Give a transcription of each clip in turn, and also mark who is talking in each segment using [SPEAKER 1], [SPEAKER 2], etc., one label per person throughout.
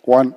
[SPEAKER 1] One.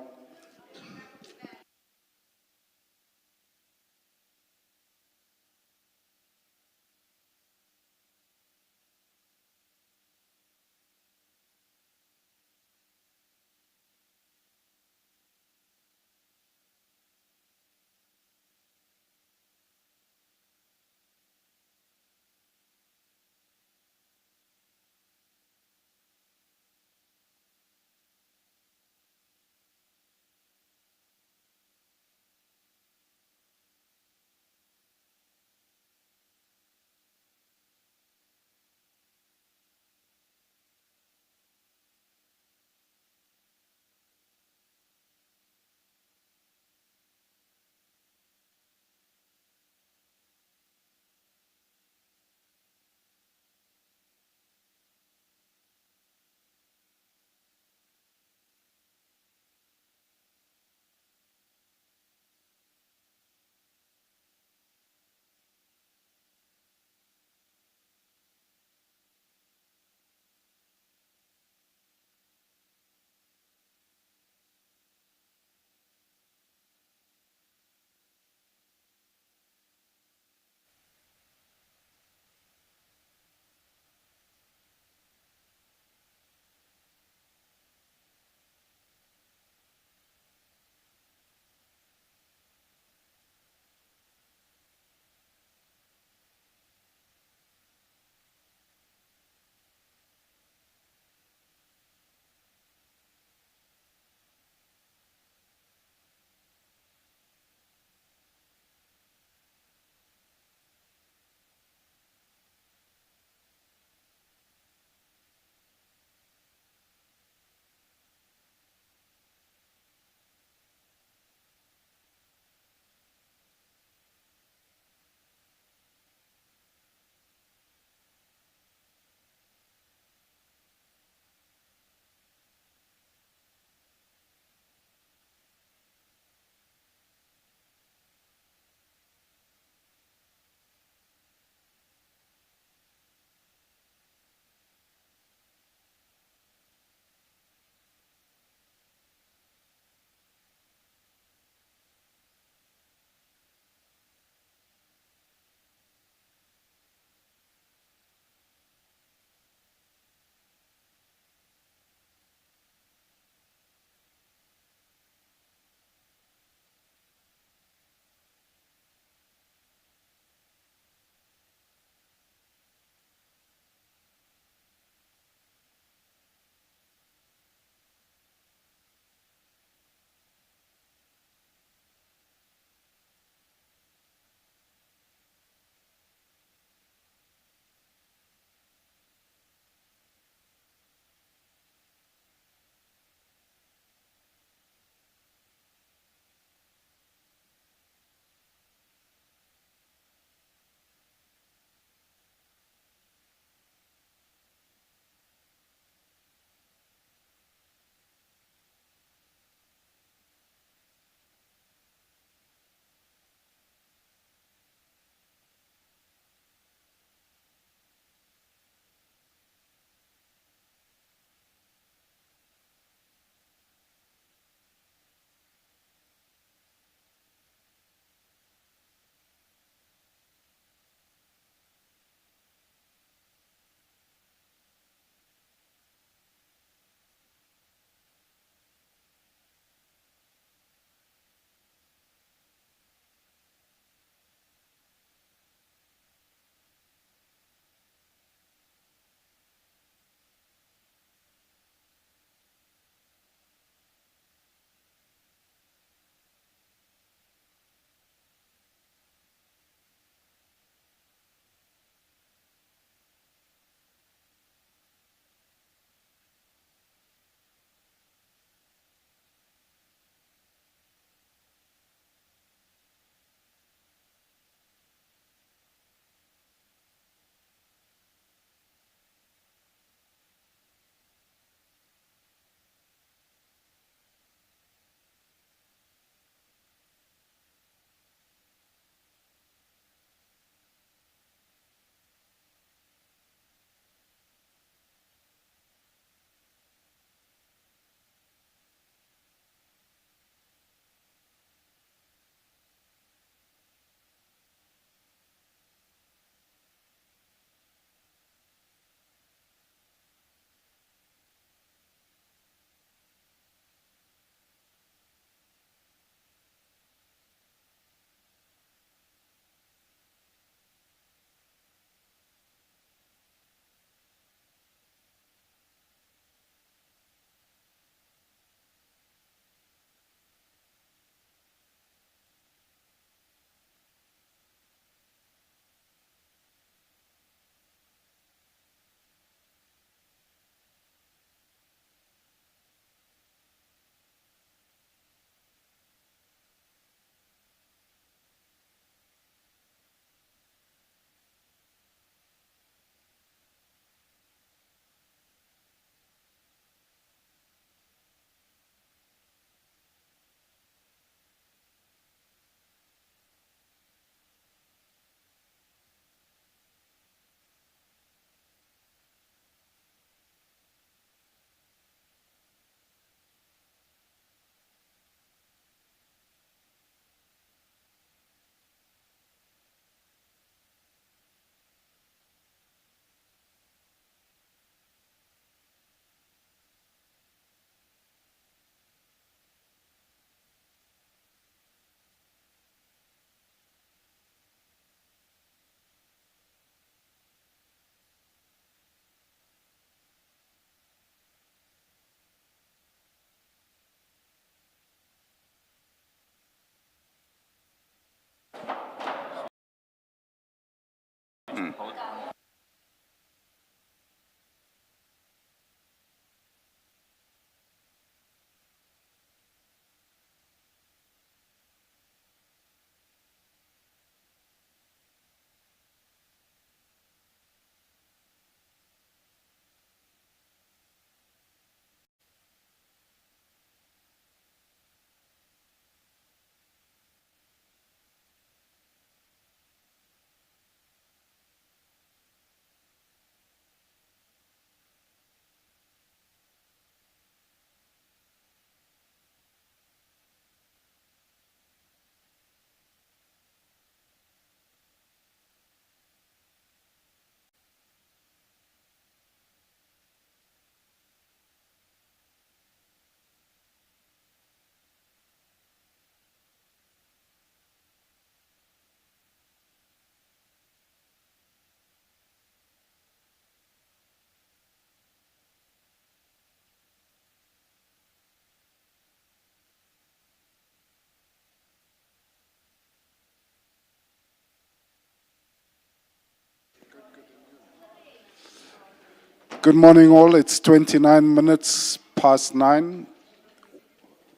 [SPEAKER 1] Good morning, all. It's 29 minutes past 9.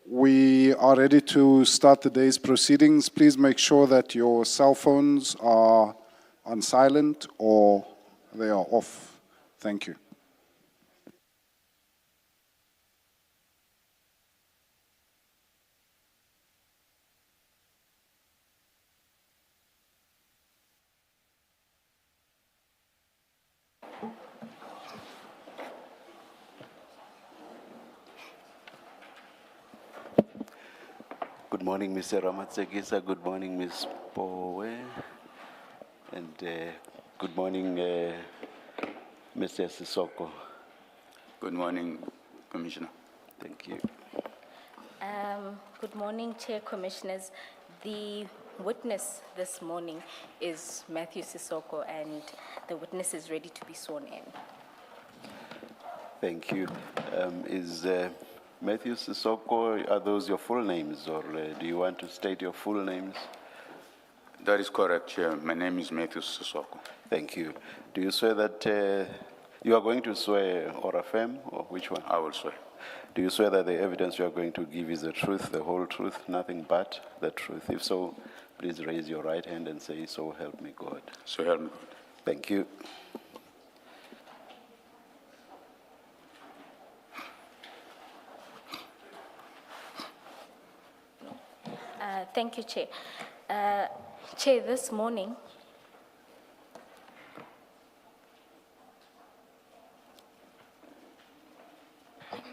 [SPEAKER 1] We are ready to start the day's proceedings. Please make sure that your cell phones are on silent or they are off. Thank you.
[SPEAKER 2] Good morning, Mr. Ramatsekisa. Good morning, Ms. Powe. And good morning, Mr. Sisoko.
[SPEAKER 3] Good morning, Commissioner.
[SPEAKER 2] Thank you.
[SPEAKER 4] Good morning, Chair, Commissioners. The witness this morning is Matthew Sisoko, and the witness is ready to be sworn in.
[SPEAKER 2] Thank you. Is Matthew Sisoko, are those your full names, or do you want to state your full names?
[SPEAKER 3] That is correct, Chair. My name is Matthew Sisoko.
[SPEAKER 2] Thank you. Do you swear that you are going to swear or affirm, or which one?
[SPEAKER 3] I will swear.
[SPEAKER 2] Do you swear that the evidence you are going to give is the truth, the whole truth, nothing but the truth? If so, please raise your right hand and say, "So help me God."
[SPEAKER 3] So help me God.
[SPEAKER 2] Thank you.
[SPEAKER 4] Thank you, Chair. Chair, this morning,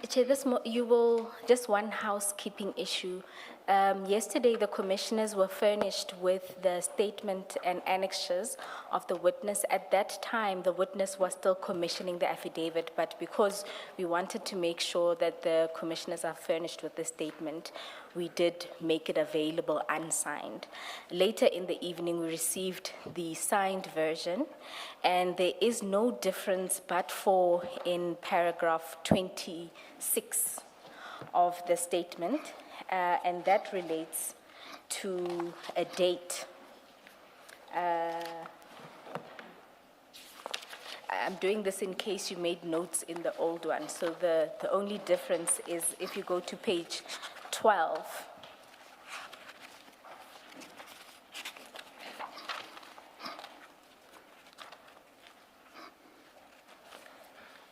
[SPEAKER 4] Chair, you will, just one housekeeping issue. Yesterday, the commissioners were furnished with the statement and annexures of the witness. At that time, the witness was still commissioning the affidavit, but because we wanted to make sure that the commissioners are furnished with the statement, we did make it available unsigned. Later in the evening, we received the signed version, and there is no difference but for in paragraph 26 of the statement, and that relates to a date. I'm doing this in case you made notes in the old one. So the only difference is if you go to page 12.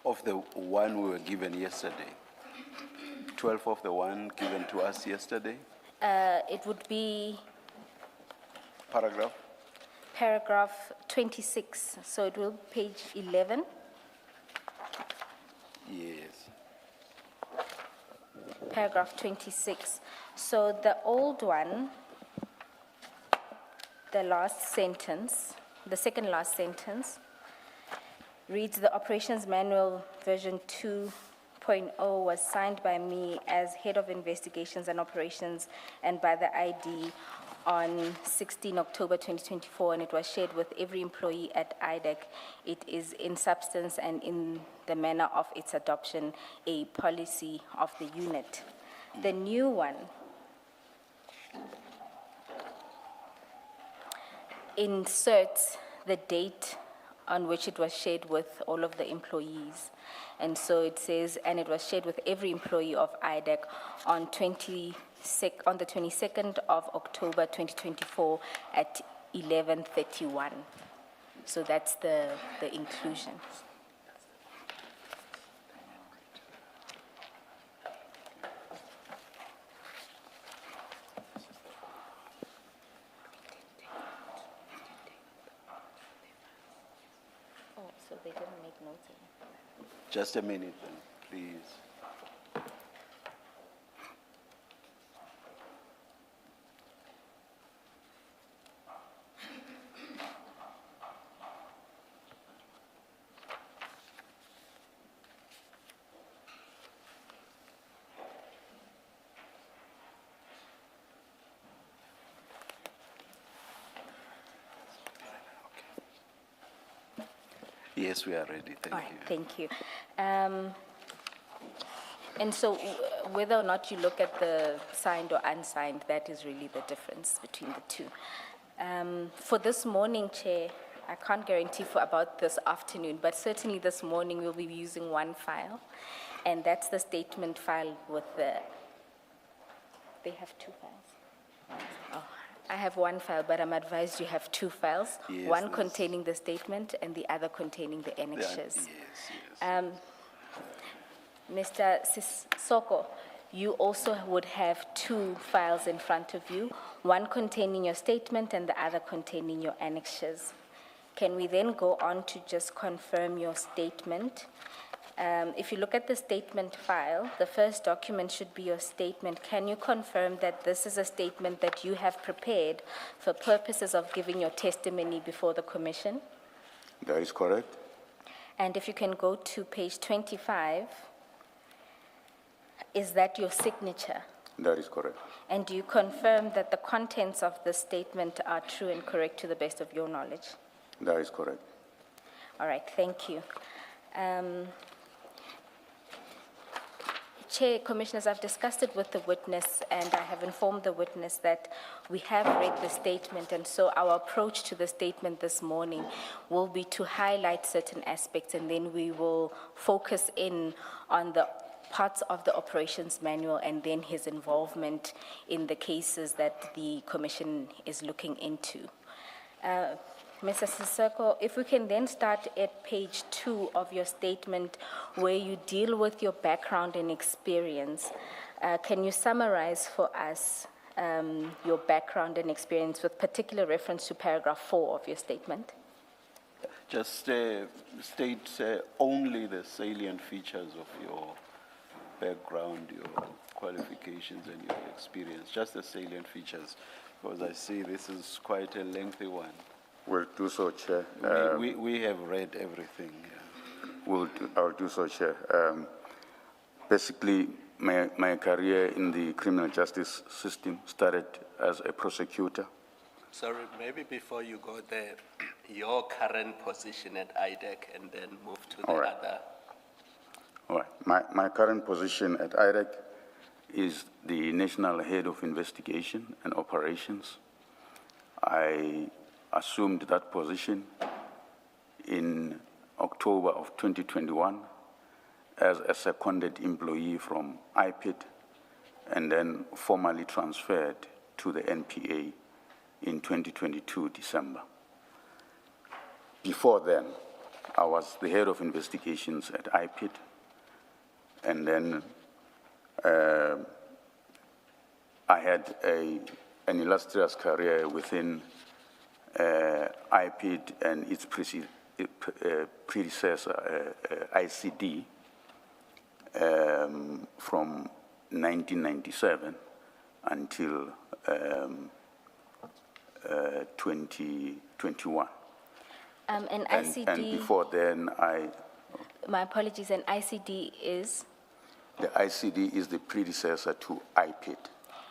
[SPEAKER 2] Of the one we were given yesterday, 12 of the one given to us yesterday,
[SPEAKER 4] It would be
[SPEAKER 2] paragraph?
[SPEAKER 4] paragraph 26. So it will be page 11.
[SPEAKER 2] Yes.
[SPEAKER 4] Paragraph 26. So the old one, the last sentence, the second last sentence, reads, the Operations Manual version 2.0 was signed by me as Head of Investigations and Operations and by the ID on 16 October 2024, and it was shared with every employee at IDEC. It is in substance and in the manner of its adoption a policy of the unit. The new one inserts the date on which it was shared with all of the employees. And so it says, and it was shared with every employee of IDEC on the 22nd of October 2024 at 11:31. So that's the inclusion. Oh, so they didn't make notes of it.
[SPEAKER 2] Just a minute, then, please. Yes, we are ready. Thank
[SPEAKER 4] All right,
[SPEAKER 2] you.
[SPEAKER 4] thank you. And so whether or not you look at the signed or unsigned, that is really the difference between the two. For this morning, Chair, I can't guarantee for about this afternoon, but certainly this morning we'll be using one file, and that's the statement file with they have two files. Oh, I have one file, but I'm advised you have two files,
[SPEAKER 2] Yes,
[SPEAKER 4] one
[SPEAKER 2] yes.
[SPEAKER 4] containing the statement and the other containing the annexures.
[SPEAKER 2] Yes.
[SPEAKER 4] Mr. Sissoko, you also would have two files in front of you, one containing your statement and the other containing your annexures. Can we then go on to just confirm your statement? If you look at the statement file, the first document should be your statement. Can you confirm that this is a statement that you have prepared for purposes of giving your testimony before the commission?
[SPEAKER 3] That is correct.
[SPEAKER 4] And if you can go to page 25, is that your signature?
[SPEAKER 3] That is correct.
[SPEAKER 4] And do you confirm that the contents of the statement are true and correct to the best of your knowledge?
[SPEAKER 3] That is correct.
[SPEAKER 4] All right, thank you. Chair, Commissioners, I've discussed it with the witness, and I have informed the witness that we have read the statement, and so our approach to the statement this morning will be to highlight certain aspects, and then we will focus in on the parts of the operations manual and then his involvement in the cases that the Commission is looking into. Mr. Sissoko, if we can then start at page 2 of your statement where you deal with your background and experience. Can you summarize for us your background and experience with particular reference to paragraph 4 of your statement?
[SPEAKER 2] Just state only the salient features of your background, your qualifications, and your experience. Just the salient features, because I see this is quite a lengthy one.
[SPEAKER 3] Will do so, Chair.
[SPEAKER 2] We have read everything. Yeah.
[SPEAKER 3] I'll do so, Chair. Basically, my career in the criminal justice system started as a prosecutor.
[SPEAKER 5] Sorry, maybe before you go there, your current position at IDEC and then move to the
[SPEAKER 3] All right.
[SPEAKER 5] other.
[SPEAKER 3] All right. My current position at IDEC is the National Head of Investigation and Operations. I assumed that position in October of 2021 as a seconded employee from IPID and then formally transferred to the NPA in 2022 December. Before then, I was the head of investigations at IPID, and then I had an illustrious career within IPID and its predecessor, ICD, from 1997 until 2021.
[SPEAKER 4] And ICD...
[SPEAKER 3] And before then,
[SPEAKER 4] My apologies, and ICD is?
[SPEAKER 3] the ICD is the predecessor to IPID.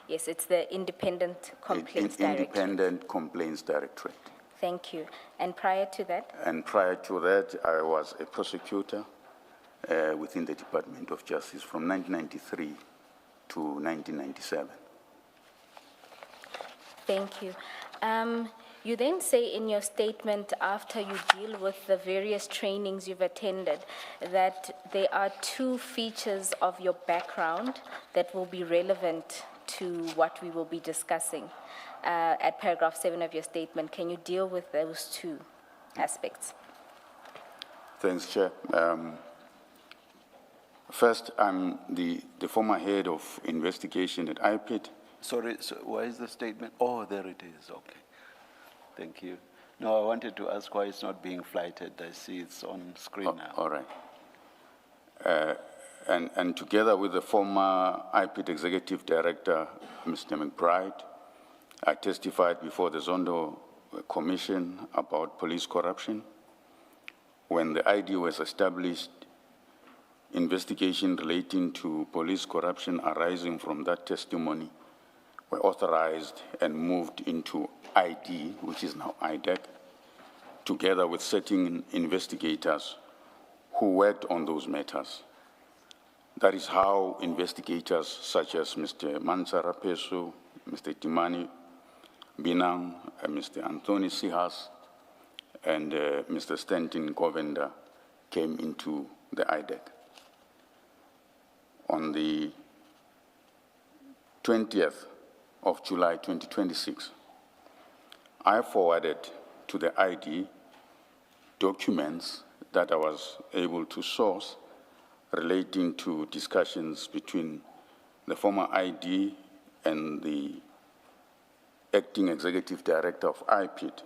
[SPEAKER 4] Yes, it's the Independent Complaints Directorate.
[SPEAKER 3] Independent Complaints Directorate.
[SPEAKER 4] Thank you. And prior to that?
[SPEAKER 3] And prior to that, I was a prosecutor within the Department of Justice from 1993 to 1997.
[SPEAKER 4] Thank you. You then say in your statement, after you deal with the various trainings you've attended, that there are 2 features of your background that will be relevant to what we will be discussing at paragraph 7 of your statement. Can you deal with those 2 aspects?
[SPEAKER 3] Thanks, Chair. First, I'm the former head of investigation at IPID.
[SPEAKER 2] Sorry, so why is the statement? Oh, there it is, okay. Thank you. No, I wanted to ask why it's not being flighted. I see it's on screen now.
[SPEAKER 3] All right. And together with the former IPID Executive Director, Mr. McBride, I testified before the Zondo Commission about police corruption. When the ID was established, investigation relating to police corruption arising from that testimony were authorized and moved into ID, which is now IDEC, together with certain investigators who worked on those matters. That is how investigators such as Mr. Mansara Peso, Mr. Timani Binang, Mr. Anthony Sihas, and Mr. Stanton Govender came into the IDEC. On the 20th of July 2026, I forwarded to the ID documents that I was able to source relating to discussions between the former ID and the acting executive director of IPID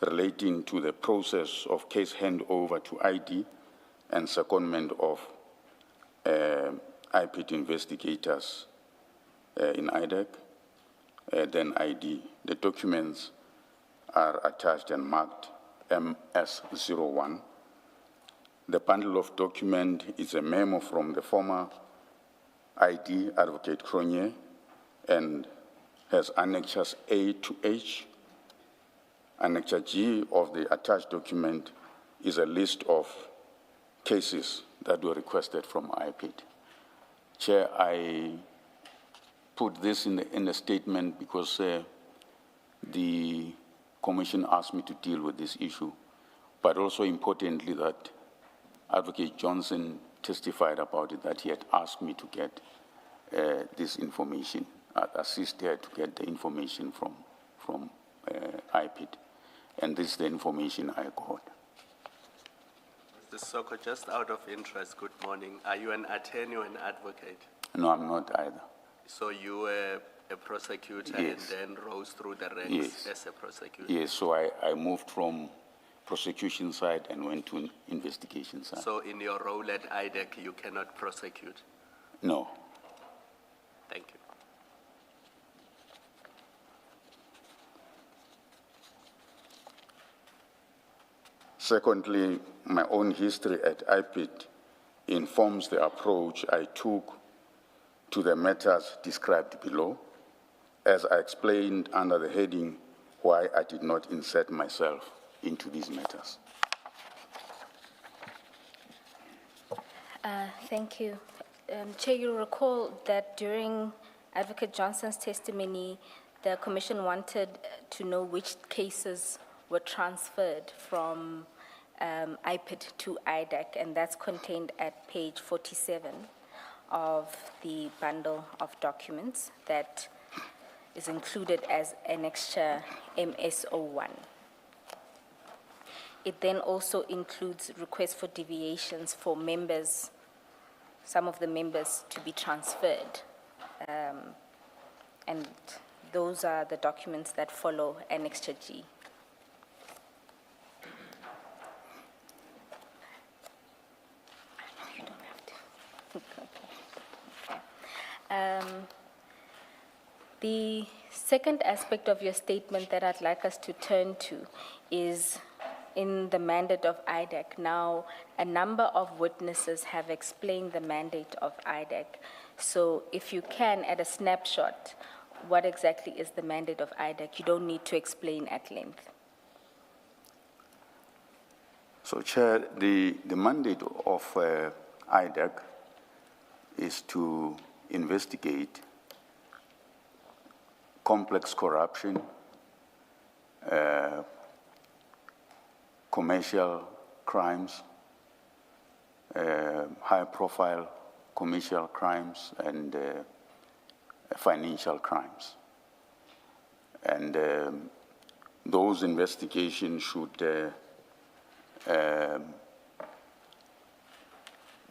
[SPEAKER 3] relating to the process of case handover to ID and secondment of IPID investigators in IDEC, then ID. The documents are attached and marked MS01. The bundle of document is a memo from the former ID, Advocate Cronje, and has annexures A to H. Annexure G of the attached document is a list of cases that were requested from IPID. Chair, I put this in the statement because the Commission asked me to deal with this issue, but also importantly that Advocate Johnson testified about it, that he had asked me to get this information, assist her to get the information from IPID, and this is the information I got.
[SPEAKER 5] Mr. Soko, just out of interest, good morning. Are you an attorney or an advocate?
[SPEAKER 3] No, I'm not either.
[SPEAKER 5] So you were a prosecutor
[SPEAKER 3] Yes.
[SPEAKER 5] and then rose through the ranks
[SPEAKER 3] Yes.
[SPEAKER 5] as a prosecutor?
[SPEAKER 3] Yes, so I moved from prosecution side and went to investigation side.
[SPEAKER 5] So in your role at IDEC, you cannot prosecute?
[SPEAKER 3] No.
[SPEAKER 5] Thank you.
[SPEAKER 3] Secondly, my own history at IPID informs the approach I took to the matters described below, as I explained under the heading why I did not insert myself into these matters.
[SPEAKER 4] Thank you. Chair, you'll recall that during Advocate Johnson's testimony, the Commission wanted to know which cases were transferred from IPID to IDEC, and that's contained at page 47 of the bundle of documents that is included as annexure MS01. It then also includes requests for deviations for members, some of the members to be transferred. And those are the documents that follow annexure G. You don't have to. The second aspect of your statement that I'd like us to turn to is in the mandate of IDEC. Now, a number of witnesses have explained the mandate of IDEC. So if you can, at a snapshot, what exactly is the mandate of IDEC? You don't need to explain at length.
[SPEAKER 3] So, Chair, the mandate of IDEC is to investigate complex corruption commercial crimes, high-profile commercial crimes, and financial crimes. And those investigations should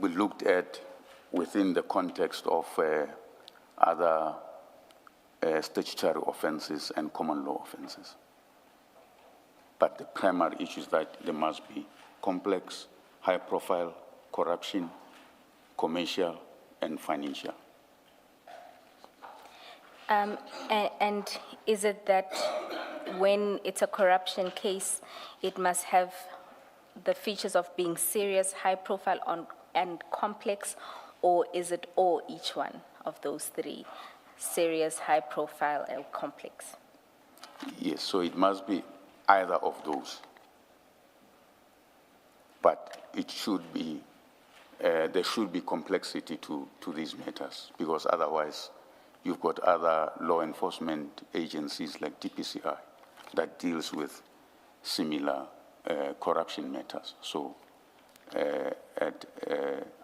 [SPEAKER 3] be looked at within the context of other statutory offenses and common law offenses. But the primary issue is that there must be complex, high-profile corruption, commercial, and financial.
[SPEAKER 4] And is it that when it's a corruption case, it must have the features of being serious, high profile, and complex, or is it or each one of those three, serious, high profile, and complex?
[SPEAKER 3] Yes, so it must be either of those. But it should be, there should be complexity to these matters, because otherwise you've got other law enforcement agencies like DPCI that deals with similar corruption matters. So at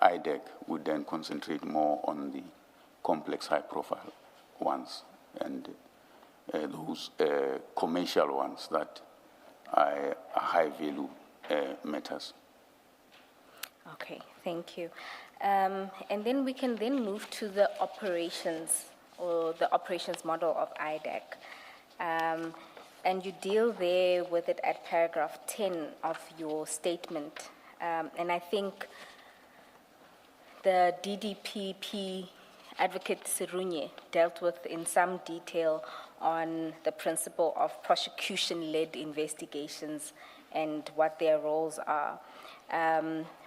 [SPEAKER 3] IDEC would then concentrate more on the complex high-profile ones and those commercial ones that are high-value matters.
[SPEAKER 4] Okay, thank you. And then we can then move to the operations, or the operations model of IDEC. And you deal there with it at paragraph 10 of your statement. And I think the DDPP Advocate Sirunye dealt with in some detail on the principle of prosecution-led investigations and what their roles are.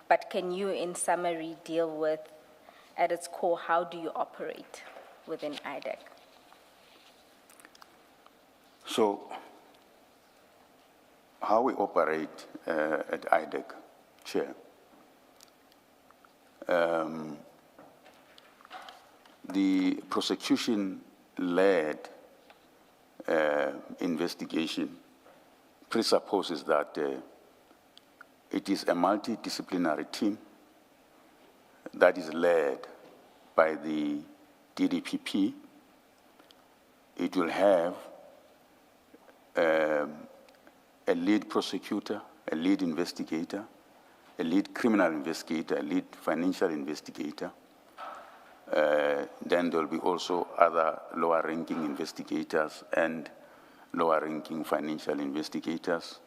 [SPEAKER 4] But can you, in summary, deal with, at its core, how do you operate within IDEC?
[SPEAKER 3] So, how we operate at IDEC, Chair, the prosecution-led investigation presupposes that it is a multidisciplinary team that is led by the DDPP. It will have a lead prosecutor, a lead investigator, a lead criminal investigator, a lead financial investigator. Then there will be also other lower-ranking investigators and lower-ranking financial investigators.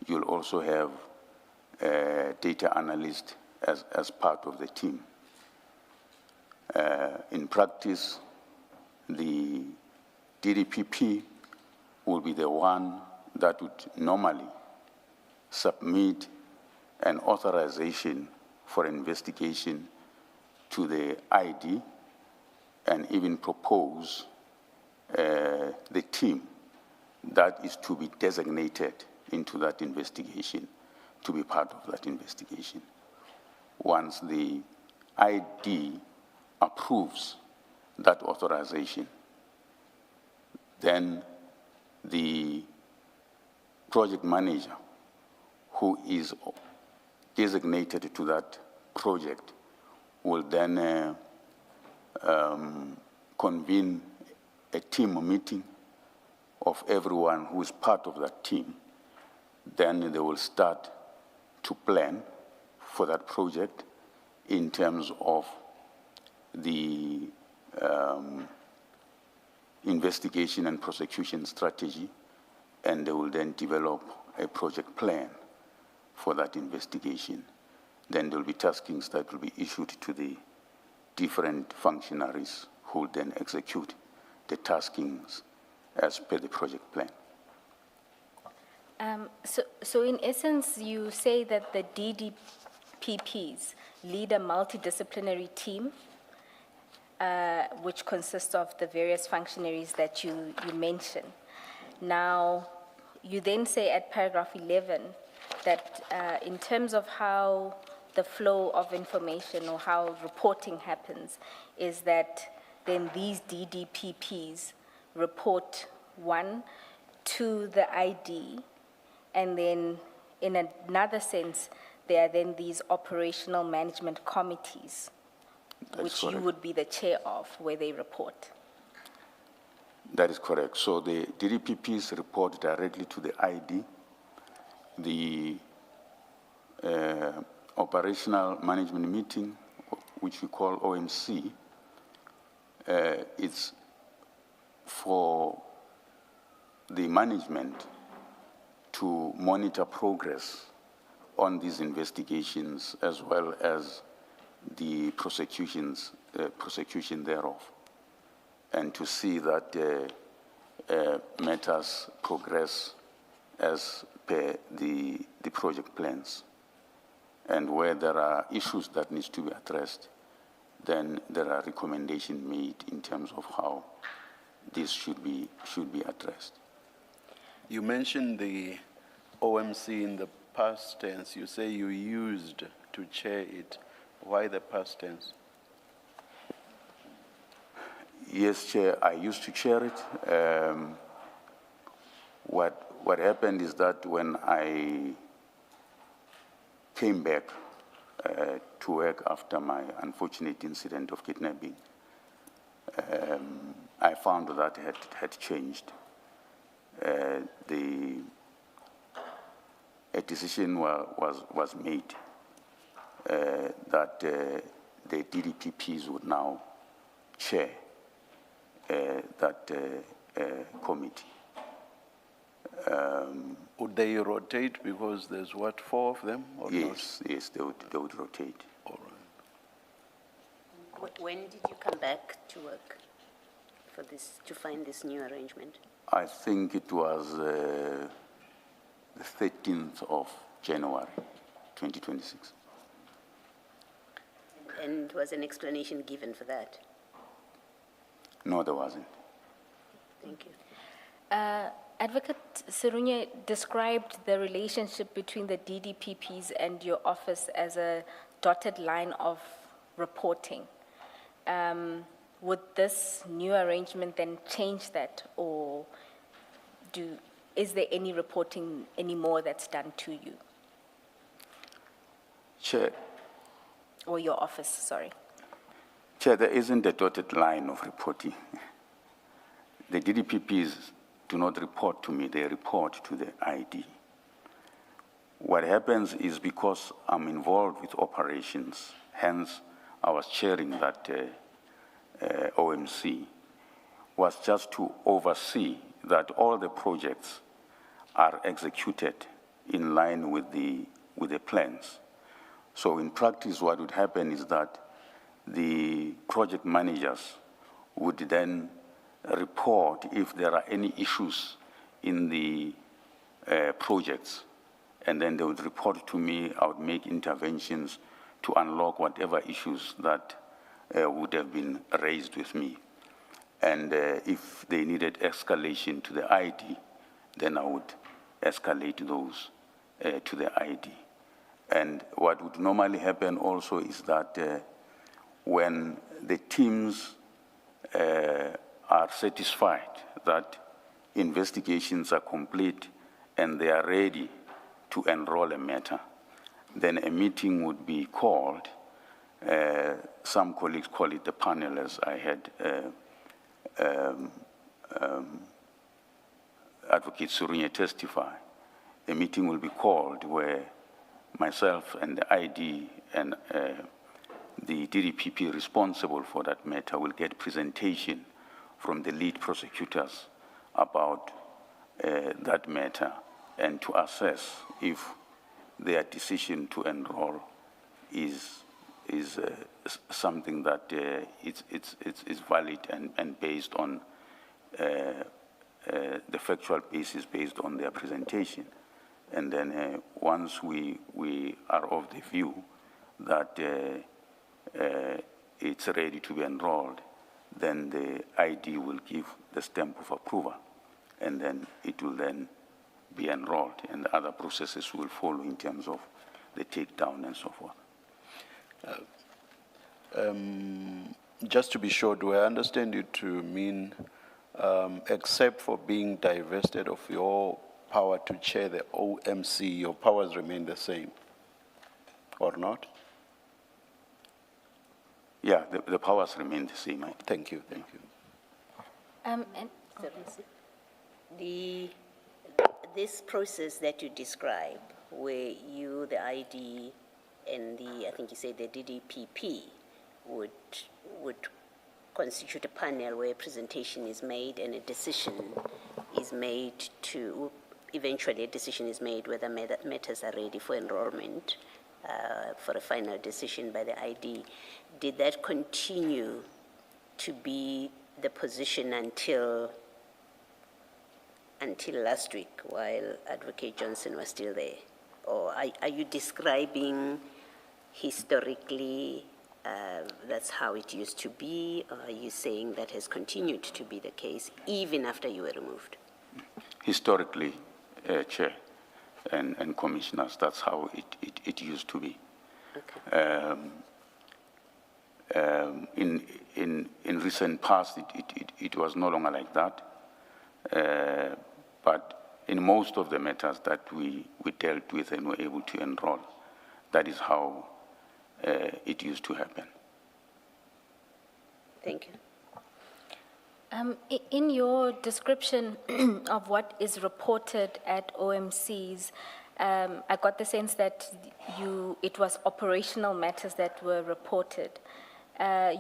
[SPEAKER 3] You'll also have a data analyst as part of the team. In practice, the DDPP will be the one that would normally submit an authorization for investigation to the ID and even propose the team that is to be designated into that investigation to be part of that investigation. Once the ID approves that authorization, then the project manager who is designated to that project will then convene a team meeting of everyone who is part of that team. Then they will start to plan for that project in terms of the investigation and prosecution strategy, and they will then develop a project plan for that investigation. Then there will be taskings that will be issued to the different functionaries who will then execute the taskings as per the project plan.
[SPEAKER 4] So in essence, you say that the DDPPs lead a multidisciplinary team, which consists of the various functionaries that you mentioned. Now, you then say at paragraph 11 that in terms of how the flow of information or how reporting happens, is that then these DDPPs report, one, to the ID, and then in another sense, there are then these operational management committees,
[SPEAKER 3] That is
[SPEAKER 4] which you
[SPEAKER 3] correct.
[SPEAKER 4] would be the chair of, where they report.
[SPEAKER 3] That is correct. So the DDPPs report directly to the ID. The operational management meeting, which we call OMC, is for the management to monitor progress on these investigations as well as the prosecution thereof, and to see that matters progress as per the project plans. And where there are issues that need to be addressed, then there are recommendations made in terms of how this should be addressed.
[SPEAKER 2] You mentioned the OMC in the past tense. You say you used to chair it. Why the past tense?
[SPEAKER 3] Yes, Chair, I used to chair it. What happened is that when I came back to work after my unfortunate incident of kidnapping, I found that it had changed. A decision was made that the DDPPs would now chair that committee.
[SPEAKER 2] Would they rotate because there's what, 4 of them? Or
[SPEAKER 3] Yes, yes, they would rotate.
[SPEAKER 2] Not? All right.
[SPEAKER 6] When did you come back to work for this, to find this new arrangement?
[SPEAKER 3] I think it was the 13th of January, 2026.
[SPEAKER 6] And was an explanation given for that?
[SPEAKER 3] No, there wasn't.
[SPEAKER 6] Thank you.
[SPEAKER 4] Advocate Serunye described the relationship between the DDPPs and your office as a dotted line of reporting. Would this new arrangement then change that, or is there any reporting anymore that's done to you?
[SPEAKER 3] Chair,
[SPEAKER 4] Or your office, sorry.
[SPEAKER 3] Chair, there isn't a dotted line of reporting. The DDPPs do not report to me, they report to the ID. What happens is because I'm involved with operations, hence I was chairing that OMC, was just to oversee that all the projects are executed in line with the plans. So in practice, what would happen is that the project managers would then report if there are any issues in the projects, and then they would report to me. I would make interventions to unlock whatever issues that would have been raised with me. And if they needed escalation to the ID, then I would escalate those to the ID. And what would normally happen also is that when the teams are satisfied that investigations are complete and they are ready to enroll a matter, then a meeting would be called. Some colleagues call it the panel, as I had Advocate Serunye testify. A meeting will be called where myself and the ID and the DDPP responsible for that matter will get presentation from the lead prosecutors about that matter, and to assess if their decision to enroll is something that it's valid and based on the factual basis based on their presentation. And then once we are of the view that it's ready to be enrolled, then the ID will give the stamp of approval, and then it will then be enrolled, and other processes will follow in terms of the takedown and so forth.
[SPEAKER 2] Just to be sure, do I understand you to mean except for being divested of your power to chair the OMC, your powers remain the same, or not?
[SPEAKER 3] Yeah, the powers remain the same.
[SPEAKER 2] Thank you, thank you.
[SPEAKER 4] And
[SPEAKER 6] This process that you describe, where you, the ID, and I think you said the DDPP would constitute a panel where a presentation is made and a decision is made eventually a decision is made whether matters are ready for enrollment, for a final decision by the ID. Did that continue to be the position until last week while Advocate Johnson was still there? Or are you describing historically that's how it used to be, or are you saying that has continued to be the case even after you were removed?
[SPEAKER 3] Historically, Chair and Commissioners, that's how it used to be.
[SPEAKER 6] Okay.
[SPEAKER 3] In recent past, it was no longer like that. But in most of the matters that we dealt with and were able to enroll, that is how it used to happen.
[SPEAKER 6] Thank you.
[SPEAKER 4] In your description of what is reported at OMCs, I got the sense that it was operational matters that were reported.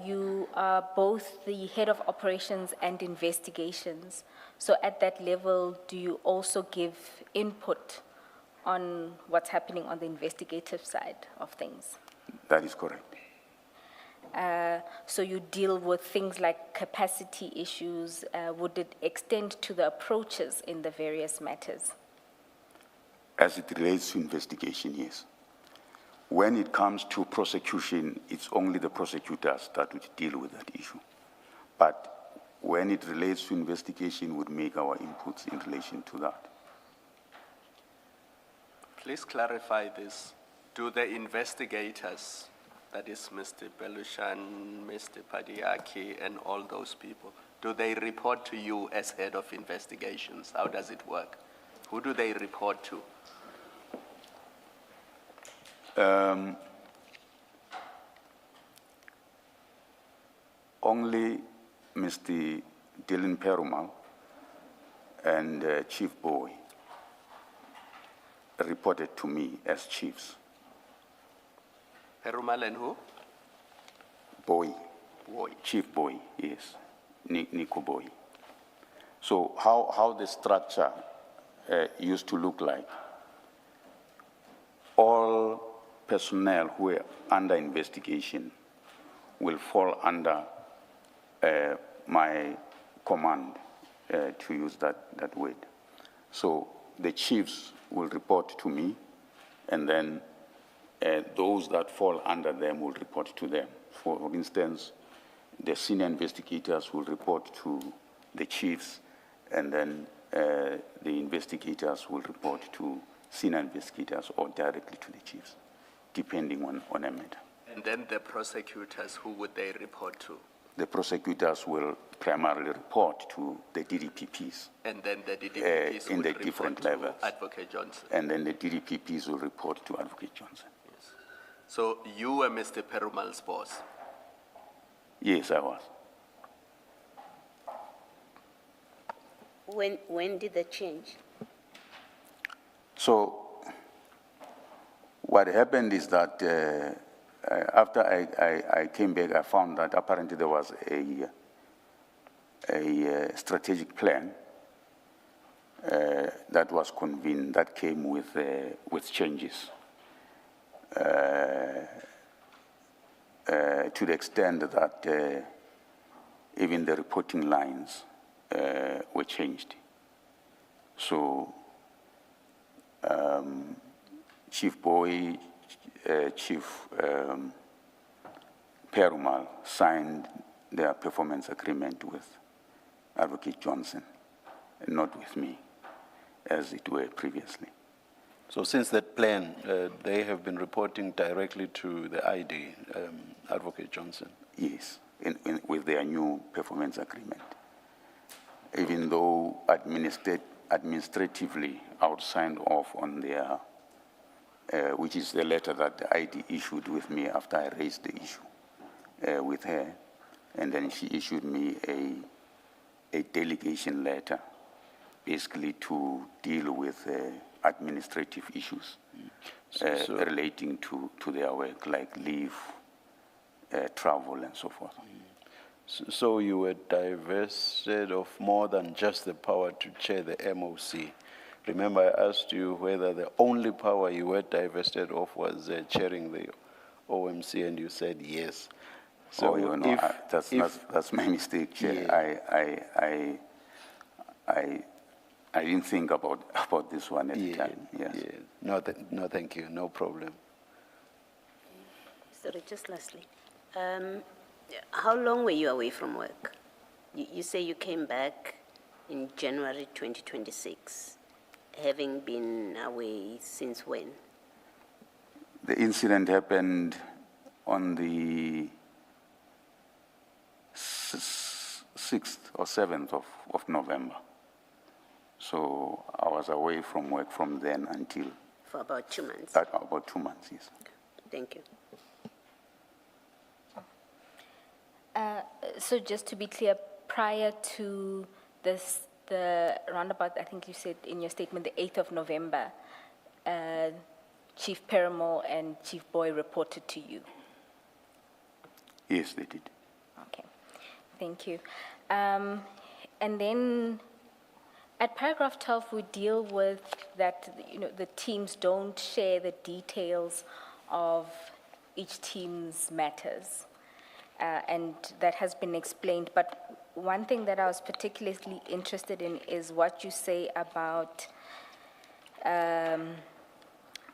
[SPEAKER 4] You are both the head of operations and investigations. So at that level, do you also give input on what's happening on the investigative side of things?
[SPEAKER 3] That is correct.
[SPEAKER 4] So you deal with things like capacity issues. Would it extend to the approaches in the various matters?
[SPEAKER 3] As it relates to investigation, yes. When it comes to prosecution, it's only the prosecutors that would deal with that issue. But when it relates to investigation, we would make our inputs in relation to that.
[SPEAKER 5] Please clarify this. Do the investigators, that is Mr. Belushan, Mr. Padiaki, and all those people, do they report to you as head of investigations? How does it work? Who do they report to?
[SPEAKER 3] Only Mr. Dylan Perumal and Chief Boy reported to me as chiefs.
[SPEAKER 5] Perumal and who?
[SPEAKER 3] Boy.
[SPEAKER 5] Boy.
[SPEAKER 3] Chief Boy, yes. Nico Boy. So how the structure used to look like, all personnel who are under investigation will fall under my command, to use that word. So the chiefs will report to me, and then those that fall under them will report to them. For instance, the senior investigators will report to the chiefs, and then the investigators will report to senior investigators or directly to the chiefs, depending on a matter.
[SPEAKER 5] And then the prosecutors, who would they report to?
[SPEAKER 3] The prosecutors will primarily report to the DDPPs.
[SPEAKER 5] And then the DDPPs
[SPEAKER 3] in
[SPEAKER 5] would
[SPEAKER 3] the
[SPEAKER 5] report
[SPEAKER 3] different
[SPEAKER 5] to
[SPEAKER 3] levels.
[SPEAKER 5] Advocate Johnson.
[SPEAKER 3] And then the DDPPs will report to Advocate Johnson.
[SPEAKER 5] Yes. So you were Mr. Perumal's boss?
[SPEAKER 3] Yes, I was.
[SPEAKER 6] When did that change?
[SPEAKER 3] So what happened is that after I came back, I found that apparently there was a strategic plan that was convened that came with changes to the extent that even the reporting lines were changed. So Chief Boy, Chief Perumal signed their performance agreement with Advocate Johnson, and not with me, as it were previously.
[SPEAKER 2] So since that plan, they have been reporting directly to the ID, Advocate Johnson?
[SPEAKER 3] Yes, with their new performance agreement. even though administratively I would sign off on their, which is the letter that the ID issued with me after I raised the issue with her, and then she issued me a delegation letter, basically to deal with administrative issues relating to their work, like leave, travel, and so forth.
[SPEAKER 2] So you were divested of more than just the power to chair the MOC. Remember, I asked you whether the only power you were divested of was chairing the OMC, and you said yes. So
[SPEAKER 3] You know, that's my mistake, Chair.
[SPEAKER 2] Yeah.
[SPEAKER 3] I didn't think about this one at the time. Yes.
[SPEAKER 2] Yeah. No, thank you. No problem.
[SPEAKER 6] Sorry, just lastly, how long were you away from work? You say you came back in January 2026, having been away since when?
[SPEAKER 3] The incident happened on the 6th or 7th of November. So I was away from work from then until...
[SPEAKER 6] For about 2 months?
[SPEAKER 3] About 2 months, yes.
[SPEAKER 6] Thank you.
[SPEAKER 4] So just to be clear, prior to this, the roundabout, I think you said in your statement, the 8th of November, Chief Peramore and Chief Boy reported to you?
[SPEAKER 3] Yes, they did.
[SPEAKER 4] Okay, thank you. And then at paragraph 12, we deal with that, the teams don't share the details of each team's matters. And that has been explained. But one thing that I was particularly interested in is what you say about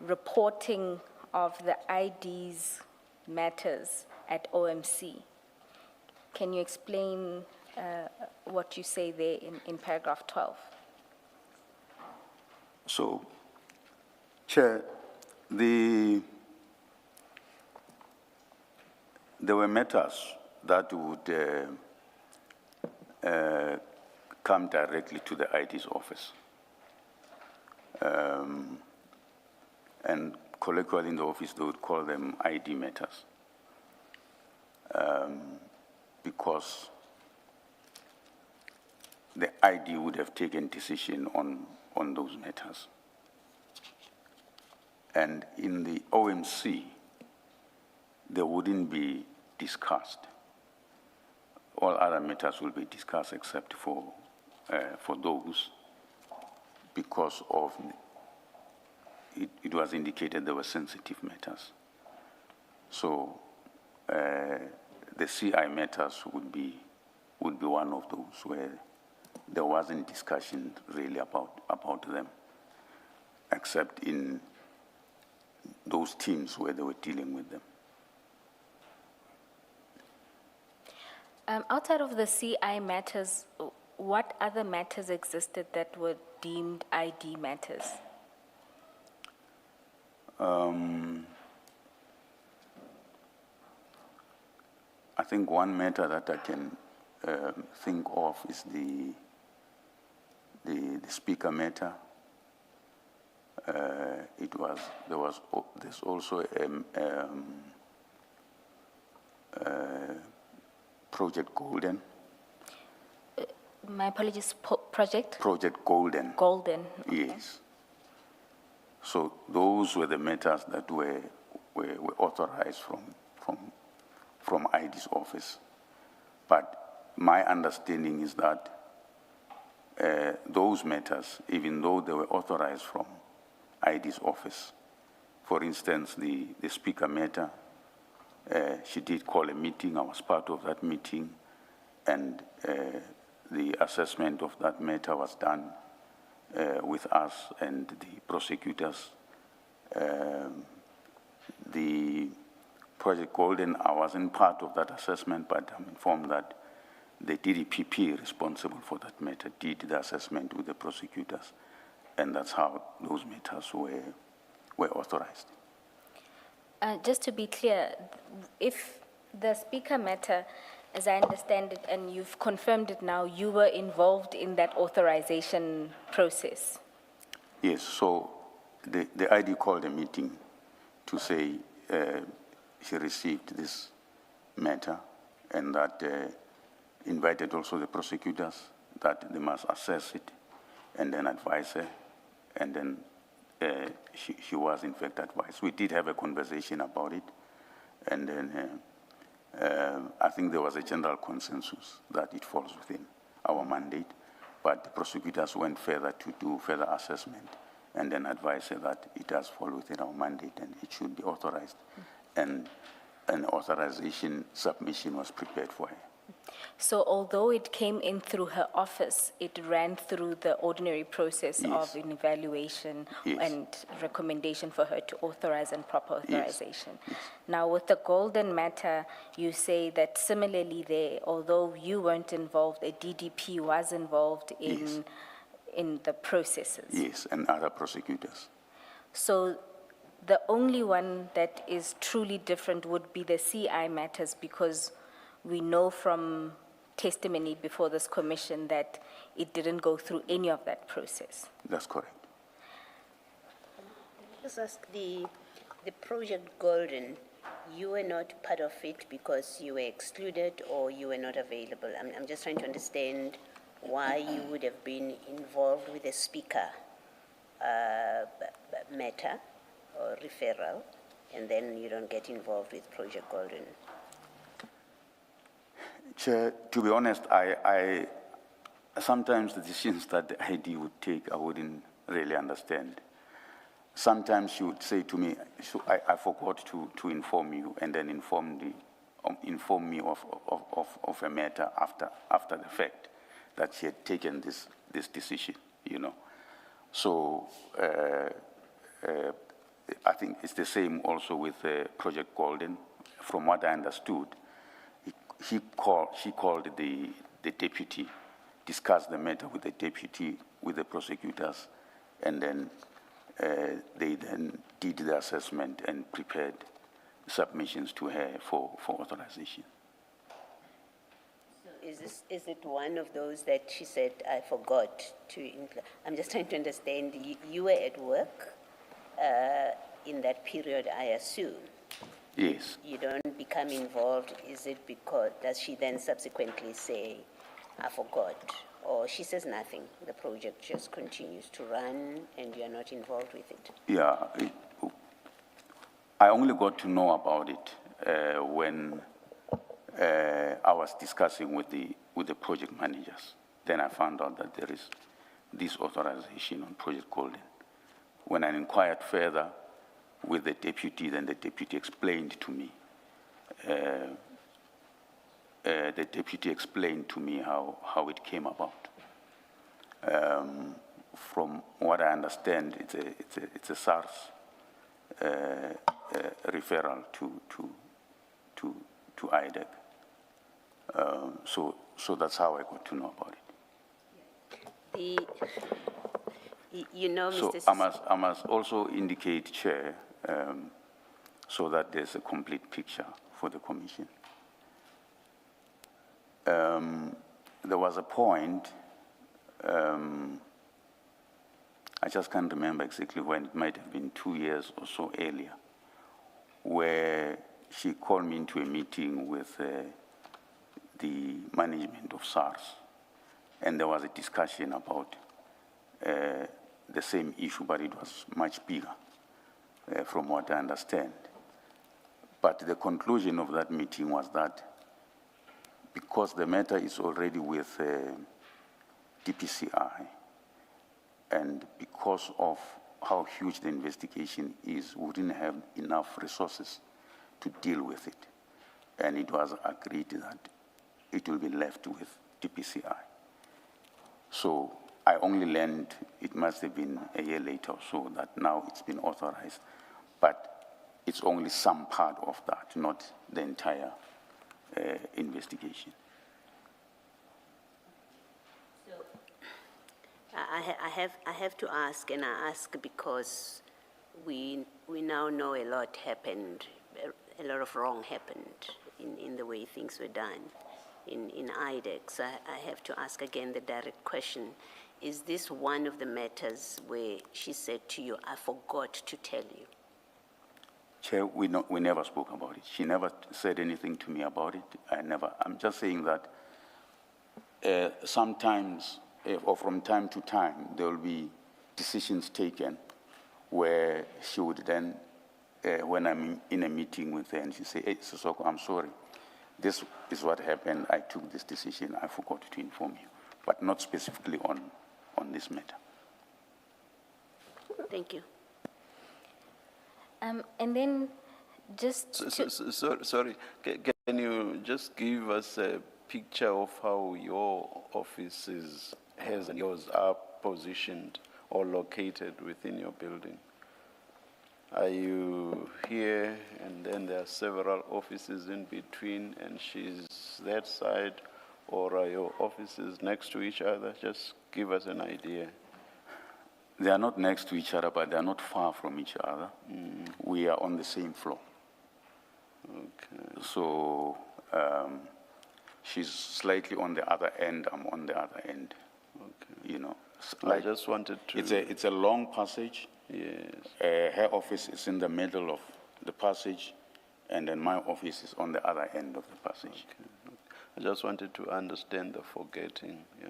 [SPEAKER 4] reporting of the ID's matters at OMC. Can you explain what you say there in paragraph 12?
[SPEAKER 3] So, Chair, there were matters that would come directly to the ID's office. And colloquially in the office, they would call them ID matters. Because the ID would have taken decision on those matters. And in the OMC, they wouldn't be discussed. All other matters will be discussed except for those, because of it was indicated there were sensitive matters. So the CI matters would be one of those where there wasn't discussion really about them, except in those teams where they were dealing with them.
[SPEAKER 4] Outside of the CI matters, what other matters existed that were deemed ID matters?
[SPEAKER 3] I think one matter that I can think of is the speaker matter. There's also Project Golden.
[SPEAKER 4] My apologies, project?
[SPEAKER 3] Project Golden.
[SPEAKER 4] Golden. Okay.
[SPEAKER 3] Yes. So those were the matters that were authorized from ID's office. But my understanding is that those matters, even though they were authorized from ID's office, for instance, the speaker matter, she did call a meeting. I was part of that meeting, and the assessment of that matter was done with us and the prosecutors. The Project Golden, I wasn't part of that assessment, but I'm informed that the DDPP responsible for that matter did the assessment with the prosecutors, and that's how those matters were authorized.
[SPEAKER 4] Just to be clear, if the speaker matter As I understand it, and you've confirmed it now, you were involved in that authorization process.
[SPEAKER 3] Yes, so the ID called a meeting to say she received this matter and that invited also the prosecutors that they must assess it and then advise her, and then she was in fact advised. We did have a conversation about it, and then I think there was a general consensus that it falls within our mandate, but the prosecutors went further to do further assessment and then advised her that it does fall within our mandate and it should be authorized. And an authorization submission was prepared for her.
[SPEAKER 4] So although it came in through her office, it ran through the ordinary process
[SPEAKER 3] Yes.
[SPEAKER 4] of an evaluation
[SPEAKER 3] Yes.
[SPEAKER 4] and recommendation for her to authorize and proper
[SPEAKER 3] Yes.
[SPEAKER 4] authorization. Now, with the Golden matter, you say that similarly there, although you weren't involved, a DDP was involved
[SPEAKER 3] Yes.
[SPEAKER 4] in the processes.
[SPEAKER 3] Yes, and other prosecutors.
[SPEAKER 4] So the only one that is truly different would be the CI matters, because we know from testimony before this commission that it didn't go through any of that process.
[SPEAKER 3] That's correct.
[SPEAKER 6] Just ask the Project Golden, you were not part of it because you were excluded or you were not available. I'm just trying to understand why you would have been involved with the speaker matter or referral, and then you don't get involved with Project Golden.
[SPEAKER 3] Chair, to be honest, I sometimes the decisions that the ID would take, I wouldn't really understand. Sometimes she would say to me, so I forgot to inform you, and then inform me of a matter after the fact, that she had taken this decision, you know. So I think it's the same also with Project Golden. From what I understood, she called the deputy, discussed the matter with the deputy, with the prosecutors, and then they then did the assessment and prepared submissions to her for authorization.
[SPEAKER 6] So is it one of those that she said, I forgot to include? I'm just trying to understand, you were at work in that period, I assume.
[SPEAKER 3] Yes.
[SPEAKER 6] You don't become involved, is it because, does she then subsequently say, I forgot? Or she says nothing, the project just continues to run and you're not involved with it?
[SPEAKER 3] Yeah, I only got to know about it when I was discussing with the project managers. Then I found out that there is this authorization on Project Golden. When I inquired further with the deputy, then the deputy explained to me. The deputy explained to me how it came about. From what I understand, it's a SARS referral to IDEC. So that's how I got to know about it.
[SPEAKER 6] You know,
[SPEAKER 3] So
[SPEAKER 6] Mr.
[SPEAKER 3] I must also indicate, Chair, so that there's a complete picture for the Commission. There was a point, I just can't remember exactly when, it might have been 2 years or so earlier, where she called me into a meeting with the management of SARS, and there was a discussion about the same issue, but it was much bigger, from what I understand. But the conclusion of that meeting was that because the matter is already with DPCI, and because of how huge the investigation is, we didn't have enough resources to deal with it. And it was agreed that it will be left with DPCI. So I only learned, it must have been a year later or so, that now it's been authorized. But it's only some part of that, not the entire investigation.
[SPEAKER 6] I have to ask, and I ask because we now know a lot happened, a lot of wrong happened in the way things were done. in IDEC. So I have to ask again the direct question. Is this one of the matters where she said to you, I forgot to tell you?
[SPEAKER 3] Chair, we never spoke about it. She never said anything to me about it. I'm just saying that sometimes, or from time to time, there will be decisions taken where she would then, when I'm in a meeting with her, and she say, hey, Sissoko, I'm sorry. This is what happened. I took this decision. I forgot to inform you, but not specifically on this matter.
[SPEAKER 6] Thank you.
[SPEAKER 4] And then just to,
[SPEAKER 2] Sorry, can you just give us a picture of how your offices, hers and yours, are positioned or located within your building? Are you here and then there are several offices in between and she's that side, or are your offices next to each other? Just give us an idea.
[SPEAKER 3] They are not next to each other, but they are not far from each other. We are on the same floor.
[SPEAKER 2] Okay.
[SPEAKER 3] So she's slightly on the other end, I'm on the other end.
[SPEAKER 2] Okay.
[SPEAKER 3] You know,
[SPEAKER 2] I just wanted to...
[SPEAKER 3] It's a long passage.
[SPEAKER 2] Yes.
[SPEAKER 3] Her office is in the middle of the passage, and then my office is on the other end of the passage.
[SPEAKER 2] Okay. I just wanted to understand the forgetting. Yeah.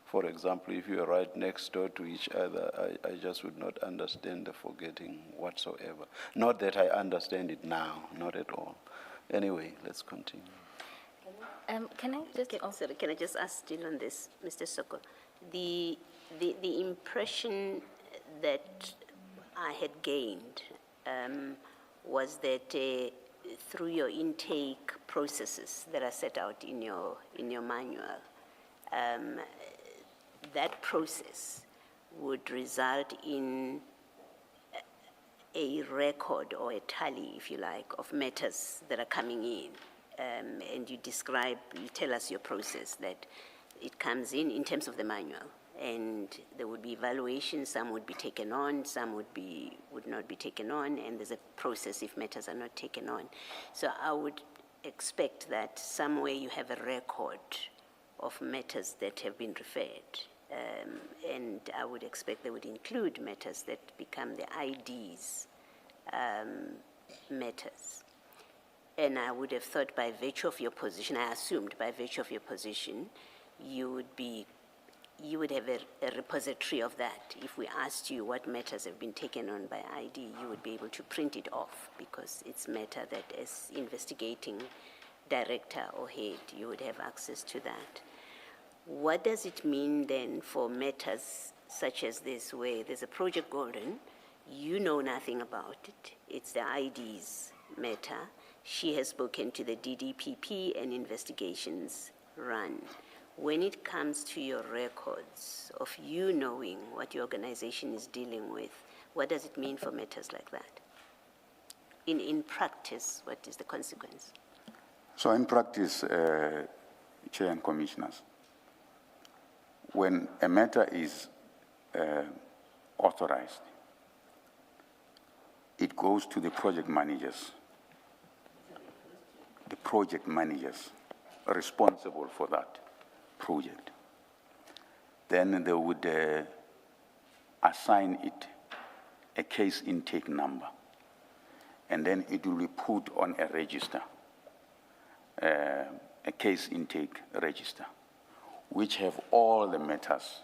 [SPEAKER 2] For example, if you are right next door to each other, I just would not understand the forgetting whatsoever. Not that I understand it now, not at all. Anyway, let's continue.
[SPEAKER 4] can I just...
[SPEAKER 6] Sorry, can I just ask still on this, Mr. Soko? The impression that I had gained was that through your intake processes that are set out in your manual, that process would result in a record or a tally, if you like, of matters that are coming in. And you tell us your process, that it comes in terms of the manual, and there would be evaluations, some would be taken on, some would not be taken on, and there's a process if matters are not taken on. So I would expect that somewhere you have a record of matters that have been referred. And I would expect they would include matters that become the IDs matters. And I would have thought by virtue of your position, I assumed by virtue of your position, you would have a repository of that. If we asked you what matters have been taken on by ID, you would be able to print it off, because it's matter that as investigating director or head, you would have access to that. What does it mean then for matters such as this, where there's a Project Golden, you know nothing about it, it's the ID's matter, she has spoken to the DDPP and investigations run. When it comes to your records of you knowing what your organization is dealing with, what does it mean for matters like that? In practice, what is the consequence?
[SPEAKER 3] So in practice, Chair and Commissioners, when a matter is authorized, it goes to the project managers. The project managers are responsible for that project. Then they would assign it a case intake number, and then it will be put on a register, a case intake register, which have all the matters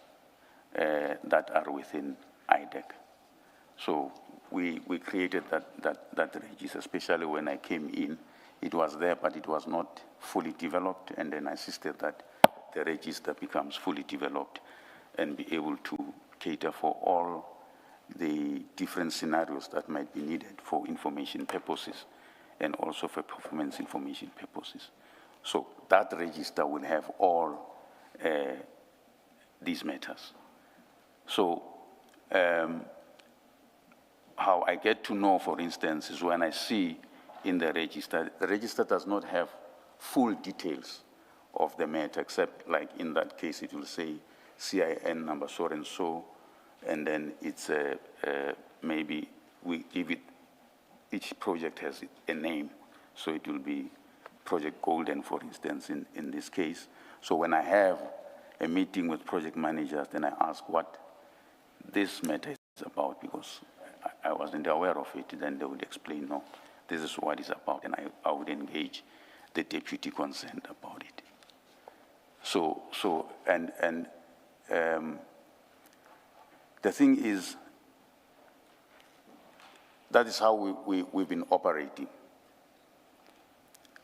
[SPEAKER 3] that are within IDEC. So we created that register, especially when I came in. It was there, but it was not fully developed, and then I insisted that the register becomes fully developed and be able to cater for all the different scenarios that might be needed for information purposes and also for performance information purposes. So that register will have all these matters. So how I get to know, for instance, is when I see in the register does not have full details of the matter, except like in that case, it will say CIN number so and so, and then it's maybe we give it, each project has a name, so it will be Project Golden, for instance, in this case. So when I have a meeting with project managers, then I ask what this matter is about, because I wasn't aware of it. Then they would explain, no, this is what it's about, and I would engage the deputy concerned about it. The thing is, that is how we've been operating.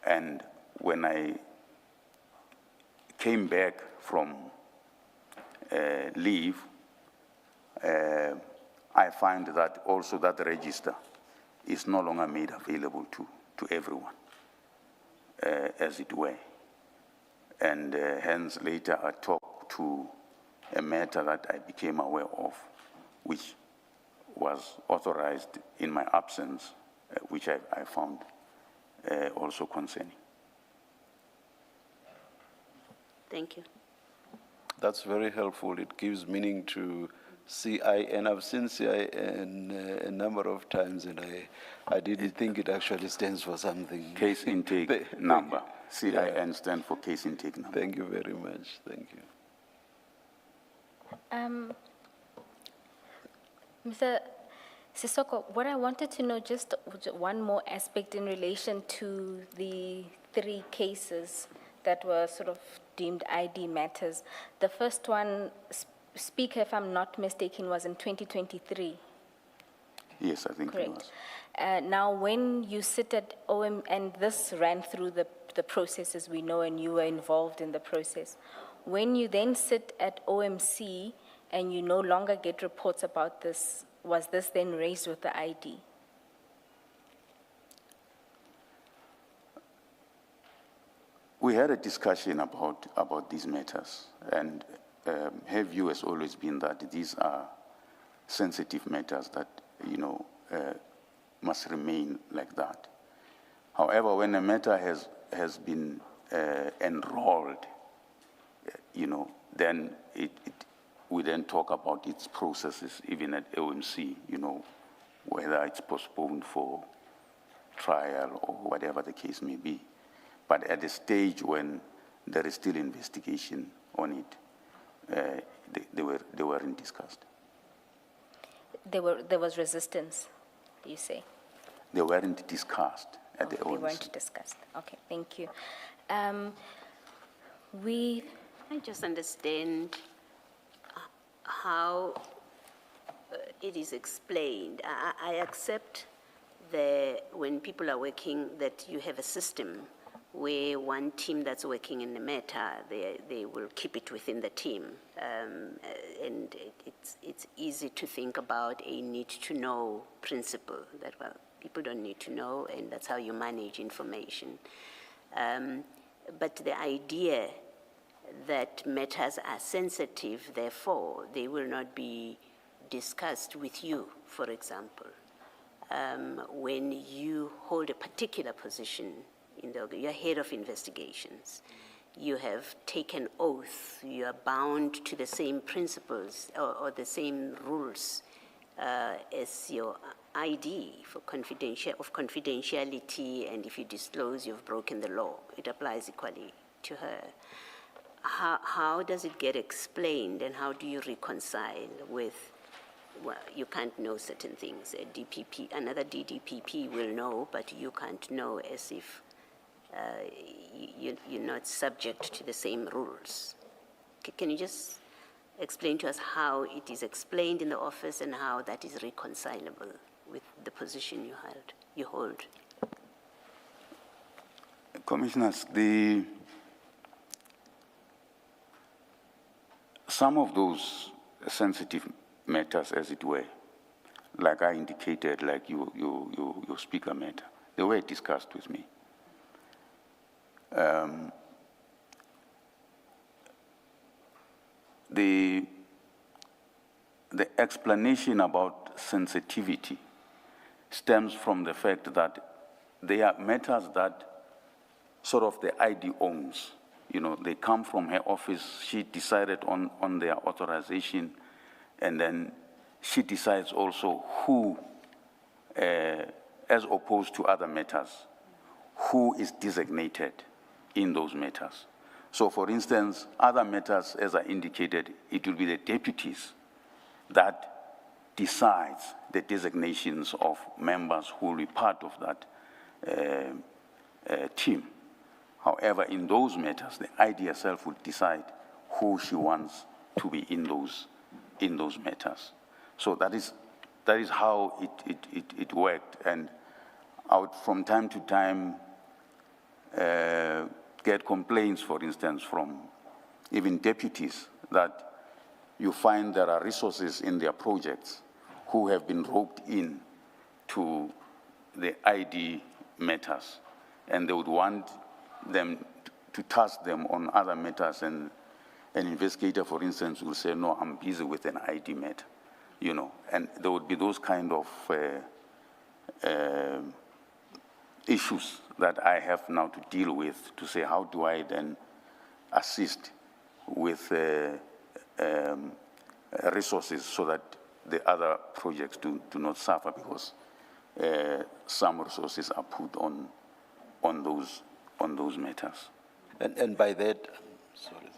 [SPEAKER 3] And when I came back from leave, I find that also that register is no longer made available to everyone, as it were. And hence later I talked to a matter that I became aware of, which was authorized in my absence, which I found also concerning.
[SPEAKER 6] Thank you.
[SPEAKER 2] That's very helpful. It gives meaning to CI, and I've seen CIN a number of times, and I didn't think it actually stands for something.
[SPEAKER 3] Case intake number. CIN stands for case intake number.
[SPEAKER 2] Thank you very much. Thank you.
[SPEAKER 4] Mr. Sisoko, what I wanted to know, just one more aspect in relation to the 3 cases that were sort of deemed ID matters. The first one, Speaker, if I'm not mistaken, was in 2023.
[SPEAKER 3] Yes, I think it was.
[SPEAKER 4] Correct. Now, when you sit at OM, and this ran through the processes we know, and you were involved in the process. When you then sit at OMC and you no longer get reports about this, was this then raised with the ID?
[SPEAKER 3] We had a discussion about these matters, and her view has always been that these are sensitive matters that, must remain like that. However, when a matter has been enrolled, then we then talk about its processes, even at OMC, whether it's postponed for trial or whatever the case may be. But at the stage when there is still investigation on it, they weren't discussed.
[SPEAKER 4] There was resistance, you say?
[SPEAKER 3] They weren't discussed at the OMC.
[SPEAKER 4] They weren't discussed. Okay, thank you.
[SPEAKER 6] I just understand how it is explained. I accept that when people are working, that you have a system where one team that's working in the matter, they will keep it within the team. And it's easy to think about a need-to-know principle, that, well, people don't need to know, and that's how you manage information. But the idea that matters are sensitive, therefore, they will not be discussed with you, for example. When you hold a particular position, you're head of investigations, you have taken oath, you are bound to the same principles or the same rules as your ID for confidentiality, and if you disclose, you've broken the law. It applies equally to her. How does it get explained, and how do you reconcile with, well, you can't know certain things. A DPP, another DDPP will know, but you can't know, as if you're not subject to the same rules. Can you just explain to us how it is explained in the office and how that is reconcilable with the position you hold?
[SPEAKER 3] Commissioners, some of those sensitive matters, as it were, like I indicated, like your speaker matter, they were discussed with me. The explanation about sensitivity stems from the fact that they are matters that sort of the ID owns. They come from her office. She decided on their authorization, and then she decides also who, as opposed to other matters, who is designated in those matters. So for instance, other matters, as I indicated, it will be the deputies that decides the designations of members who will be part of that team. However, in those matters, the ID herself will decide who she wants to be in those matters. So that is how it worked. And I would, from time to time, get complaints, for instance, from even deputies that you find there are resources in their projects who have been roped in to the ID matters, and they would want them to task them on other matters, and an investigator, for instance, will say, no, I'm busy with an ID matter, you know, and there would be those kind of issues that I have now to deal with, to say, how do I then assist with resources so that the other projects do not suffer, because some resources are put on those matters.
[SPEAKER 2] And by that, sorry,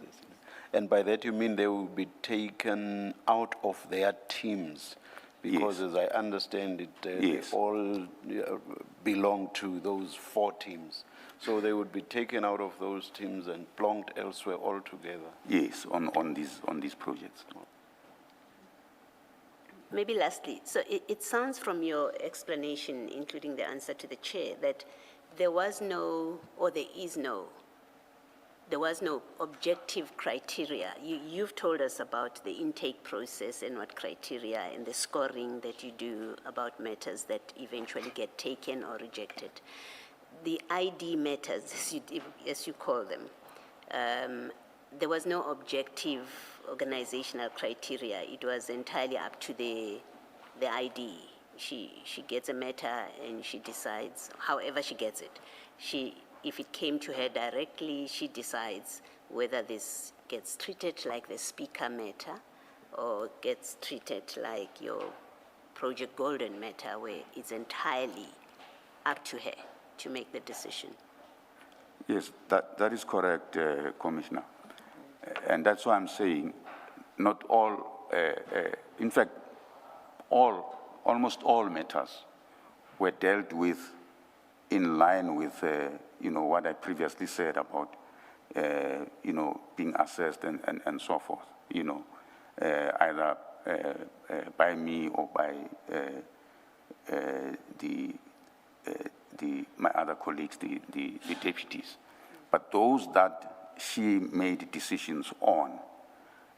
[SPEAKER 2] and by that you mean they will be taken out of their teams? Because
[SPEAKER 3] Yes.
[SPEAKER 2] as I understand it,
[SPEAKER 3] Yes.
[SPEAKER 2] they all belong to those 4 teams. So they would be taken out of those teams and plonked elsewhere altogether.
[SPEAKER 3] Yes, on these projects.
[SPEAKER 6] Maybe lastly, so it sounds from your explanation, including the answer to the chair, that there was no, or there was no objective criteria. You've told us about the intake process and what criteria and the scoring that you do about matters that eventually get taken or rejected. The ID matters, as you call them, there was no objective organizational criteria. It was entirely up to the ID. She gets a matter and she decides, however she gets it. If it came to her directly, she decides whether this gets treated like the speaker matter or gets treated like your Project Golden matter, where it's entirely up to her to make the decision.
[SPEAKER 3] Yes, that is correct, Commissioner. And that's why I'm saying not all, in fact, almost all matters were dealt with in line with, what I previously said about, being assessed and so forth, either by me or by my other colleagues, the deputies. But those that she made decisions on,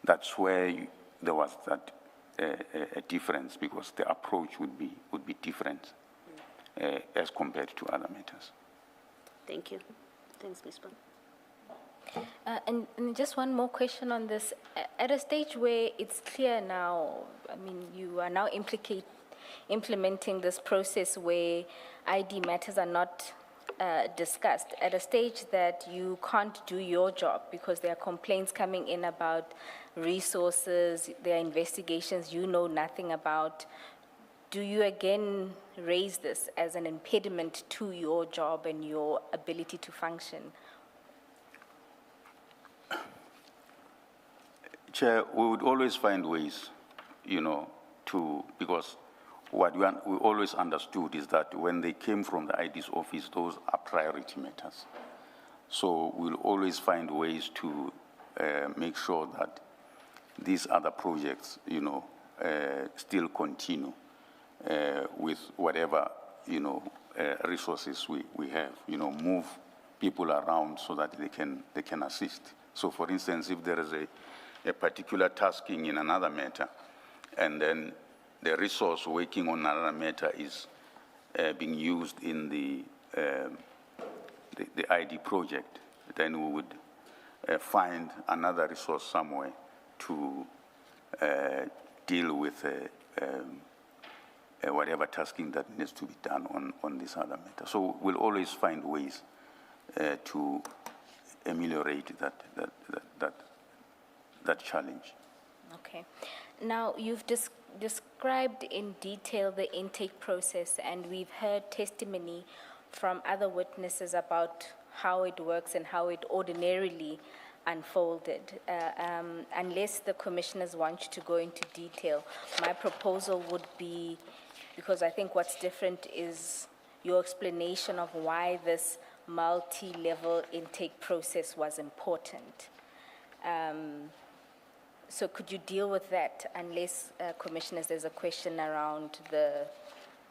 [SPEAKER 3] that's where there was that a difference, because the approach would be different as compared to other matters.
[SPEAKER 6] Thank you. Thanks, Ms. Bond.
[SPEAKER 4] And just one more question on this. At a stage where it's clear now, I mean, you are now implementing this process where ID matters are not discussed, at a stage that you can't do your job because there are complaints coming in about resources, there are investigations you know nothing about. Do you again raise this as an impediment to your job and your ability to function?
[SPEAKER 3] Chair, we would always find ways, because what we always understood is that when they came from the ID's office, those are priority matters. So we'll always find ways to make sure that these other projects, still continue with whatever, resources we have, move people around so that they can assist. So for instance, if there is a particular tasking in another matter, and then the resource working on another matter is being used in the ID project, then we would find another resource somewhere to deal with whatever tasking that needs to be done on this other matter. So we'll always find ways to ameliorate that challenge.
[SPEAKER 4] Okay. Now, you've described in detail the intake process, and we've heard testimony from other witnesses about how it works and how it ordinarily unfolded. Unless the commissioners want to go into detail, my proposal would be, because I think what's different is your explanation of why this multi-level intake process was important. So could you deal with that, unless, commissioners, there's a question around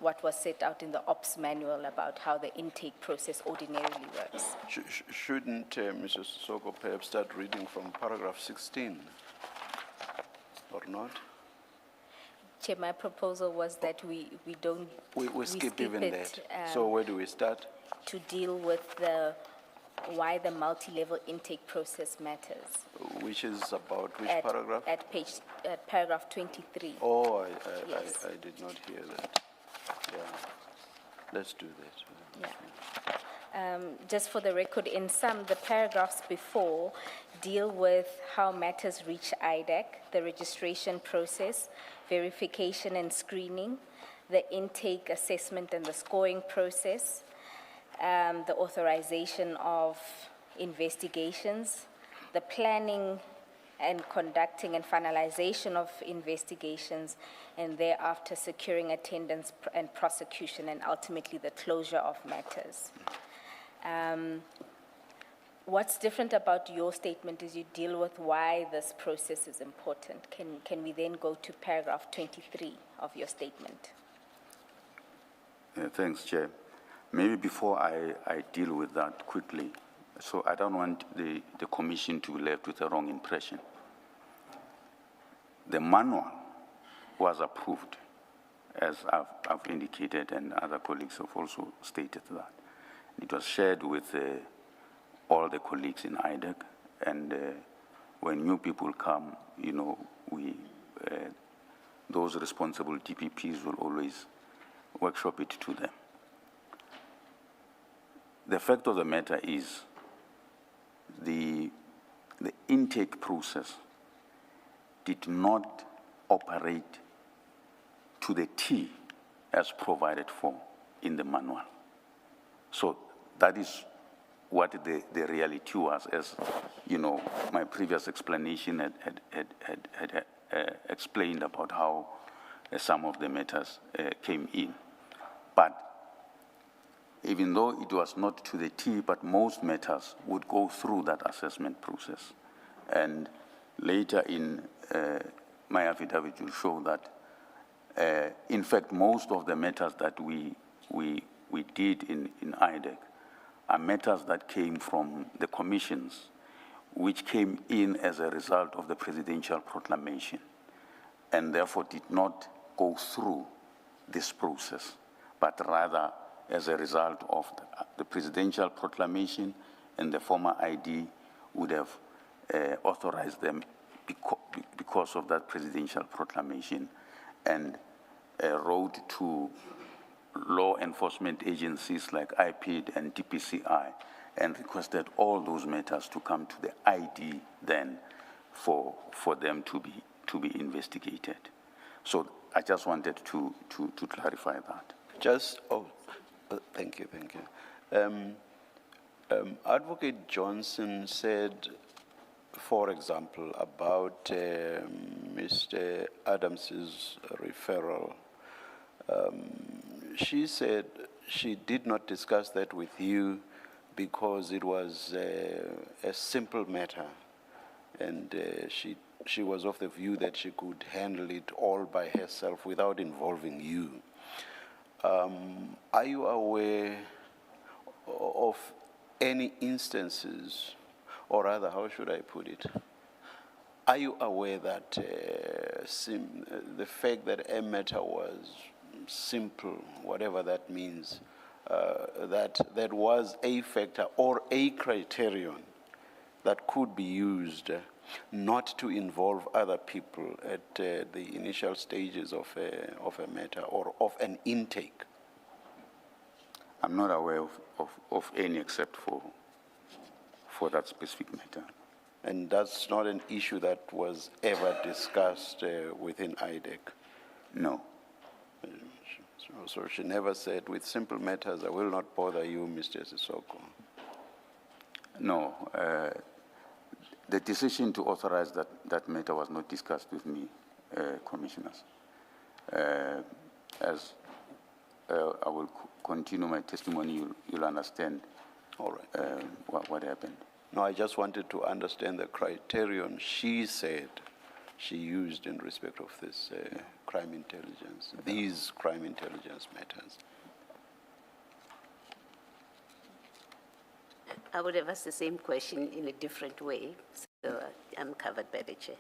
[SPEAKER 4] what was set out in the ops manual about how the intake process ordinarily works?
[SPEAKER 2] Shouldn't Mrs. Soko perhaps start reading from paragraph 16, or not?
[SPEAKER 4] Chair, my proposal was that we don't.
[SPEAKER 2] We skip even
[SPEAKER 4] it,
[SPEAKER 2] that. So where do we start?
[SPEAKER 4] To deal with why the multi-level intake process matters.
[SPEAKER 2] Which is about which
[SPEAKER 4] At-
[SPEAKER 2] paragraph?
[SPEAKER 4] At paragraph 23.
[SPEAKER 2] Oh,
[SPEAKER 4] Yes.
[SPEAKER 2] I did not hear that. Yeah. Let's do that.
[SPEAKER 4] Yeah. Just for the record, in some, the paragraphs before deal with how matters reach IDEC, the registration process, verification and screening, the intake assessment and the scoring process, the authorization of investigations, the planning and conducting and finalization of investigations, and thereafter securing attendance and prosecution, and ultimately the closure of matters. What's different about your statement is you deal with why this process is important. Can we then go to paragraph 23 of your statement?
[SPEAKER 3] Thanks, Chair. Maybe before I deal with that quickly, so I don't want the Commission to be left with a wrong impression. The manual was approved, as I've indicated, and other colleagues have also stated that. It was shared with all the colleagues in IDEC, and when new people come, you know, those responsible DPPs will always workshop it to them. The fact of the matter is the intake process did not operate to the T as provided for in the manual. So that is what the reality was, as you know, my previous explanation had explained about how some of the matters came in. But even though it was not to the T, but most matters would go through that assessment process. And later in my affidavit will show that, in fact, most of the matters that we did in IDEC are matters that came from the commissions, which came in as a result of the presidential proclamation, and therefore did not go through this process, but rather as a result of the presidential proclamation, and the former ID would have authorized them because of that presidential proclamation, and wrote to law enforcement agencies like IPID and DPCI and requested all those matters to come to the ID then for them to be investigated. So I just wanted to clarify that.
[SPEAKER 2] Thank you. Advocate Johnson said, for example, about Mr. Adams's referral. She said she did not discuss that with you because it was a simple matter, and she was of the view that she could handle it all by herself without involving you. Are you aware of any instances, or rather, how should I put it? Are you aware that the fact that a matter was simple, whatever that means, that was a factor or a criterion that could be used not to involve other people at the initial stages of a matter or of an intake?
[SPEAKER 3] I'm not aware of any except for that specific matter.
[SPEAKER 2] And that's not an issue that was ever discussed within IDEC?
[SPEAKER 3] No.
[SPEAKER 2] So she never said, with simple matters, I will not bother you, Mr. Sissoko.
[SPEAKER 3] No, the decision to authorize that matter was not discussed with me, commissioners. As I will continue my testimony, you'll understand
[SPEAKER 2] All right.
[SPEAKER 3] what happened.
[SPEAKER 2] No, I just wanted to understand the criterion she said she used in respect of this crime intelligence, these crime intelligence matters.
[SPEAKER 6] I would have asked the same question in a different way, so I'm covered by the chair.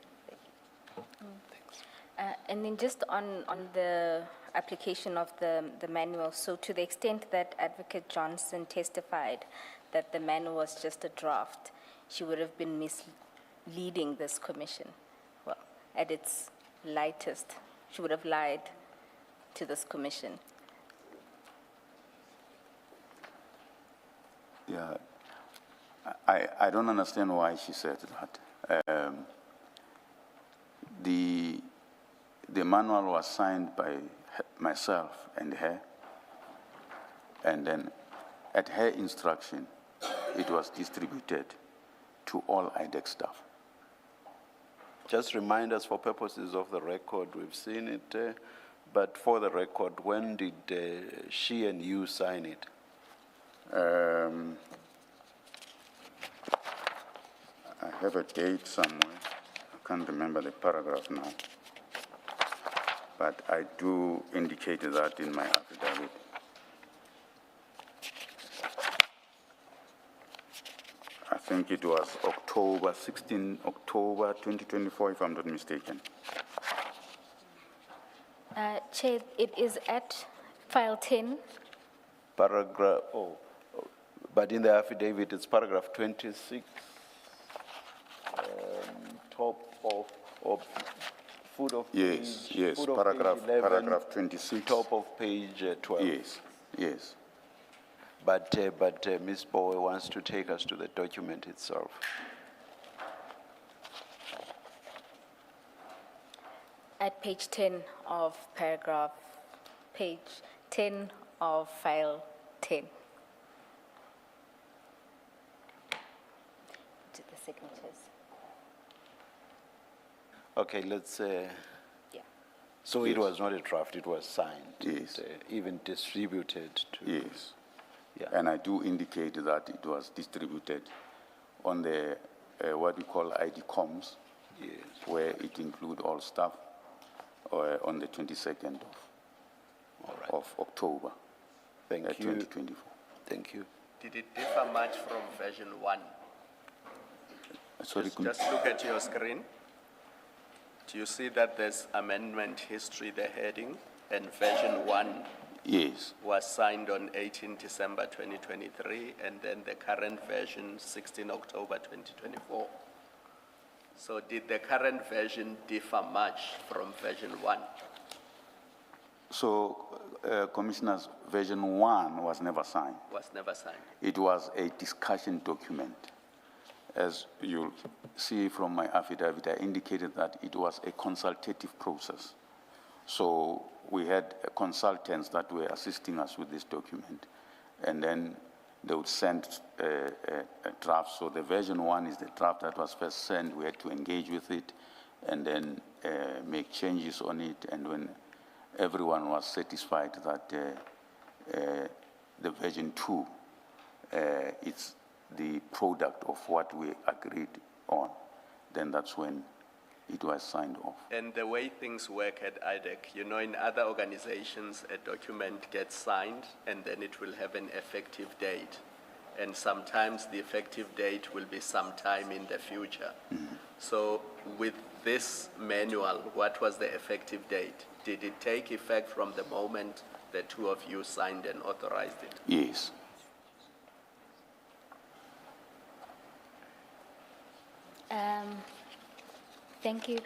[SPEAKER 4] And then just on the application of the manual, so to the extent that Advocate Johnson testified that the manual was just a draft, she would have been misleading this commission. Well, at its lightest, she would have lied to this commission.
[SPEAKER 3] Yeah, I don't understand why she said that. The manual was signed by myself and her, and then at her instruction, it was distributed to all IDEC staff.
[SPEAKER 2] Just remind us for purposes of the record, we've seen it, but for the record, when did she and you sign it?
[SPEAKER 3] I have a date somewhere. I can't remember the paragraph now. But I do indicate that in my affidavit. I think it was October 2024, if I'm not mistaken.
[SPEAKER 4] Chair, it is at file 10.
[SPEAKER 2] Paragraph, but in the affidavit, it's paragraph 26, top of foot of
[SPEAKER 3] Yes,
[SPEAKER 2] page,
[SPEAKER 3] yes,
[SPEAKER 2] foot of page 11,
[SPEAKER 3] paragraph 26.
[SPEAKER 2] top of page 12.
[SPEAKER 3] Yes, yes.
[SPEAKER 2] But Ms. Bowe wants to take us to the document itself.
[SPEAKER 4] At page 10 of page 10 of file 10. To the signatures.
[SPEAKER 2] Okay, let's,
[SPEAKER 4] Yeah.
[SPEAKER 2] so it was not a draft, it was signed.
[SPEAKER 3] Yes.
[SPEAKER 2] Even distributed to.
[SPEAKER 3] Yes.
[SPEAKER 2] Yeah.
[SPEAKER 3] And I do indicate that it was distributed on the, what we call ID comms,
[SPEAKER 2] Yes.
[SPEAKER 3] where it include all staff, on the 22nd
[SPEAKER 2] All right.
[SPEAKER 3] of October,
[SPEAKER 2] Thank you.
[SPEAKER 3] 2024.
[SPEAKER 2] Thank you.
[SPEAKER 5] Did it differ much from version 1?
[SPEAKER 3] Sorry,
[SPEAKER 5] Just look at your screen. Do you see that there's amendment history, the heading, and version 1
[SPEAKER 3] yes,
[SPEAKER 5] was signed on 18 December 2023, and then the current version, 16 October 2024. So did the current version differ much from version 1?
[SPEAKER 3] so Commissioners, version 1 was never signed.
[SPEAKER 5] Was never signed.
[SPEAKER 3] It was a discussion document. As you'll see from my affidavit, I indicated that it was a consultative process. So we had consultants that were assisting us with this document, and then they would send a draft. So the version 1 is the draft that was first sent. We had to engage with it and then make changes on it. And when everyone was satisfied that the version 2 it's the product of what we agreed on, then that's when it was signed off.
[SPEAKER 5] And the way things work at IDEC, you know, in other organizations, a document gets signed and then it will have an effective date. And sometimes the effective date will be sometime in the future. Mm-hmm. So with this manual, what was the effective date? Did it take effect from the moment the two of you signed and authorized it?
[SPEAKER 3] Yes.
[SPEAKER 4] Thank you.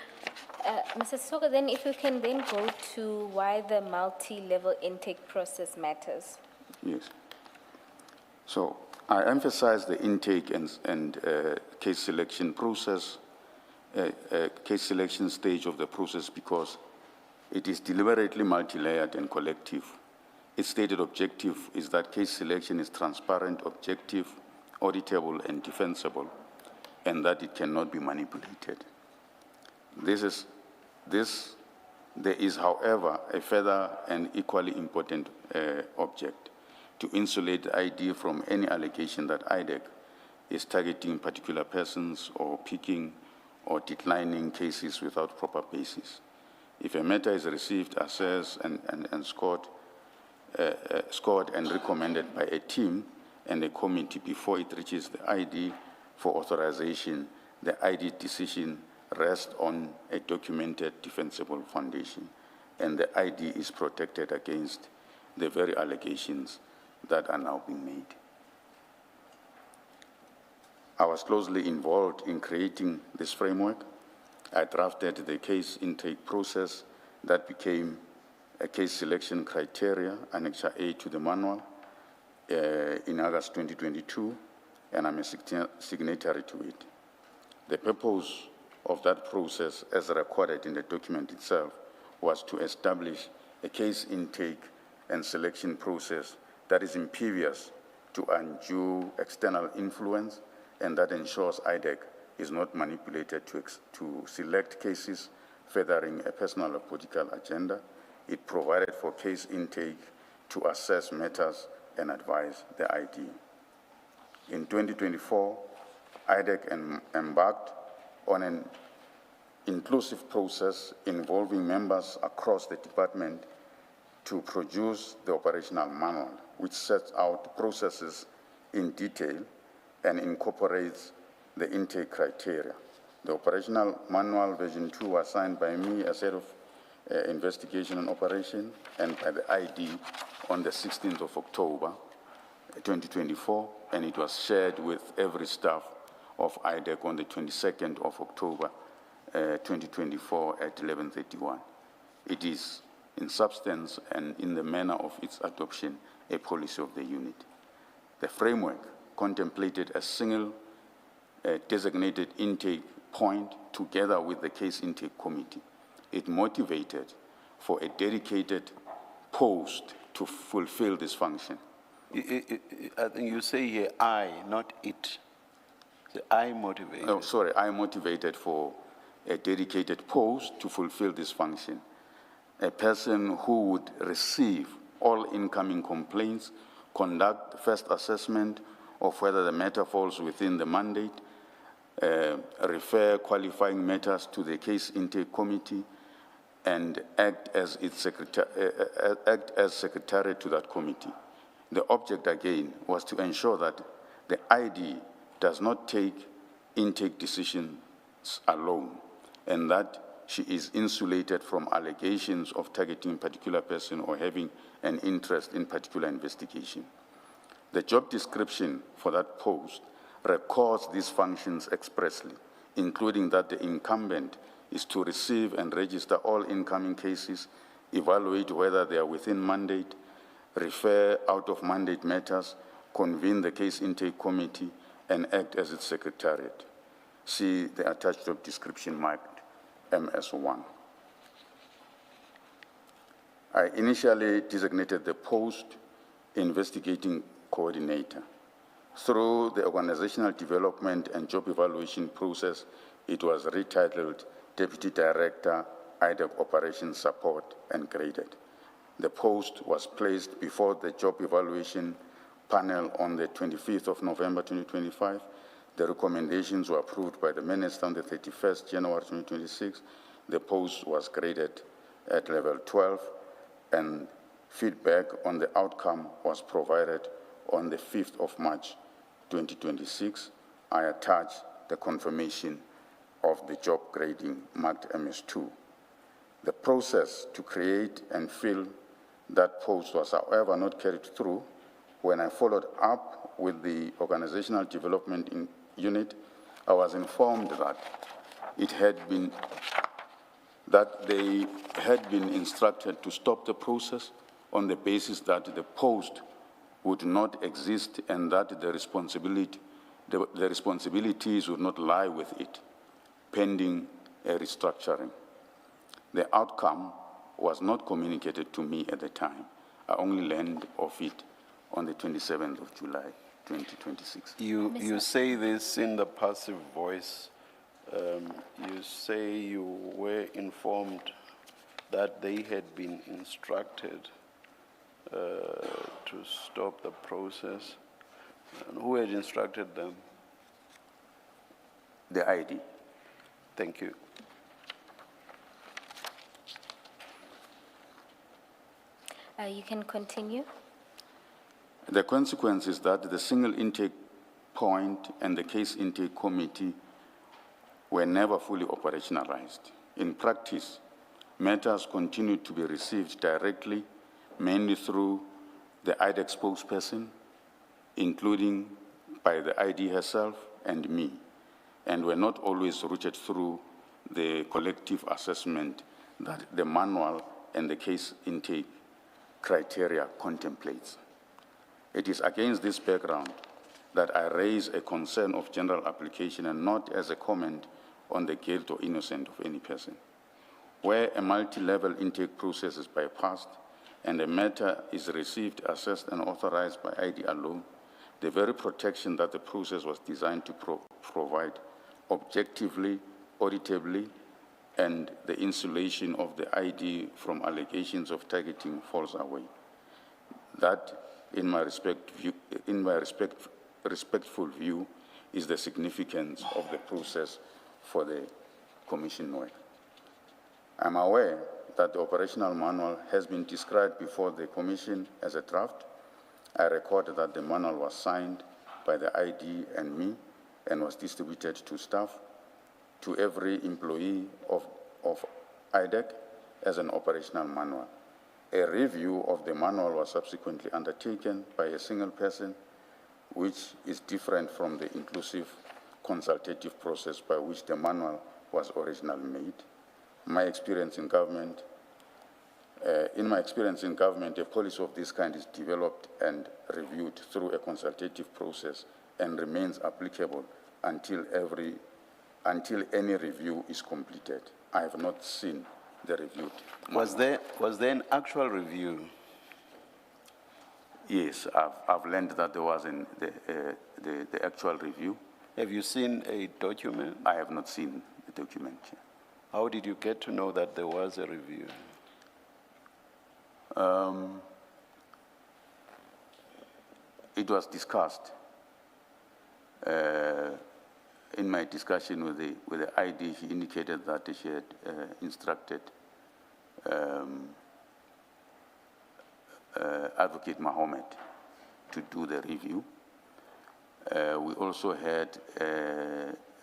[SPEAKER 4] Mr. Soga, then if you can then go to why the multi-level intake process matters.
[SPEAKER 3] Yes. So I emphasize the intake and case selection process, case selection stage of the process, because it is deliberately multi-layered and collective its stated objective is that case selection is transparent, objective, auditable, and defensible, and that it cannot be manipulated. There is, however, a further and equally important object: to insulate the ID from any allegation that IDEC is targeting particular persons or picking or declining cases without proper basis. If a matter is received, assessed, and scored and recommended by a team and a committee before it reaches the ID for authorization, the ID decision rests on a documented, defensible foundation, and the ID is protected against the very allegations that are now being made. I was closely involved in creating this framework. I drafted the case intake process that became a case selection criteria, Annexure A to the manual, in August 2022, and I'm a signatory to it. The purpose of that process, as recorded in the document itself, was to establish a case intake and selection process that is impervious to undue external influence and that ensures IDEC is not manipulated to select cases furthering a personal or political agenda. It provided for case intake to assess matters and advise the ID. In 2024, IDEC embarked on an inclusive process involving members across the department to produce the operational manual, which sets out processes in detail and incorporates the intake criteria. The operational manual version 2 was signed by me as head of investigation and operation and by the ID on the 16th of October 2024, and it was shared with every staff of IDEC on the 22nd of October 2024 at 11:31. It is, in substance and in the manner of its adoption, a policy of the unit. The framework contemplated a single designated intake point together with the case intake committee. It motivated for a dedicated post to fulfill this function.
[SPEAKER 2] I think you say here I, not it. So I motivated.
[SPEAKER 3] Oh, sorry, I motivated for a dedicated post to fulfill this function. A person who would receive all incoming complaints, conduct the first assessment of whether the matter falls within the mandate, refer qualifying matters to the case intake committee, and act as its secretary to that committee. The object, again, was to ensure that the ID does not take intake decisions alone, and that she is insulated from allegations of targeting particular person or having an interest in particular investigation. The job description for that post records these functions expressly, including that the incumbent is to receive and register all incoming cases, evaluate whether they are within mandate, refer out-of-mandate matters, convene the case intake committee, and act as its secretariat. See the attached job description marked MS1. I initially designated the post investigating coordinator. Through the organizational development and job evaluation process, it was retitled Deputy Director, IDEC Operations Support, and graded. The post was placed before the job evaluation panel on the 25th of November 2025. The recommendations were approved by the Minister on the 31st January 2026. The post was graded at level 12, and feedback on the outcome was provided on the 5th of March 2026. I attached the confirmation of the job grading marked MS2. The process to create and fill that post was, however, not carried through. When I followed up with the organizational development unit, I was informed that they had been instructed to stop the process on the basis that the post would not exist and that the responsibilities would not lie with it, pending a restructuring. The outcome was not communicated to me at the time. I only learned of it on the 27th of July, 2026.
[SPEAKER 2] You say this in the passive voice. You say you were informed that they had been instructed to stop the process. And who had instructed them?
[SPEAKER 3] The ID.
[SPEAKER 2] Thank you.
[SPEAKER 4] You can continue.
[SPEAKER 3] The consequence is that the single intake point and the case intake committee were never fully operationalized. In practice, matters continued to be received directly, mainly through the IDEC spokesperson, including by the ID herself and me, and were not always routed through the collective assessment that the manual and the case intake criteria contemplates. It is against this background that I raise a concern of general application and not as a comment on the guilt or innocence of any person. Where a multi-level intake process is bypassed and a matter is received, assessed, and authorized by ID alone, the very protection that the process was designed to provide objectively, auditably, and the insulation of the ID from allegations of targeting falls away. That, in my respectful view, is the significance of the process for the Commission work. I'm aware that the operational manual has been described before the Commission as a draft. I record that the manual was signed by the ID and me and was distributed to staff, to every employee of IDEC as an operational manual. A review of the manual was subsequently undertaken by a single person, which is different from the inclusive consultative process by which the manual was originally made. In my experience in government, a policy of this kind is developed and reviewed through a consultative process and remains applicable until any review is completed. I have not seen the reviewed manual.
[SPEAKER 2] Was there an actual review?
[SPEAKER 3] Yes, I've learned that there was the actual review.
[SPEAKER 2] Have you seen a document?
[SPEAKER 3] I have not seen the document.
[SPEAKER 2] How did you get to know that there was a review?
[SPEAKER 3] It was discussed in my discussion with the ID. She indicated that she had instructed Advocate Mohammed to do the review. We also had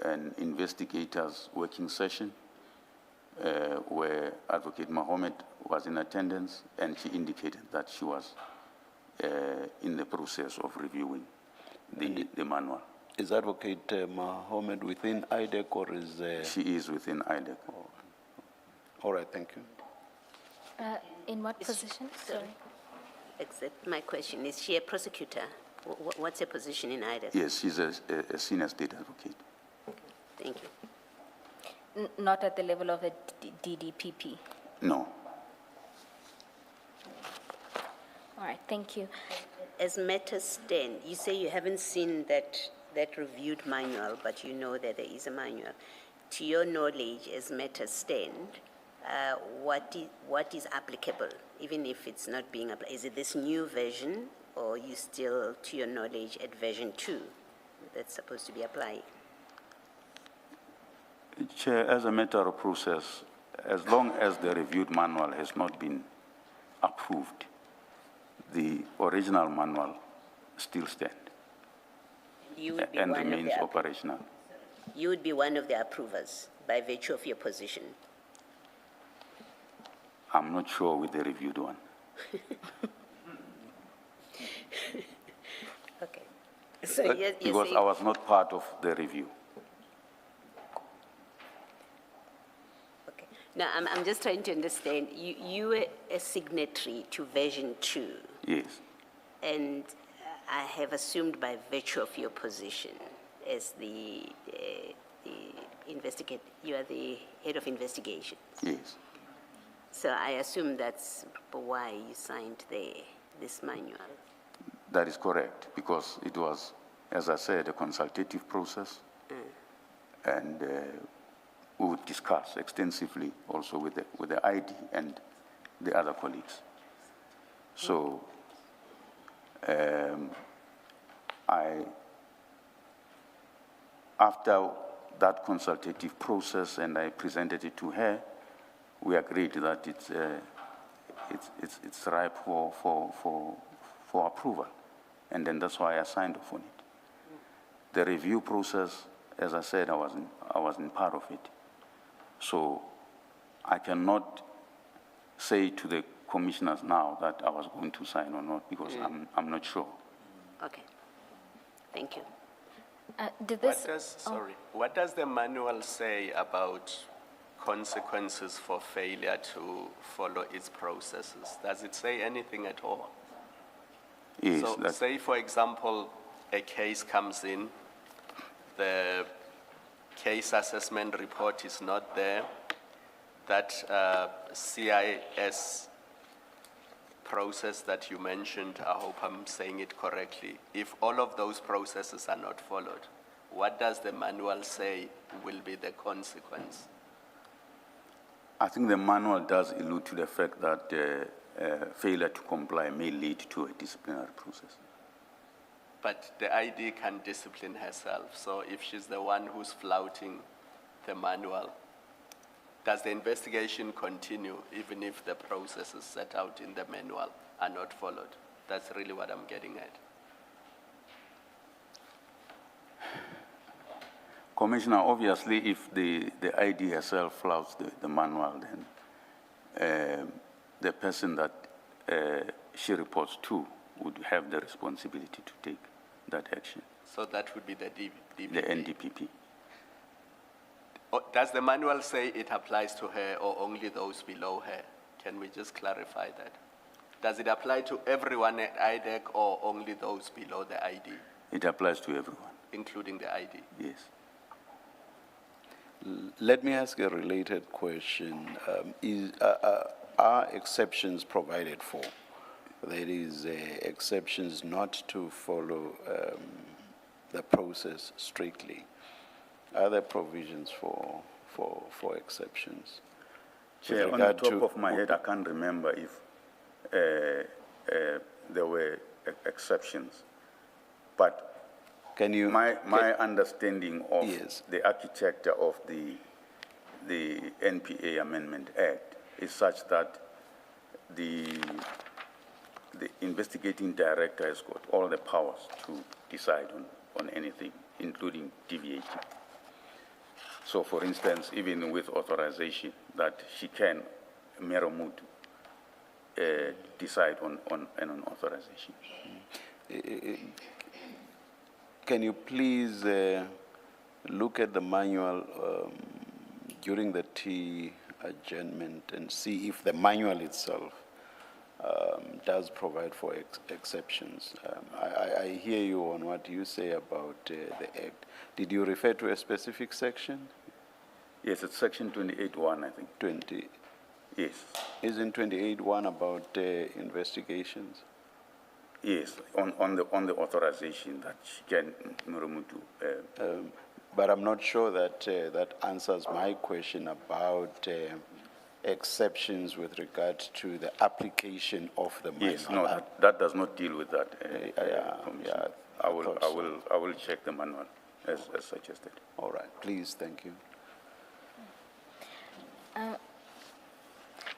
[SPEAKER 3] an investigators working session where Advocate Mohammed was in attendance, and she indicated that she was in the process of reviewing the manual.
[SPEAKER 2] Is Advocate Mohammed within IDEC or is...
[SPEAKER 3] She is within IDEC.
[SPEAKER 2] All right, thank you.
[SPEAKER 4] In what position? Sorry.
[SPEAKER 6] Except my question, is she a prosecutor? What's her position in IDEC?
[SPEAKER 3] Yes, she's a senior state advocate.
[SPEAKER 6] Thank you.
[SPEAKER 4] Not at the level of a DDPP.
[SPEAKER 3] No.
[SPEAKER 4] All right, thank you.
[SPEAKER 6] As matters stand, you say you haven't seen that reviewed manual, but you know that there is a manual. To your knowledge, as matters stand, what is applicable, even if it's not being applied? Is it this new version, or you still, to your knowledge, at version 2 that's supposed to be applied?
[SPEAKER 3] Chair, as a matter of process, as long as the reviewed manual has not been approved, the original manual still stands and remains operational.
[SPEAKER 6] You would be one of the approvers by virtue of your position.
[SPEAKER 3] I'm not sure with the reviewed one.
[SPEAKER 6] Okay. So you're
[SPEAKER 3] because
[SPEAKER 6] saying,
[SPEAKER 3] I was not part of the review.
[SPEAKER 6] okay. Now, I'm just trying to understand. You were a signatory to version 2.
[SPEAKER 3] Yes.
[SPEAKER 6] And I have assumed by virtue of your position as the investigator, you are the head of investigations.
[SPEAKER 3] Yes.
[SPEAKER 6] So I assume that's why you signed this manual.
[SPEAKER 3] That is correct, because it was, as I said, a consultative process. And we would discuss extensively also with the ID and the other colleagues. So after that consultative process, and I presented it to her, we agreed that it's ripe for approval, and then that's why I signed off on it. The review process, as I said, I wasn't part of it, so I cannot say to the commissioners now that I was going to sign or not, because I'm not sure.
[SPEAKER 6] Okay, thank you.
[SPEAKER 4] Did this?
[SPEAKER 5] What does the manual say about consequences for failure to follow its processes? Does it say anything at all?
[SPEAKER 3] Yes,
[SPEAKER 5] So say, for example, a case comes in, the case assessment report is not there, that CIS process that you mentioned, I hope I'm saying it correctly, if all of those processes are not followed, what does the manual say will be the consequence?
[SPEAKER 3] I think the manual does allude to the fact that failure to comply may lead to a disciplinary process.
[SPEAKER 5] But the ID can discipline herself, so if she's the one who's flouting the manual, does the investigation continue even if the processes set out in the manual are not followed? That's really what I'm getting at.
[SPEAKER 3] Commissioner, obviously, if the ID herself flouts the manual, then the person that she reports to would have the responsibility to take that action.
[SPEAKER 5] So that would be the DPP.
[SPEAKER 3] The NDPP.
[SPEAKER 5] Does the manual say it applies to her or only those below her? Can we just clarify that? Does it apply to everyone at IDEC or only those below the ID?
[SPEAKER 3] It applies to everyone.
[SPEAKER 5] Including the ID?
[SPEAKER 3] Yes.
[SPEAKER 2] Let me ask a related question. Are exceptions provided for? There is exceptions not to follow the process strictly. Are there provisions for exceptions?
[SPEAKER 3] Chair, on the top of my head, I can't remember if there were exceptions. But
[SPEAKER 2] can you?
[SPEAKER 3] My understanding of the architecture of the NPA Amendment Act is such that the investigating director has got all the powers to decide on anything, including deviating. So, for instance, even with authorization, that she can, Meromutu, decide on an authorization.
[SPEAKER 2] Can you please look at the manual during the T adjournment and see if the manual itself does provide for exceptions? I hear you on what you say about the Act. Did you refer to a specific section?
[SPEAKER 3] Yes, it's section 28.1, I think.
[SPEAKER 2] 20.
[SPEAKER 3] Yes.
[SPEAKER 2] Isn't 28.1 about investigations?
[SPEAKER 3] Yes, on the authorization that she can, Meromutu.
[SPEAKER 2] But I'm not sure that that answers my question about exceptions with regard to the application of the manual.
[SPEAKER 3] Yes, no, that does not deal with that.
[SPEAKER 2] Yeah,
[SPEAKER 3] I will check the manual as suggested.
[SPEAKER 2] All right, please, thank you.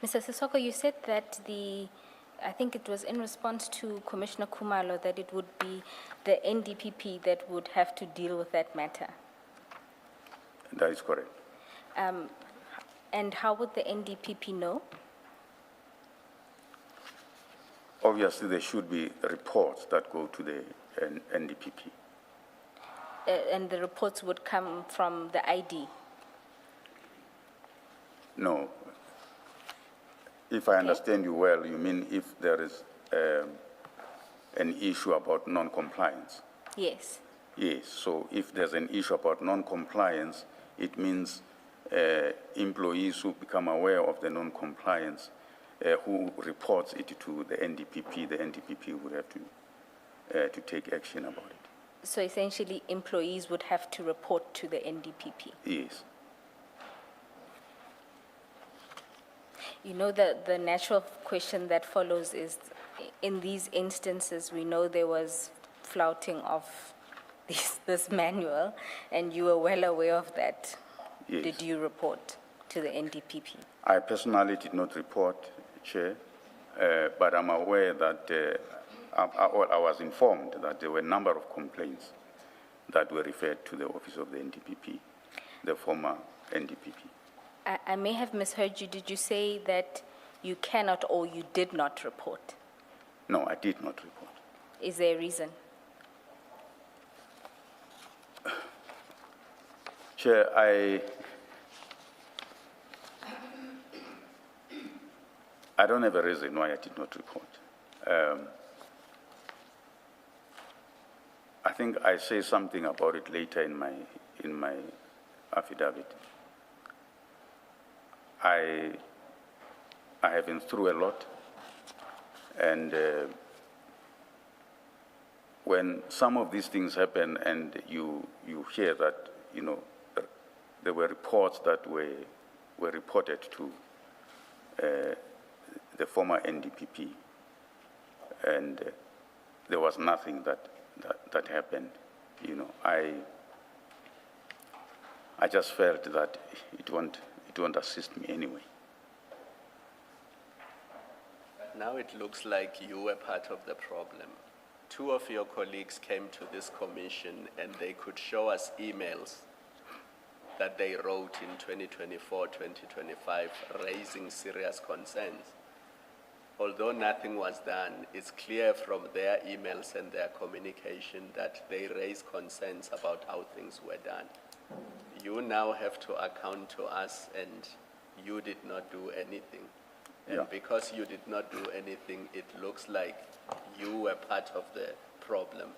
[SPEAKER 4] Mr. Sisoko, you said that I think it was in response to Commissioner Khumalo that it would be the NDPP that would have to deal with that matter.
[SPEAKER 3] That is correct.
[SPEAKER 4] And how would the NDPP know?
[SPEAKER 3] Obviously, there should be reports that go to the NDPP.
[SPEAKER 4] And the reports would come from the ID?
[SPEAKER 3] No. If I understand you well, you mean if there is an issue about non-compliance?
[SPEAKER 4] Yes.
[SPEAKER 3] Yes, so if there's an issue about non-compliance, it means employees who become aware of the non-compliance, who reports it to the NDPP would have to take action about it.
[SPEAKER 4] So essentially, employees would have to report to the NDPP.
[SPEAKER 3] Yes.
[SPEAKER 4] You know, the natural question that follows is, in these instances, we know there was flouting of this manual, and you were well aware of that.
[SPEAKER 3] Yes.
[SPEAKER 4] Did you report to the NDPP?
[SPEAKER 3] I personally did not report, Chair, but I'm aware that I was informed that there were a number of complaints that were referred to the office of the NDPP, the former NDPP.
[SPEAKER 4] I may have misheard you. Did you say that you cannot or you did not report?
[SPEAKER 3] No, I did not report.
[SPEAKER 4] Is there a reason?
[SPEAKER 3] Chair, I don't have a reason why I did not report. I think I say something about it later in my affidavit. I have been through a lot, and when some of these things happen and you hear that, you know, there were reports that were reported to the former NDPP, and there was nothing that happened, you know, I just felt that it won't assist me anyway.
[SPEAKER 5] Now it looks like you were part of the problem. Two of your colleagues came to this commission and they could show us emails that they wrote in 2024, 2025, raising serious concerns. Although nothing was done, it's clear from their emails and their communication that they raised concerns about how things were done. You now have to account to us, and you did not do anything. And
[SPEAKER 3] Yeah.
[SPEAKER 5] because you did not do anything, it looks like you were part of the problem.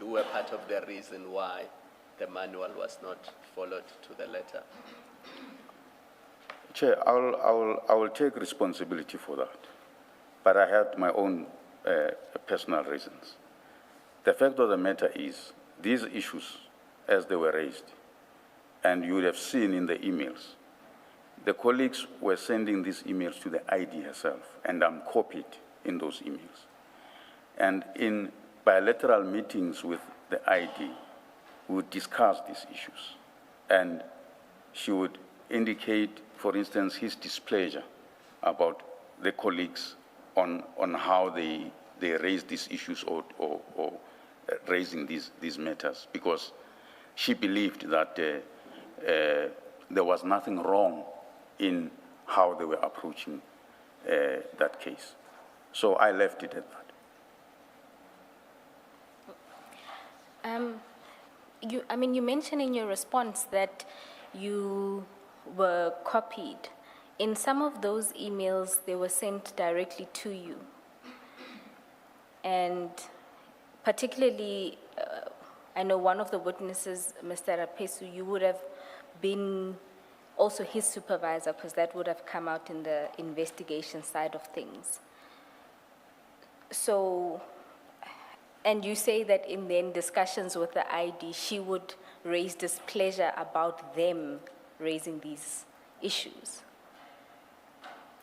[SPEAKER 5] You were part of the reason why the manual was not followed to the letter.
[SPEAKER 3] Chair, I will take responsibility for that, but I had my own personal reasons. The fact of the matter is, these issues, as they were raised, and you would have seen in the emails, the colleagues were sending these emails to the ID herself, and I'm copied in those emails. And in bilateral meetings with the ID, we would discuss these issues, and she would indicate, for instance, his displeasure about the colleagues on how they raise these issues or raising these matters, because she believed that there was nothing wrong in how they were approaching that case. So I left it at that.
[SPEAKER 4] You mentioned in your response that you were copied. In some of those emails, they were sent directly to you. And particularly, I know one of the witnesses, Mr. Rapesu, you would have been also his supervisor, because that would have come out in the investigation side of things. So, and you say that in then discussions with the ID, she would raise displeasure about them raising these issues.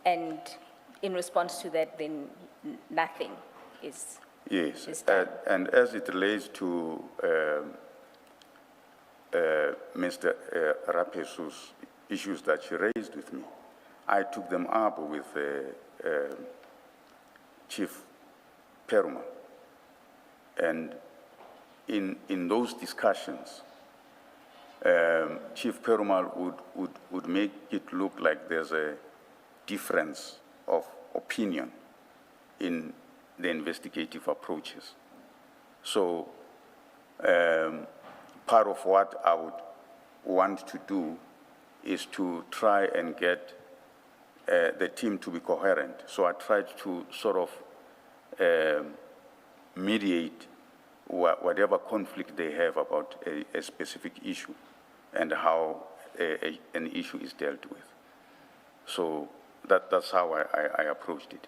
[SPEAKER 4] And in response to that, then nothing is done.
[SPEAKER 3] And as it relates to Mr. Rapesu's issues that she raised with me, I took them up with Chief Peruma. And in those discussions, Chief Perumal would make it look like there's a difference of opinion in the investigative approaches. So part of what I would want to do is to try and get the team to be coherent. So I tried to sort of mediate whatever conflict they have about a specific issue and how an issue is dealt with. So that's how I approached it.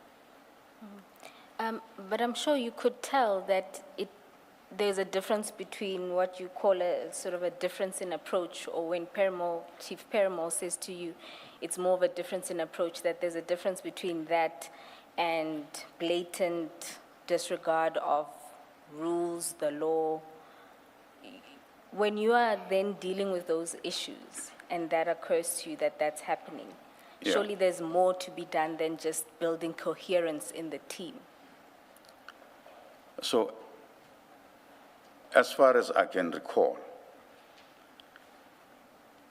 [SPEAKER 4] But I'm sure you could tell that there's a difference between what you call a sort of a difference in approach, or when Chief Perumal says to you, it's more of a difference in approach, that there's a difference between that and blatant disregard of rules, the law. When you are then dealing with those issues and that occurs to you that that's happening,
[SPEAKER 3] Yeah.
[SPEAKER 4] surely there's more to be done than just building coherence in the team.
[SPEAKER 3] So, as far as I can recall,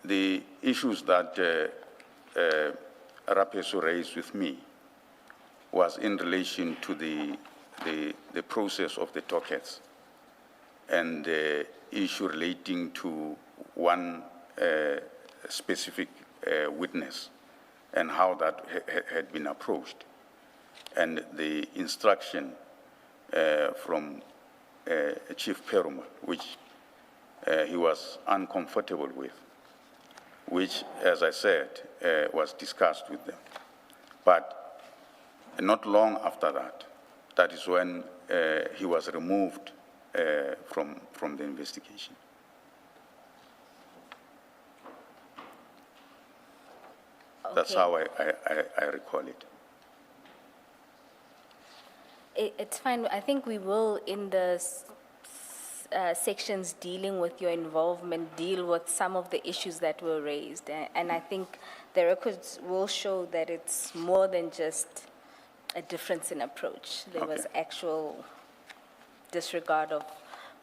[SPEAKER 3] the issues that Rapeso raised with me was in relation to the process of the dockets and the issue relating to one specific witness and how that had been approached, and the instruction from Chief Perumal, which he was uncomfortable with, which, as I said, was discussed with them. But not long after that, that is when he was removed from the investigation. That's
[SPEAKER 4] Okay.
[SPEAKER 3] how I recall it.
[SPEAKER 4] It's fine. I think we will, in the sections dealing with your involvement, deal with some of the issues that were raised. And I think the records will show that it's more than just a difference in approach. There was
[SPEAKER 3] Okay.
[SPEAKER 4] actual disregard of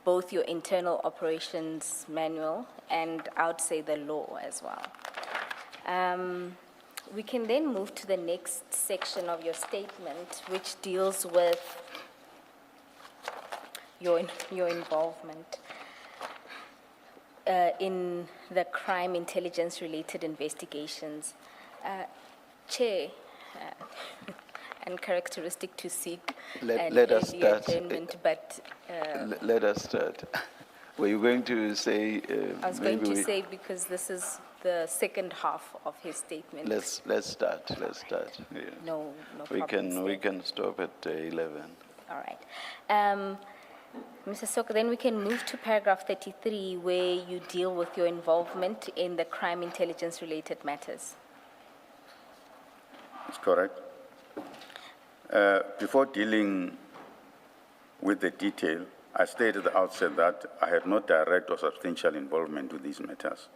[SPEAKER 4] both your internal operations manual and, I would say, the law as well. We can then move to the next section of your statement, which deals with your involvement in the crime intelligence-related investigations. Chair, uncharacteristic to seek an
[SPEAKER 2] Let us
[SPEAKER 4] early
[SPEAKER 2] start.
[SPEAKER 4] adjournment, but
[SPEAKER 2] Let us start. Were you going to say?
[SPEAKER 4] I was going
[SPEAKER 2] maybe
[SPEAKER 4] to say, because this is the second half of his statement.
[SPEAKER 2] Let's start. Yeah.
[SPEAKER 4] No
[SPEAKER 2] We
[SPEAKER 4] problems there.
[SPEAKER 2] can stop at 11.
[SPEAKER 4] All right. Mr. Soka, then we can move to paragraph 33, where you deal with your involvement in the crime intelligence-related matters.
[SPEAKER 3] That's correct. Before dealing with the detail, I stated at the outset that I had no direct or substantial involvement with these matters.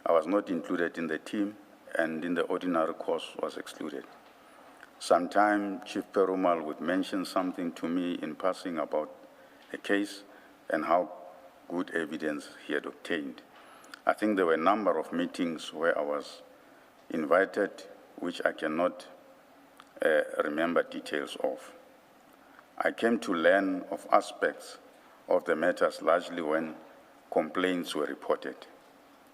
[SPEAKER 3] I was not included in the team, and in the ordinary course was excluded. Sometimes Chief Perumal would mention something to me in passing about a case and how good evidence he had obtained. I think there were a number of meetings where I was invited, which I cannot remember details of. I came to learn of aspects of the matters largely when complaints were reported.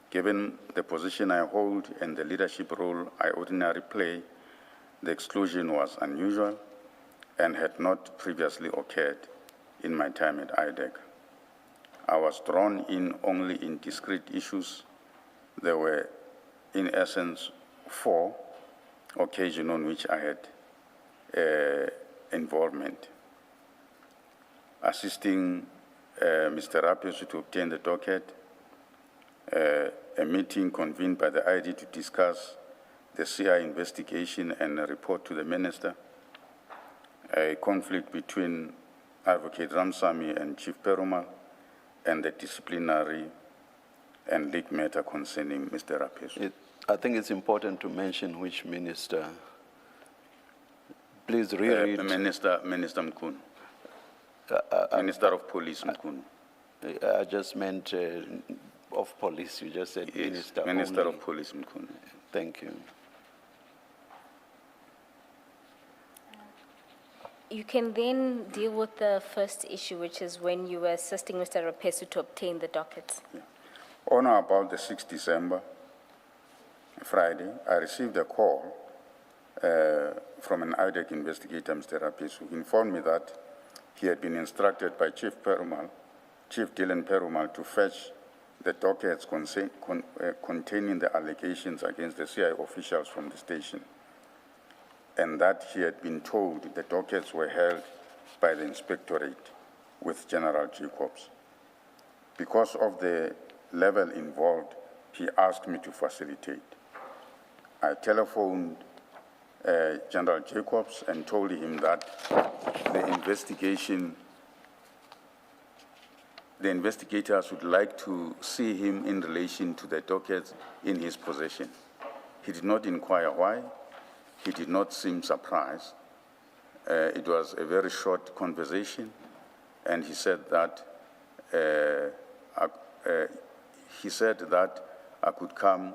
[SPEAKER 3] Given the position I hold and the leadership role I ordinarily play, the exclusion was unusual and had not previously occurred in my time at IDEC. I was drawn in only in discrete issues. There were, in essence, 4 occasions on which I had involvement. Assisting Mr. Rapeso to obtain the docket, a meeting convened by the ID to discuss the CI investigation and a report to the minister, a conflict between Advocate Ramsamy and Chief Perumal, and the disciplinary and legal matter concerning Mr. Rapeso.
[SPEAKER 2] I think it's important to mention which minister. Please reread.
[SPEAKER 3] Minister Mkunu. Minister of Police Mkunu.
[SPEAKER 2] I just meant of police. You just said
[SPEAKER 3] Yes,
[SPEAKER 2] minister.
[SPEAKER 3] Minister
[SPEAKER 2] only.
[SPEAKER 3] of Police Mkunu.
[SPEAKER 2] Thank you.
[SPEAKER 4] You can then deal with the first issue, which is when you were assisting Mr. Rapeso to obtain the dockets.
[SPEAKER 3] On or about the 6th December, Friday, I received a call from an IDEC investigator, Mr. Rapeso, who informed me that he had been instructed by Chief Dylan Perumal to fetch the dockets containing the allegations against the CI officials from the station, and that he had been told the dockets were held by the inspectorate with General Jacobs. Because of the level involved, he asked me to facilitate. I telephoned General Jacobs and told him that the investigators would like to see him in relation to the dockets in his possession. He did not inquire why. He did not seem surprised. It was a very short conversation, and he said that I could come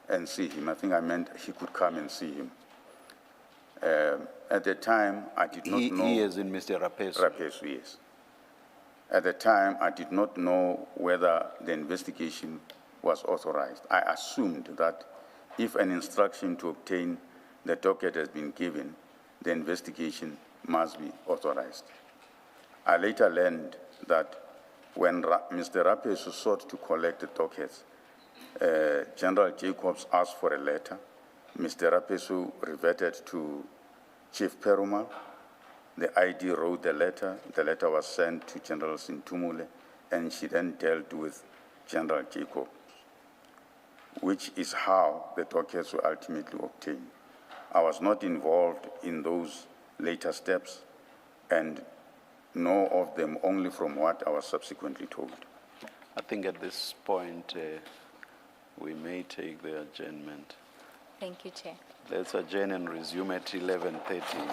[SPEAKER 3] and see him. I think I meant he could come and see him. At the time, I did not know.
[SPEAKER 2] He is in Mr. Rapesu.
[SPEAKER 3] Rapesu, yes. At the time, I did not know whether the investigation was authorized. I assumed that if an instruction to obtain the docket has been given, the investigation must be authorized. I later learned that when Mr. Rapesu sought to collect the dockets, General Jacobs asked for a letter. Mr. Rapesu reverted to Chief Perumal. The ID wrote the letter. The letter was sent to General Sintumule, and she then dealt with General Jacobs, which is how the dockets were ultimately obtained. I was not involved in those later steps, and know of them only from what I was subsequently told.
[SPEAKER 2] I think at this point, we may take the adjournment.
[SPEAKER 4] Thank you, Chair.
[SPEAKER 2] Let's adjourn and resume at 11:30.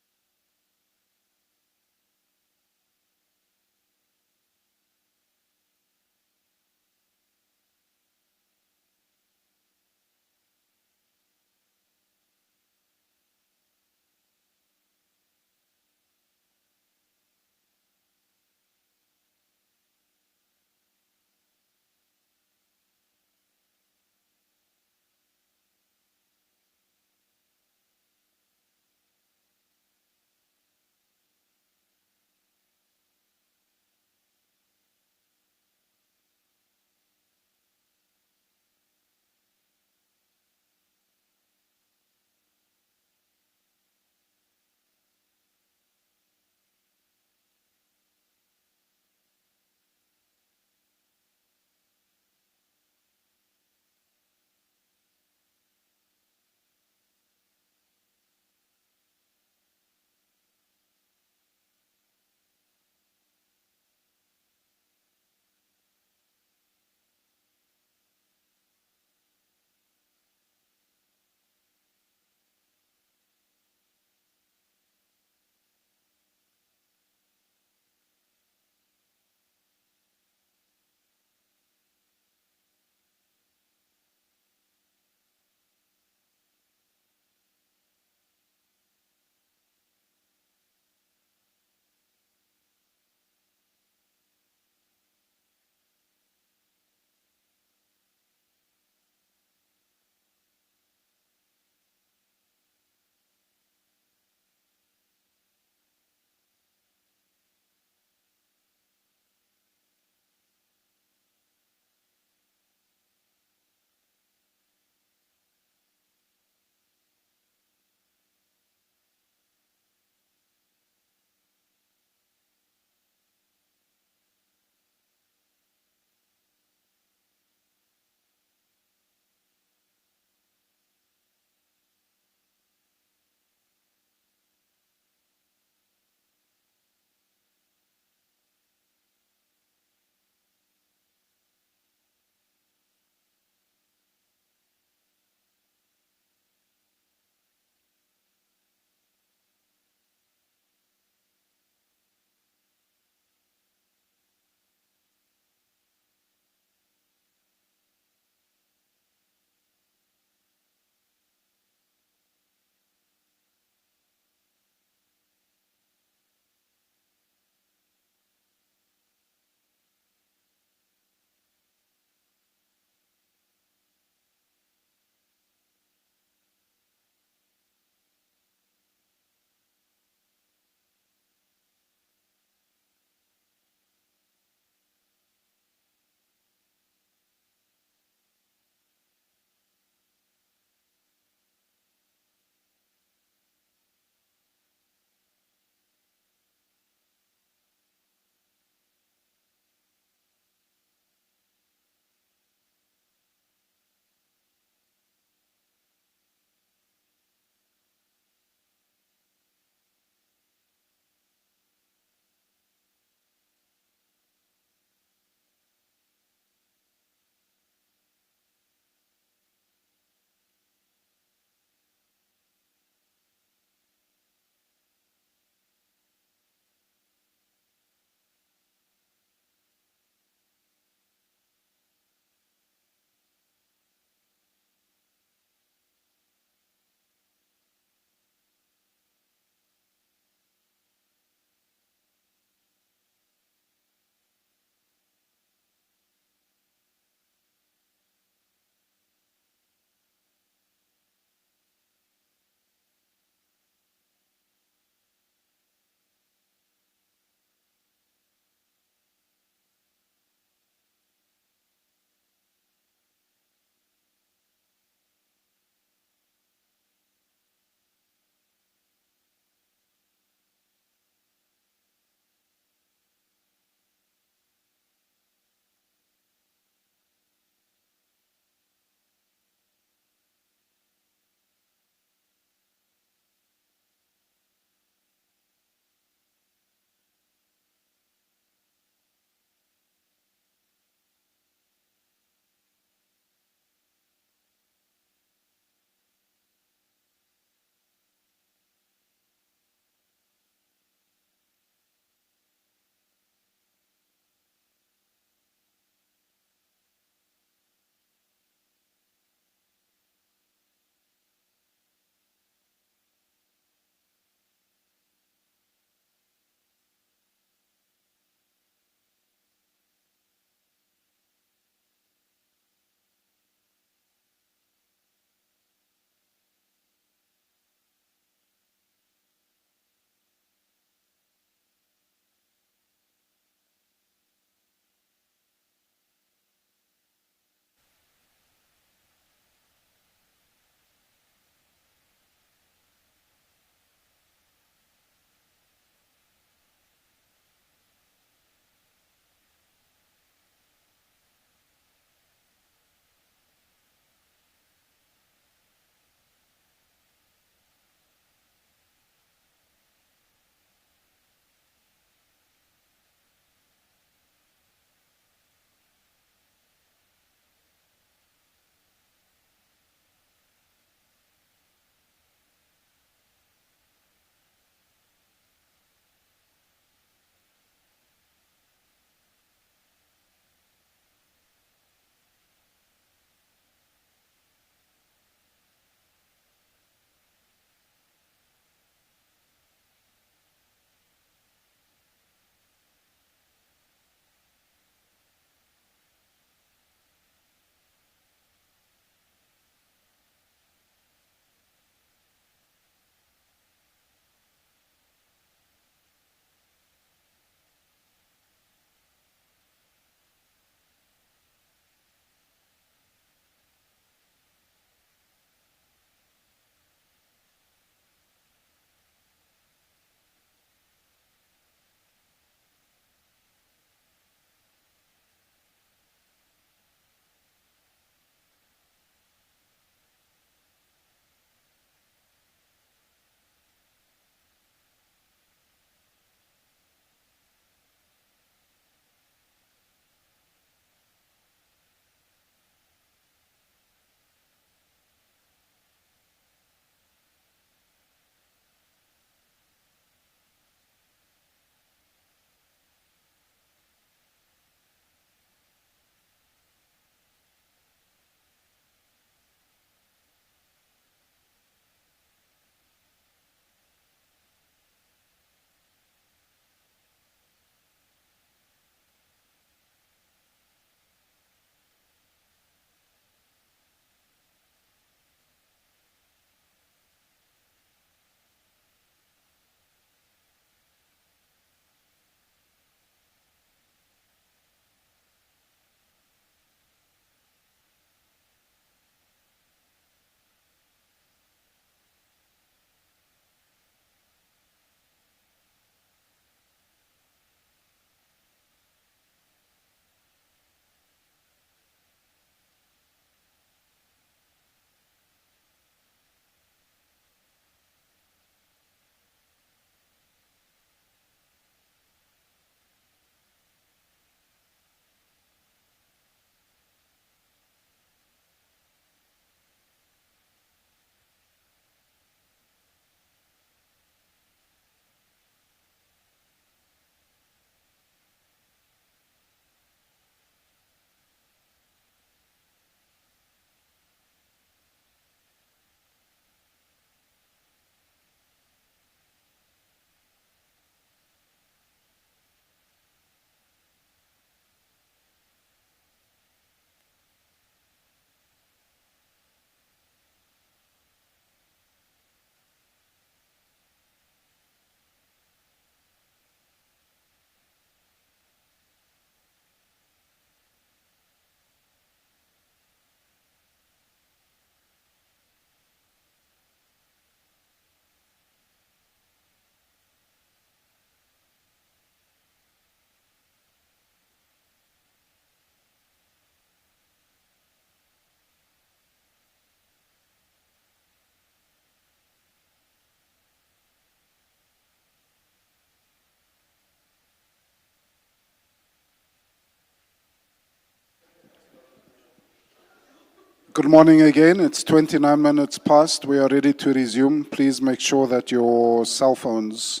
[SPEAKER 1] Good morning again. It's 29 minutes past. We are ready to resume. Please make sure that your cell phones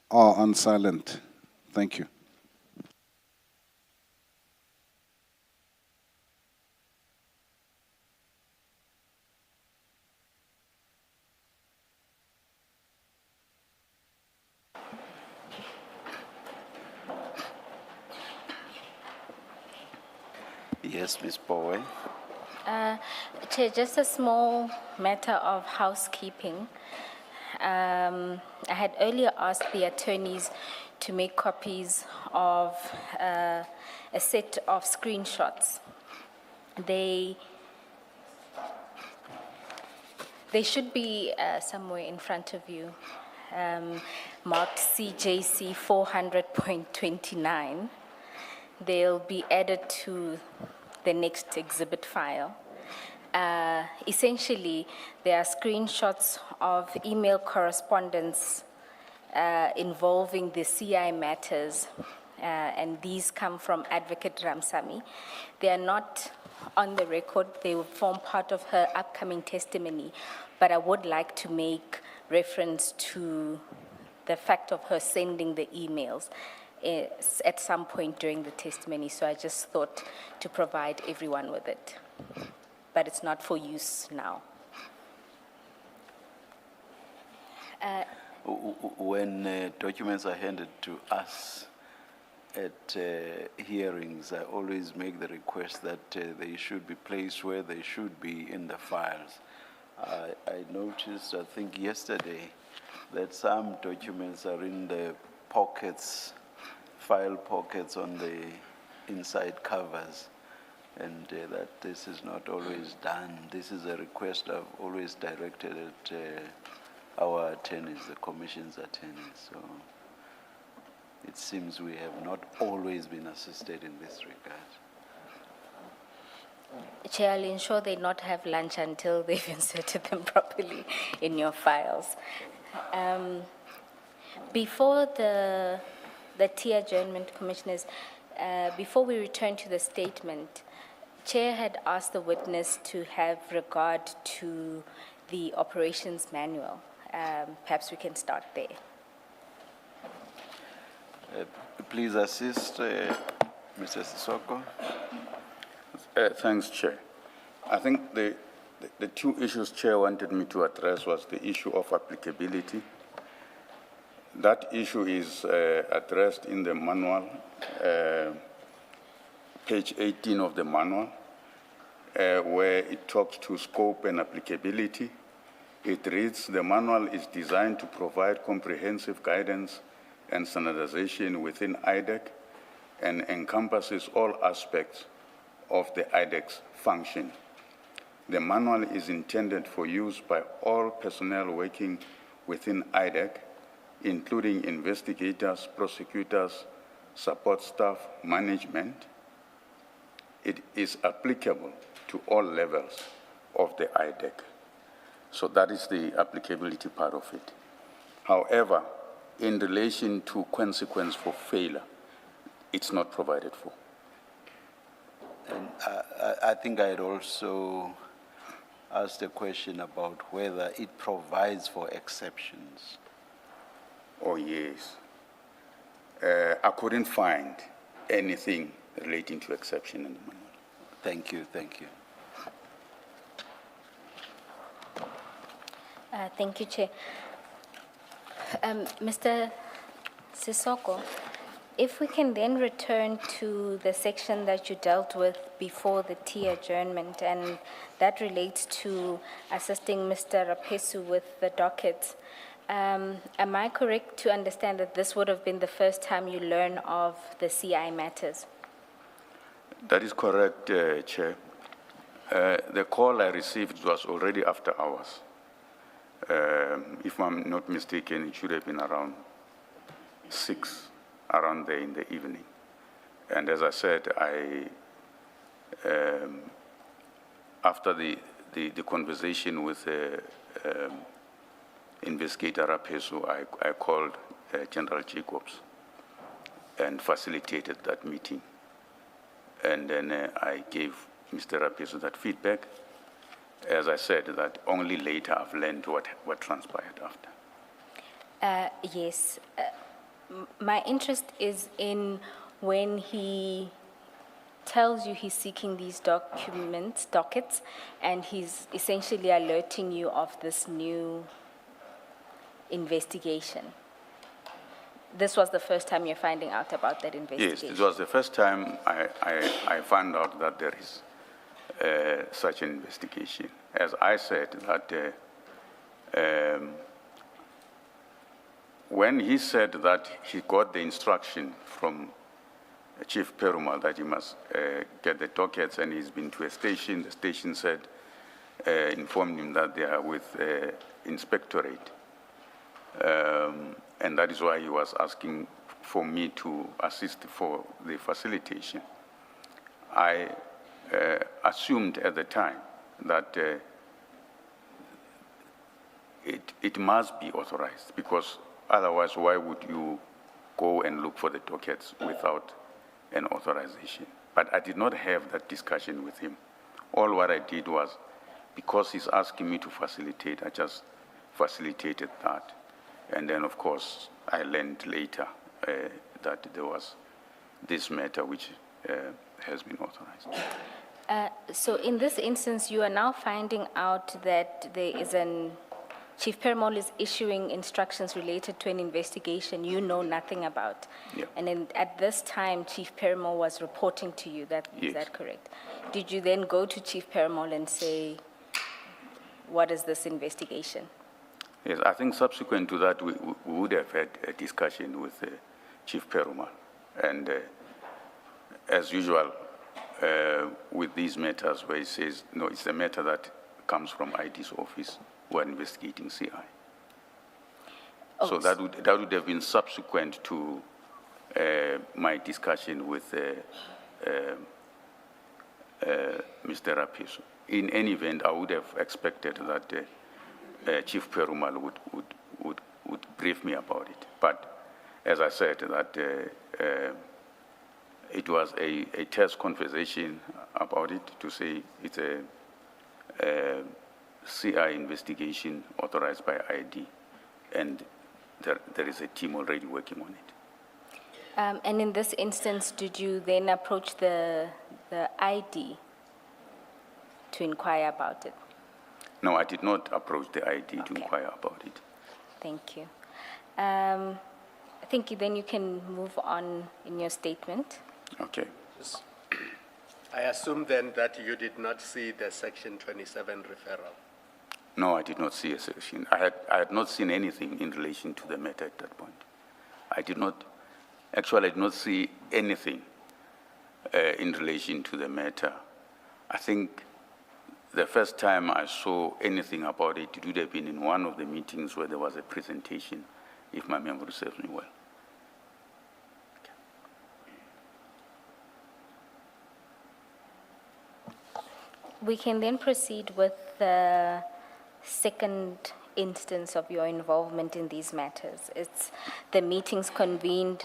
[SPEAKER 1] are on silent. Thank you.
[SPEAKER 2] Yes, Ms. Bowe.
[SPEAKER 4] Chair, just a small matter of housekeeping. I had earlier asked the attorneys to make copies of a set of screenshots. They should be somewhere in front of you, marked CJC 400.29. They'll be added to the next exhibit file. Essentially, they are screenshots of email correspondence involving the CI matters, and these come from Advocate Ramsamy. They are not on the record. They will form part of her upcoming testimony, but I would like to make reference to the fact of her sending the emails at some point during the testimony, so I just thought to provide everyone with it. But it's not for use now.
[SPEAKER 2] When documents are handed to us at hearings, I always make the request that they should be placed where they should be in the files. I noticed, I think yesterday, that some documents are in the pockets, file pockets on the inside covers, and that this is not always done. This is a request I've always directed at our attorneys, the Commission's attorneys. So it seems we have not always been assisted in this regard.
[SPEAKER 4] Chair, I'll ensure they not have lunch until they've inserted them properly in your files. Before the tea adjournment, Commissioners, before we return to the statement, Chair had asked the witness to have regard to the operations manual. Perhaps we can start there.
[SPEAKER 2] Please assist Mr. Sissoko.
[SPEAKER 3] Thanks, Chair. I think the two issues Chair wanted me to address was the issue of applicability. That issue is addressed in the manual, page 18 of the manual, where it talks to scope and applicability. It reads, the manual is designed to provide comprehensive guidance and standardization within IDEC and encompasses all aspects of the IDEC's function. The manual is intended for use by all personnel working within IDEC, including investigators, prosecutors, support staff, management. It is applicable to all levels of the IDEC. So that is the applicability part of it. However, in relation to consequence for failure, it's not provided for.
[SPEAKER 2] And I think I'd also asked a question about whether it provides for exceptions.
[SPEAKER 3] Oh, yes. I couldn't find anything relating to exception in the manual.
[SPEAKER 2] Thank you, thank you.
[SPEAKER 4] Thank you, Chair. Mr. Sissoko, if we can then return to the section that you dealt with before the tea adjournment, and that relates to assisting Mr. Rapesu with the docket. Am I correct to understand that this would have been the first time you learn of the CI matters?
[SPEAKER 3] That is correct, Chair. The call I received was already after hours. If I'm not mistaken, it should have been around 6, around there in the evening. And as I said, after the conversation with Investigator Rapesu, I called General Jacobs and facilitated that meeting. And then I gave Mr. Rapiso that feedback. As I said, that only later I've learned what transpired after.
[SPEAKER 4] Yes. My interest is in when he tells you he's seeking these dockets, and he's essentially alerting you of this new investigation. This was the first time you're finding out about that investigation?
[SPEAKER 3] Yes, it was the first time I found out that there is such an investigation. As I said, that when he said that he got the instruction from Chief Perumal that he must get the dockets, and he's been to a station, the station said, informed him that they are with inspectorate. And that is why he was asking for me to assist for the facilitation. I assumed at the time that it must be authorized, because otherwise why would you go and look for the dockets without an authorization? But I did not have that discussion with him. All what I did was, because he's asking me to facilitate, I just facilitated that. And then, of course, I learned later that there was this matter which has been authorized.
[SPEAKER 4] So in this instance, you are now finding out that there is Chief Perumal is issuing instructions related to an investigation you know nothing about.
[SPEAKER 3] Yeah.
[SPEAKER 4] And then at this time, Chief Perumal was reporting to you,
[SPEAKER 3] Yes.
[SPEAKER 4] is that correct? Did you then go to Chief Perumal and say, what is this investigation?
[SPEAKER 3] Yes, I think subsequent to that, we would have had a discussion with Chief Perumal. And as usual, with these matters where he says, no, it's a matter that comes from ID's office, we're investigating CI.
[SPEAKER 4] Oh,
[SPEAKER 3] So that would have been subsequent to my discussion with Mr. Rapiso. In any event, I would have expected that Chief Perumal would brief me about it. But as I said, that it was a test conversation about it to say it's a CI investigation authorized by ID, and there is a team already working on it.
[SPEAKER 4] And in this instance, did you then approach the ID to inquire about it?
[SPEAKER 3] No, I did not approach the ID to
[SPEAKER 4] Okay.
[SPEAKER 3] inquire about it.
[SPEAKER 4] Thank you. I think then you can move on in your statement.
[SPEAKER 3] Okay.
[SPEAKER 5] I assume then that you did not see the Section 27 referral.
[SPEAKER 3] No, I did not see a section. I had not seen anything in relation to the matter at that point. I did not see anything in relation to the matter. I think the first time I saw anything about it, it would have been in one of the meetings where there was a presentation, if my memory serves me well.
[SPEAKER 4] We can then proceed with the second instance of your involvement in these matters. It's the meeting convened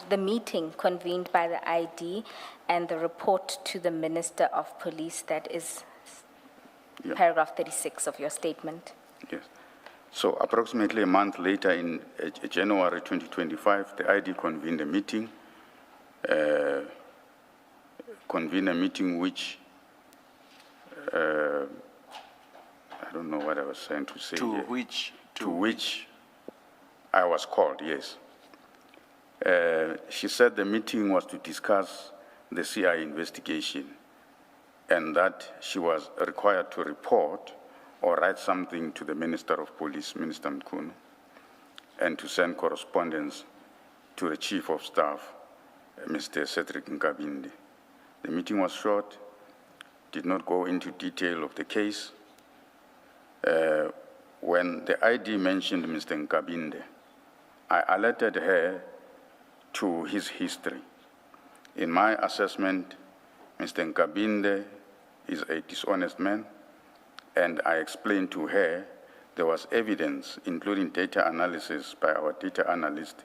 [SPEAKER 4] by the ID and the report to the Minister of Police, that is
[SPEAKER 3] Yeah.
[SPEAKER 4] paragraph 36 of your statement.
[SPEAKER 3] Yes. So approximately a month later, in January 2025, the ID convened a meeting, which, I don't know what I was trying to say here. To which I was called, yes. She said the meeting was to discuss the CI investigation, and that she was required to report or write something to the Minister of Police, Minister Mkhunu, and to send correspondence to the Chief of Staff, Mr. Cedric Nkabinde. The meeting was short, did not go into detail of the case. When the ID mentioned Mr. Nkabinde, I alerted her to his history. In my assessment, Mr. Nkabinde is a dishonest man, and I explained to her there was evidence, including data analysis by our data analyst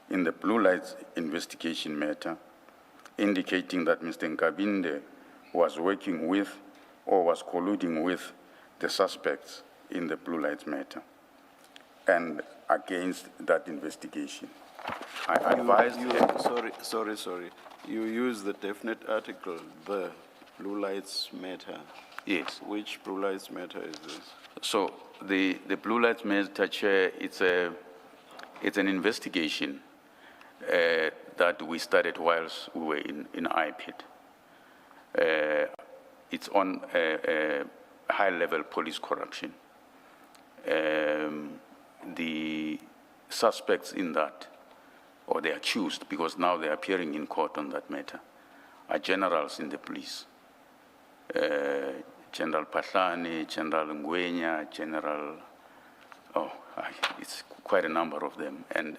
[SPEAKER 3] in the Blue Lights investigation matter, indicating that Mr. Nkabinde was working with or was colluding with the suspects in the Blue Lives Matter and against that investigation. I advised
[SPEAKER 2] Sorry. You use the definite article, the Blue Lives Matter.
[SPEAKER 3] Yes.
[SPEAKER 2] Which Blue Lives Matter is this?
[SPEAKER 3] So the Blue Lives Matter, Chair, it's an investigation that we started whilst we were in IPID. It's on high-level police corruption. The suspects in that, or the accused, because now they're appearing in court on that matter, are generals in the police. General Pahlani, General Ngwenya, it's quite a number of them, and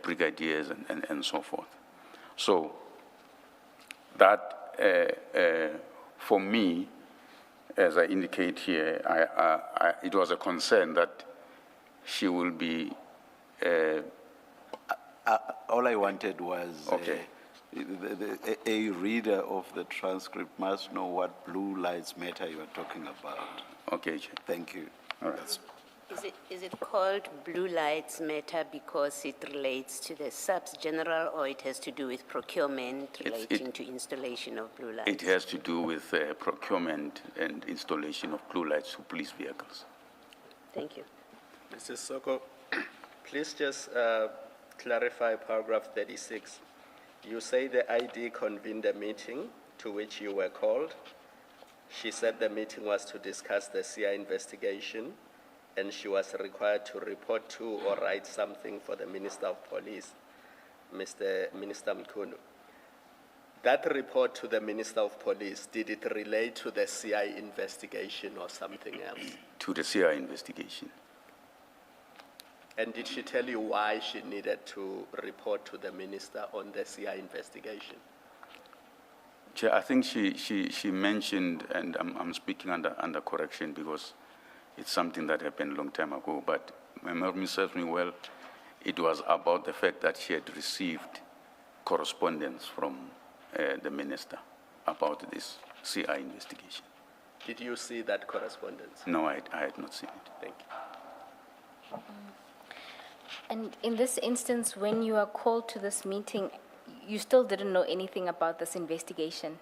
[SPEAKER 3] brigadiers and so forth. So that, for me, as I indicate here, it was a concern that she will be.
[SPEAKER 2] All I wanted was
[SPEAKER 3] Okay.
[SPEAKER 2] a reader of the transcript must know what Blue Lives Matter you are talking about.
[SPEAKER 3] Okay, Chair.
[SPEAKER 2] Thank you.
[SPEAKER 3] All right.
[SPEAKER 6] Is it called Blue Lights Matter because it relates to the subs general, or it has to do with procurement relating to installation of blue lights?
[SPEAKER 3] It has to do with procurement and installation of blue lights to police vehicles.
[SPEAKER 6] Thank you.
[SPEAKER 5] Mrs. Soko, please just clarify paragraph 36. You say the ID convened a meeting to which you were called. She said the meeting was to discuss the CI investigation, and she was required to report to or write something for the Minister of Police, Minister Mkhunu. That report to the Minister of Police, did it relate to the CI investigation or something else?
[SPEAKER 3] To the CI investigation.
[SPEAKER 5] And did she tell you why she needed to report to the minister on the CI investigation?
[SPEAKER 3] Chair, I think she mentioned, and I'm speaking under correction because it's something that happened a long time ago, but my memory serves me well, it was about the fact that she had received correspondence from the minister about this CI investigation.
[SPEAKER 5] Did you see that correspondence?
[SPEAKER 3] No, I had not seen it.
[SPEAKER 5] Thank you.
[SPEAKER 4] And in this instance, when you are called to this meeting, you still didn't know anything about this investigation?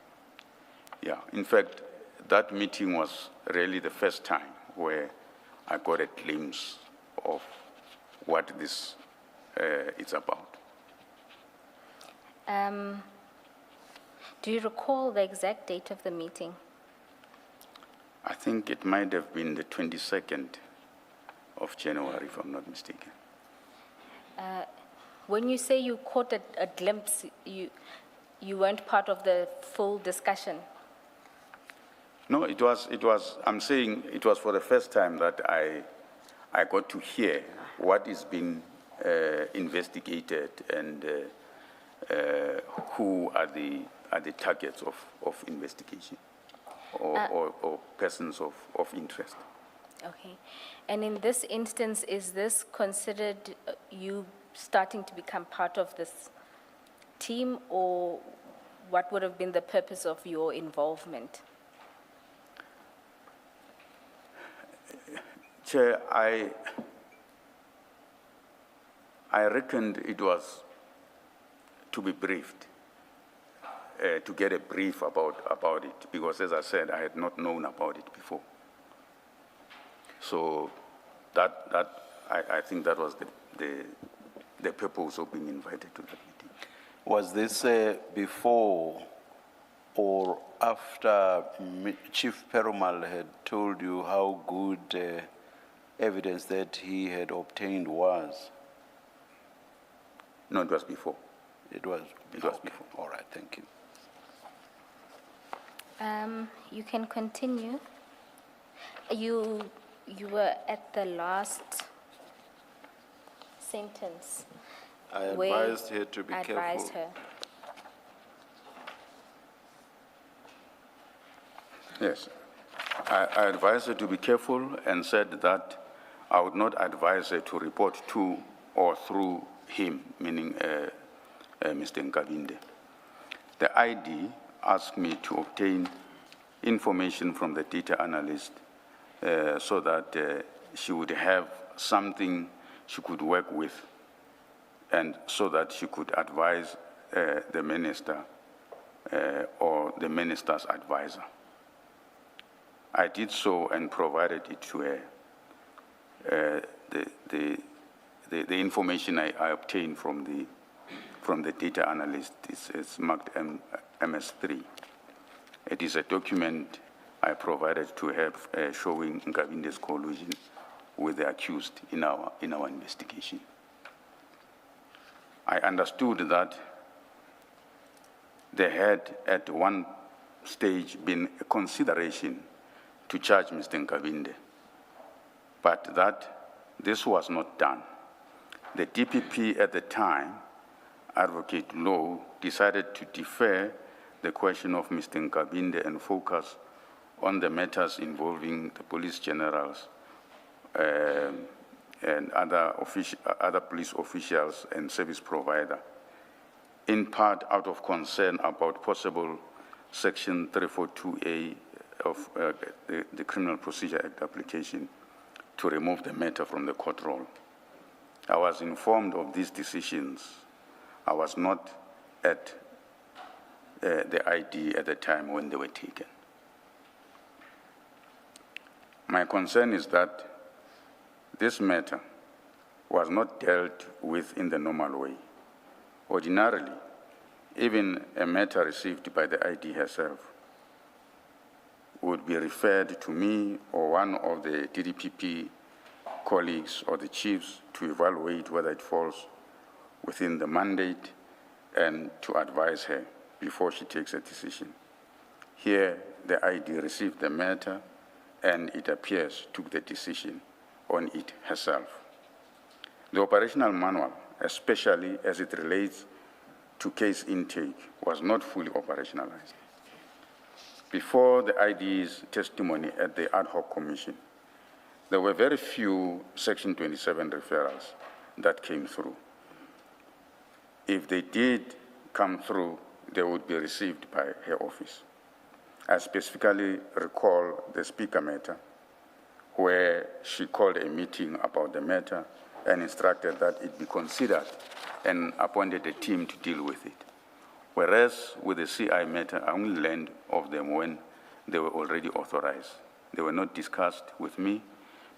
[SPEAKER 3] Yeah, in fact, that meeting was really the first time where I got a glimpse of what this is about.
[SPEAKER 4] Do you recall the exact date of the meeting?
[SPEAKER 3] I think it might have been the 22nd of January, if I'm not mistaken.
[SPEAKER 4] When you say you caught a glimpse, you weren't part of the full discussion?
[SPEAKER 3] No, it was, I'm saying it was for the first time that I got to hear what is being investigated and who are the targets of investigation or persons of interest.
[SPEAKER 4] Okay. And in this instance, is this considered you starting to become part of this team, or what would have been the purpose of your involvement?
[SPEAKER 3] Chair, I reckoned it was to be briefed, to get a brief about it, because as I said, I had not known about it before. So I think that was the purpose of being invited to that meeting.
[SPEAKER 2] Was this before or after Chief Perumal had told you how good evidence that he had obtained was?
[SPEAKER 3] No, it was before.
[SPEAKER 2] It was
[SPEAKER 3] before.
[SPEAKER 2] All right, thank you.
[SPEAKER 4] You can continue. You were at the last sentence.
[SPEAKER 2] I
[SPEAKER 4] where
[SPEAKER 2] advised her to be careful.
[SPEAKER 4] Advised her.
[SPEAKER 3] Yes. I advised her to be careful and said that I would not advise her to report to or through him, meaning Mr. Nkabinde. The ID asked me to obtain information from the data analyst so that she would have something she could work with, and so that she could advise the minister or the minister's advisor. I did so and provided it to her. The information I obtained from the data analyst is marked MS3. It is a document I provided to her showing Nkabinde's collusion with the accused in our investigation. I understood that there had at one stage been a consideration to charge Mr. Nkabinde, but that this was not done. The DPP at the time, Advocate Law, decided to defer the question of Mr. Nkabinde and focus on the matters involving the police generals and other police officials and service provider, in part out of concern about possible Section 342A of the Criminal Procedure Act application to remove the matter from the court roll. I was informed of these decisions. I was not at the ID at the time when they were taken. My concern is that this matter was not dealt with in the normal way. Ordinarily, even a matter received by the ID herself would be referred to me or one of the DDPP colleagues or the chiefs to evaluate whether it falls within the mandate and to advise her before she takes a decision. Here, the ID received the matter and it appears took the decision on it herself. The operational manual, especially as it relates to case intake, was not fully operationalized. Before the ID's testimony at the ad hoc commission, there were very few Section 27 referrals that came through. If they did come through, they would be received by her office. I specifically recall the speaker matter, where she called a meeting about the matter and instructed that it be considered and appointed a team to deal with it. Whereas with the CI matter, I only learned of them when they were already authorized. They were not discussed with me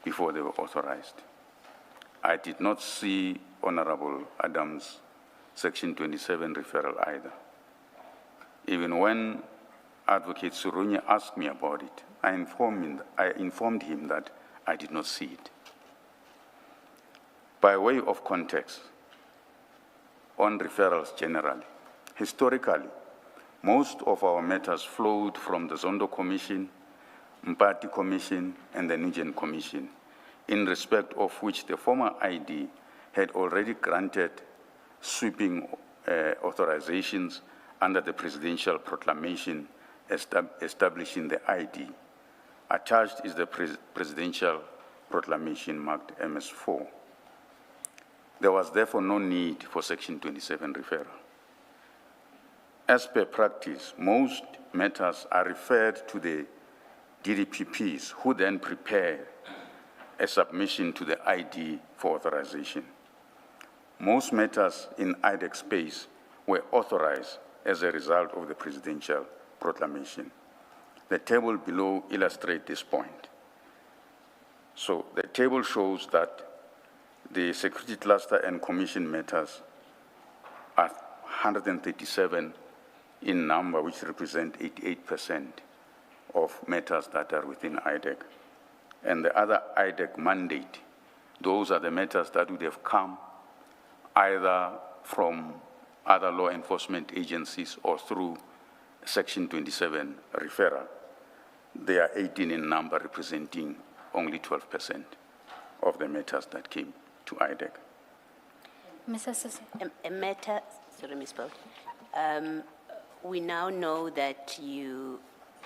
[SPEAKER 3] before they were authorized. I did not see Honorable Adams' Section 27 referral either. Even when Advocate Surunya asked me about it, I informed him that I did not see it. By way of context, on referrals generally, historically, most of our matters flowed from the Zondo Commission, Mpati Commission, and the Nugent Commission, in respect of which the former ID had already granted sweeping authorizations under the presidential proclamation establishing the ID. Attached is the presidential proclamation marked MS4. There was therefore no need for Section 27 referral. As per practice, most matters are referred to the DDPPs, who then prepare a submission to the ID for authorization. Most matters in IDEC space were authorized as a result of the presidential proclamation. The table below illustrates this point. So the table shows that the security cluster and commission matters are 137 in number, which represent 88% of matters that are within IDEC. And the other IDEC mandate, those are the matters that would have come either from other law enforcement agencies or through Section 27 referral. They are 18 in number, representing only 12% of the matters that came to IDEC.
[SPEAKER 4] Mr. Sisi.
[SPEAKER 6] A matter, sorry, Ms. Bolt. We now know that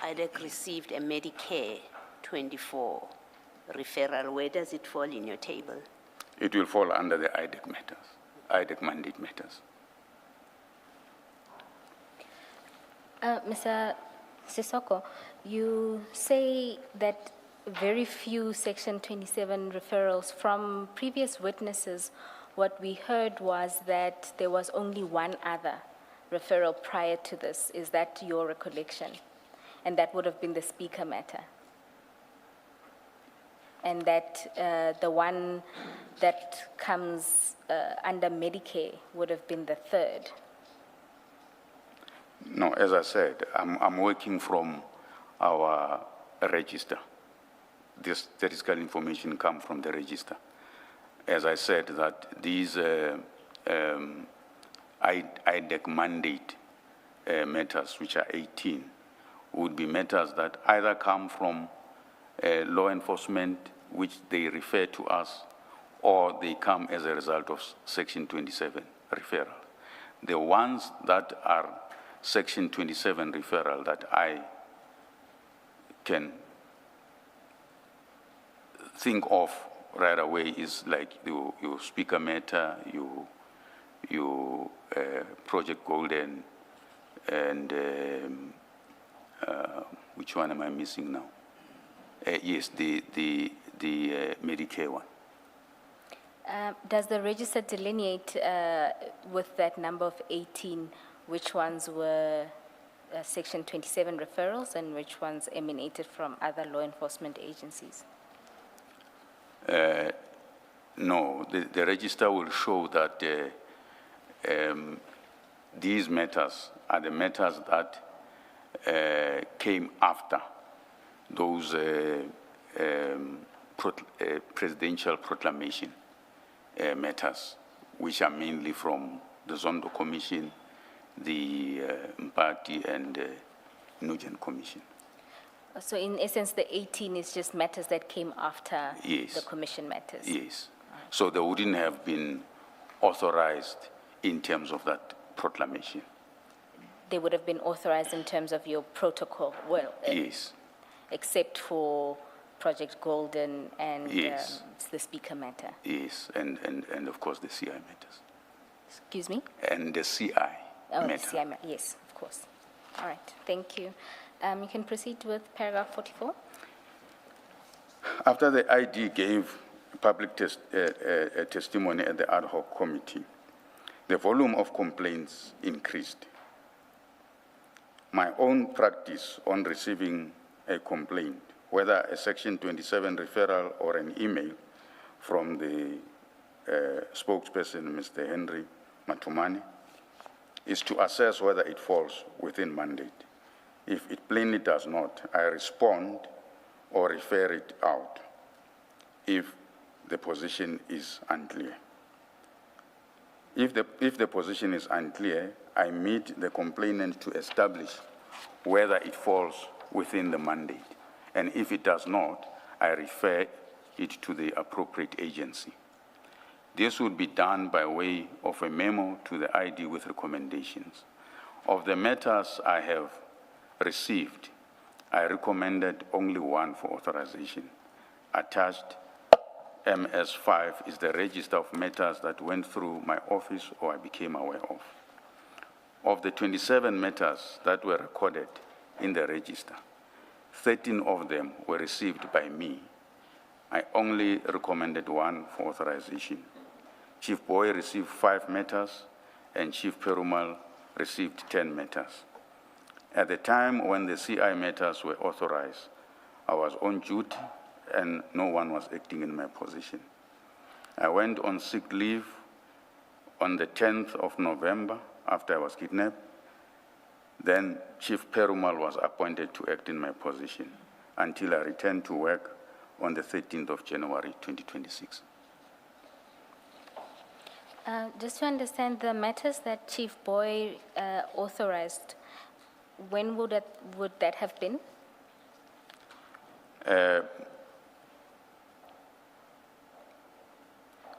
[SPEAKER 6] IDEC received a Medicare 24 referral. Where does it fall in your table?
[SPEAKER 3] It will fall under the IDEC matters, IDEC mandate matters.
[SPEAKER 4] Mr. Sisoko, You say that very few Section 27 referrals from previous witnesses. What we heard was that there was only one other referral prior to this. Is that your recollection? And that would have been the speaker matter. And that the one that comes under Medicare would have been the third.
[SPEAKER 3] No, as I said, I'm working from our register. This statistical information comes from the register. As I said, that these IDEC mandate matters, which are 18, would be matters that either come from law enforcement, which they refer to us, or they come as a result of Section 27 referral. The ones that are Section 27 referral that I can think of right away is like your speaker matter, your Project Golden, and which one am I missing now? Yes, the Medicare one.
[SPEAKER 4] Does the register delineate with that number of 18 which ones were Section 27 referrals and which ones emanated from other law enforcement agencies?
[SPEAKER 3] No, the register will show that these matters are the matters that came after those presidential proclamation matters, which are mainly from the Zondo Commission, the Mpati, and Nugent Commission.
[SPEAKER 4] So in essence, the 18 is just matters that came after
[SPEAKER 3] Yes.
[SPEAKER 4] the commission matters?
[SPEAKER 3] Yes. So they wouldn't have been authorized in terms of that proclamation.
[SPEAKER 4] They would have been authorized in terms of your protocol, well,
[SPEAKER 3] Yes.
[SPEAKER 4] except for Project Golden and
[SPEAKER 3] Yes.
[SPEAKER 4] the speaker matter.
[SPEAKER 3] Yes, and of course the CI matters.
[SPEAKER 4] Excuse me?
[SPEAKER 3] And the CI
[SPEAKER 4] Oh,
[SPEAKER 3] matter.
[SPEAKER 4] CI yes, of course. All right, thank you. You can proceed with paragraph 44.
[SPEAKER 3] After the ID gave public testimony at the ad hoc committee, the volume of complaints increased. My own practice on receiving a complaint, whether a Section 27 referral or an email from the spokesperson, Mr. Henry Matumani, is to assess whether it falls within mandate. If it plainly does not, I respond or refer it out if the position is unclear. If the position is unclear, I meet the complainant to establish whether it falls within the mandate. And if it does not, I refer it to the appropriate agency. This would be done by way of a memo to the ID with recommendations. Of the matters I have received, I recommended only one for authorization. Attached MS5 is the register of matters that went through my office or I became aware of. Of the 27 matters that were recorded in the register, 13 of them were received by me. I only recommended one for authorization. Chief Boy received 5 matters, and Chief Perumal received 10 matters. At the time when the CI matters were authorized, I was on duty and no one was acting in my position. I went on sick leave on the 10th of November after I was kidnapped. Then Chief Perumal was appointed to act in my position until I returned to work on the 13th of January, 2026.
[SPEAKER 4] Just to understand, the matters that Chief Boy authorized, when would that have been?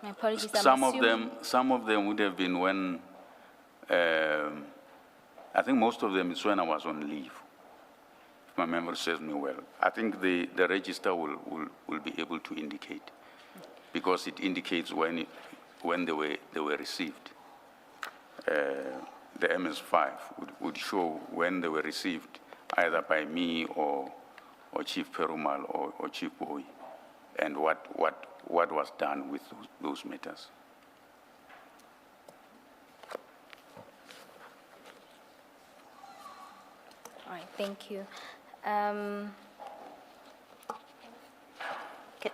[SPEAKER 4] My apologies, I'm assuming-
[SPEAKER 3] Some of them would have been when, I think most of them is when I was on leave, if my memory serves me well. I think the register will be able to indicate, because it indicates when they were received. The MS5 would show when they were received either by me or Chief Perumal or Chief Boy, and what was done with those matters.
[SPEAKER 4] All right, thank you.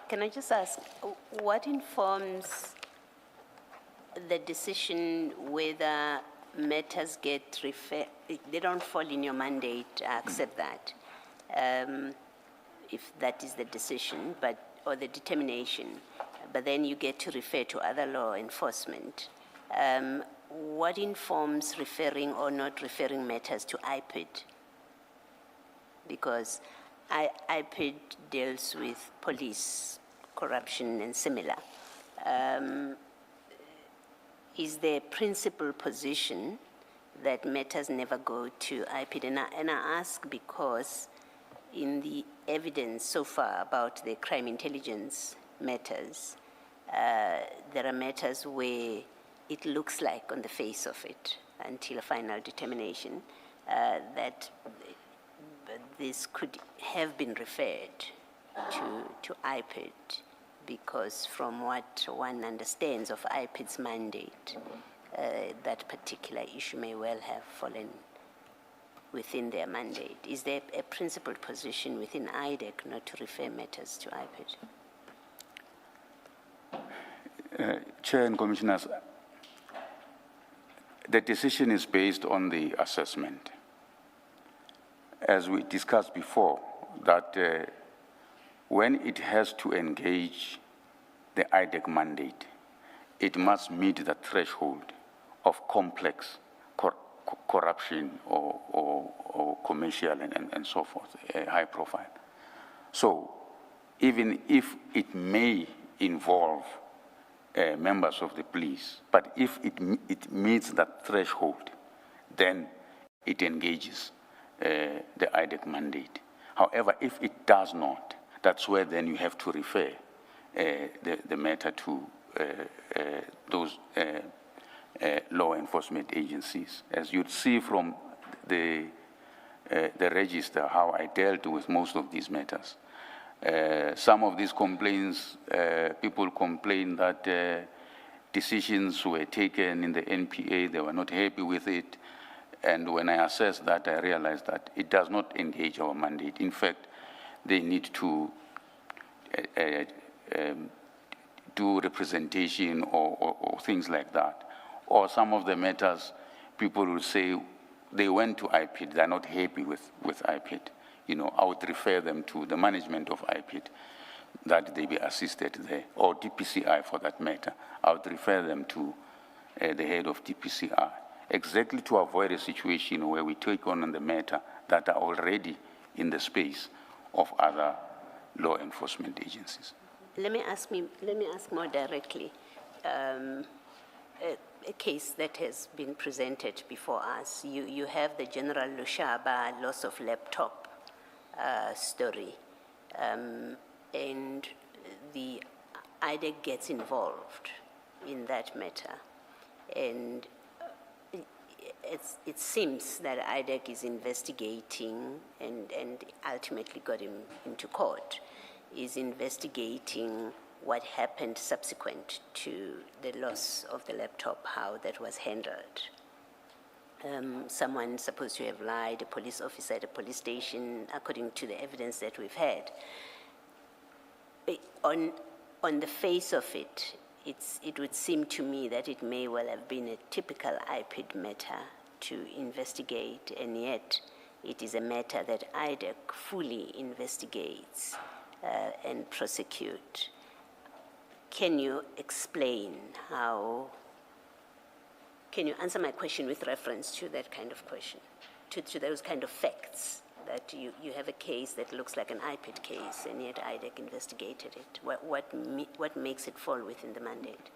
[SPEAKER 6] Can I just ask, what informs the decision whether matters get referred, they don't fall in your mandate, I accept that, if that is the decision, or the determination, but then you get to refer to other law enforcement. What informs referring or not referring matters to IPID? Because IPID deals with police, corruption, and similar. Is the principal position that matters never go to IPID? And I ask because in the evidence so far about the crime intelligence matters, there are matters where it looks like on the face of it, until a final determination, that this could have been referred to IPID, because from what one understands of IPID's mandate, that particular issue may well have fallen within their mandate. Is there a principled position within IDEC not to refer matters to IPID?
[SPEAKER 3] Chair and Commissioners, the decision is based on the assessment. As we discussed before, that when it has to engage the IDEC mandate, it must meet the threshold of complex corruption or commercial and so forth, high profile. So even if it may involve members of the police, but if it meets that threshold, then it engages the IDEC mandate. However, if it does not, that's where then you have to refer the matter to those law enforcement agencies. As you'd see from the register, how I dealt with most of these matters. Some of these complaints, people complain that decisions were taken in the NPA, they were not happy with it. And when I assessed that, I realized that it does not engage our mandate. In fact, they need to do representation or things like that. Or some of the matters, people will say they went to IPID, they're not happy with IPID. You know, I would refer them to the management of IPID, that they be assisted there, or DPCI for that matter. I would refer them to the head of DPCI, exactly to avoid a situation where we take on the matter that are already in the space of other law enforcement agencies.
[SPEAKER 6] Let me ask more directly. A case that has been presented before us. You have the General Lushaba loss of laptop story, and the IDEC gets involved in that matter, and it seems that IDEC is investigating and ultimately got him into court, is investigating what happened subsequent to the loss of the laptop, how that was handled. Someone supposed to have lied, a police officer at a police station, according to the evidence that we've had. On the face of it, it would seem to me that it may well have been a typical IPID matter to investigate, and yet it is a matter that IDEC fully investigates and prosecute. Can you explain how, can you answer my question with reference to that kind of question, to those kind of facts, that you have a case that looks like an IPID case and yet IDEC investigated it? What makes it fall within the mandate?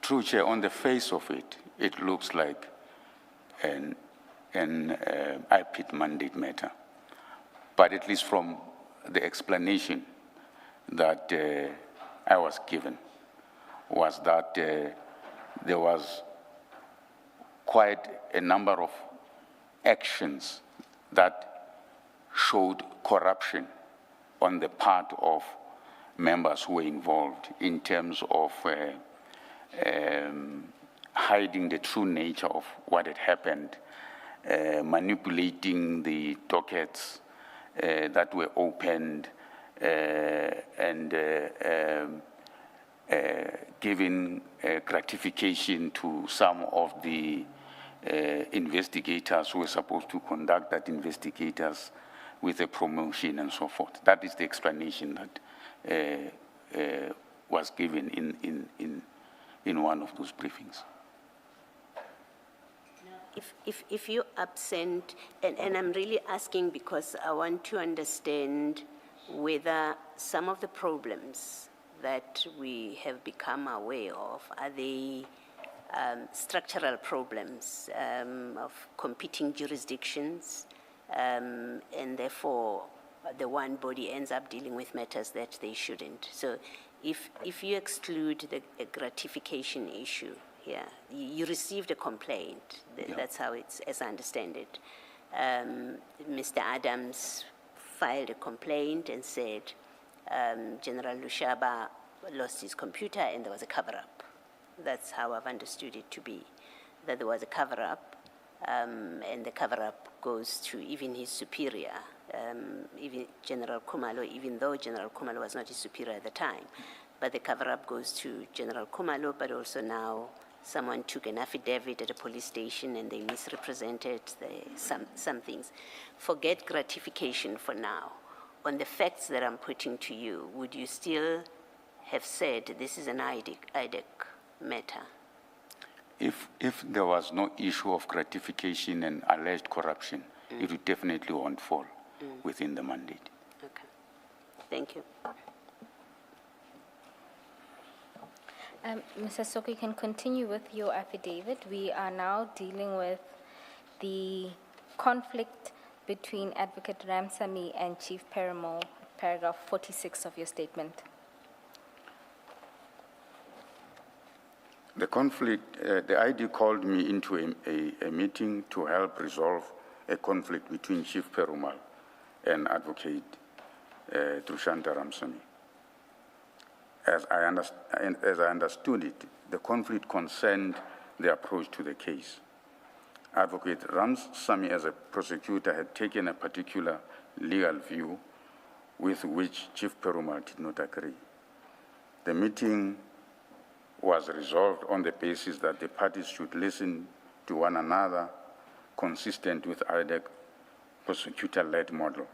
[SPEAKER 3] True, Chair, on the face of it, it looks like an IPID mandate matter. But at least from the explanation that I was given was that there was quite a number of actions that showed corruption on the part of members who were involved in terms of hiding the true nature of what had happened, manipulating the dockets that were opened, and giving gratification to some of the investigators who were supposed to conduct that investigators with a promotion and so forth. That is the explanation that was given in one of those briefings.
[SPEAKER 6] If you're absent, and I'm really asking because I want to understand whether some of the problems that we have become aware of, are they structural problems of competing jurisdictions, and therefore the one body ends up dealing with matters that they shouldn't. So if you exclude the gratification issue here, you received a complaint.
[SPEAKER 3] Yeah.
[SPEAKER 6] That's how it's, as I understand it. Mr. Adams filed a complaint and said General Lushaba lost his computer and there was a cover-up. That's how I've understood it to be, that there was a cover-up, and the cover-up goes to even his superior, even General Kumalo, even though General Kumalo was not his superior at the time. But the cover-up goes to General Kumalo, but also now someone took an affidavit at a police station and they misrepresented some things. Forget gratification for now. On the facts that I'm putting to you, would you still have said this is an IDEC matter?
[SPEAKER 3] If there was no issue of gratification and alleged corruption, it would definitely won't fall within the mandate.
[SPEAKER 6] Okay. Thank you.
[SPEAKER 4] Mr. Soko, you can continue with your affidavit. We are now dealing with the conflict between Advocate Ramsamy and Chief Perumal, paragraph 46 of your statement.
[SPEAKER 3] The conflict, the ID called me into a meeting to help resolve a conflict between Chief Perumal and Advocate Trushanta Ramsamy. As I understood it, the conflict concerned the approach to the case. Advocate Ramsamy, as a prosecutor, had taken a particular legal view with which Chief Perumal did not agree. The meeting was resolved on the basis that the parties should listen to one another, consistent with IDEC prosecutor-led model,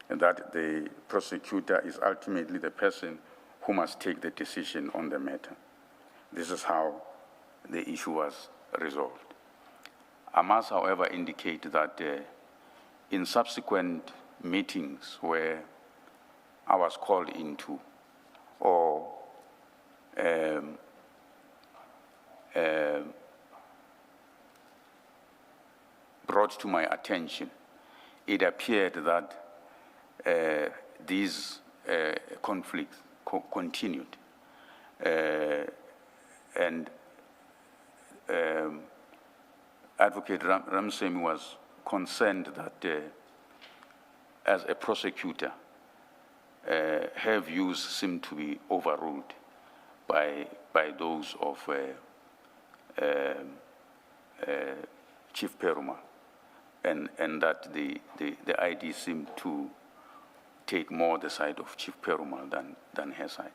[SPEAKER 3] and that the prosecutor is ultimately the person who must take the decision on the matter. This is how the issue was resolved. I must, however, indicate that in subsequent meetings where I was called into or brought to my attention, it appeared that these conflicts continued. And Advocate Ramsamy was concerned that as a prosecutor, her views seemed to be overruled by those of Chief Perumal, and that the ID seemed to take more the side of Chief Perumal than her side.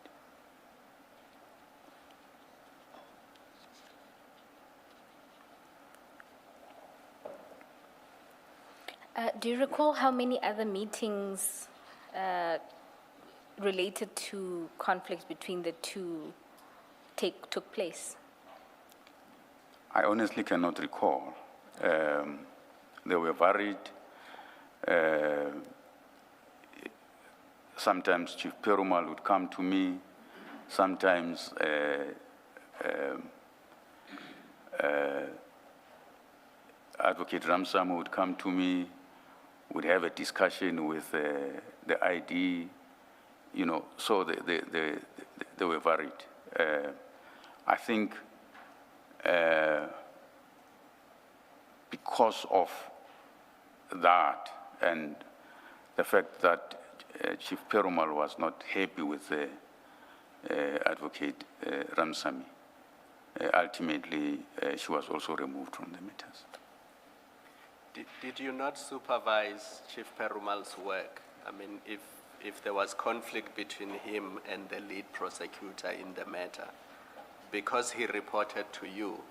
[SPEAKER 4] Do you recall how many other meetings related to conflicts between the two took place?
[SPEAKER 3] I honestly cannot recall. They were varied. Sometimes Chief Perumal would come to me. Sometimes Advocate Ramsamy would come to me, would have a discussion with the ID, you know, so they were varied. I think because of that and the fact that Chief Perumal was not happy with Advocate Ramsamy, ultimately she was also removed from the matters.
[SPEAKER 5] Did you not supervise Chief Perumal's work? I mean, if there was conflict between him and the lead prosecutor in the matter, because he reported to you,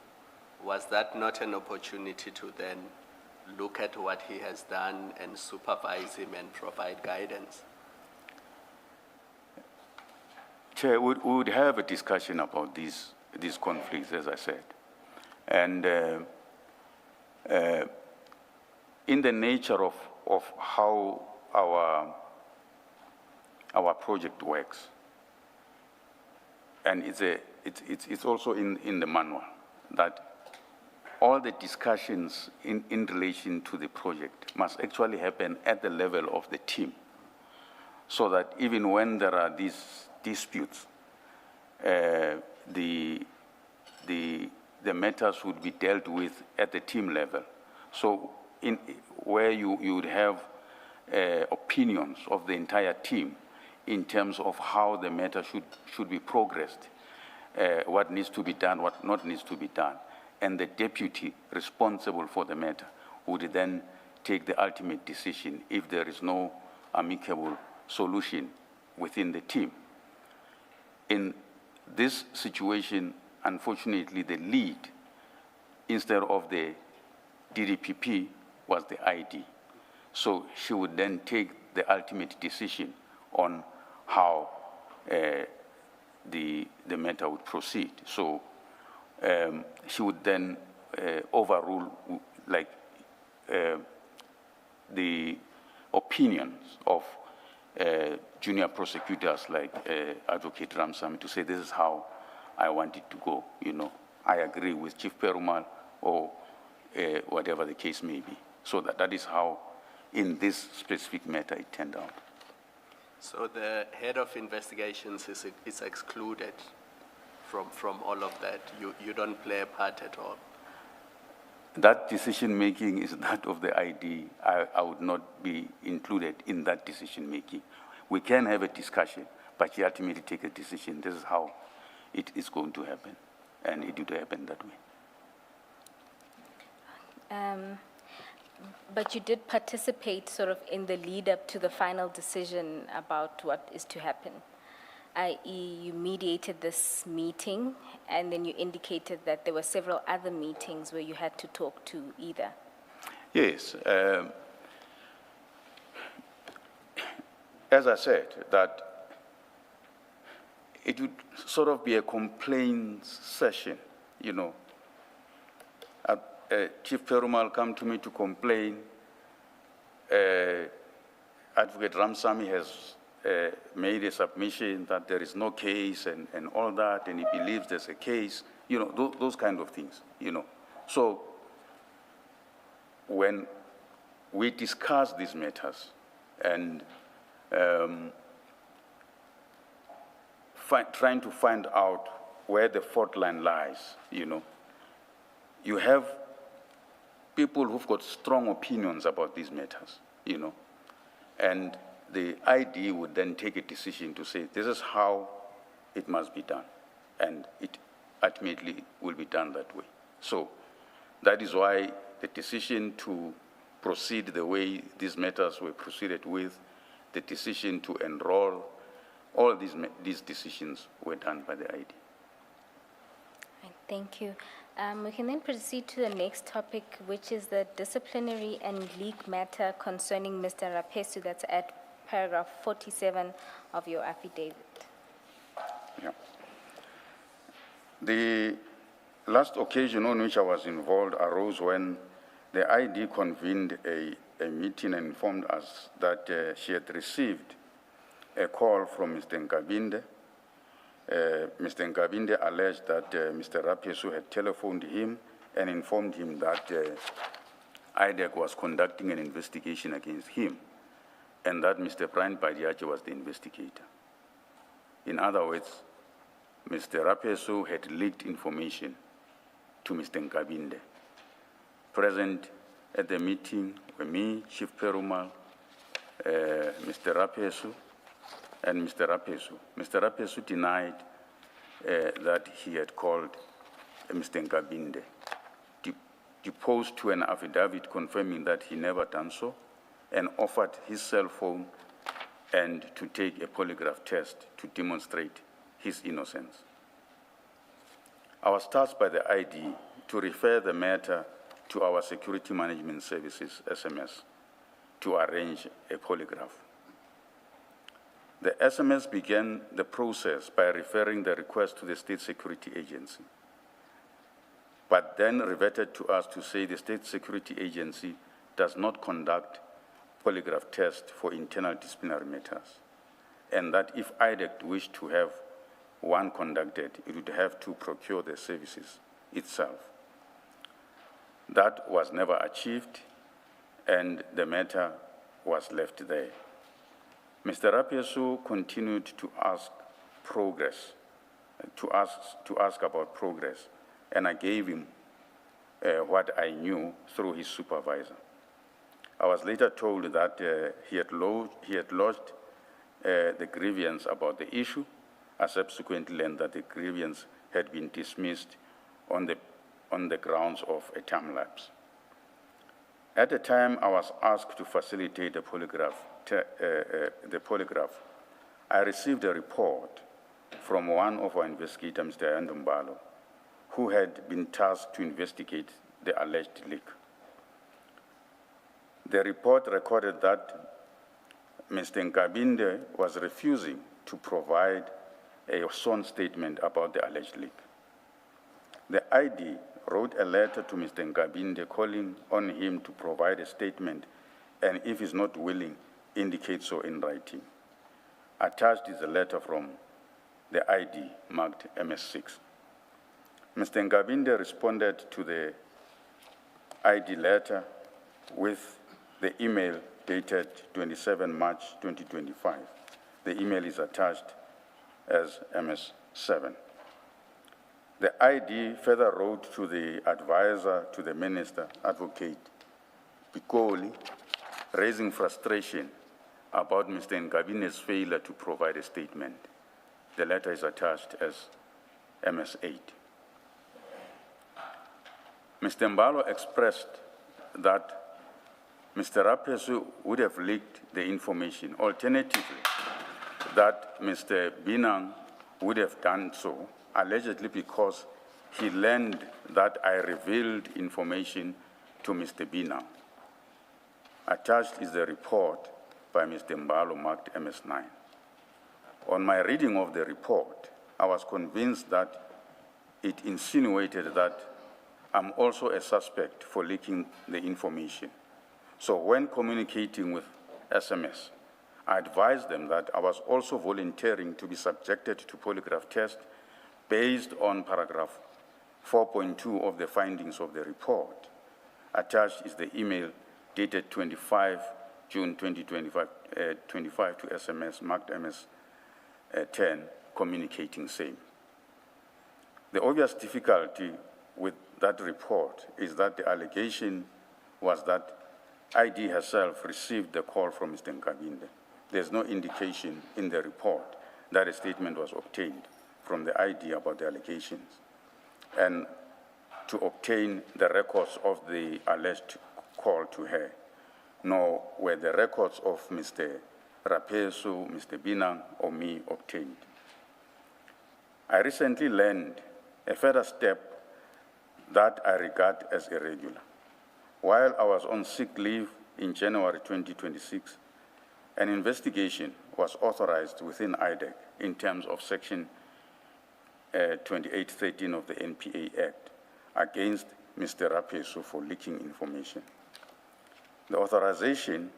[SPEAKER 5] was that not an opportunity to then look at what he has done and supervise him and provide guidance?
[SPEAKER 3] Chair, we would have a discussion about these conflicts, as I said. And in the nature of how our project works, and it's also in the manual, that all the discussions in relation to the project must actually happen at the level of the team, so that even when there are these disputes, the matters would be dealt with at the team level. So where you would have opinions of the entire team in terms of how the matter should be progressed, what needs to be done, what not needs to be done. And the deputy responsible for the matter would then take the ultimate decision if there is no amicable solution within the team. In this situation, unfortunately, the lead, instead of the DDPP, was the ID. So she would then take the ultimate decision on how the matter would proceed. So she would then overrule the opinions of junior prosecutors like Advocate Ramsamy to say this is how I want it to go. You know, I agree with Chief Perumal or whatever the case may be. So that is how, in this specific matter, it turned out.
[SPEAKER 5] So the head of investigations is excluded from all of that. You don't play a part at all.
[SPEAKER 3] That decision-making is that of the ID. I would not be included in that decision-making. We can have a discussion, but you ultimately take a decision. This is how it is going to happen, and it would happen that way.
[SPEAKER 4] But you did participate sort of in the lead-up to the final decision about what is to happen, i.e. you mediated this meeting, and then you indicated that there were several other meetings where you had to talk to either.
[SPEAKER 3] Yes. As I said, that it would sort of be a complaints session, you know. Chief Perumal come to me to complain. Advocate Ramsamy has made a submission that there is no case and all that, and he believes there's a case, you know, those kind of things, you know. So when we discuss these matters and trying to find out where the fault line lies, you know, you have people who've got strong opinions about these matters, you know, and the ID would then take a decision to say, this is how it must be done, and it ultimately will be done that way. So that is why the decision to proceed the way these matters were proceeded with, the decision to enroll, all these decisions were done by the ID.
[SPEAKER 4] Right, thank you. We can then proceed to the next topic, which is the disciplinary and leak matter concerning Mr. Rapesu. That's at paragraph 47 of your affidavit.
[SPEAKER 3] Yeah. The last occasion on which I was involved arose when the ID convened a meeting and informed us that she had received a call from Mr. Nkabinde. Mr. Nkabinde alleged that Mr. Rapesu had telephoned him and informed him that IDEC was conducting an investigation against him, and that Mr. Brian Padiache was the investigator. In other words, Mr. Rapesu had leaked information to Mr. Nkabinde. Present at the meeting were me, Chief Perumal, Mr. Rapesu, and Mr. Rapesu. Mr. Rapesu denied that he had called Mr. Nkabinde, deposed to an affidavit confirming that he never done so, and offered his cell phone and to take a polygraph test to demonstrate his innocence. I was tasked by the ID to refer the matter to our Security Management Services, SMS, to arrange a polygraph. The SMS began the process by referring the request to the State Security Agency, but then reverted to us to say the State Security Agency does not conduct polygraph tests for internal disciplinary matters, and that if IDEC wished to have one conducted, it would have to procure the services itself. That was never achieved, and the matter was left there. Mr. Rapesu continued to ask about progress, and I gave him what I knew through his supervisor. I was later told that he had lodged the grievance about the issue. I subsequently learned that the grievance had been dismissed on the grounds of a time lapse. At the time I was asked to facilitate the polygraph, I received a report from one of our investigators, Mr. Ndumbalo, who had been tasked to investigate the alleged leak. The report recorded that Mr. Nkabinde was refusing to provide a sworn statement about the alleged leak. The ID wrote a letter to Mr. Nkabinde calling on him to provide a statement, and if he's not willing, indicate so in writing. Attached is a letter from the ID marked MS6. Mr. Nkabinde responded to the ID letter with the email dated 27 March 2025. The email is attached as MS7. The ID further wrote to the advisor to the minister, Advocate Pikoli, raising frustration about Mr. Nkabinde's failure to provide a statement. The letter is attached as MS8. Mr. Mbalo expressed that Mr. Rapesu would have leaked the information. Alternatively, that Mr. Binang would have done so, allegedly because he learned that I revealed information to Mr. Binang. Attached is the report by Mr. Mbalo marked MS9. On my reading of the report, I was convinced that it insinuated that I'm also a suspect for leaking the information. So when communicating with SMS, I advised them that I was also volunteering to be subjected to polygraph test based on paragraph 4.2 of the findings of the report. Attached is the email dated 25 June 2025 to SMS marked MS10 communicating same. The obvious difficulty with that report is that the allegation was that ID herself received the call from Mr. Nkabinde. There's no indication in the report that a statement was obtained from the ID about the allegations, and to obtain the records of the alleged call to her, nor were the records of Mr. Rapesu, Mr. Binang, or me obtained. I recently learned a further step that I regard as irregular. While I was on sick leave in January 2026, an investigation was authorized within IDEC in terms of Section 2813 of the NPA Act against Mr. Rapesu for leaking information. The authorization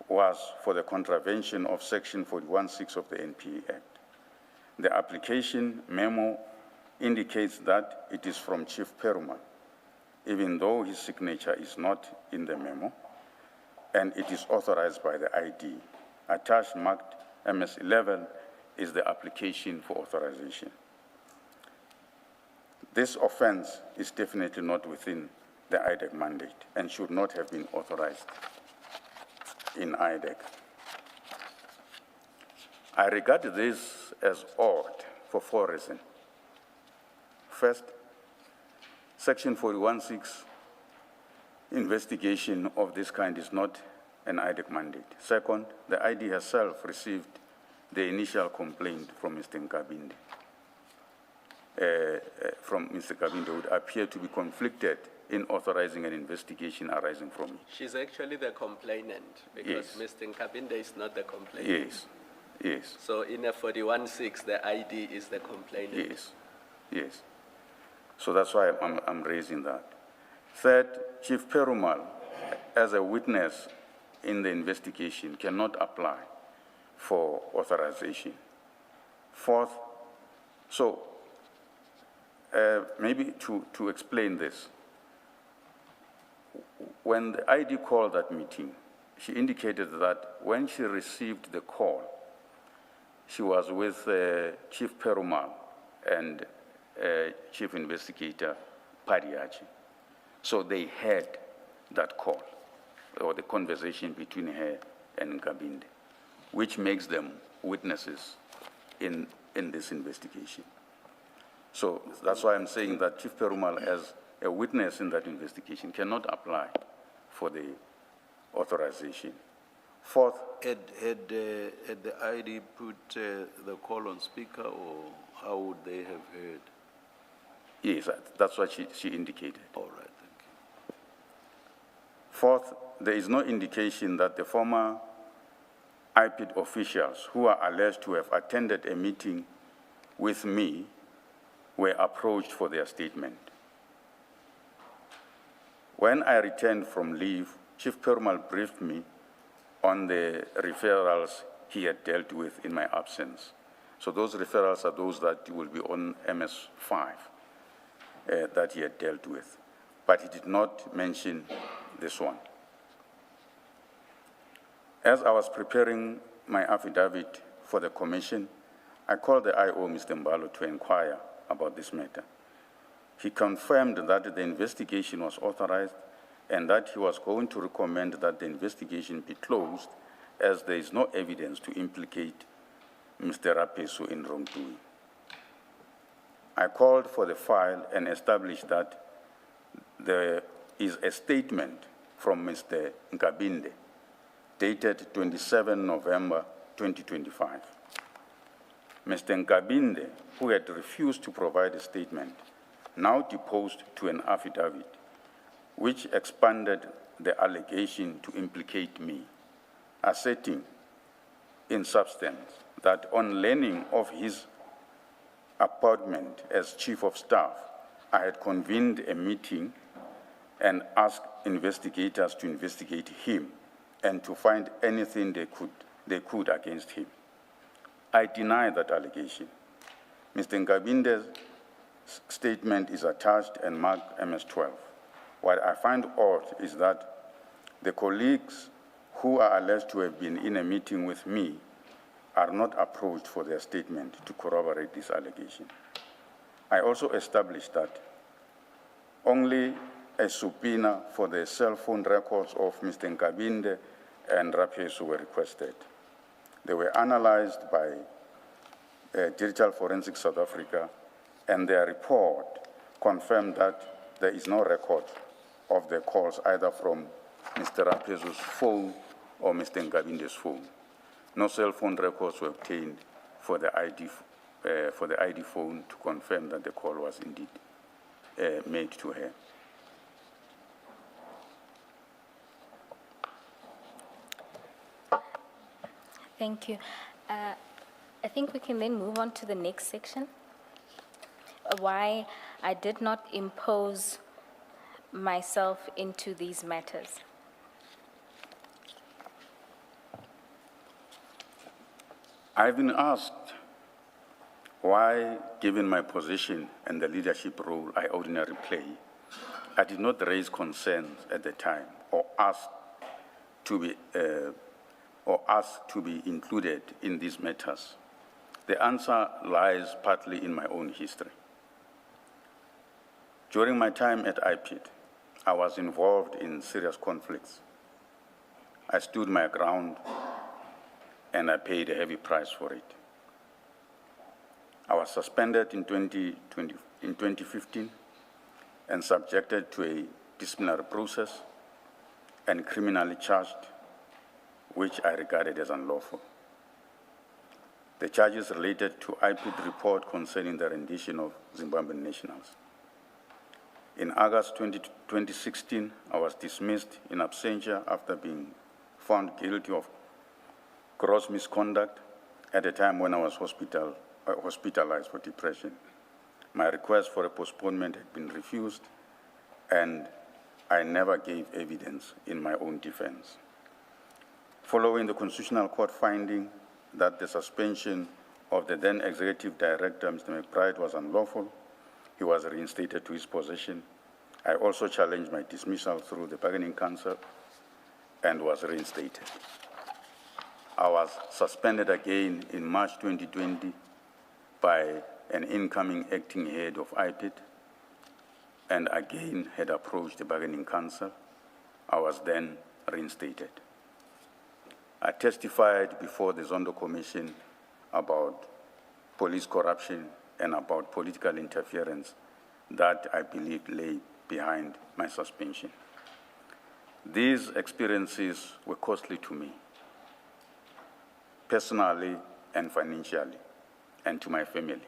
[SPEAKER 3] was for the contravention of Section 41(6) of the NPA Act. The application memo indicates that it is from Chief Perumal, even though his signature is not in the memo, and it is authorized by the ID. Attached marked MS11 is the application for authorization. This offense is definitely not within the IDEC mandate and should not have been authorized in IDEC. I regard this as odd for 4 reasons. First, Section 41(6) investigation of this kind is not an IDEC mandate. Second, the ID herself received the initial complaint from Mr. Nkabinde. From Mr. Nkabinde would appear to be conflicted in authorizing an investigation arising from it.
[SPEAKER 5] She's actually the complainant because
[SPEAKER 3] Yes.
[SPEAKER 5] Mr. Nkabinde is not the complainant.
[SPEAKER 3] Yes, yes,
[SPEAKER 5] So in a 41(6), the ID is the complainant.
[SPEAKER 3] yes, yes. So that's why I'm raising that. Third, Chief Perumal, as a witness in the investigation, cannot apply for authorization. Fourth, so maybe to explain this, when the ID called that meeting, she indicated that when she received the call, she was with Chief Perumal and Chief Investigator Padiachi. So they had that call, or the conversation between her and Nkabinde, which makes them witnesses in this investigation. So that's why I'm saying that Chief Perumal, as a witness in that investigation, cannot apply for the authorization. Fourth,
[SPEAKER 2] Had the ID put the call on speaker, or how would they have heard?
[SPEAKER 3] yes, that's what she indicated.
[SPEAKER 2] All right, thank you.
[SPEAKER 3] Fourth, there is no indication that the former IPID officials who are alleged to have attended a meeting with me were approached for their statement. When I returned from leave, Chief Perumal briefed me on the referrals he had dealt with in my absence. So those referrals are those that will be on MS5 that he had dealt with. But he did not mention this one. As I was preparing my affidavit for the commission, I called the IO, Mr. Mbalo, to inquire about this matter. He confirmed that the investigation was authorized and that he was going to recommend that the investigation be closed as there is no evidence to implicate Mr. Rapesu in wrongdoing. I called for the file and established that there is a statement from Mr. Nkabinde dated 27 November 2025. Mr. Nkabinde, who had refused to provide a statement, now deposed to an affidavit which expanded the allegation to implicate me, asserting in substance that on learning of his appointment as Chief of Staff, I had convened a meeting and asked investigators to investigate him and to find anything they could against him. I deny that allegation. Mr. Nkabinde's statement is attached and marked MS-12. What I find odd is that the colleagues who are alleged to have been in a meeting with me are not approached for their statement to corroborate this allegation. I also established that only a subpoena for the cell phone records of Mr. Nkabinde and Rapesu were requested. They were analyzed by Digital Forensic South Africa, and their report confirmed that there is no record of the calls either from Mr. Rapesu's phone or Mr. Nkabinde's phone. No cell phone records were obtained for the ID phone to confirm that the call was indeed made to her.
[SPEAKER 4] Thank you. I think we can then move on to the next section. Why I did not impose myself into these matters.
[SPEAKER 3] I've been asked why, given my position and the leadership role I ordinarily play, I did not raise concerns at the time or ask to be included in these matters. The answer lies partly in my own history. During my time at IPID, I was involved in serious conflicts. I stood my ground and I paid a heavy price for it. I was suspended in 2015 and subjected to a disciplinary process and criminally charged, which I regarded as unlawful. The charges related to IPID report concerning the rendition of Zimbabwean nationals. In August 2016, I was dismissed in absentia after being found guilty of gross misconduct at a time when I was hospitalized for depression. My request for a postponement had been refused, and I never gave evidence in my own defense. Following the Constitutional Court finding that the suspension of the then Executive Director, Mr. McBride, was unlawful, he was reinstated to his position. I also challenged my dismissal through the Bargaining Council and was reinstated. I was suspended again in March 2020 by an incoming acting head of IPID, and again had approached the Bargaining Council. I was then reinstated. I testified before the Zondo Commission about police corruption and about political interference that I believe lay behind my suspension. These experiences were costly to me, personally and financially, and to my family.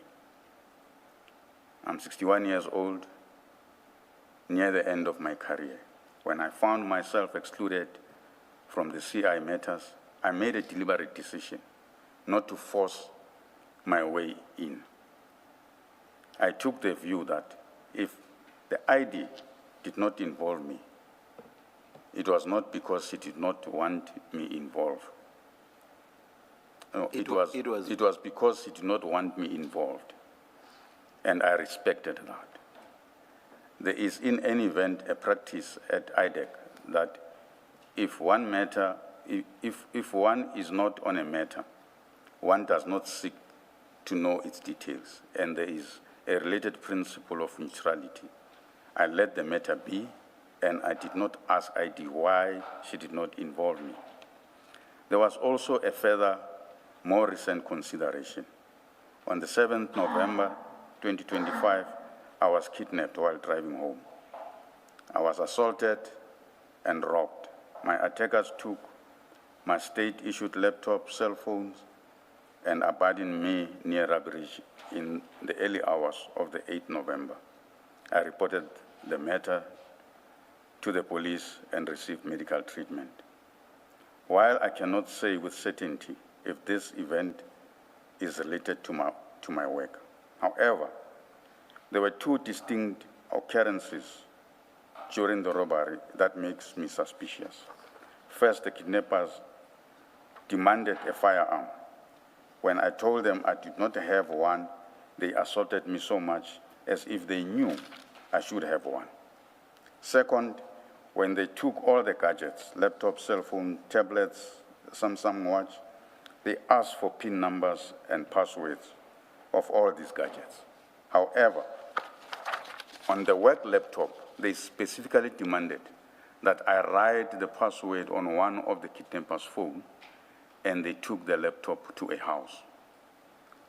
[SPEAKER 3] I'm 61 years old, near the end of my career. When I found myself excluded from the CI matters, I made a deliberate decision not to force my way in. I took the view that if the ID did not involve me, it was not because he did not want me involved. No, it was because he did not want me involved, and I respected that. There is, in any event, a practice at IDEC that if one is not on a matter, one does not seek to know its details, and there is a related principle of neutrality. I let the matter be, and I did not ask ID why she did not involve me. There was also a further, more recent consideration. On the 7th November 2025, I was kidnapped while driving home. I was assaulted and robbed. My attackers took my state-issued laptop, cell phones, and abandoned me near Rabridge in the early hours of the 8th November. I reported the matter to the police and received medical treatment. While I cannot say with certainty if this event is related to my work, however, there were two distinct occurrences during the robbery that makes me suspicious. First, the kidnappers demanded a firearm. When I told them I did not have one, they assaulted me so much as if they knew I should have one. Second, when they took all the gadgets, laptop, cell phone, tablets, Samsung watch, they asked for PIN numbers and passwords of all these gadgets. However, on the work laptop, they specifically demanded that I write the password on one of the kidnappers' phone, and they took the laptop to a house.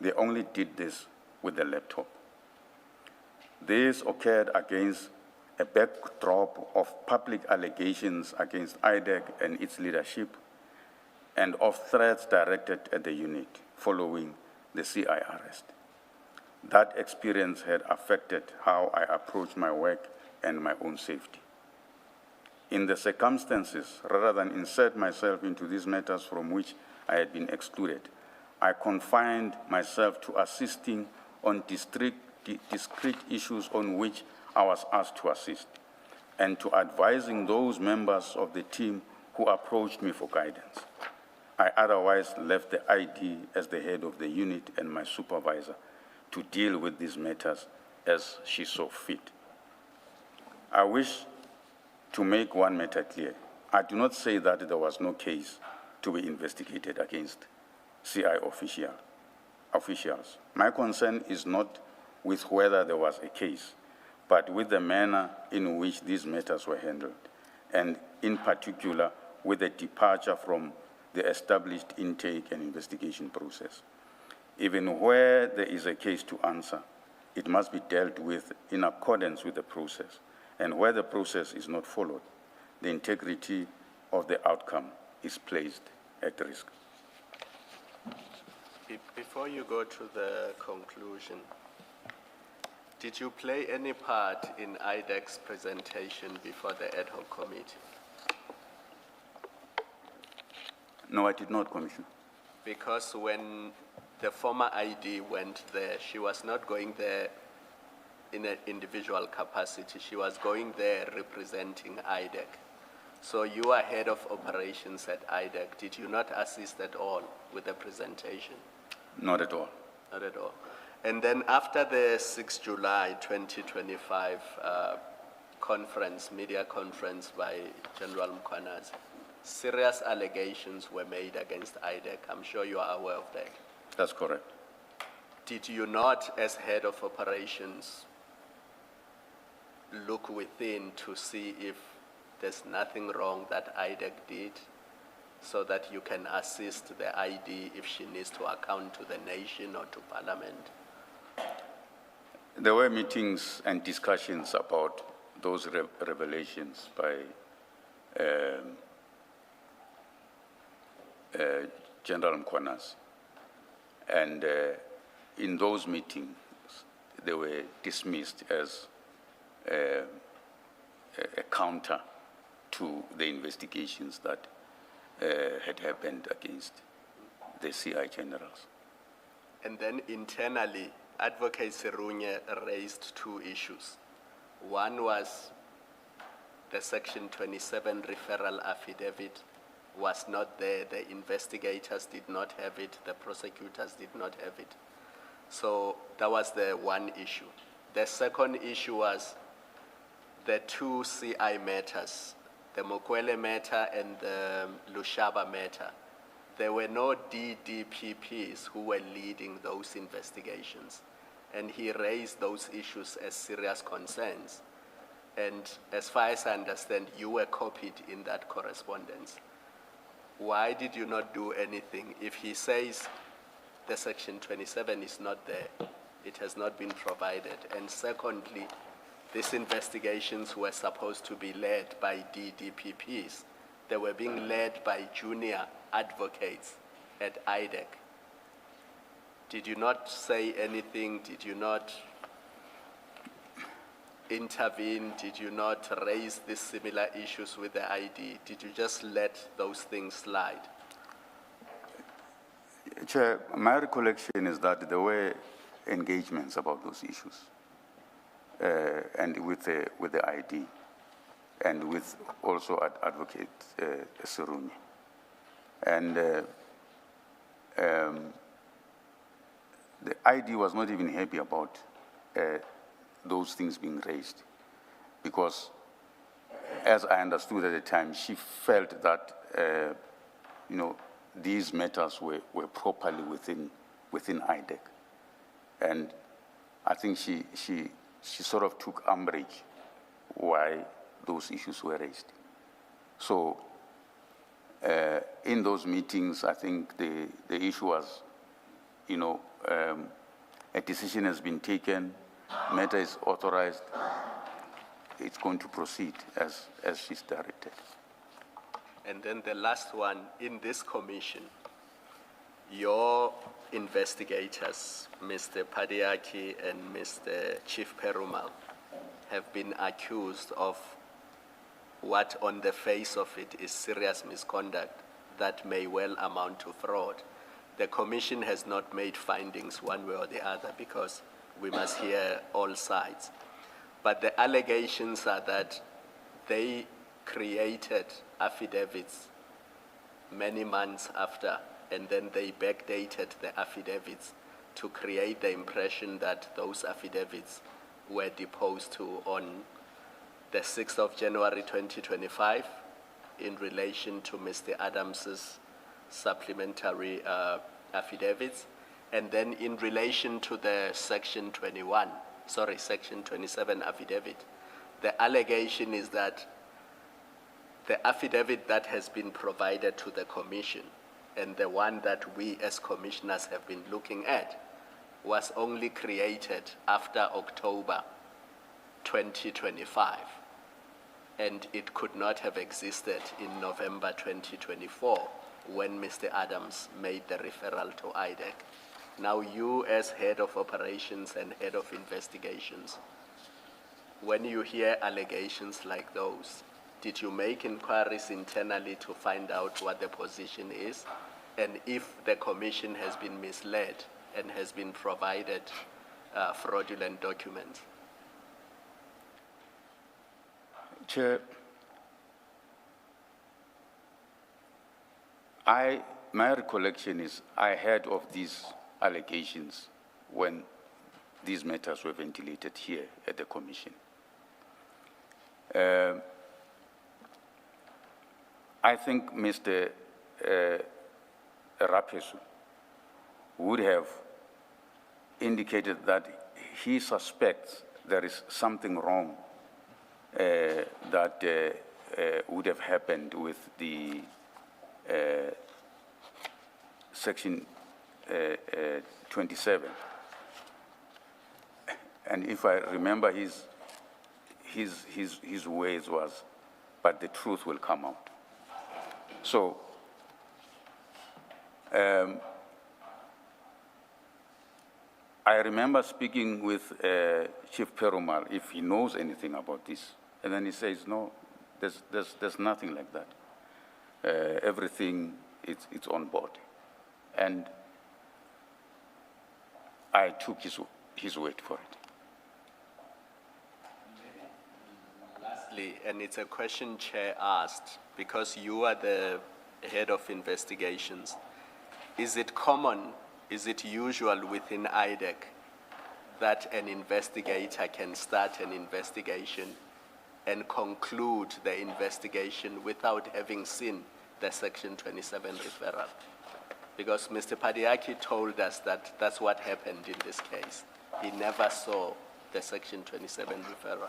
[SPEAKER 3] They only did this with the laptop. This occurred against a backdrop of public allegations against IDEC and its leadership, and of threats directed at the unit following the CI arrest. That experience had affected how I approach my work and my own safety. In the circumstances, rather than insert myself into these matters from which I had been excluded, I confined myself to assisting on discrete issues on which I was asked to assist, and to advising those members of the team who approached me for guidance. I otherwise left the ID as the head of the unit and my supervisor to deal with these matters as she saw fit. I wish to make one matter clear. I do not say that there was no case to be investigated against CI officials. My concern is not with whether there was a case, but with the manner in which these matters were handled, and in particular with the departure from the established intake and investigation process. Even where there is a case to answer, it must be dealt with in accordance with the process, and where the process is not followed, the integrity of the outcome is placed at risk.
[SPEAKER 5] Before you go to the conclusion, did you play any part in IDEC's presentation before the ad hoc committee?
[SPEAKER 3] No, I did not, Commissioner.
[SPEAKER 5] Because when the former ID went there, she was not going there in an individual capacity. She was going there representing IDEC. So you are head of operations at IDEC. Did you not assist at all with the presentation?
[SPEAKER 3] Not at all.
[SPEAKER 5] Not at all. And then after the 6 July 2025 conference, media conference by General Mkhwanazi, serious allegations were made against IDEC. I'm sure you are aware of that.
[SPEAKER 3] That's correct.
[SPEAKER 5] Did you not, as head of operations, look within to see if there's nothing wrong that IDEC did so that you can assist the ID if she needs to account to the nation or to Parliament?
[SPEAKER 3] There were meetings and discussions about those revelations by General Mkhwanazi. And in those meetings, they were dismissed as a counter to the investigations that had happened against the CI generals.
[SPEAKER 5] And then internally, Advocate Serunye raised two issues. One was the Section 27 referral affidavit was not there. The investigators did not have it. The prosecutors did not have it. So that was the one issue. The second issue was the two CI matters, the Mokwele matter and the Lushaba matter. There were no DDPPs who were leading those investigations. And he raised those issues as serious concerns. And as far as I understand, you were copied in that correspondence. Why did you not do anything? If he says the Section 27 is not there, it has not been provided. And secondly, these investigations were supposed to be led by DDPPs. They were being led by junior advocates at IDEC. Did you not say anything? Did you not intervene? Did you not raise these similar issues with the ID? Did you just let those things slide?
[SPEAKER 3] Chair, my recollection is that there were engagements about those issues, and with the ID, and with also Advocate Serunye. And the ID was not even happy about those things being raised, because as I understood at the time, she felt that these matters were properly within IDEC. And I think she sort of took umbrage why those issues were raised. So in those meetings, I think the issue was, a decision has been taken, matter is authorized, it's going to proceed as she's directed.
[SPEAKER 5] And then the last one, in this commission, your investigators, Mr. Padiaki and Mr. Chief Perumal, have been accused of what on the face of it is serious misconduct that may well amount to fraud. The commission has not made findings one way or the other because we must hear all sides. But the allegations are that they created affidavits many months after, and then they backdated the affidavits to create the impression that those affidavits were deposed to on the 6th of January 2025 in relation to Mr. Adams's supplementary affidavits, and then in relation to the Section 21 Section 27 affidavit. The allegation is that the affidavit that has been provided to the commission and the one that we as commissioners have been looking at was only created after October 2025, and it could not have existed in November 2024 when Mr. Adams made the referral to IDEC. Now you as head of operations and head of investigations, when you hear allegations like those, did you make inquiries internally to find out what the position is? And if the commission has been misled and has been provided fraudulent documents?
[SPEAKER 3] Chair, my recollection is I heard of these allegations when these matters were ventilated here at the commission. I think Mr. Rapesu would have indicated that he suspects there is something wrong that would have happened with the Section 27. And if I remember his words was, but the truth will come out. So, I remember speaking with Chief Perumal, if he knows anything about this, and then he says, no, there's nothing like that. Everything, it's on board. And I took his word for it.
[SPEAKER 5] Lastly, and it's a question Chair asked, because you are the head of investigations, is it common, is it usual within IDEC that an investigator can start an investigation and conclude the investigation without having seen the Section 27 referral? Because Mr. Padiaki told us that that's what happened in this case. He never saw the Section 27 referral.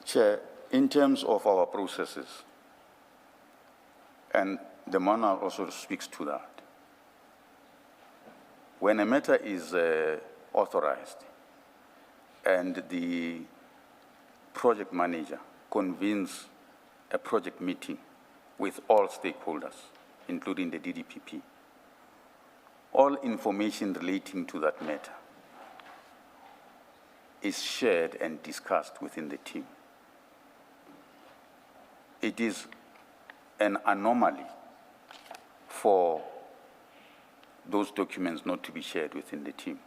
[SPEAKER 3] Chair, in terms of our processes, and the manual also speaks to that, when a matter is authorized and the project manager convenes a project meeting with all stakeholders, including the DDPP, all information relating to that matter is shared and discussed within the team. It is an anomaly for those documents not to be shared within the team.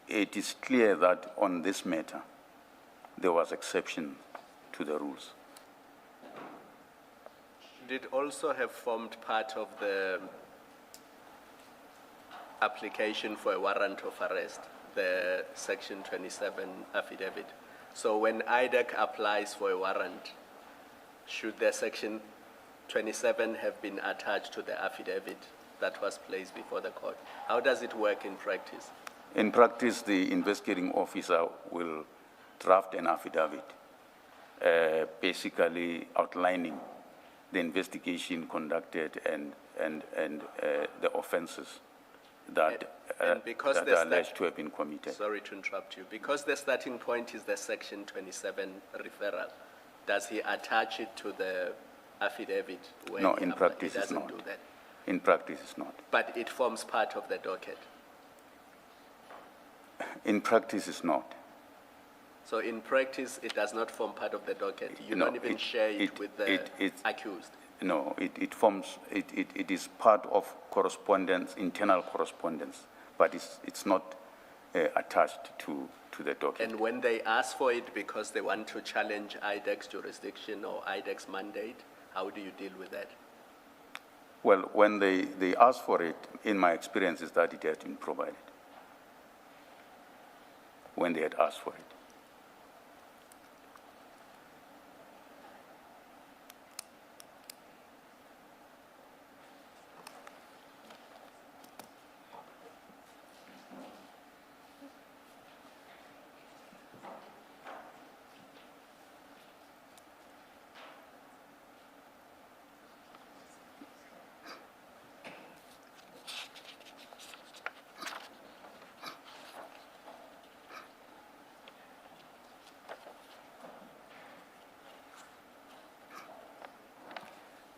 [SPEAKER 3] It is clear that on this matter, there was exception to the rules.
[SPEAKER 5] Did it also have formed part of the application for a warrant of arrest, the Section 27 affidavit? So when IDEC applies for a warrant, should the Section 27 have been attached to the affidavit that was placed before the court? How does it work in practice?
[SPEAKER 3] In practice, the investigating officer will draft an affidavit, basically outlining the investigation conducted and the offenses that,
[SPEAKER 5] because
[SPEAKER 3] that are alleged to have been committed.
[SPEAKER 5] Sorry to interrupt you. Because the starting point is the Section 27 referral, does he attach it to the affidavit?
[SPEAKER 3] No, in practice
[SPEAKER 5] he
[SPEAKER 3] it's
[SPEAKER 5] doesn't
[SPEAKER 3] not.
[SPEAKER 5] do that.
[SPEAKER 3] In practice it's not.
[SPEAKER 5] But it forms part of the docket.
[SPEAKER 3] In practice it's not.
[SPEAKER 5] So in practice, it does not form part of the docket. You
[SPEAKER 3] No,
[SPEAKER 5] don't even share it with the accused.
[SPEAKER 3] No, it is part of correspondence, internal correspondence, but it's not attached to the docket.
[SPEAKER 5] And when they ask for it because they want to challenge IDEC's jurisdiction or IDEC's mandate, how do you deal with that?
[SPEAKER 3] Well, when they ask for it, in my experience is that it has been provided when they had asked for it.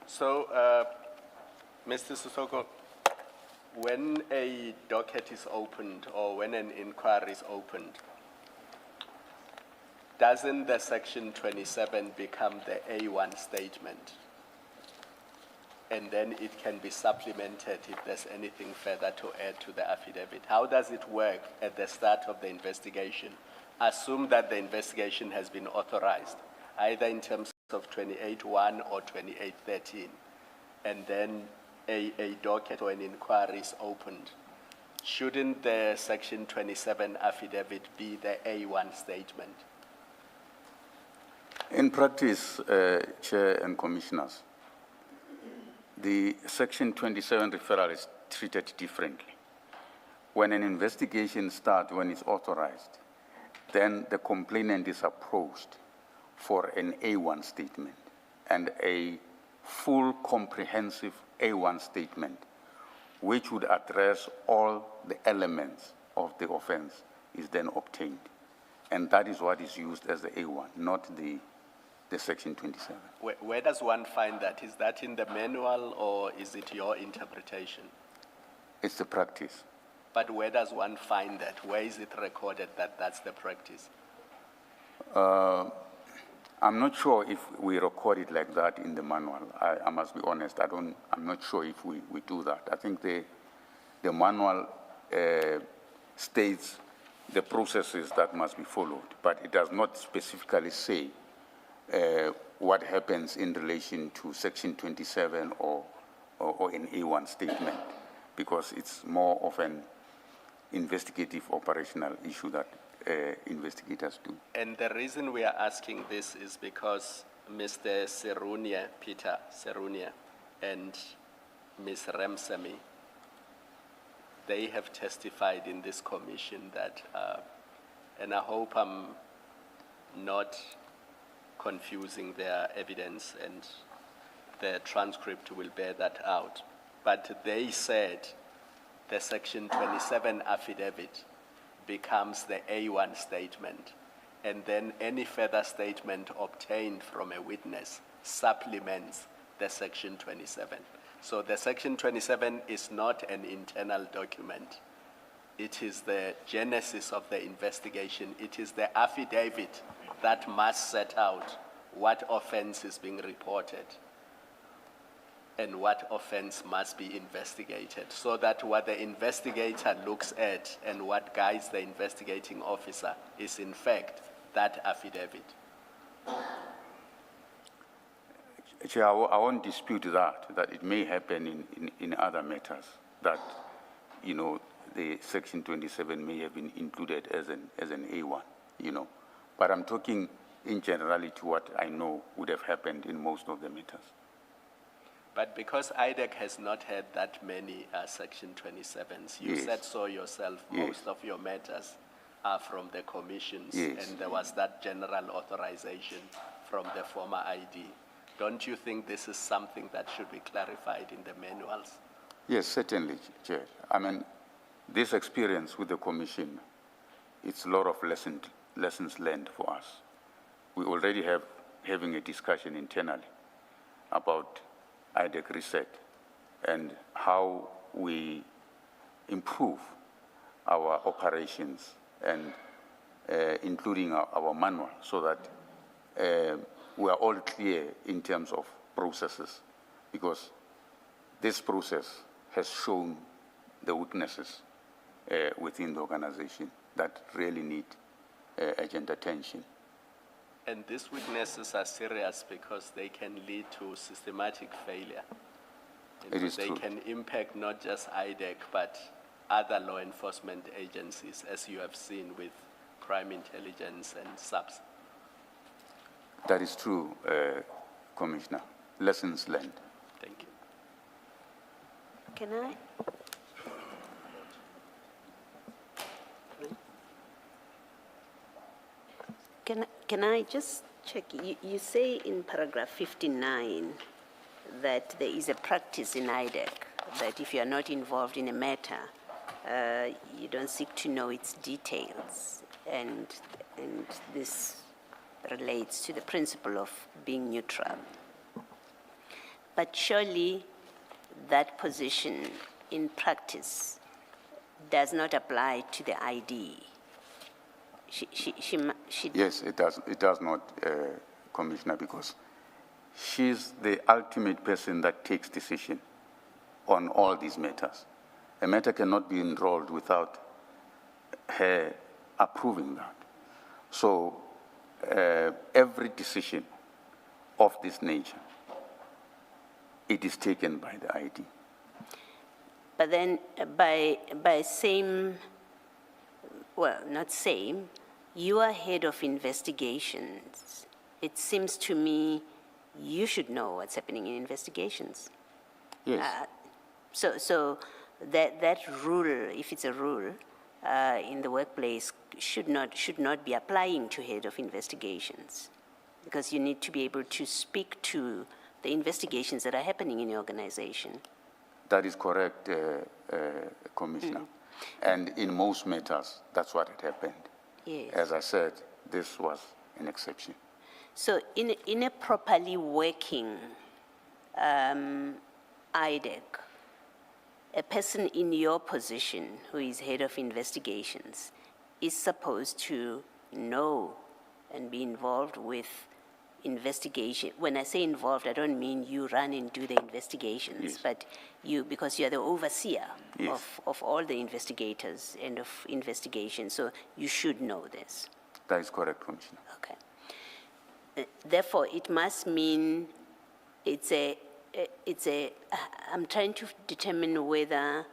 [SPEAKER 5] So, Mr. Sisoko, when a docket is opened or when an inquiry is opened, doesn't the Section 27 become the A1 statement? And then it can be supplemented if there's anything further to add to the affidavit. How does it work at the start of the investigation? Assume that the investigation has been authorized, either in terms of 28.1 or 28.13, and then a docket or an inquiry is opened. Shouldn't the Section 27 affidavit be the A1 statement?
[SPEAKER 3] In practice, Chair and Commissioners, the Section 27 referral is treated differently. When an investigation starts, when it's authorized, then the complainant is approached for an A1 statement, and a full comprehensive A1 statement, which would address all the elements of the offense, is then obtained. And that is what is used as the A1, not the Section 27.
[SPEAKER 5] Where does one find that? Is that in the manual or is it your interpretation?
[SPEAKER 3] It's the practice.
[SPEAKER 5] But where does one find that? Where is it recorded that that's the practice?
[SPEAKER 3] I'm not sure if we record it like that in the manual. I must be honest. I'm not sure if we do that. I think the manual states the processes that must be followed, but it does not specifically say what happens in relation to Section 27 or an A1 statement, because it's more of an investigative operational issue that investigators do.
[SPEAKER 5] And the reason we are asking this is because Mr. Serunia, Peter Serunia, and Ms. Ramsamy, they have testified in this commission that, and I hope I'm not confusing their evidence, and the transcript will bear that out, but they said the Section 27 affidavit becomes the A1 statement, and then any further statement obtained from a witness supplements the Section 27. So the Section 27 is not an internal document. It is the genesis of the investigation. It is the affidavit that must set out what offense is being reported and what offense must be investigated, so that what the investigator looks at and what guides the investigating officer is in fact that affidavit.
[SPEAKER 3] Chair, I won't dispute that it may happen in other matters, that, you know, the Section 27 may have been included as an A1, you know. But I'm talking in generality what I know would have happened in most of the matters.
[SPEAKER 5] But because IDEC has not had that many Section 27s, you
[SPEAKER 3] Yes.
[SPEAKER 5] said so yourself,
[SPEAKER 3] Yes.
[SPEAKER 5] most of your matters are from the commissions,
[SPEAKER 3] Yes.
[SPEAKER 5] and there was that general authorization from the former ID. Don't you think this is something that should be clarified in the manuals?
[SPEAKER 3] Yes, certainly, Chair. I mean, this experience with the Commission, it's a lot of lessons learned for us. We already having a discussion internally about IDEC reset and how we improve our operations, and including our manual, so that we are all clear in terms of processes, because this process has shown the weaknesses within the organization that really need urgent attention.
[SPEAKER 5] And these weaknesses are serious because they can lead to systematic failure.
[SPEAKER 3] It is
[SPEAKER 5] they
[SPEAKER 3] true.
[SPEAKER 5] can impact not just IDEC, but other law enforcement agencies, as you have seen with crime intelligence and SAPS.
[SPEAKER 3] That is true, Commissioner. Lessons learned.
[SPEAKER 5] Thank you.
[SPEAKER 6] Can I? Can I just check? You say in paragraph 59 that there is a practice in IDEC that if you are not involved in a matter, you don't seek to know its details, and this relates to the principle of being neutral. But surely that position in practice does not apply to the ID. She
[SPEAKER 3] Yes, it does not, Commissioner, because she's the ultimate person that takes decision on all these matters. A matter cannot be enrolled without her approving that. So every decision of this nature, it is taken by the ID.
[SPEAKER 6] But then by same, well, not same, you are head of investigations. It seems to me you should know what's happening in investigations.
[SPEAKER 3] Yes.
[SPEAKER 6] So that rule, if it's a rule in the workplace, should not be applying to head of investigations, because you need to be able to speak to the investigations that are happening in your organization.
[SPEAKER 3] That is correct, Commissioner. And in most matters, that's what had happened.
[SPEAKER 6] Yes.
[SPEAKER 3] As I said, this was an exception.
[SPEAKER 6] So in a properly working IDEC, a person in your position who is head of investigations is supposed to know and be involved with investigation. When I say involved, I don't mean you run and do the investigations,
[SPEAKER 3] Yes.
[SPEAKER 6] but you, because you are the overseer
[SPEAKER 3] Yes.
[SPEAKER 6] of all the investigators and of investigation, so you should know this.
[SPEAKER 3] That is correct, Commissioner.
[SPEAKER 6] Okay. Therefore, it must mean I'm trying to determine whether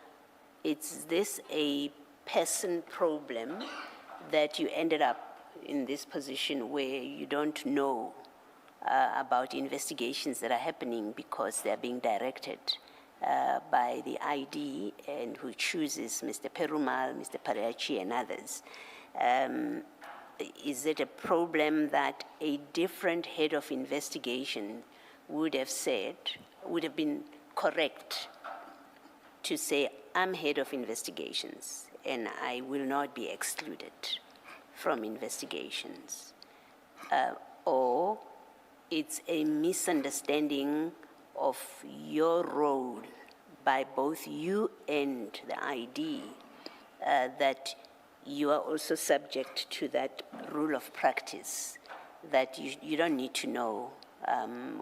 [SPEAKER 6] is this a person problem that you ended up in this position where you don't know about investigations that are happening because they're being directed by the ID and who chooses Mr. Perumal, Mr. Pariachi, and others. Is it a problem that a different head of investigation would have said, would have been correct to say, I'm head of investigations and I will not be excluded from investigations? Or it's a misunderstanding of your role by both you and the ID that you are also subject to that rule of practice, that you don't need to know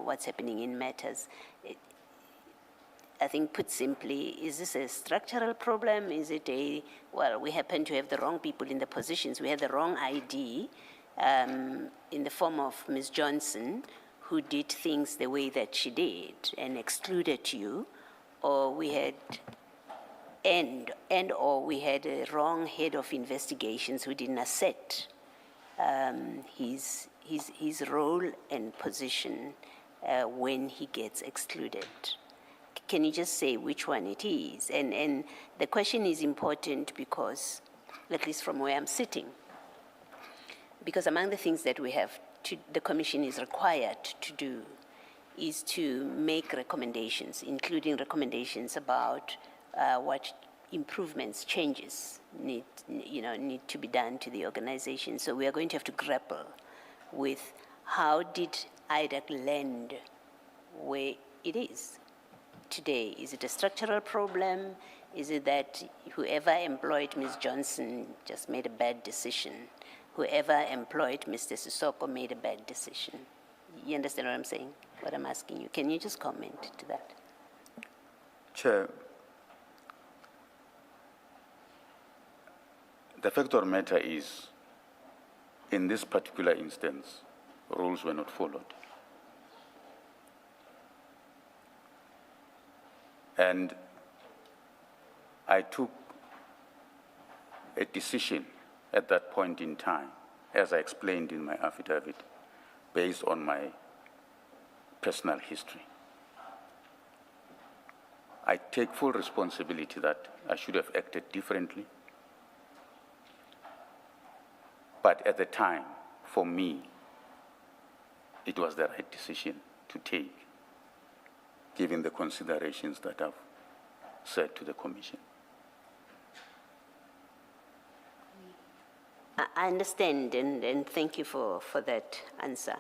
[SPEAKER 6] what's happening in matters. I think, put simply, is this a structural problem? Is it well, we happen to have the wrong people in the positions. We had the wrong ID in the form of Ms. Johnson, who did things the way that she did and excluded you, or we had or we had a wrong head of investigations who didn't assert his role and position when he gets excluded. Can you just say which one it is? And the question is important because, at least from where I'm sitting, because among the things that we have the Commission is required to do is to make recommendations, including recommendations about what improvements, changes need to be done to the organization. So we are going to have to grapple with how did IDEC land where it is today? Is it a structural problem? Is it that whoever employed Ms. Johnson just made a bad decision? Whoever employed Mr. Sissoko made a bad decision? You understand what I'm saying? What I'm asking you. Can you just comment to that?
[SPEAKER 3] Chair, the fact of the matter is, in this particular instance, rules were not followed. And I took a decision at that point in time, as I explained in my affidavit, based on my personal history. I take full responsibility that I should have acted differently. But at the time, for me, it was the right decision to take, given the considerations that I've said to the Commission.
[SPEAKER 6] I understand, and thank you for that answer.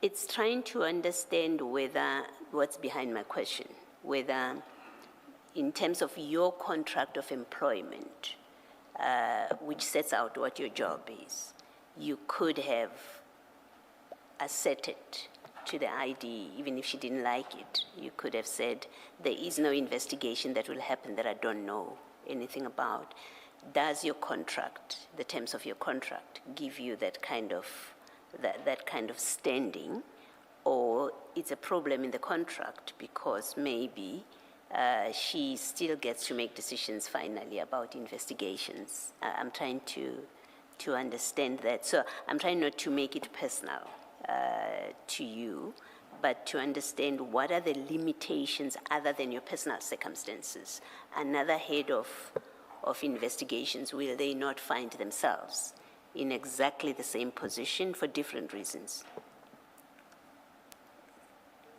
[SPEAKER 6] It's trying to understand whether, what's behind my question, whether in terms of your contract of employment, which sets out what your job is, you could have asserted to the ID, even if she didn't like it, you could have said, there is no investigation that will happen that I don't know anything about. Does your contract, the terms of your contract, give you that kind of standing, or it's a problem in the contract because maybe she still gets to make decisions finally about investigations? I'm trying to understand that. So I'm trying not to make it personal to you, but to understand what are the limitations other than your personal circumstances. Another head of investigations, will they not find themselves in exactly the same position for different reasons?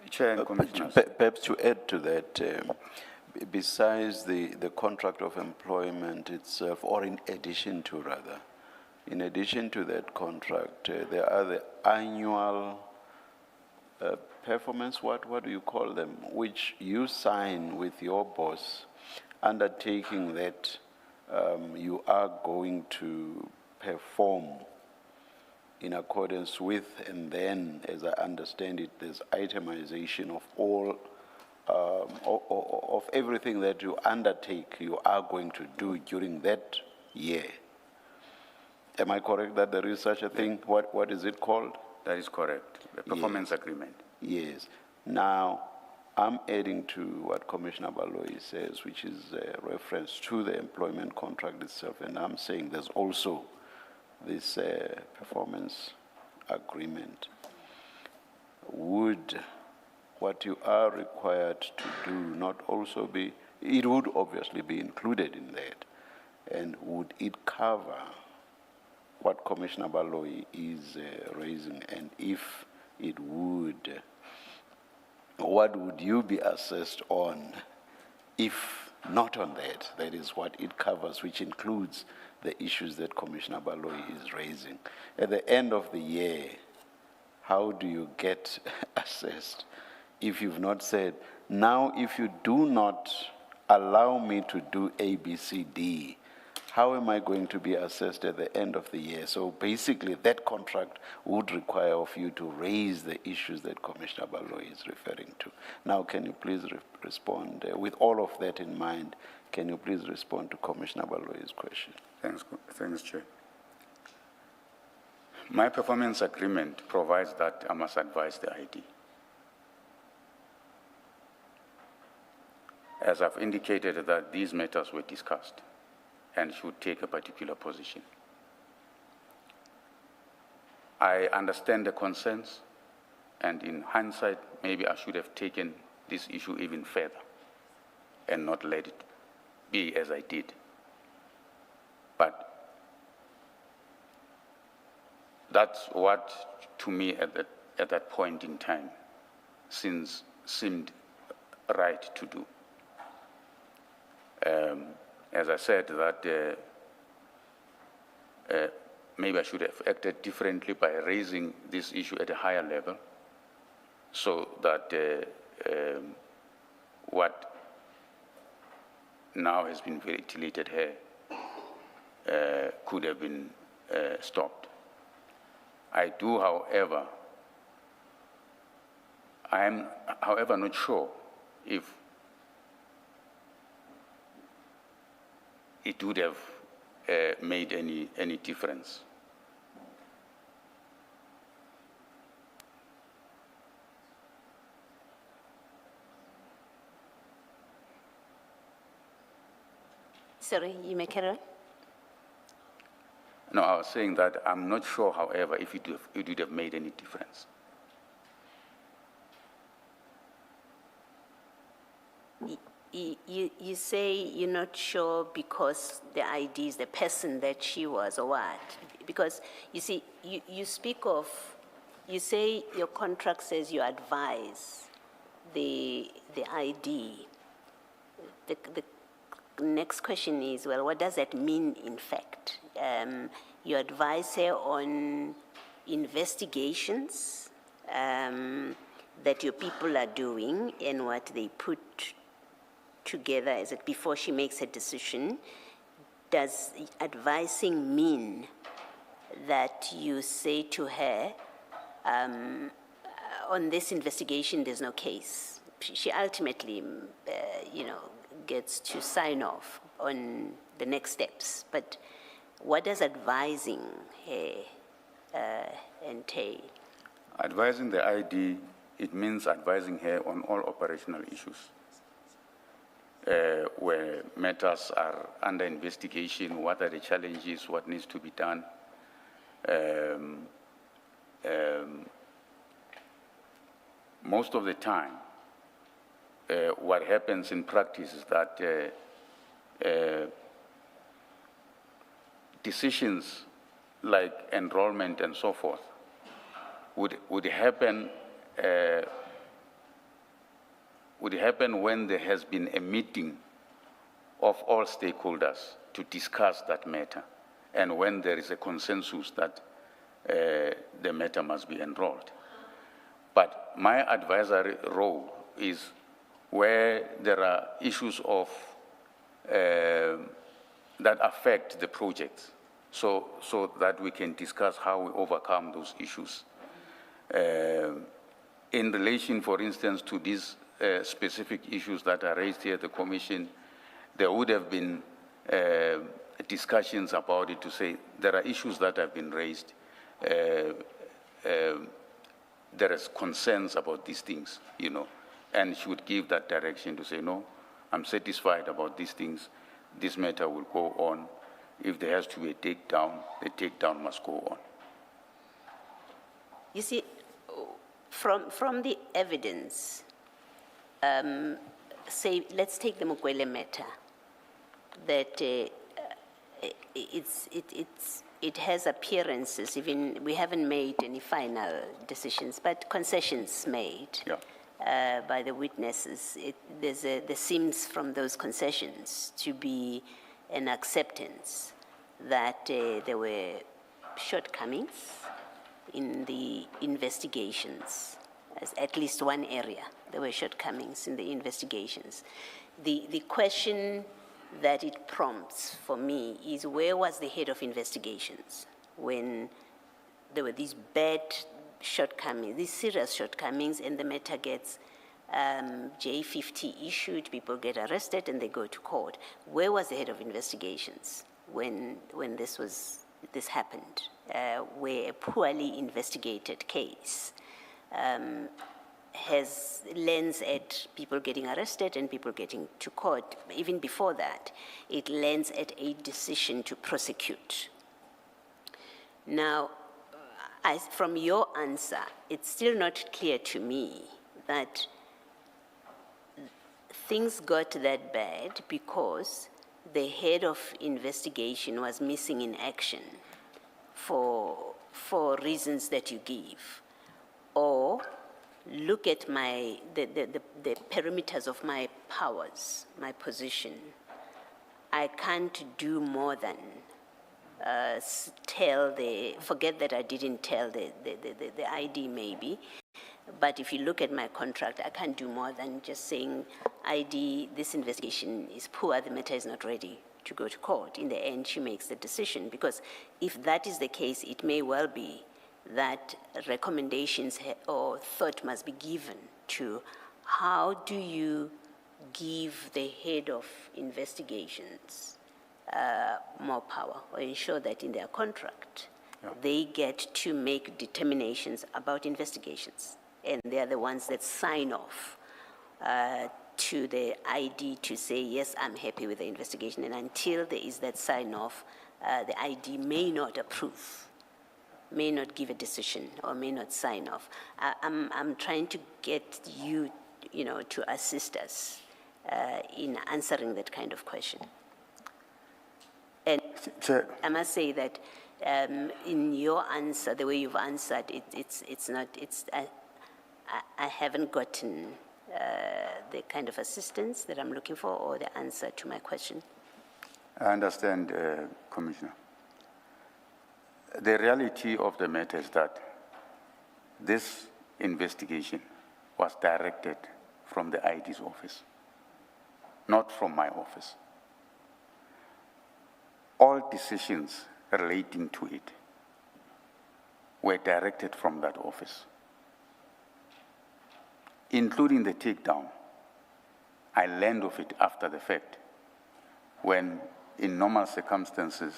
[SPEAKER 3] Chair and Commissioners.
[SPEAKER 2] Perhaps to add to that, besides the contract of employment itself, or in addition to rather, in addition to that contract, there are the annual performance, what do you call them, which you sign with your boss, undertaking that you are going to perform in accordance with, and then, as I understand it, there's itemization of all, of everything that you undertake, you are going to do during that year. Am I correct that there is such a thing? What is it called?
[SPEAKER 3] That is correct. The performance agreement.
[SPEAKER 2] Yes. Now, I'm adding to what Commissioner Baloyi says, which is a reference to the employment contract itself, and I'm saying there's also this performance agreement. Would what you are required to do not also be, it would obviously be included in that, and would it cover what Commissioner Baloyi is raising, and if it would, what would you be assessed on if not on that? That is what it covers, which includes the issues that Commissioner Baloyi is raising. At the end of the year, how do you get assessed if you've not said, now if you do not allow me to do A, B, C, D, how am I going to be assessed at the end of the year? So basically, that contract would require of you to raise the issues that Commissioner Baloyi is referring to. Now, can you please respond? With all of that in mind, can you please respond to Commissioner Baloyi's question?
[SPEAKER 3] Thanks, Chair. My performance agreement provides that I must advise the ID. As I've indicated that these matters were discussed and should take a particular position. I understand the concerns, and in hindsight, maybe I should have taken this issue even further and not let it be as I did. But that's what, to me, at that point in time, seemed right to do. As I said, that maybe I should have acted differently by raising this issue at a higher level, so that what now has been ventilated here could have been stopped. I do, however, I am, however, not sure if it would have made any difference.
[SPEAKER 6] Sorry, you may carry on.
[SPEAKER 3] No, I was saying that I'm not sure, however, if it would have made any difference.
[SPEAKER 6] You say you're not sure because the ID is the person that she was, or what? Because you see, you speak of, you say your contract says you advise the ID. The next question is, well, what does that mean in fact? You advise her on investigations that your people are doing and what they put together as it before she makes a decision, does advising mean that you say to her, on this investigation, there's no case? She ultimately, gets to sign off on the next steps. But what does advising her entail?
[SPEAKER 3] Advising the ID, it means advising her on all operational issues. Where matters are under investigation, what are the challenges, what needs to be done. Most of the time, what happens in practice is that decisions like enrollment and so forth would happen when there has been a meeting of all stakeholders to discuss that matter, and when there is a consensus that the matter must be enrolled. But my advisory role is where there are issues of that affect the project, so that we can discuss how we overcome those issues. In relation, for instance, to these specific issues that are raised here at the Commission, there would have been discussions about it to say there are issues that have been raised. There is concerns about these things, and she would give that direction to say, no, I'm satisfied about these things. This matter will go on. If there has to be a takedown, the takedown must go on.
[SPEAKER 6] You see, from the evidence, let's take the Mukwele matter, that it has appearances, even we haven't made any final decisions, but concessions made by the witnesses. There seems from those concessions to be an acceptance that there were shortcomings in the investigations, at least one area. There were shortcomings in the investigations. The question that it prompts for me is, where was the head of investigations when there were these bad shortcomings, these serious shortcomings, and the matter gets J50 issued, people get arrested and they go to court? Where was the head of investigations when this happened, where a poorly investigated case lands at people getting arrested and people getting to court? Even before that, it lands at a decision to prosecute. Now, from your answer, it's still not clear to me that things got that bad because the head of investigation was missing in action for reasons that you give, or look at the perimeters of my powers, my position. I can't do more than forget that I didn't tell the ID maybe, but if you look at my contract, I can't do more than just saying, ID, this investigation is poor, the matter is not ready to go to court. In the end, she makes the decision, because if that is the case, it may well be that recommendations or thought must be given to how do you give the head of investigations more power, or ensure that in their contract they get to make determinations about investigations, and they are the ones that sign off to the ID to say, yes, I'm happy with the investigation, and until there is that sign off, the ID may not approve, may not give a decision, or may not sign off. I'm trying to get you, to assist us in answering that kind of question. And I must say that in your answer, the way you've answered, I haven't gotten the kind of assistance that I'm looking for, or the answer to my question.
[SPEAKER 3] I understand, Commissioner. The reality of the matter is that this investigation was directed from the ID's office, not from my office. All decisions relating to it were directed from that office, including the takedown. I learned of it after the fact, when in normal circumstances,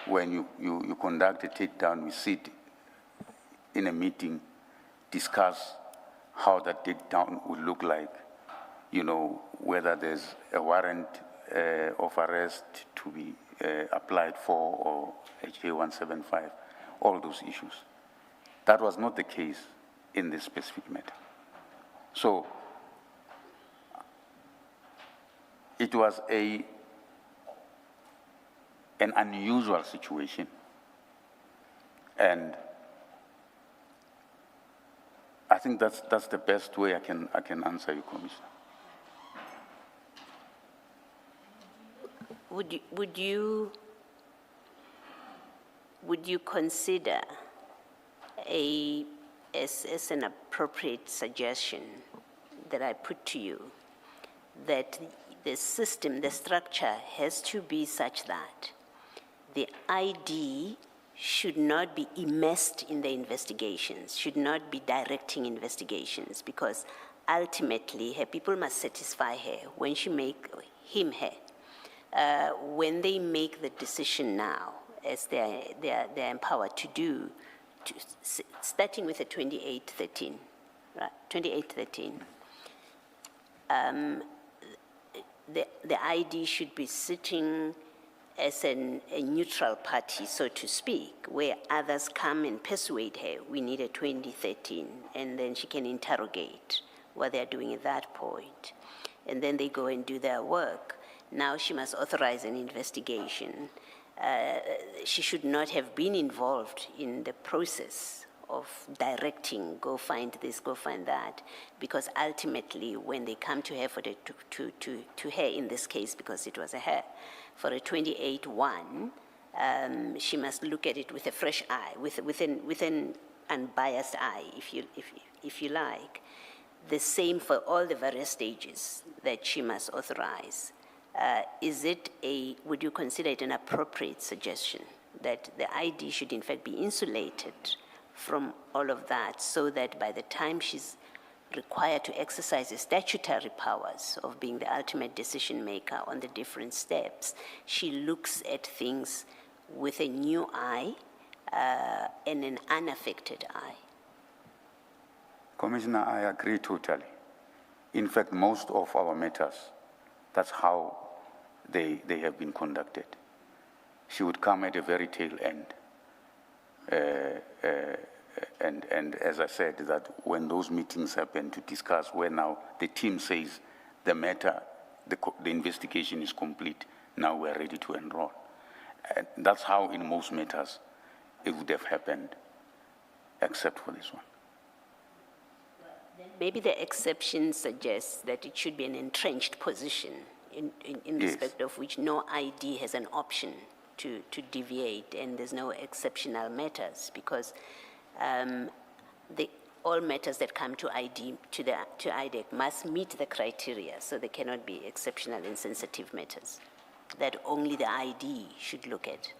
[SPEAKER 3] when you conduct a takedown, we sit in a meeting, discuss how that takedown would look like, you know, whether there's a warrant of arrest to be applied for or HA175, all those issues. That was not the case in this specific matter. So it was an unusual situation, and I think that's the best way I can answer you, Commissioner.
[SPEAKER 6] Would you consider as an appropriate suggestion that I put to you that the system, the structure has to be such that the ID should not be immersed in the investigations, should not be directing investigations, because ultimately her people must satisfy her when she make him her. When they make the decision now, as they're empowered to do, starting with the 2813, right? 2813. The ID should be sitting as a neutral party, so to speak, where others come and persuade her, we need a 2013, and then she can interrogate what they're doing at that point. And then they go and do their work. Now she must authorize an investigation. She should not have been involved in the process of directing, go find this, go find that, because ultimately when they come to her for the, to her in this case, because it was a her, for a 28-1, she must look at it with a fresh eye, with an unbiased eye, if you like. The same for all the various stages that she must authorize. Would you consider it an appropriate suggestion that the ID should in fact be insulated from all of that, so that by the time she's required to exercise the statutory powers of being the ultimate decision maker on the different steps, she looks at things with a new eye and an unaffected eye?
[SPEAKER 3] Commissioner, I agree totally. In fact, most of our matters, that's how they have been conducted. She would come at the very tail end. And as I said, that when those meetings happen to discuss where now the team says the matter, the investigation is complete, now we're ready to enroll. And that's how in most matters it would have happened, except for this one.
[SPEAKER 6] Maybe the exception suggests that it should be an entrenched position in
[SPEAKER 3] Yes.
[SPEAKER 6] respect of which no ID has an option to deviate, and there's no exceptional matters, because all matters that come to IDEC must meet the criteria, so they cannot be exceptional and sensitive matters that only the ID should look at.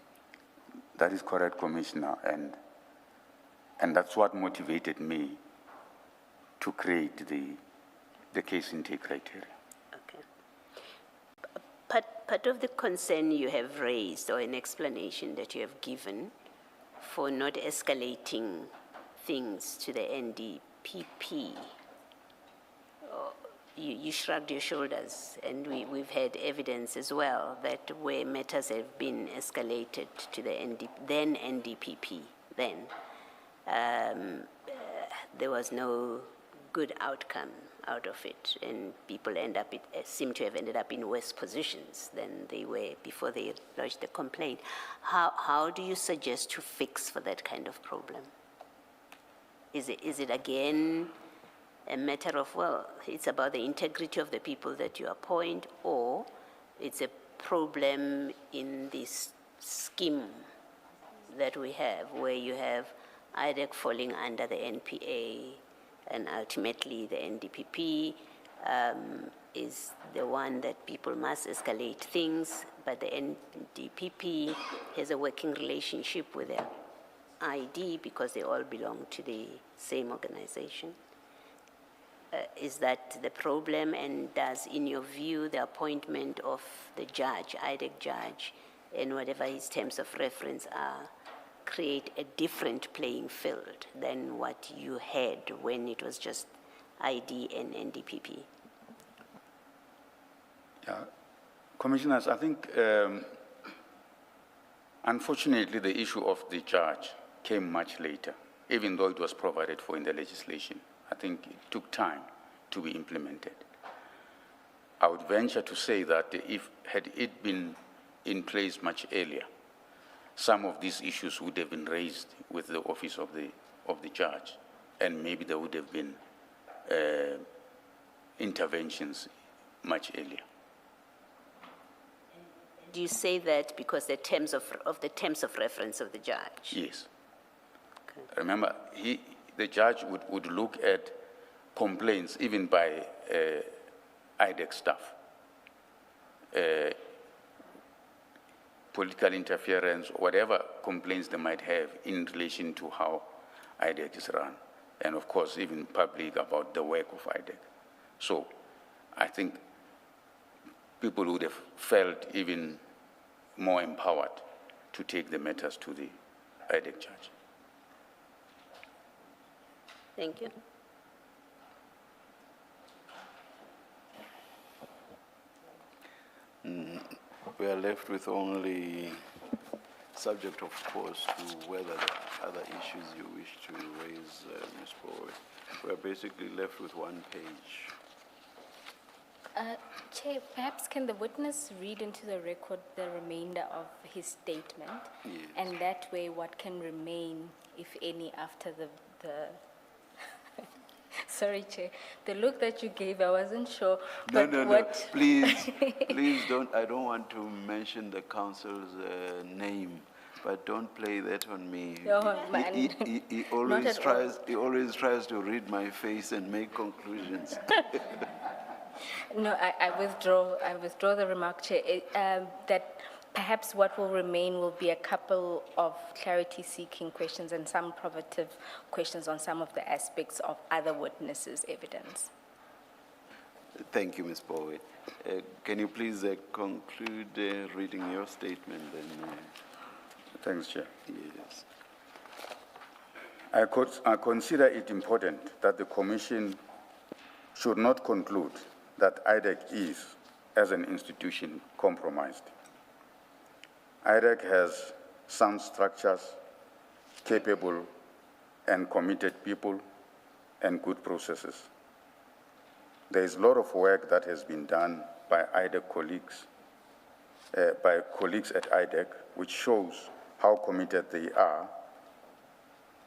[SPEAKER 3] That is correct, Commissioner, and that's what motivated me to create the case intake criteria.
[SPEAKER 6] Okay. Part of the concern you have raised, or an explanation that you have given for not escalating things to the NDPP, you shrugged your shoulders, and we've had evidence as well that where matters have been escalated to the then NDPP, there was no good outcome out of it, and people seem to have ended up in worse positions than they were before they lodged the complaint. How do you suggest to fix for that kind of problem? Is it again a matter of, well, it's about the integrity of the people that you appoint, or it's a problem in this scheme that we have, where you have IDEC falling under the NPA, and ultimately the NDPP is the one that people must escalate things, but the NDPP has a working relationship with the ID because they all belong to the same organization. Is that the problem, and does, in your view, the appointment of the judge, IDEC judge, and whatever his terms of reference are, create a different playing field than what you had when it was just ID and NDPP?
[SPEAKER 3] Yeah. Commissioners, I think, unfortunately, the issue of the judge came much later, even though it was provided for in the legislation. I think it took time to be implemented. I would venture to say that had it been in place much earlier, some of these issues would have been raised with the office of the judge, and maybe there would have been interventions much earlier.
[SPEAKER 6] Do you say that because the terms of the terms of reference of the judge?
[SPEAKER 3] Yes. Okay. Remember, the judge would look at complaints even by IDEC staff, political interference, whatever complaints they might have in relation to how IDEC is run, and of course even public about the work of IDEC. So I think people would have felt even more empowered to take the matters to the IDEC judge.
[SPEAKER 6] Thank you.
[SPEAKER 2] We are left with only, subject of course to whether there are other issues you wish to raise, Ms. Bowe. We are basically left with one page.
[SPEAKER 4] Chair, perhaps can the witness read into the record the remainder of his statement?
[SPEAKER 2] Yes.
[SPEAKER 4] And that way what can remain, if any, after the sorry, Chair, the look that you gave, I wasn't sure.
[SPEAKER 2] No, please, please don't, I don't want to mention the council's name, but don't play that on me.
[SPEAKER 4] Oh, man.
[SPEAKER 2] He
[SPEAKER 4] Not at all.
[SPEAKER 2] always tries to read my face and make conclusions.
[SPEAKER 4] No, I withdraw the remark, Chair, that perhaps what will remain will be a couple of clarity-seeking questions and some probative questions on some of the aspects of other witnesses' evidence.
[SPEAKER 2] Thank you, Ms. Bowe. Can you please conclude reading your statement then?
[SPEAKER 3] Thanks, Chair.
[SPEAKER 2] Yes.
[SPEAKER 3] I consider it important that the Commission should not conclude that IDEC is, as an institution, compromised. IDEC has sound structures, capable and committed people, and good processes. There is a lot of work that has been done by IDEC colleagues, at IDEC, which shows how committed they are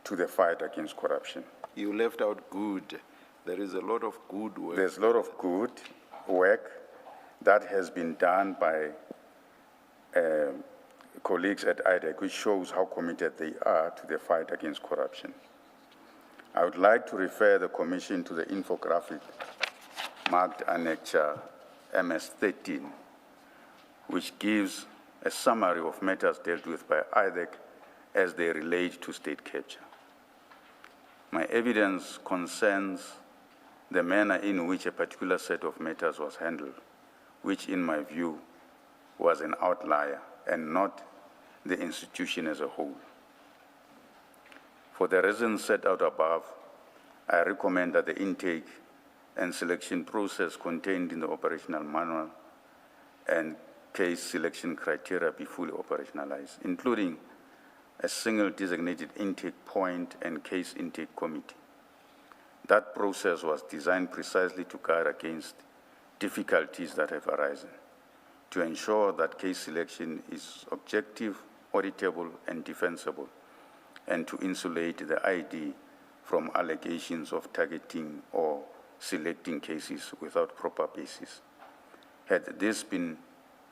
[SPEAKER 3] to the fight against corruption.
[SPEAKER 2] You left out good. There is a lot of good work.
[SPEAKER 3] There's a lot of good work that has been done by colleagues at IDEC, which shows how committed they are to the fight against corruption. I would like to refer the Commission to the infographic marked Annexure MS-13, which gives a summary of matters dealt with by IDEC as they relate to state capture. My evidence concerns the manner in which a particular set of matters was handled, which in my view was an outlier and not the institution as a whole. For the reasons set out above, I recommend that the intake and selection process contained in the operational manual and case selection criteria be fully operationalized, including a single designated intake point and case intake committee. That process was designed precisely to guard against difficulties that have arisen, to ensure that case selection is objective, auditable, and defensible, and to insulate the ID from allegations of targeting or selecting cases without proper basis. Had this been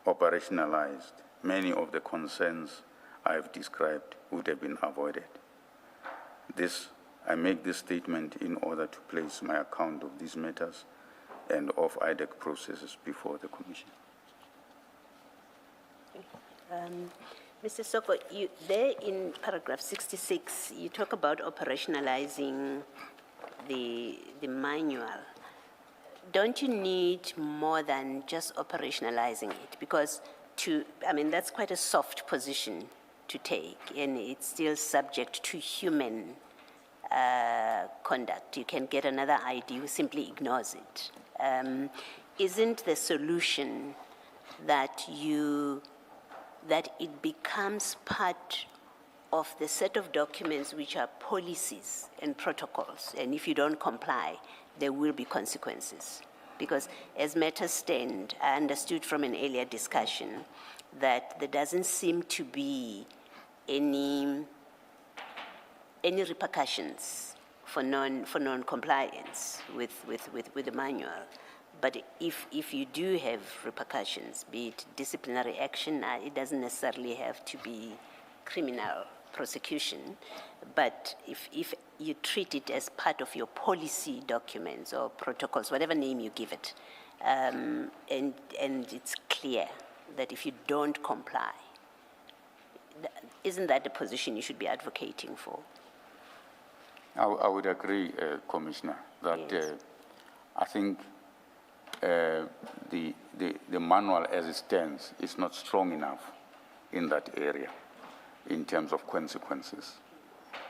[SPEAKER 3] operationalized, many of the concerns I have described would have been avoided. I make this statement in order to place my account of these matters and of IDEC processes before the Commission.
[SPEAKER 6] Mr. Soko, there in paragraph 66, you talk about operationalizing the manual. Don't you need more than just operationalizing it? Because that's quite a soft position to take, and it's still subject to human conduct. You can get another ID who simply ignores it. Isn't the solution that it becomes part of the set of documents which are policies and protocols, and if you don't comply, there will be consequences? Because as matters stand, I understood from an earlier discussion that there doesn't seem to be any repercussions for non-compliance with the manual. But if you do have repercussions, be it disciplinary action, it doesn't necessarily have to be criminal prosecution. But if you treat it as part of your policy documents or protocols, whatever name you give it, and it's clear that if you don't comply, isn't that the position you should be advocating for?
[SPEAKER 3] I would agree, Commissioner, that
[SPEAKER 6] Yes.
[SPEAKER 3] I think the manual as it stands is not strong enough in that area in terms of consequences.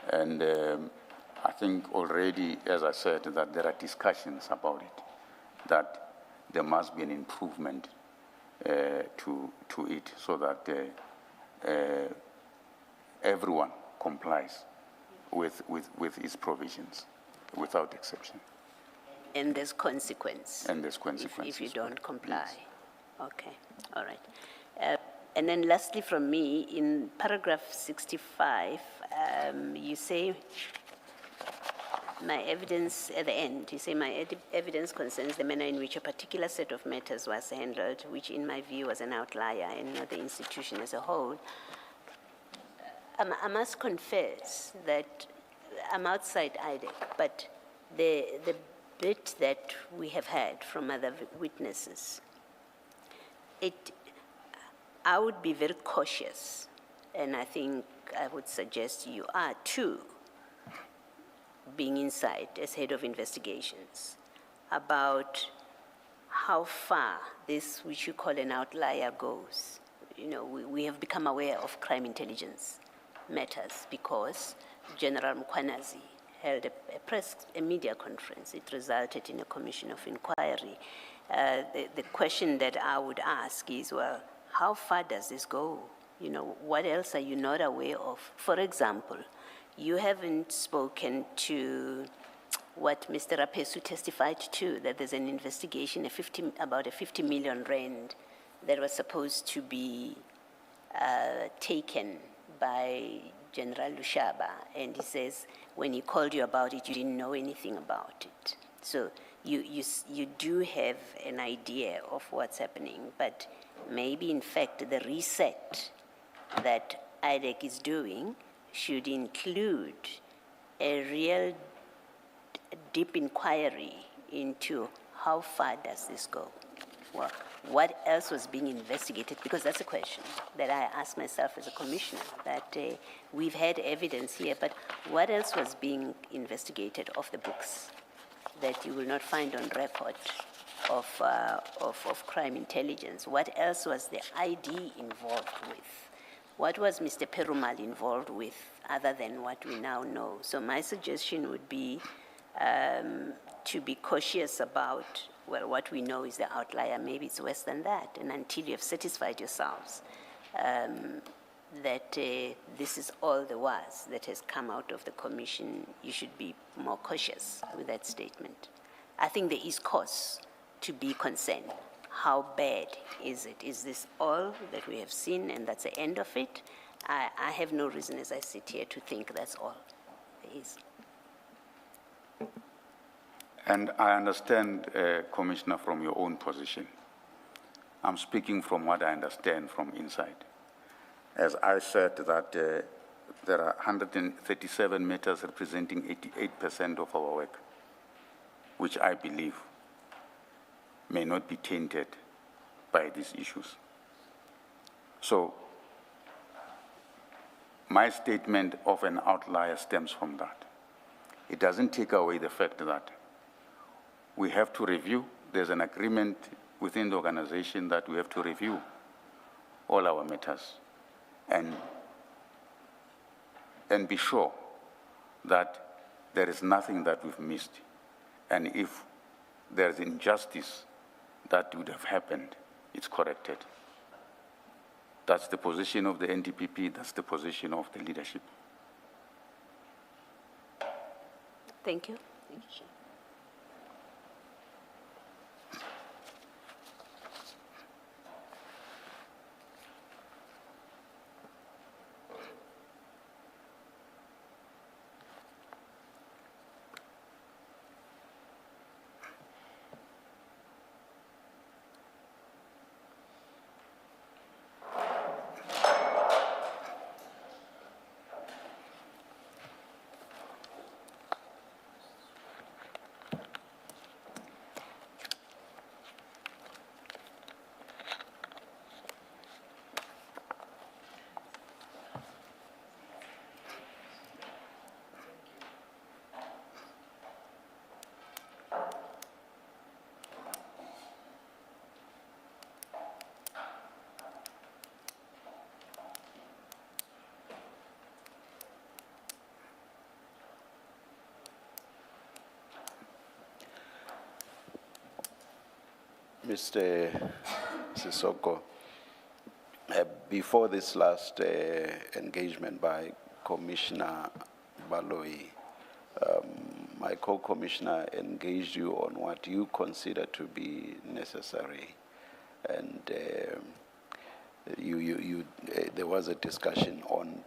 [SPEAKER 3] And I think already, as I said, that there are discussions about it, that there must be an improvement to it so that everyone complies with its provisions without exception.
[SPEAKER 6] And there's consequence.
[SPEAKER 3] And there's consequences.
[SPEAKER 6] If you don't comply.
[SPEAKER 3] Yes.
[SPEAKER 6] Okay, all right. And then lastly from me, in paragraph 65, you say, my evidence at the end, you say my evidence concerns the manner in which a particular set of matters was handled, which in my view was an outlier and not the institution as a whole. I must confess that I'm outside IDEC, but the bit that we have had from other witnesses, I would be very cautious, and I think I would suggest you are too, being inside as head of investigations, about how far this, which you call an outlier, goes. You know, we have become aware of crime intelligence matters because General Mkwanazi held a media conference. It resulted in a commission of inquiry. The question that I would ask is, well, how far does this go? You know, what else are you not aware of? For example, you haven't spoken to what Mr. Rapesu testified to, that there's an investigation about a 50 million rand that was supposed to be taken by General Lushaba, and he says when he called you about it, you didn't know anything about it. So you do have an idea of what's happening, but maybe in fact the reset that IDEC is doing should include a real deep inquiry into how far does this go? Well, what else was being investigated? Because that's a question that I ask myself as a commissioner, that we've had evidence here, but what else was being investigated off the books that you will not find on record of crime intelligence? What else was the ID involved with? What was Mr. Perumal involved with other than what we now know? So my suggestion would be to be cautious about, well, what we know is the outlier. Maybe it's worse than that. And until you have satisfied yourselves that this is all there was that has come out of the commission, you should be more cautious with that statement. I think there is cause to be concerned. How bad is it? Is this all that we have seen and that's the end of it? I have no reason as I sit here to think that's all there is.
[SPEAKER 3] And I understand, Commissioner, from your own position. I'm speaking from what I understand from inside. As I said, that there are 137 matters representing 88% of our work, which I believe may not be tainted by these issues. So my statement of an outlier stems from that. It doesn't take away the fact that we have to review. There's an agreement within the organization that we have to review all our matters and be sure that there is nothing that we've missed. And if there's injustice that would have happened, it's corrected. That's the position of the NDPP, that's the position of the leadership.
[SPEAKER 6] Thank you. Thank you, Chair.
[SPEAKER 2] Mr. Sissoko, before this last engagement by Commissioner Baloyi, my co-commissioner engaged you on what you consider to be necessary, and there was a discussion on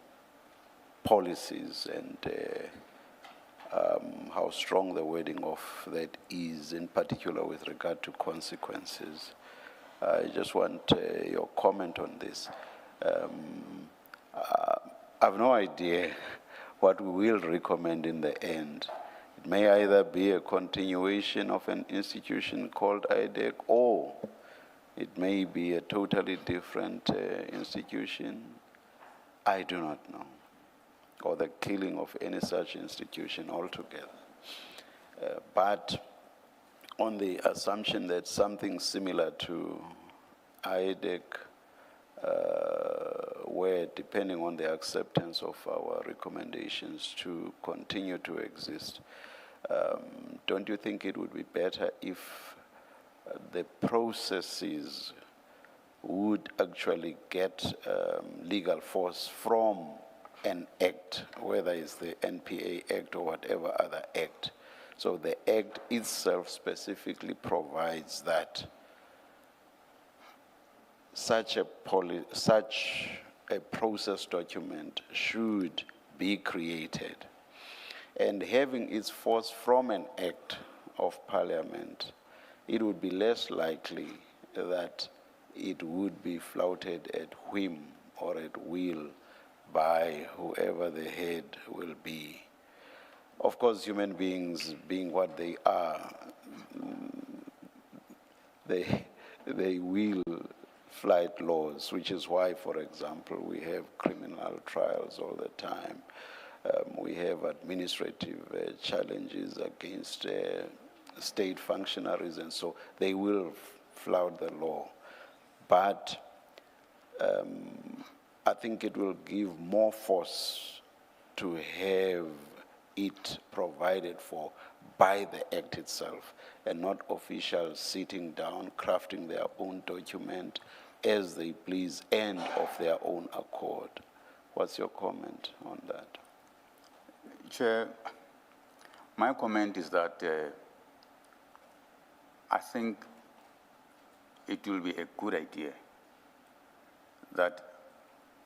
[SPEAKER 2] policies and how strong the wording of that is, in particular with regard to consequences. I just want your comment on this. I have no idea what we will recommend in the end. It may either be a continuation of an institution called IDEC, or it may be a totally different institution. I do not know. Or the killing of any such institution altogether. But on the assumption that something similar to IDEC, where depending on the acceptance of our recommendations to continue to exist, don't you think it would be better if the processes would actually get legal force from an act, whether it's the NPA Act or whatever other act? So the act itself specifically provides that such a process document should be created, and having its force from an act of Parliament, it would be less likely that it would be flouted at whim or at will by whoever the head will be. Of course, human beings being what they are, they will flight laws, which is why, for example, we have criminal trials all the time. We have administrative challenges against state functionaries, and so they will flout the law. But I think it will give more force to have it provided for by the Act itself, and not officials sitting down, crafting their own document as they please and of their own accord. What's your comment on that?
[SPEAKER 3] Chair, my comment is that I think it will be a good idea that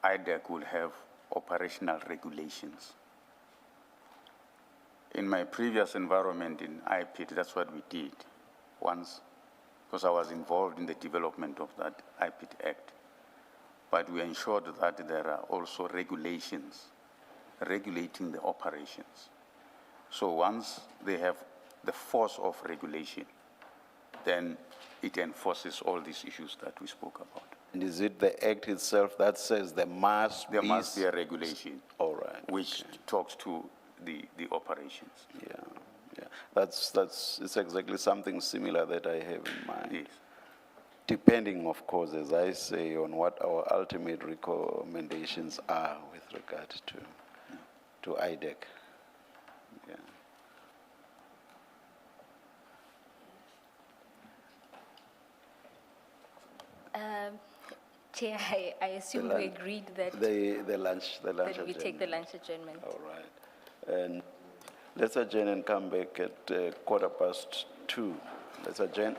[SPEAKER 3] IDEC will have operational regulations. In my previous environment in IPIT, that's what we did once, because I was involved in the development of that IPIT Act. But we ensured that there are also regulations regulating the operations. So once they have the force of regulation, then it enforces all these issues that we spoke about.
[SPEAKER 2] And is it the act itself that says there must
[SPEAKER 3] There
[SPEAKER 2] be?
[SPEAKER 3] must be a regulation.
[SPEAKER 2] All right,
[SPEAKER 3] Which talks to the operations.
[SPEAKER 2] Yeah, yeah. It's exactly something similar that I have in mind.
[SPEAKER 3] Yes.
[SPEAKER 2] Depending, of course, as I say, on what our ultimate recommendations are with regard to IDEC. Yeah.
[SPEAKER 4] Chair, I assume we agreed that,
[SPEAKER 2] The lunch
[SPEAKER 4] that we
[SPEAKER 2] adjournment.
[SPEAKER 4] take the lunch adjournment.
[SPEAKER 2] All right. And let's adjourn and come back at 2:15. Let's adjourn.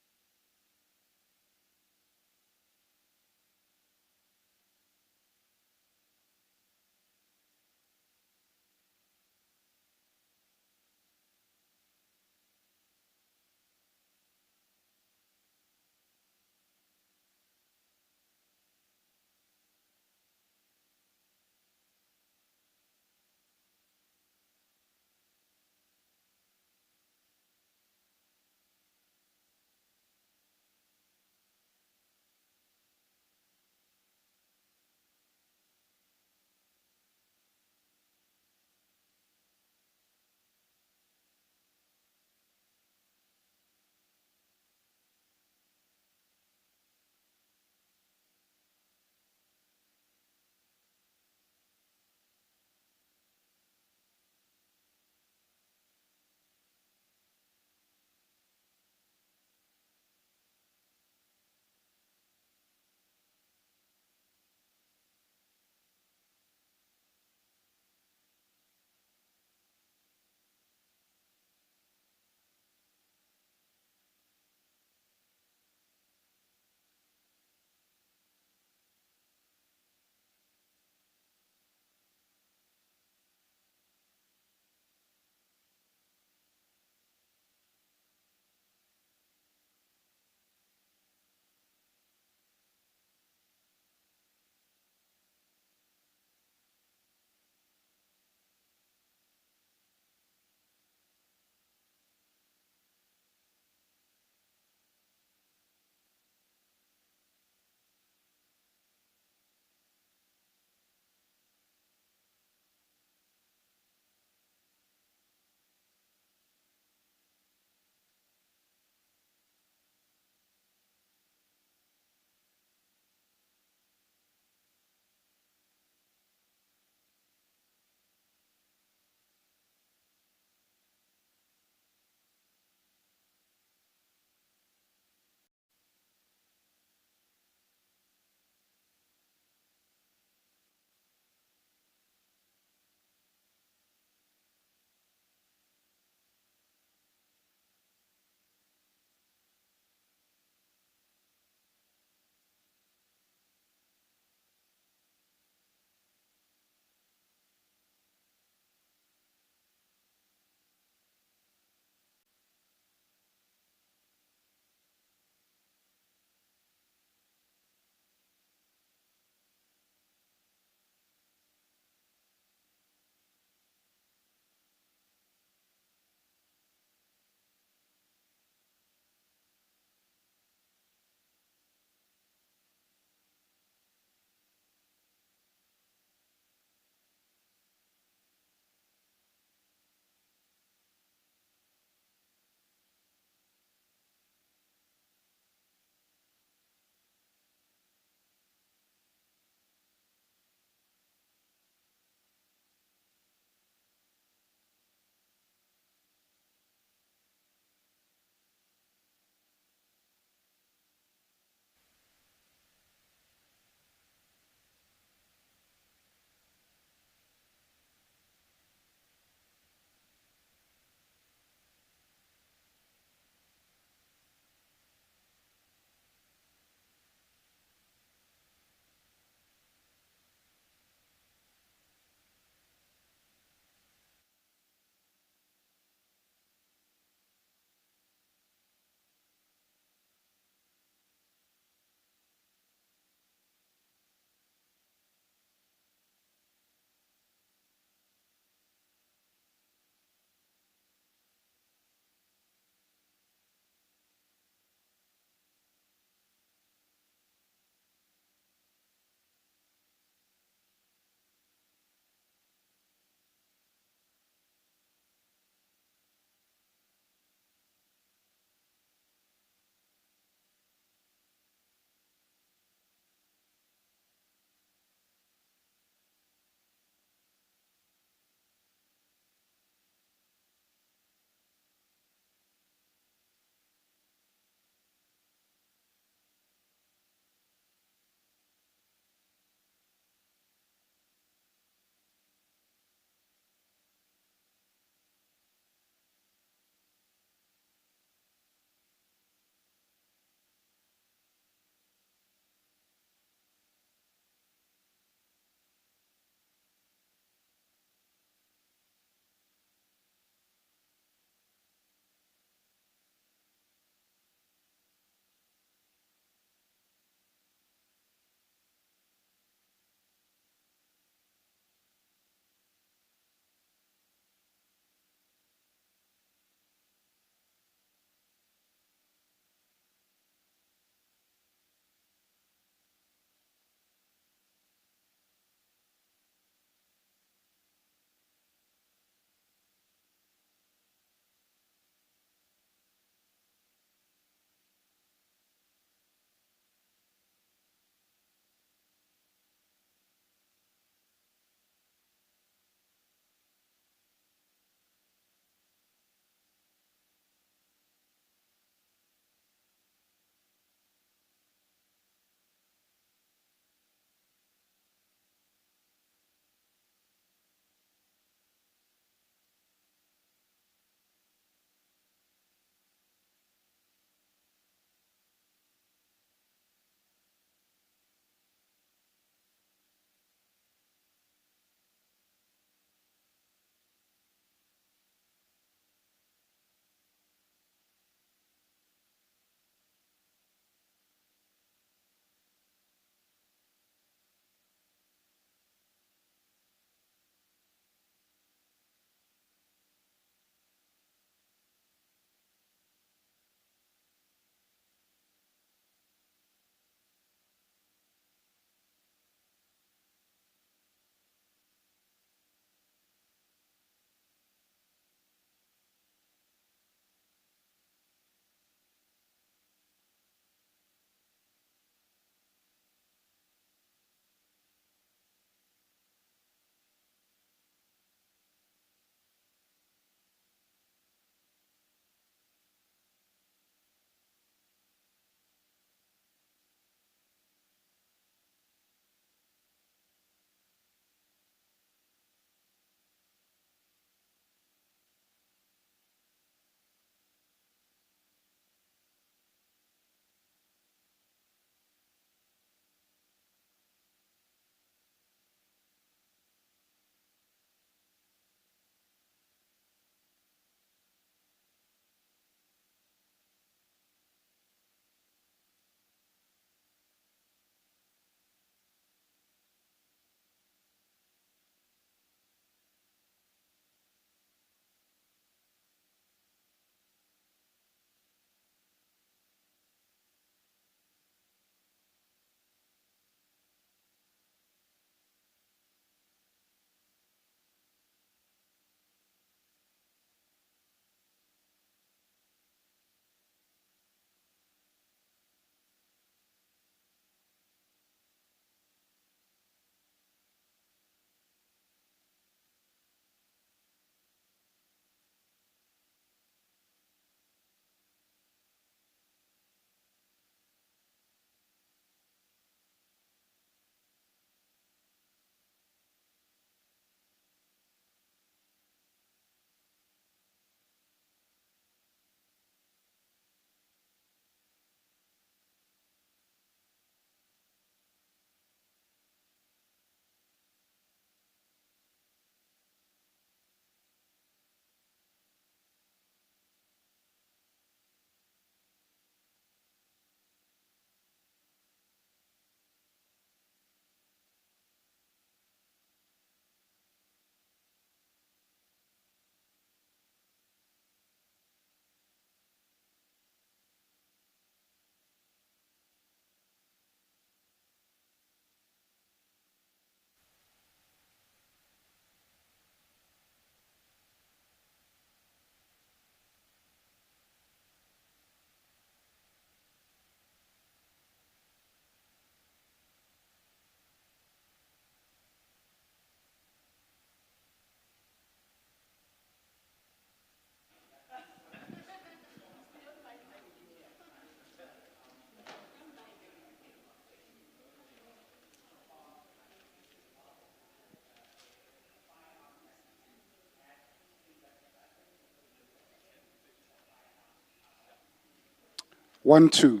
[SPEAKER 1] 1-2.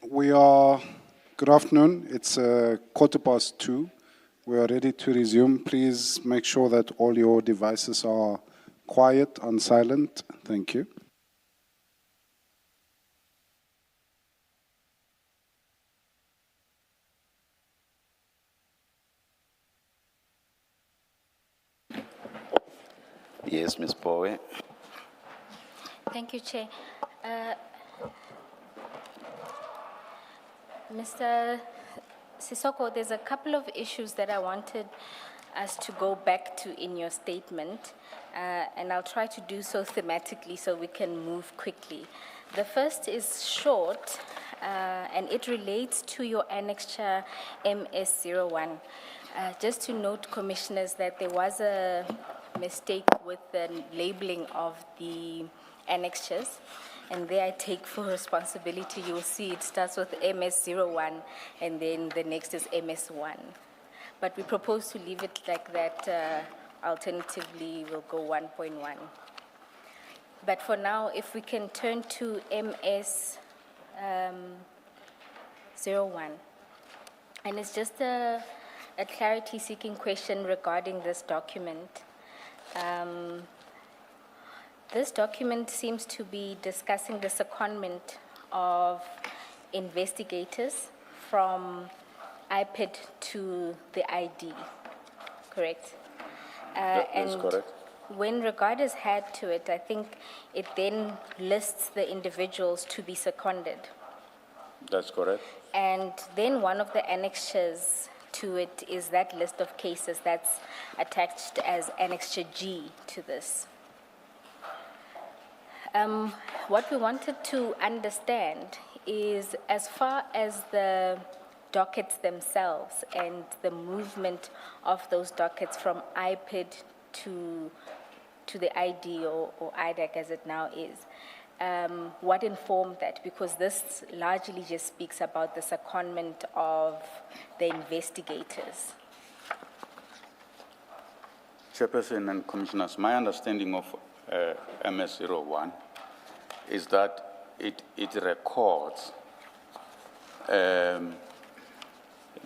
[SPEAKER 1] We are, good afternoon. It's 2:15. We are ready to resume. Please make sure that all your devices are quiet and silent. Thank you.
[SPEAKER 2] Yes, Ms. Bowe.
[SPEAKER 4] Thank you, Chair. Mr. Sisoko, there's a couple of issues that I wanted us to go back to in your statement, and I'll try to do so thematically so we can move quickly. The first is short, and it relates to your annexure MS01. Just to note, Commissioners, that there was a mistake with the labeling of the annexures. And there I take full responsibility. You'll see it starts with MS01, and then the next is MS1. But we propose to leave it like that. Alternatively, we'll go 1.1. But for now, if we can turn to MS01. And it's just a clarity-seeking question regarding this document. This document seems to be discussing the secondment of investigators from IPID to the ID, correct?
[SPEAKER 3] That is correct.
[SPEAKER 4] When regard is had to it, I think it then lists the individuals to be seconded.
[SPEAKER 3] That's correct.
[SPEAKER 4] And then one of the annexures to it is that list of cases that's attached as Annexure G to this. What we wanted to understand is, as far as the dockets themselves and the movement of those dockets from IPID to the ID or IDAC as it now is, what informed that? Because this largely just speaks about the secondment of the investigators.
[SPEAKER 3] Chairperson and Commissioners, my understanding of MS01 is that it records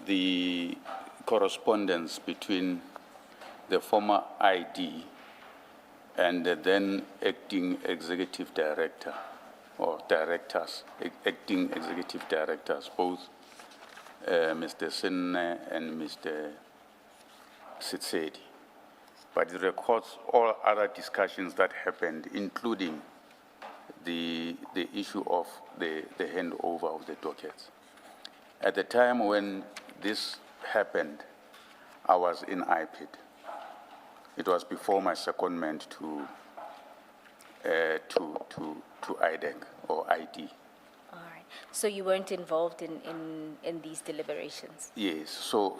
[SPEAKER 3] the correspondence between the former ID and the then acting executive director, or directors, acting executive directors, both Mr. Sinne and Mr. Sitsedi. But it records all other discussions that happened, including the issue of the handover of the dockets. At the time when this happened, I was in IPID. It was before my secondment to IDEC or ID.
[SPEAKER 4] All right. So you weren't involved in these deliberations?
[SPEAKER 3] Yes. So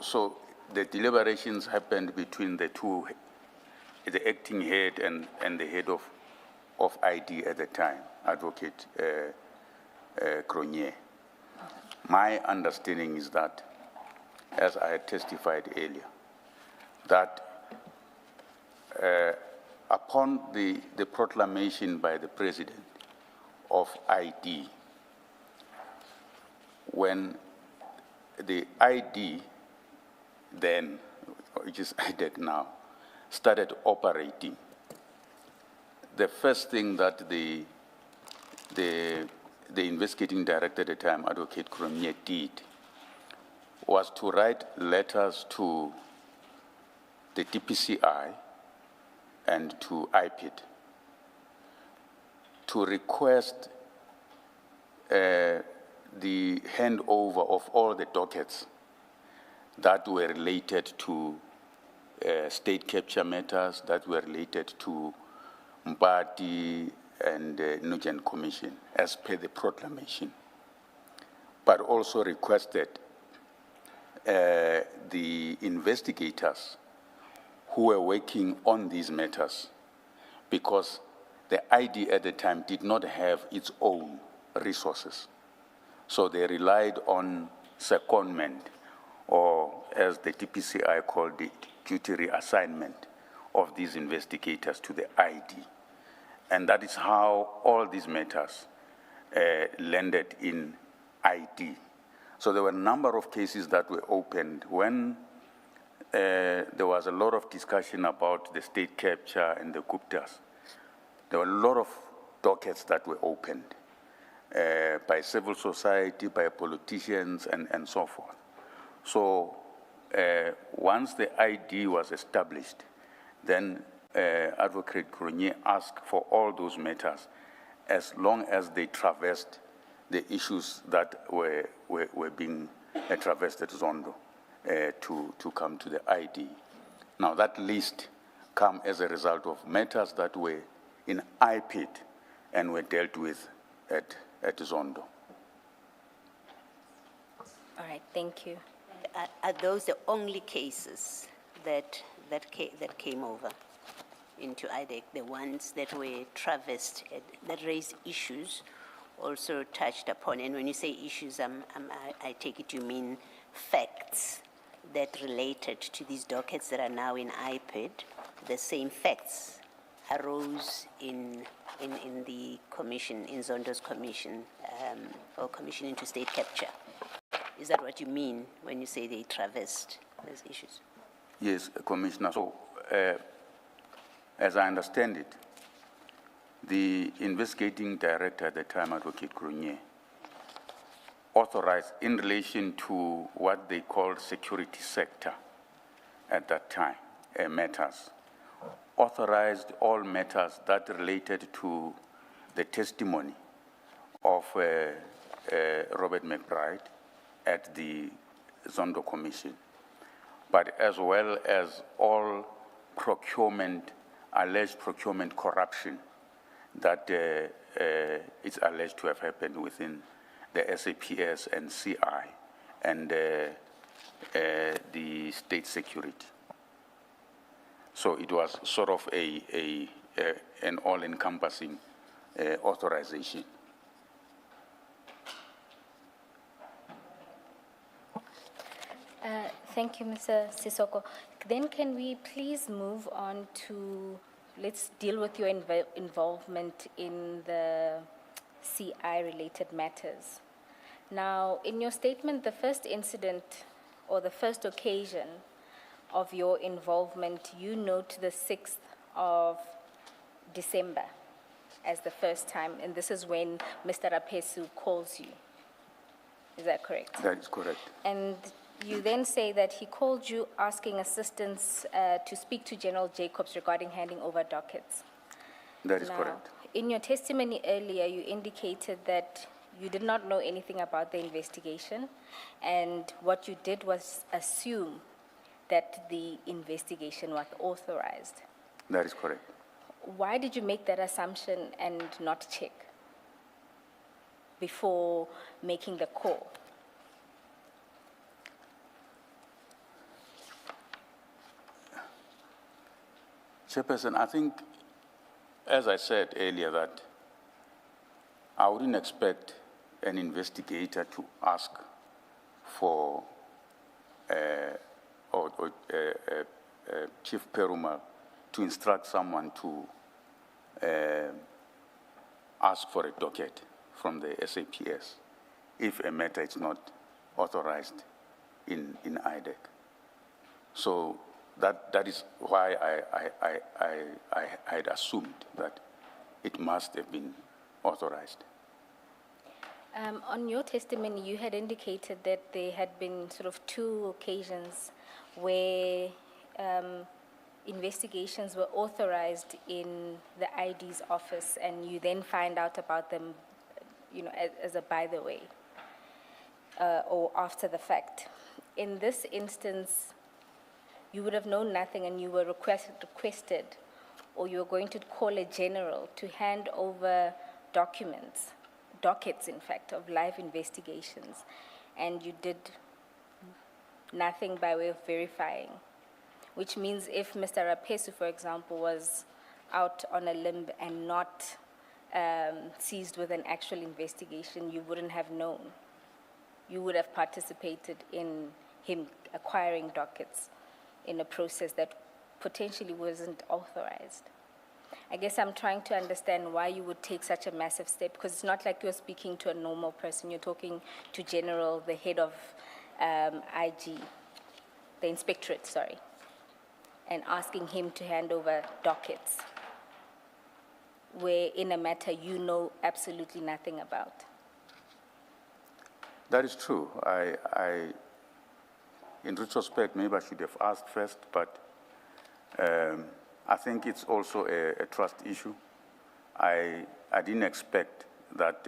[SPEAKER 3] the deliberations happened between the two, the acting head and the head of ID at the time, Advocate Cronje. My understanding is that, as I had testified earlier, that upon the proclamation by the President of ID, when the ID then, which is IDEC now, started operating, the first thing that the investigating director at the time, Advocate Cronje, did was to write letters to the DPCI and to IPID to request the handover of all the dockets that were related to state capture matters, that were related to Mbati and Nugent Commission, as per the proclamation, but also requested the investigators who were working on these matters, because the ID at the time did not have its own resources. So they relied on secondment, or as the DPCI called it, duty reassignment of these investigators to the ID. And that is how all these matters landed in ID. So there were a number of cases that were opened when there was a lot of discussion about the state capture and the Guptas. There were a lot of dockets that were opened by civil society, by politicians, and so forth. So once the ID was established, then Advocate Grunier asked for all those matters as long as they traversed the issues that were being traversed at Zondo to come to the ID. Now that list come as a result of matters that were in IPID and were dealt with at Zondo.
[SPEAKER 4] All right, thank you.
[SPEAKER 6] Are those the only cases that came over into IDEC, the ones that were traversed, that raised issues, also touched upon? And when you say issues, I take it you mean facts that related to these dockets that are now in IPID. The same facts arose in the commission, in Zondo's commission, or commission into state capture. Is that what you mean when you say they traversed those issues?
[SPEAKER 3] Yes, Commissioner. So, as I understand it, the investigating director at the time, Advocate Grunier, authorized in relation to what they called security sector at that time, matters, authorized all matters that related to the testimony of Robert McBride at the Zondo Commission, but as well as all procurement, alleged procurement corruption that is alleged to have happened within the SAPS and CI and the state security. So it was sort of an all-encompassing authorization.
[SPEAKER 4] Thank you, Mr. Sisoko. Then can we please move on to, let's deal with your involvement in the CI-related matters. Now, in your statement, the first incident or the first occasion of your involvement, you note the 6th of December as the first time, and this is when Mr. Rapesu calls you. Is that correct?
[SPEAKER 3] That is correct.
[SPEAKER 4] And you then say that he called you asking assistance to speak to General Jacobs regarding handing over dockets.
[SPEAKER 3] That is
[SPEAKER 4] Now,
[SPEAKER 3] correct.
[SPEAKER 4] in your testimony earlier, you indicated that you did not know anything about the investigation, and what you did was assume that the investigation was authorized.
[SPEAKER 3] That is correct.
[SPEAKER 4] Why did you make that assumption and not check before making the call?
[SPEAKER 3] Chairperson, I think, as I said earlier, that I wouldn't expect an investigator to ask for Chief Perumal to instruct someone to ask for a docket from the SAPS if a matter is not authorized in IDEC. So that is why I had assumed that it must have been authorized.
[SPEAKER 4] On your testimony, you had indicated that there had been sort of 2 occasions where investigations were authorized in the ID's office, and you then find out about them, you know, as a by the way, or after the fact. In this instance, you would have known nothing, and you were requested, or you were going to call a general to hand over dockets, in fact, of live investigations, and you did nothing by way of verifying, which means if Mr. Rapesu, for example, was out on a limb and not seized with an actual investigation, you wouldn't have known. You would have participated in him acquiring dockets in a process that potentially wasn't authorized. I guess I'm trying to understand why you would take such a massive step, because it's not like you're speaking to a normal person. You're talking to General, the head of IG, the inspectorate, sorry, and asking him to hand over dockets, where in a matter you know absolutely nothing about.
[SPEAKER 3] That is true. In retrospect, maybe I should have asked first, but I think it's also a trust issue. I didn't expect that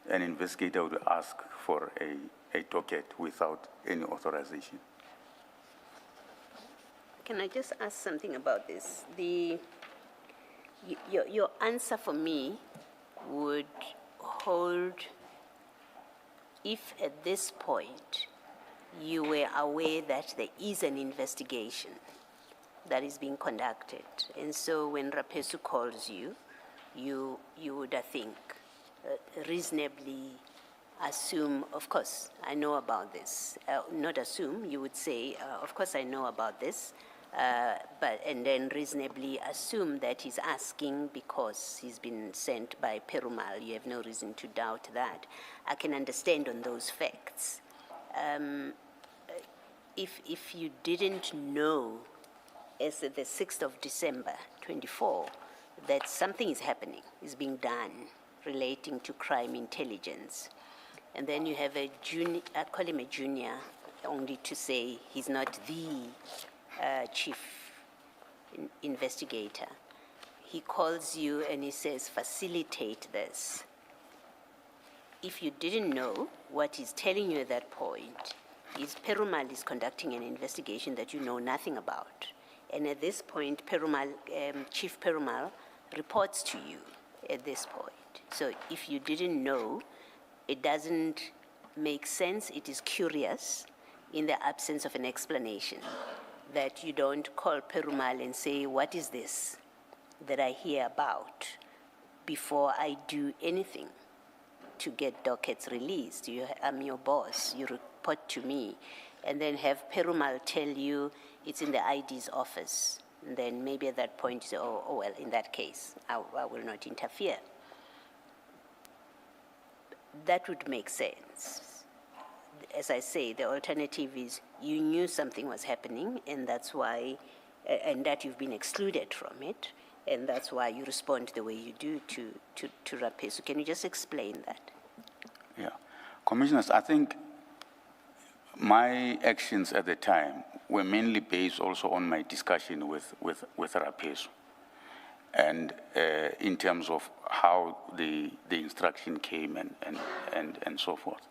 [SPEAKER 3] an investigator would ask for a docket without any authorization.
[SPEAKER 6] Can I just ask something about this? Your answer for me would hold if at this point you were aware that there is an investigation that is being conducted. And so when Rapesu calls you, you would, I think, reasonably assume, of course, I know about this. Not assume, you would say, of course I know about this, and then reasonably assume that he's asking because he's been sent by Perumal. You have no reason to doubt that. I can understand on those facts. If you didn't know as of the 6th of December, 24, that something is happening, is being done relating to crime intelligence, and then you have a junior, I call him a junior, only to say he's not the chief investigator. He calls you and he says, facilitate this. If you didn't know, what he's telling you at that point is Perumal is conducting an investigation that you know nothing about. And at this point, Chief Perumal reports to you at this point. So if you didn't know, it doesn't make sense. It is curious in the absence of an explanation that you don't call Perumal and say, what is this that I hear about before I do anything to get dockets released? I'm your boss. You report to me. And then have Perumal tell you it's in the ID's office. And then maybe at that point you say, oh well, in that case, I will not interfere. That would make sense. As I say, the alternative is you knew something was happening, and that's why, and that you've been excluded from it, and that's why you respond the way you do to Rapesu. Can you just explain that?
[SPEAKER 3] Yeah. Commissioners, I think my actions at the time were mainly based also on my discussion with Rapesu, and in terms of how the instruction came and so forth.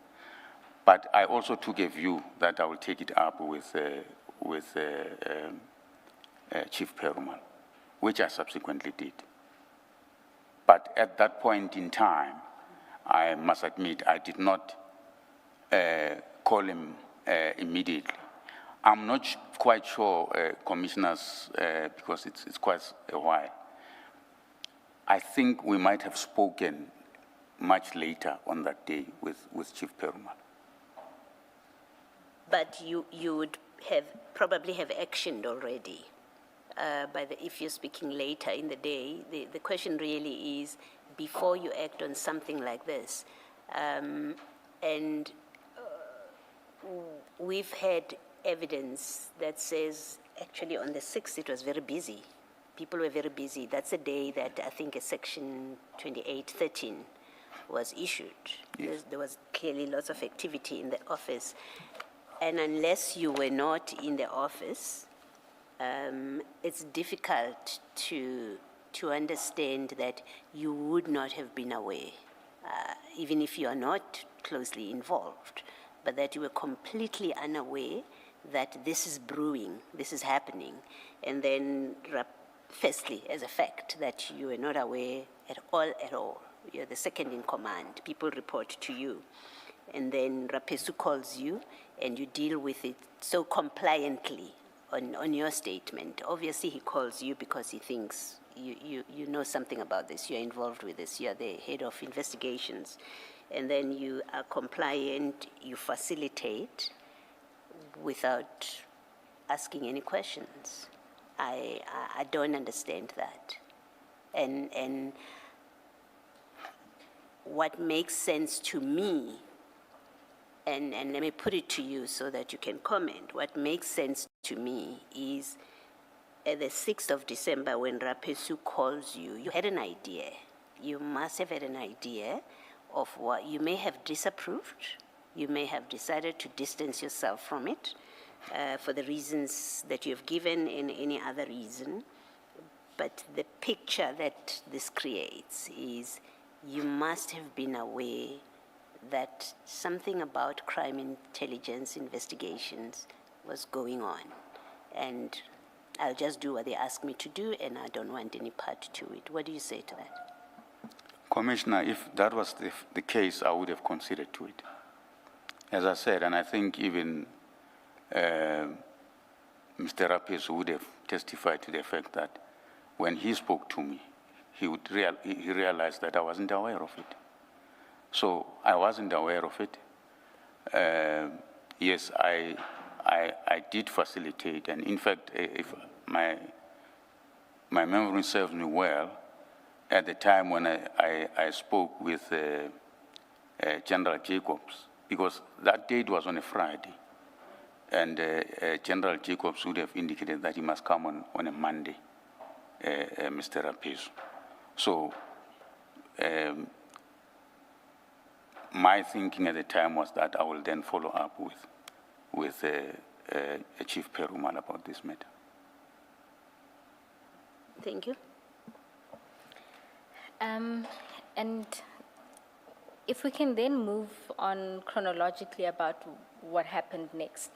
[SPEAKER 3] But I also took a view that I will take it up with Chief Perumal, which I subsequently did. But at that point in time, I must admit I did not call him immediately. I'm not quite sure, commissioners, because it's quite a while. I think we might have spoken much later on that day with Chief Perumal.
[SPEAKER 6] But you would probably have actioned already. If you're speaking later in the day, the question really is, before you act on something like this, and we've had evidence that says, actually on the 6th it was very busy. People were very busy. That's the day that I think a section 2813 was issued.
[SPEAKER 3] Yes.
[SPEAKER 6] There was clearly lots of activity in the office. And unless you were not in the office, it's difficult to understand that you would not have been aware, even if you are not closely involved, but that you were completely unaware that this is brewing, this is happening. And then, firstly, as a fact, that you were not aware at all. You're the second in command. People report to you. And then Rapesu calls you, and you deal with it so compliantly on your statement. Obviously, he calls you because he thinks you know something about this, you're involved with this, you're the head of investigations. And then you are compliant, you facilitate without asking any questions. I don't understand that. And what makes sense to me, and let me put it to you so that you can comment, what makes sense to me is at the 6th of December when Rapesu calls you, you had an idea. You must have had an idea of what you may have disapproved. You may have decided to distance yourself from it for the reasons that you have given and any other reason. But the picture that this creates is you must have been aware that something about crime intelligence investigations was going on. And I'll just do what they ask me to do, and I don't want any part to it. What do you say to that?
[SPEAKER 3] Commissioner, if that was the case, I would have considered to it. As I said, and I think even Mr. Rapes would have testified to the fact that when he spoke to me, he realized that I wasn't aware of it. So I wasn't aware of it. Yes, I did facilitate, and in fact, if my memory serves me well, at the time when I spoke with General Jacobs, because that date was on a Friday, and General Jacobs would have indicated that he must come on a Monday, Mr. Rapesu. So my thinking at the time was that I will then follow up with Chief Perumal about this matter.
[SPEAKER 6] Thank you.
[SPEAKER 4] And if we can then move on chronologically about what happened next.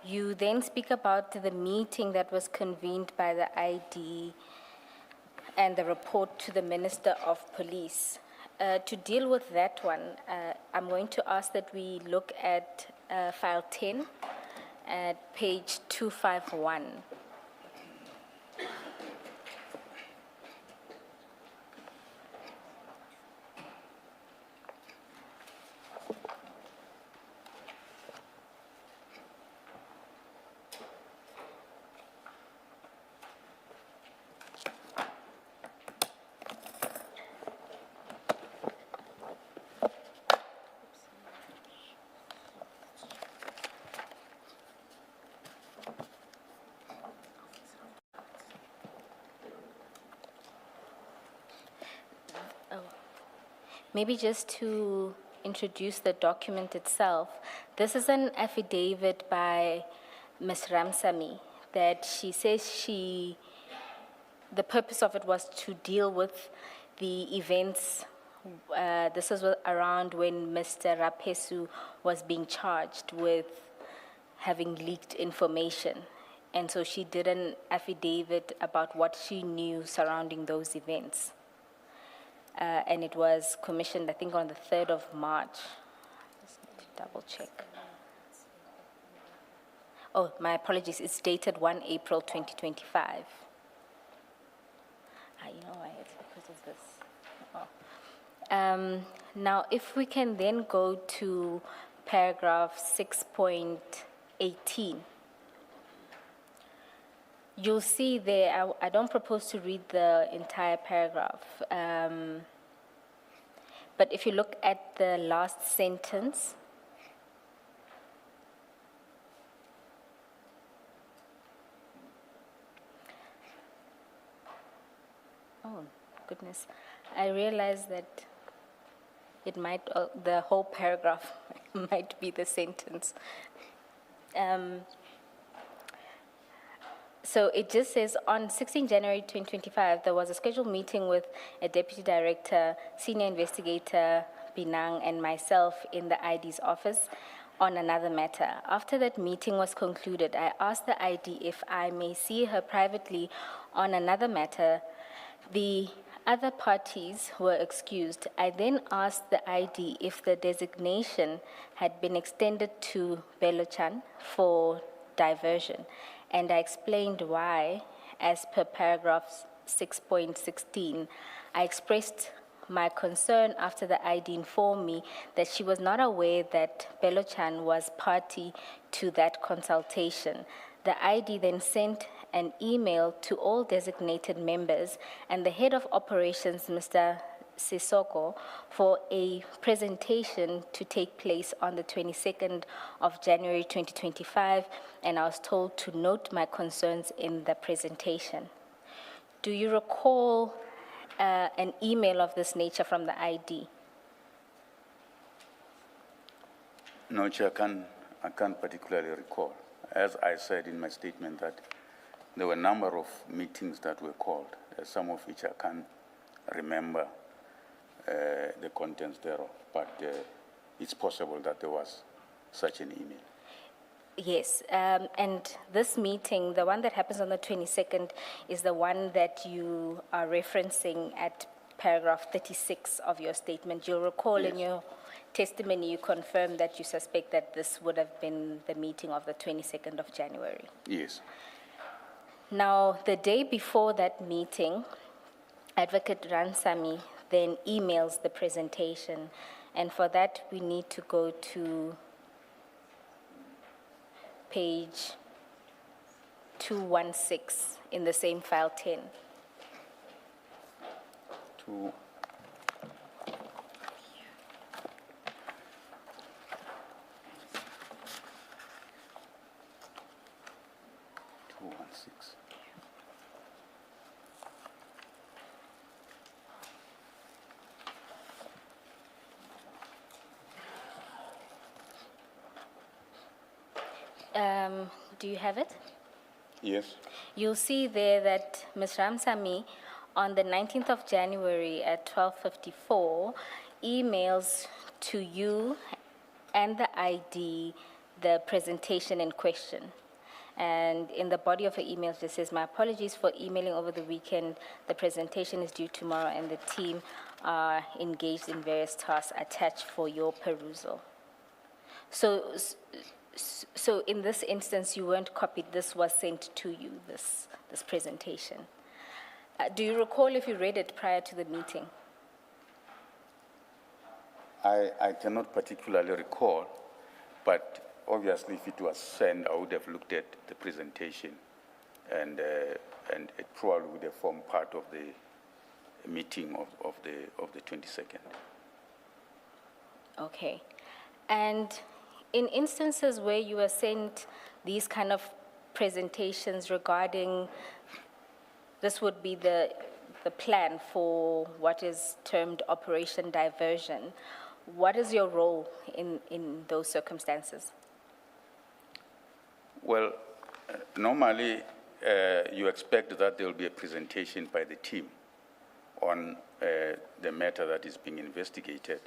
[SPEAKER 4] You then speak about the meeting that was convened by the ID and the report to the Minister of Police. To deal with that one, I'm going to ask that we look at file 10 at page 251. Maybe just to introduce the document itself, this is an affidavit by Ms. Ramsamy that she says the purpose of it was to deal with the events. This is around when Mr. Rapesu was being charged with having leaked information. And so she did an affidavit about what she knew surrounding those events. And it was commissioned, I think, on the 3rd of March. Just need to double check. Oh, my apologies. It's dated 1 April 2025. You know why? It's because of this. Oh. Now, if we can then go to paragraph 6.18. You'll see there, I don't propose to read the entire paragraph, but if you look at the last sentence, oh goodness, I realize that it might, the whole paragraph might be the sentence. So it just says, on 16 January 2025, there was a scheduled meeting with a deputy director, senior investigator, Binang, and myself in the ID's office on another matter. After that meeting was concluded, I asked the ID if I may see her privately on another matter. The other parties were excused. I then asked the ID if the designation had been extended to Belochan for diversion. And I explained why, as per paragraph 6.16. I expressed my concern after the ID informed me that she was not aware that Belochan was party to that consultation. The ID then sent an email to all designated members and the head of operations, Mr. Sisoko, for a presentation to take place on the 22nd of January 2025, and I was told to note my concerns in the presentation. Do you recall an email of this nature from the ID?
[SPEAKER 3] No, Chair, I can't particularly recall. As I said in my statement that there were a number of meetings that were called, some of which I can't remember the contents thereof, but it's possible that there was such an email.
[SPEAKER 4] Yes, and this meeting, the one that happens on the 22nd, is the one that you are referencing at paragraph 36 of your statement. You'll recall in
[SPEAKER 3] Yes.
[SPEAKER 4] your testimony, you confirmed that you suspect that this would have been the meeting of the 22nd of January.
[SPEAKER 3] Yes.
[SPEAKER 4] Now, the day before that meeting, Advocate Ransami then emails the presentation, and for that we need to go to page 216 in the same file 10.
[SPEAKER 3] Two.
[SPEAKER 4] Do you have it?
[SPEAKER 3] Yes.
[SPEAKER 4] You'll see there that Ms. Ramsamy, on the 19th of January at 12:54, emails to you and the ID the presentation in question. And in the body of her email, it says, "My apologies for emailing over the weekend. The presentation is due tomorrow, and the team are engaged in various tasks attached for your perusal." So in this instance, you weren't copied. This was sent to you, this presentation. Do you recall if you read it prior to the meeting?
[SPEAKER 3] I cannot particularly recall, but obviously if it was sent, I would have looked at the presentation, and it probably would have formed part of the meeting of the 22nd.
[SPEAKER 4] Okay. And in instances where you were sent these kind of presentations regarding, this would be the plan for what is termed Operation Diversion, what is your role in those circumstances?
[SPEAKER 3] Well, normally you expect that there will be a presentation by the team on the matter that is being investigated,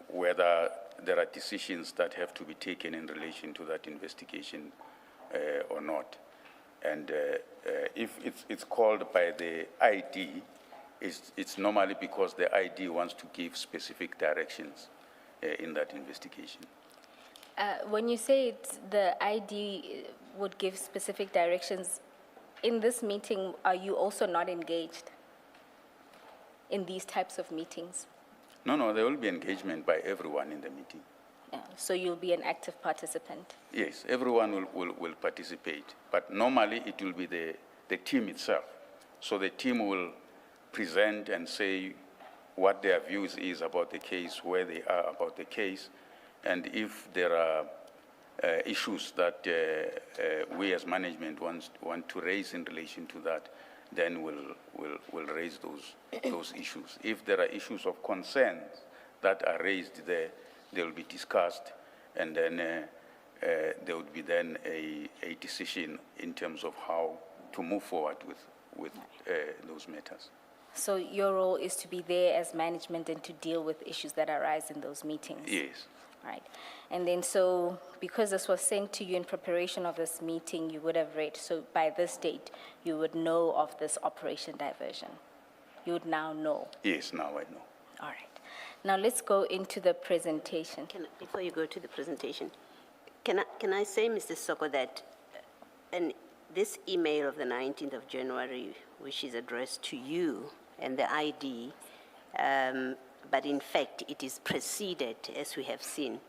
[SPEAKER 3] whether there are decisions that have to be taken in relation to that investigation or not. And if it's called by the ID, it's normally because the ID wants to give specific directions in that investigation.
[SPEAKER 4] When you say the ID would give specific directions, in this meeting, are you also not engaged in these types of meetings?
[SPEAKER 3] No, there will be engagement by everyone in the meeting.
[SPEAKER 4] So you'll be an active participant?
[SPEAKER 3] Yes, everyone will participate, but normally it will be the team itself. So the team will present and say what their views is about the case, where they are about the case, and if there are issues that we as management want to raise in relation to that, then we'll raise those issues. If there are issues of concern that are raised there, they will be discussed, and then there would be then a decision in terms of how to move forward with those matters.
[SPEAKER 4] So your role is to be there as management and to deal with issues that arise in those meetings?
[SPEAKER 3] Yes.
[SPEAKER 4] Right. And then so because this was sent to you in preparation of this meeting, you would have read, so by this date, you would know of this Operation Diversion. You would now know.
[SPEAKER 3] Yes, now I know.
[SPEAKER 4] All right. Now let's go into the presentation.
[SPEAKER 6] Before you go to the presentation, can I say, Mr. Soko, that this email of the 19th of January, which is addressed to you and the ID, but in fact it is preceded, as we have seen,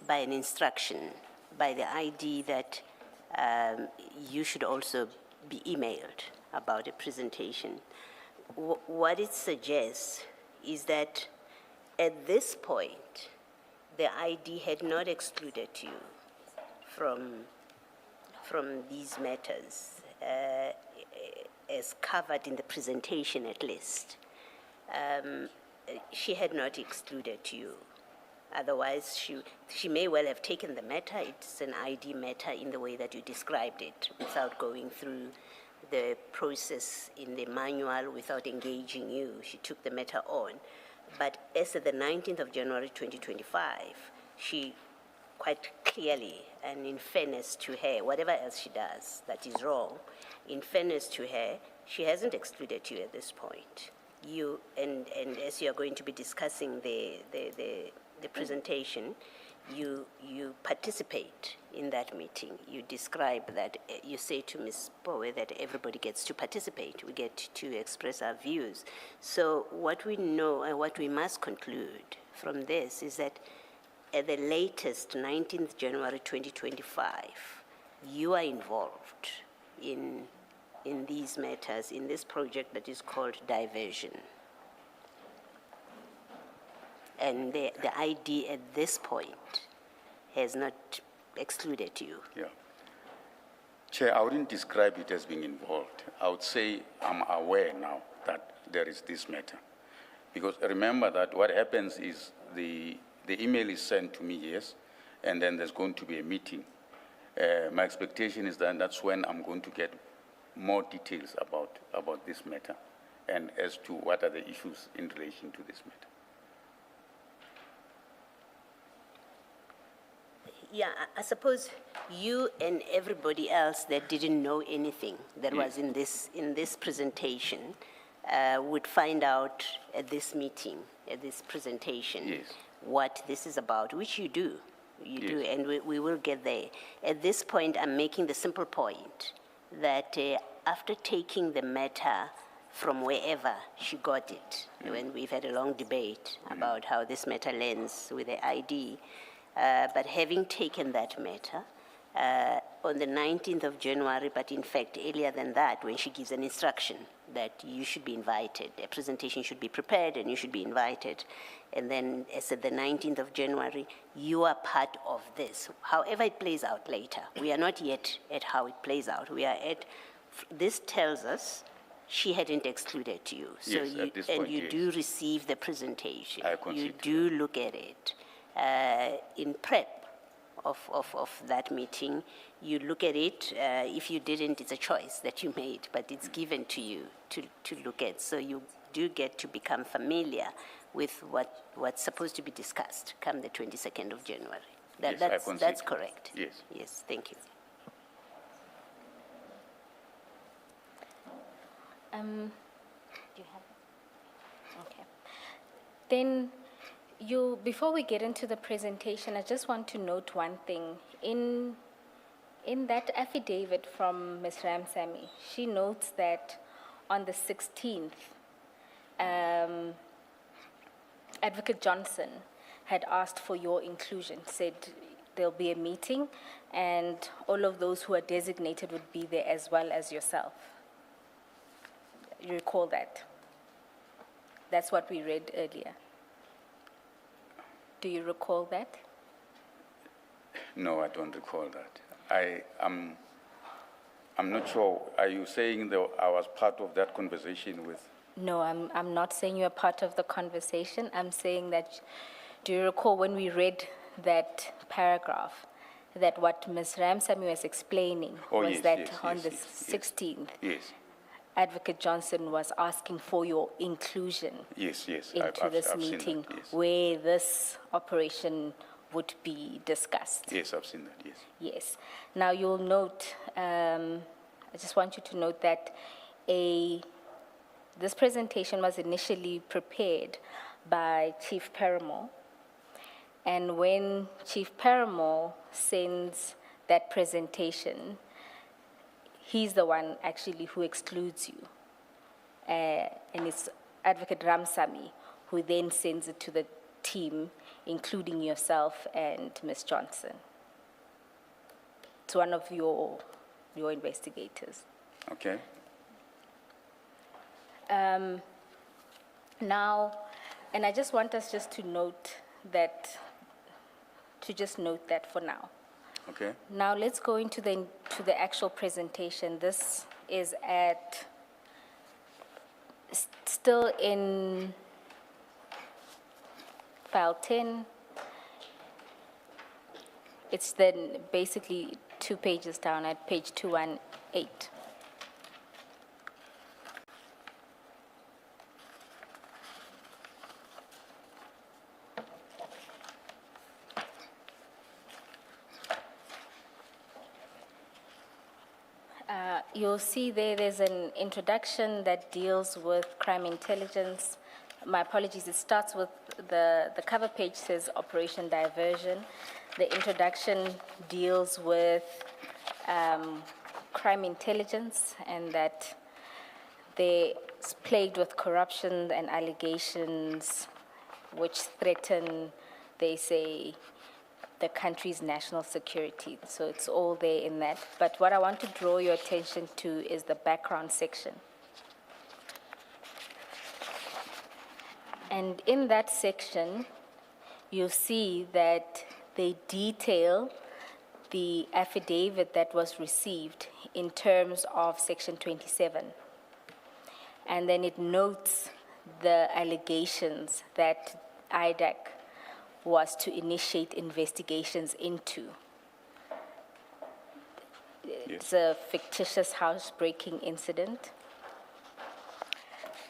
[SPEAKER 6] by an instruction by the ID that you should also be emailed about a presentation. What it suggests is that at this point, the ID had not excluded you from these matters, as covered in the presentation at least. She had not excluded you. Otherwise, she may well have taken the matter. It's an ID matter in the way that you described it, without going through the process in the manual, without engaging you. She took the matter on. But as of the 19th of January 2025, she quite clearly, and in fairness to her, whatever else she does that is wrong, in fairness to her, she hasn't excluded you at this point. You, and as you are going to be discussing the presentation, you participate in that meeting. You describe that, you say to Ms. Bowe that everybody gets to participate. We get to express our views. So what we know and what we must conclude from this is that at the latest, 19th January 2025, you are involved in these matters, in this project that is called diversion. And the ID at this point has not excluded you.
[SPEAKER 3] Yeah. Chair, I wouldn't describe it as being involved. I would say I'm aware now that there is this matter. Because remember that what happens is the email is sent to me, yes, and then there's going to be a meeting. My expectation is that that's when I'm going to get more details about this matter and as to what are the issues in relation to this matter.
[SPEAKER 6] Yeah, I suppose you and everybody else that didn't know anything that was in this presentation would find out at this meeting, at this presentation, what this is about, which you do. You do, and we will get there. At this point, I'm making the simple point that after taking the matter from wherever she got it, when we've had a long debate about how this matter lands with the ID, but having taken that matter, on the 19th of January, but in fact earlier than that, when she gives an instruction that you should be invited, a presentation should be prepared and you should be invited, and then as at the 19th of January, you are part of this. However it plays out later, we are not yet at how it plays out. We are at, this tells us she hadn't excluded you. So
[SPEAKER 3] Yes,
[SPEAKER 6] you,
[SPEAKER 3] at this
[SPEAKER 6] and
[SPEAKER 3] point,
[SPEAKER 6] you
[SPEAKER 3] yes.
[SPEAKER 6] do receive the presentation.
[SPEAKER 3] I concede
[SPEAKER 6] You
[SPEAKER 3] to
[SPEAKER 6] do look at it. In prep of that meeting, you look at it. If you didn't, it's a choice that you made, but it's given to you to look at. So you do get to become familiar with what's supposed to be discussed come the 22nd of January.
[SPEAKER 3] Yes, I concede.
[SPEAKER 6] That's correct.
[SPEAKER 3] Yes.
[SPEAKER 6] Yes, thank you.
[SPEAKER 4] Do you have it? Okay. Then before we get into the presentation, I just want to note one thing. In that affidavit from Ms. Ramsamy, she notes that on the 16th, Advocate Johnson had asked for your inclusion, said there'll be a meeting and all of those who are designated would be there as well as yourself. You recall that? That's what we read earlier. Do you recall that?
[SPEAKER 3] No, I don't recall that. I'm not sure. Are you saying that I was part of that conversation with?
[SPEAKER 4] No, I'm not saying you're part of the conversation. I'm saying that, do you recall when we read that paragraph, that what Ms. Ramsamy was explaining was
[SPEAKER 3] yes,
[SPEAKER 4] that
[SPEAKER 3] yes,
[SPEAKER 4] on
[SPEAKER 3] yes,
[SPEAKER 4] the
[SPEAKER 3] yes,
[SPEAKER 4] 16th,
[SPEAKER 3] Yes,
[SPEAKER 4] Advocate Johnson was asking for your inclusion
[SPEAKER 3] yes, yes.
[SPEAKER 4] into this
[SPEAKER 3] I've seen
[SPEAKER 4] meeting
[SPEAKER 3] that, yes.
[SPEAKER 4] where this operation would be discussed.
[SPEAKER 3] Yes, I've seen that, yes.
[SPEAKER 4] Yes. Now you'll note, I just want you to note that this presentation was initially prepared by Chief Paramore, and when Chief Paramore sends that presentation, he's the one actually who excludes you, and it's Advocate Ramsamy who then sends it to the team, including yourself and Ms. Johnson. it's one of your investigators.
[SPEAKER 3] Okay?
[SPEAKER 4] Now, and I just want us just to note that, for now.
[SPEAKER 3] Okay?
[SPEAKER 4] Now let's go into the actual presentation. This is still in file 10. It's then basically 2 pages down at page 218. You'll see there's an introduction that deals with crime intelligence. My apologies, it starts with the cover page says Operation Diversion. The introduction deals with crime intelligence and that they're plagued with corruption and allegations which threaten, they say, the country's national security. So it's all there in that. But what I want to draw your attention to is the background section. And in that section, you'll see that they detail the affidavit that was received in terms of Section 27. And then it notes the allegations that IDAC was to initiate investigations into. It's a fictitious housebreaking incident.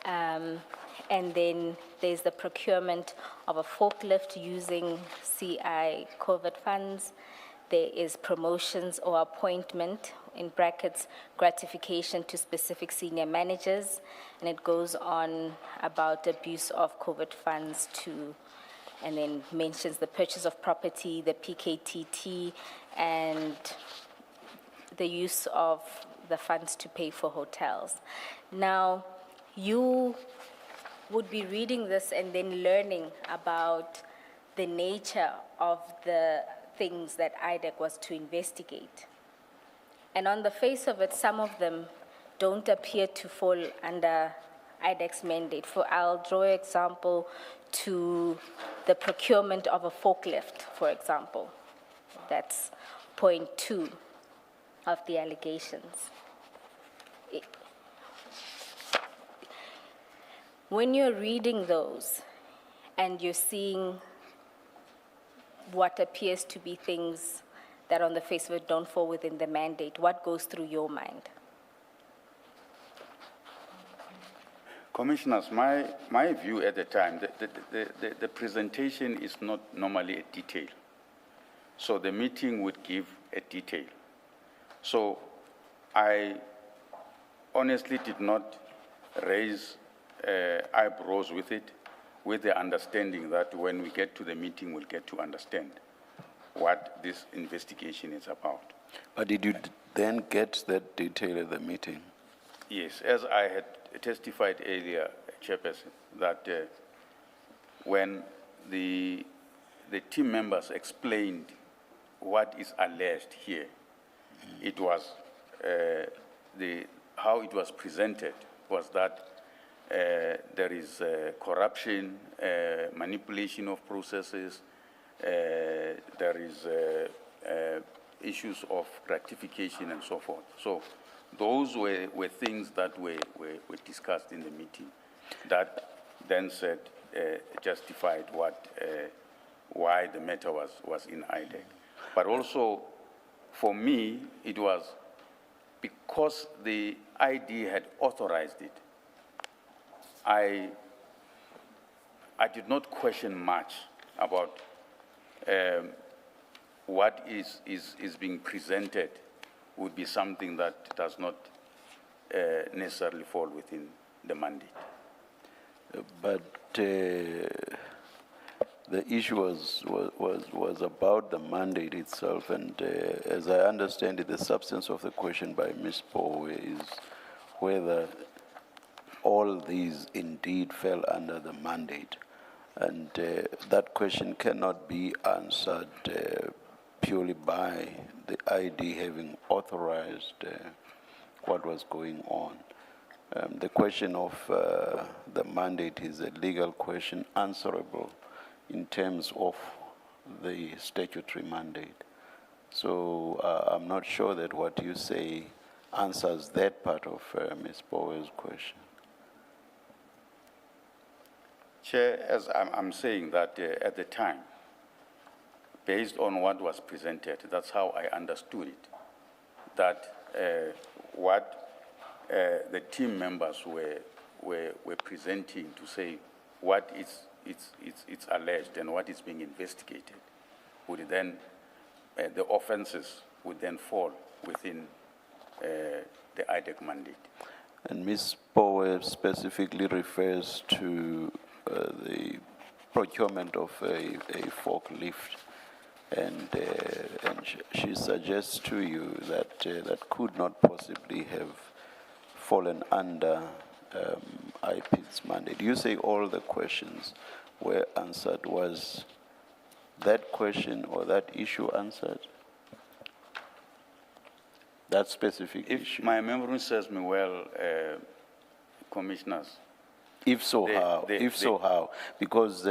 [SPEAKER 4] And then there's the procurement of a forklift using CI COVID funds. There is promotions or appointment, in brackets, gratification to specific senior managers. And it goes on about abuse of COVID funds and then mentions the purchase of property, the PKTT, and the use of the funds to pay for hotels. Now, you would be reading this and then learning about the nature of the things that IDAC was to investigate. And on the face of it, some of them don't appear to fall under IDAC's mandate. I'll draw an example to the procurement of a forklift, for example. That's point 2 of the allegations. When you're reading those and you're seeing what appears to be things that on the face of it don't fall within the mandate, what goes through your mind?
[SPEAKER 3] Commissioners, my view at the time, the presentation is not normally a detail. So the meeting would give a detail. So I honestly did not raise eyebrows with it, with the understanding that when we get to the meeting, we'll get to understand what this investigation is about.
[SPEAKER 2] But did you then get that detail at the meeting?
[SPEAKER 3] Yes, as I had testified earlier, Chairperson, that when the team members explained what is alleged here, it was how it was presented was that there is corruption, manipulation of processes, there is issues of gratification and so forth. So those were things that were discussed in the meeting that then said, justified why the matter was in IDAC. But also, for me, it was because the ID had authorized it. I did not question much about what is being presented would be something that does not necessarily fall within the mandate.
[SPEAKER 2] But the issue was about the mandate itself, and as I understand it, the substance of the question by Ms. Poe is whether all these indeed fell under the mandate. And that question cannot be answered purely by the ID having authorized what was going on. The question of the mandate is a legal question answerable in terms of the statutory mandate. So I'm not sure that what you say answers that part of Ms. Bower's question.
[SPEAKER 3] Chair, as I'm saying that at the time, based on what was presented, that's how I understood it, that what the team members were presenting to say what it's alleged and what is being investigated would then, the offenses would then fall within the IDEC mandate.
[SPEAKER 2] And Ms. Bower specifically refers to the procurement of a forklift, and she suggests to you that that could not possibly have fallen under IP's mandate. You say all the questions were answered. Was that question or that issue answered? That specific
[SPEAKER 3] If
[SPEAKER 2] issue?
[SPEAKER 3] my memory serves me well, commissioners,
[SPEAKER 2] If so, how? How? Because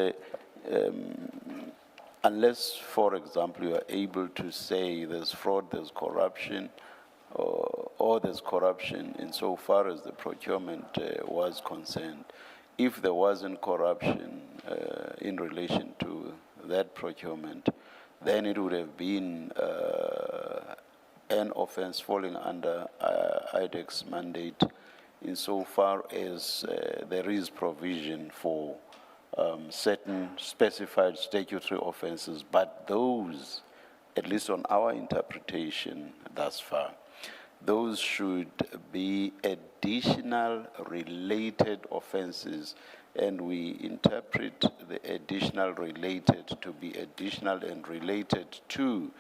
[SPEAKER 2] unless, for example, you are able to say there's fraud, there's corruption, or there's corruption insofar as the procurement was concerned, if there wasn't corruption in relation to that procurement, then it would have been an offense falling under IDEC's mandate insofar as there is provision for certain specified statutory offenses, but those, at least on our interpretation thus far, those should be additional related offenses, and we interpret the additional related to be additional and related to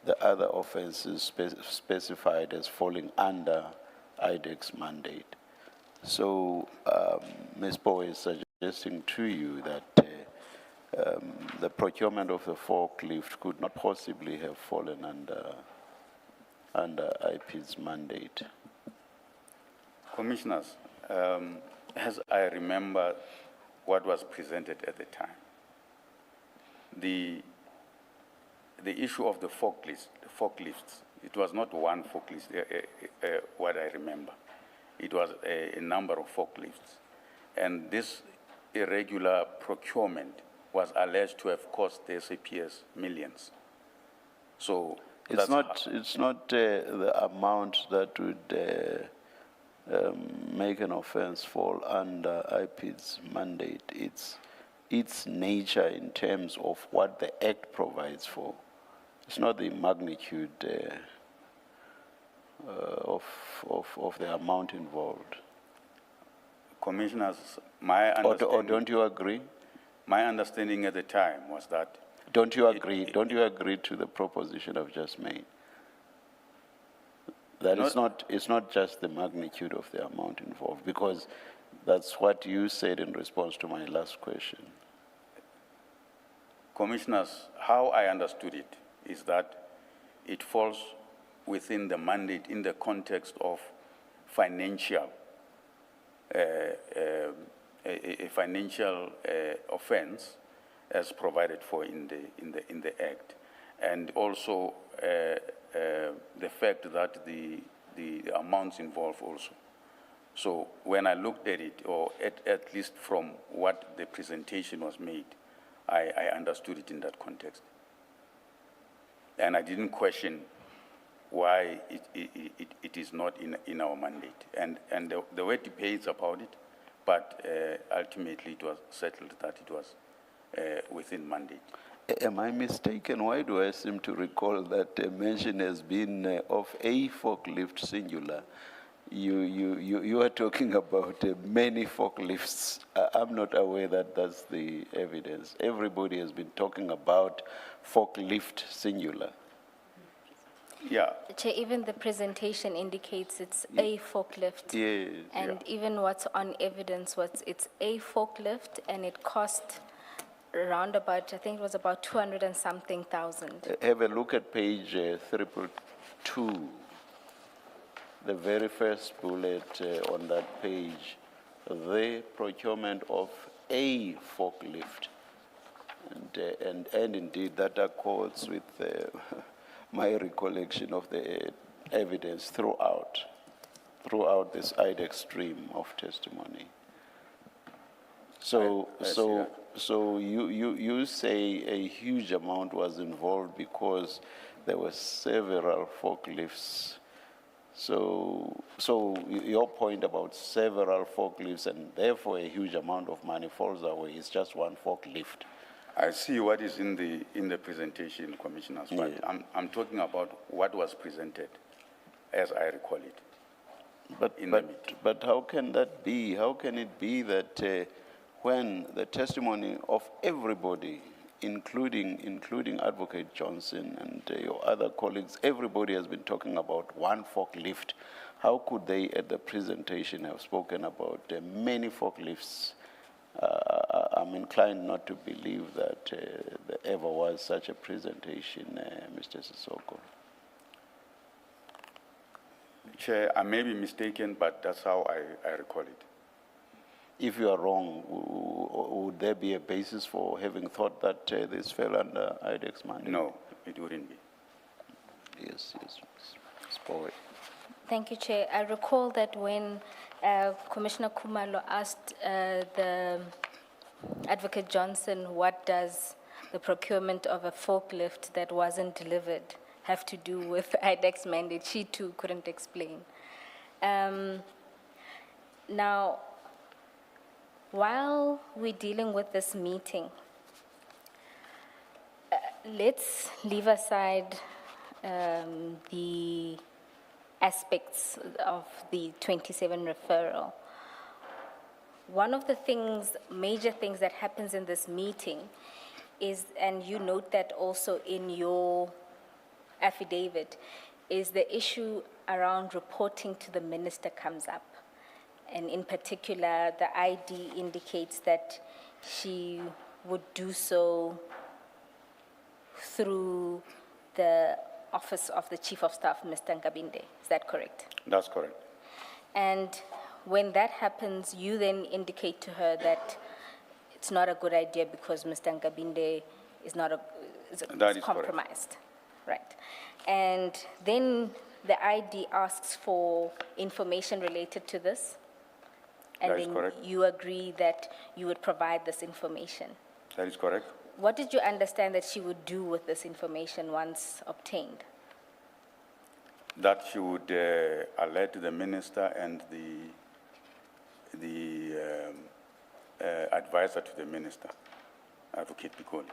[SPEAKER 2] the other offenses specified as falling under IDEC's mandate. So Ms. Bowe is suggesting to you that the procurement of the forklift could not possibly have fallen under IP's mandate.
[SPEAKER 3] commissioners, as I remember what was presented at the time, the issue of the forklifts, it was not one forklift, what I remember. It was a number of forklifts. And this irregular procurement was alleged to have cost the SAPS millions. So
[SPEAKER 2] It's not the amount that would make an offense fall under IP's mandate. It's its nature in terms of what the Act provides for. It's not the magnitude of the amount involved.
[SPEAKER 3] commissioners, my understanding,
[SPEAKER 2] Or don't you agree?
[SPEAKER 3] my understanding at the time was that
[SPEAKER 2] Don't you agree? Don't you agree to the proposition I've just made? That it's not just the magnitude of the amount involved, because that's what you said in response to my last question.
[SPEAKER 3] commissioners, how I understood it is that it falls within the mandate in the context of financial, a financial offense as provided for in the Act, and also the fact that the amounts involved also. So when I looked at it, or at least from what the presentation was made, I understood it in that context. And I didn't question why it is not in our mandate. And there were debates about it, but ultimately it was settled that it was within mandate.
[SPEAKER 2] Am I mistaken? Why do I seem to recall that mention has been of a forklift singular? You are talking about many forklifts. I'm not aware that that's the evidence. Everybody has been talking about forklift singular.
[SPEAKER 3] Yeah.
[SPEAKER 4] Chair, even the presentation indicates it's a forklift.
[SPEAKER 2] Yes.
[SPEAKER 4] And even what's on evidence, it's a forklift, and it cost around about, I think it was about 200 and something thousand.
[SPEAKER 2] Have a look at page 222. The very first bullet on that page, the procurement of a forklift. And indeed, that accords with my recollection of the evidence throughout this IDEX stream of testimony. So, you say a huge amount was involved because there were several forklifts. So your point about several forklifts and therefore a huge amount of money falls away is just one forklift.
[SPEAKER 3] I see what is in the presentation, Commissioners, but
[SPEAKER 2] Yeah.
[SPEAKER 3] I'm talking about what was presented, as I recall it.
[SPEAKER 2] But how can that be? How can it be that when the testimony of everybody, including Advocate Johnson and your other colleagues, everybody has been talking about one forklift? How could they at the presentation have spoken about many forklifts? I'm inclined not to believe that there ever was such a presentation, Mr. Sissoko.
[SPEAKER 3] Chair, I may be mistaken, but that's how I recall it.
[SPEAKER 2] If you are wrong, would there be a basis for having thought that this fell under IDEX mandate?
[SPEAKER 3] No, it wouldn't be.
[SPEAKER 2] Yes. Spoil.
[SPEAKER 4] Thank you, Chair. I recall that when Commissioner Kumalo asked the Advocate Johnson, what does the procurement of a forklift that wasn't delivered have to do with IDEX mandate, she too couldn't explain. Now, while we're dealing with this meeting, let's leave aside the aspects of the 27 referral. One of the major things that happens in this meeting is, and you note that also in your affidavit, is the issue around reporting to the minister comes up. And in particular, the ID indicates that she would do so through the Office of the Chief of Staff, Mr. Nkabinde. Is that correct?
[SPEAKER 3] That's correct.
[SPEAKER 4] And when that happens, you then indicate to her that it's not a good idea because Mr. Nkabinde is compromised. Right. And then the ID asks for information related to this. And
[SPEAKER 3] That is
[SPEAKER 4] then
[SPEAKER 3] correct.
[SPEAKER 4] you agree that you would provide this information.
[SPEAKER 3] That is correct.
[SPEAKER 4] What did you understand that she would do with this information once obtained?
[SPEAKER 3] That she would alert the minister and the advisor to the minister, Advocate Pikoli.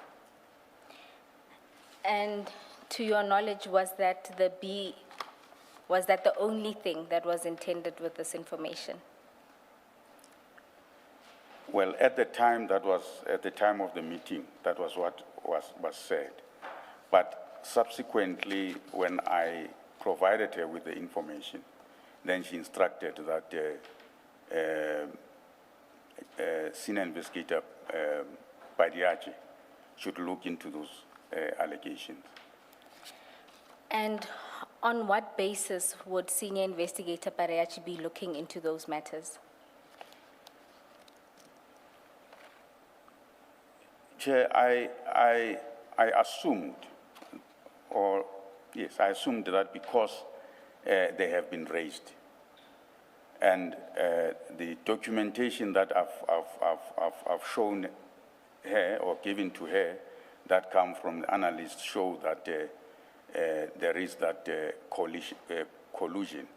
[SPEAKER 4] And to your knowledge, was that the only thing that was intended with this information?
[SPEAKER 3] Well, at the time of the meeting, that was what was said. But subsequently, when I provided her with the information, then she instructed that Senior Investigator Padiachi should look into those allegations.
[SPEAKER 4] And on what basis would Senior Investigator Padiachi be looking into those matters?
[SPEAKER 3] Chair, I assumed, I assumed that because they have been raised, and the documentation that I've shown her or given to her that come from the analysts show that there is that collusion.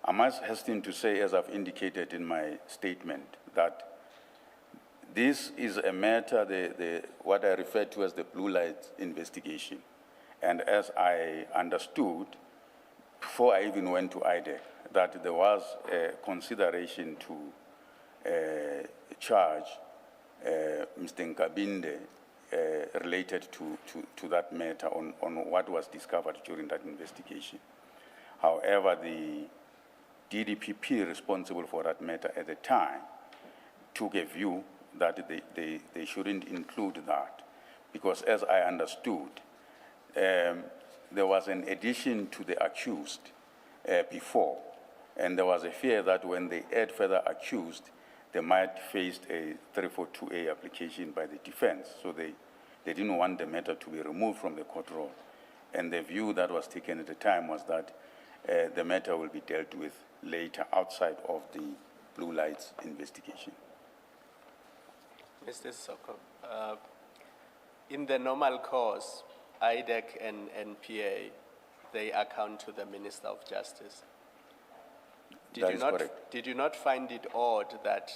[SPEAKER 3] I must hasten to say, as I've indicated in my statement, that this is a matter, what I refer to as the blue light investigation. And as I understood, before I even went to IDEC, that there was a consideration to charge Mr. Nkabinde related to that matter on what was discovered during that investigation. However, the DDPP responsible for that matter at the time took a view that they shouldn't include that, because as I understood, there was an addition to the accused before, and there was a fear that when they add further accused, they might face a 342A application by the defense. So they didn't want the matter to be removed from the court roll. And the view that was taken at the time was that the matter will be dealt with later outside of the blue lights investigation.
[SPEAKER 5] Mr. Soko, in the normal course, IDEC and NPA, they account to the Minister of Justice.
[SPEAKER 3] That is correct.
[SPEAKER 5] Did you not find it odd that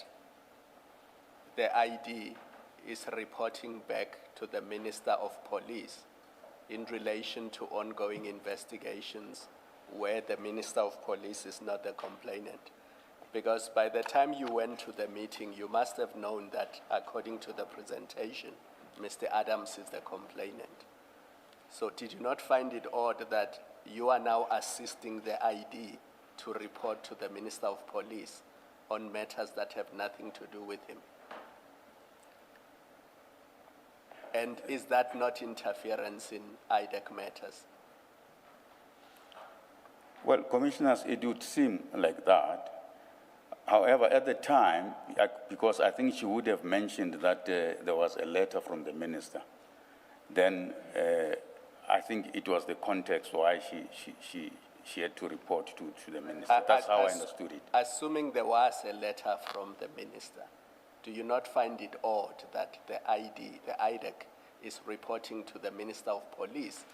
[SPEAKER 5] the ID is reporting back to the Minister of Police in relation to ongoing investigations where the Minister of Police is not the complainant? Because by the time you went to the meeting, you must have known that according to the presentation, Mr. Adams is the complainant. So did you not find it odd that you are now assisting the ID to report to the Minister of Police on matters that have nothing to do with him? And is that not interference in IDEC matters?
[SPEAKER 3] Well, Commissioners, it would seem like that. However, at the time, because I think she would have mentioned that there was a letter from the minister, then I think it was the context why she had to report to the minister. That's how I understood it.
[SPEAKER 5] Assuming there was a letter from the minister, do you not find it odd that the IDEC, is reporting to the Minister of Police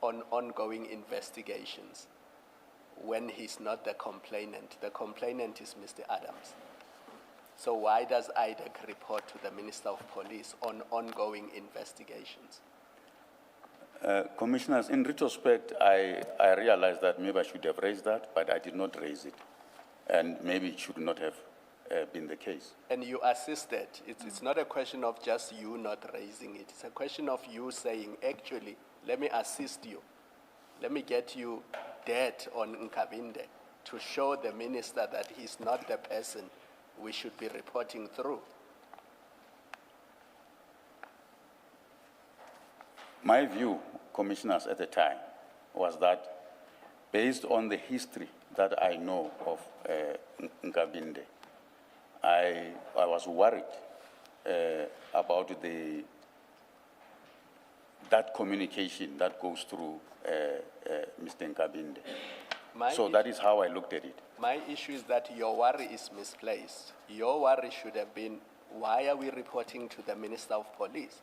[SPEAKER 5] on ongoing investigations when he's not the complainant? The complainant is Mr. Adams. So why does IDEC report to the Minister of Police on ongoing investigations?
[SPEAKER 3] Commissioners, in retrospect, I realized that maybe I should have raised that, but I did not raise it. And maybe it should not have been the case.
[SPEAKER 5] And you assisted. It's not a question of just you not raising it. It's a question of you saying, actually, let me assist you. Let me get you dead on Nkabinde to show the minister that he's not the person we should be reporting through.
[SPEAKER 3] My view, Commissioners, at the time was that based on the history that I know of Nkabinde, I was worried about that communication that goes through Mr. Nkabinde. So that is how I looked at it.
[SPEAKER 5] My issue is that your worry is misplaced. Your worry should have been, why are we reporting to the Minister of Police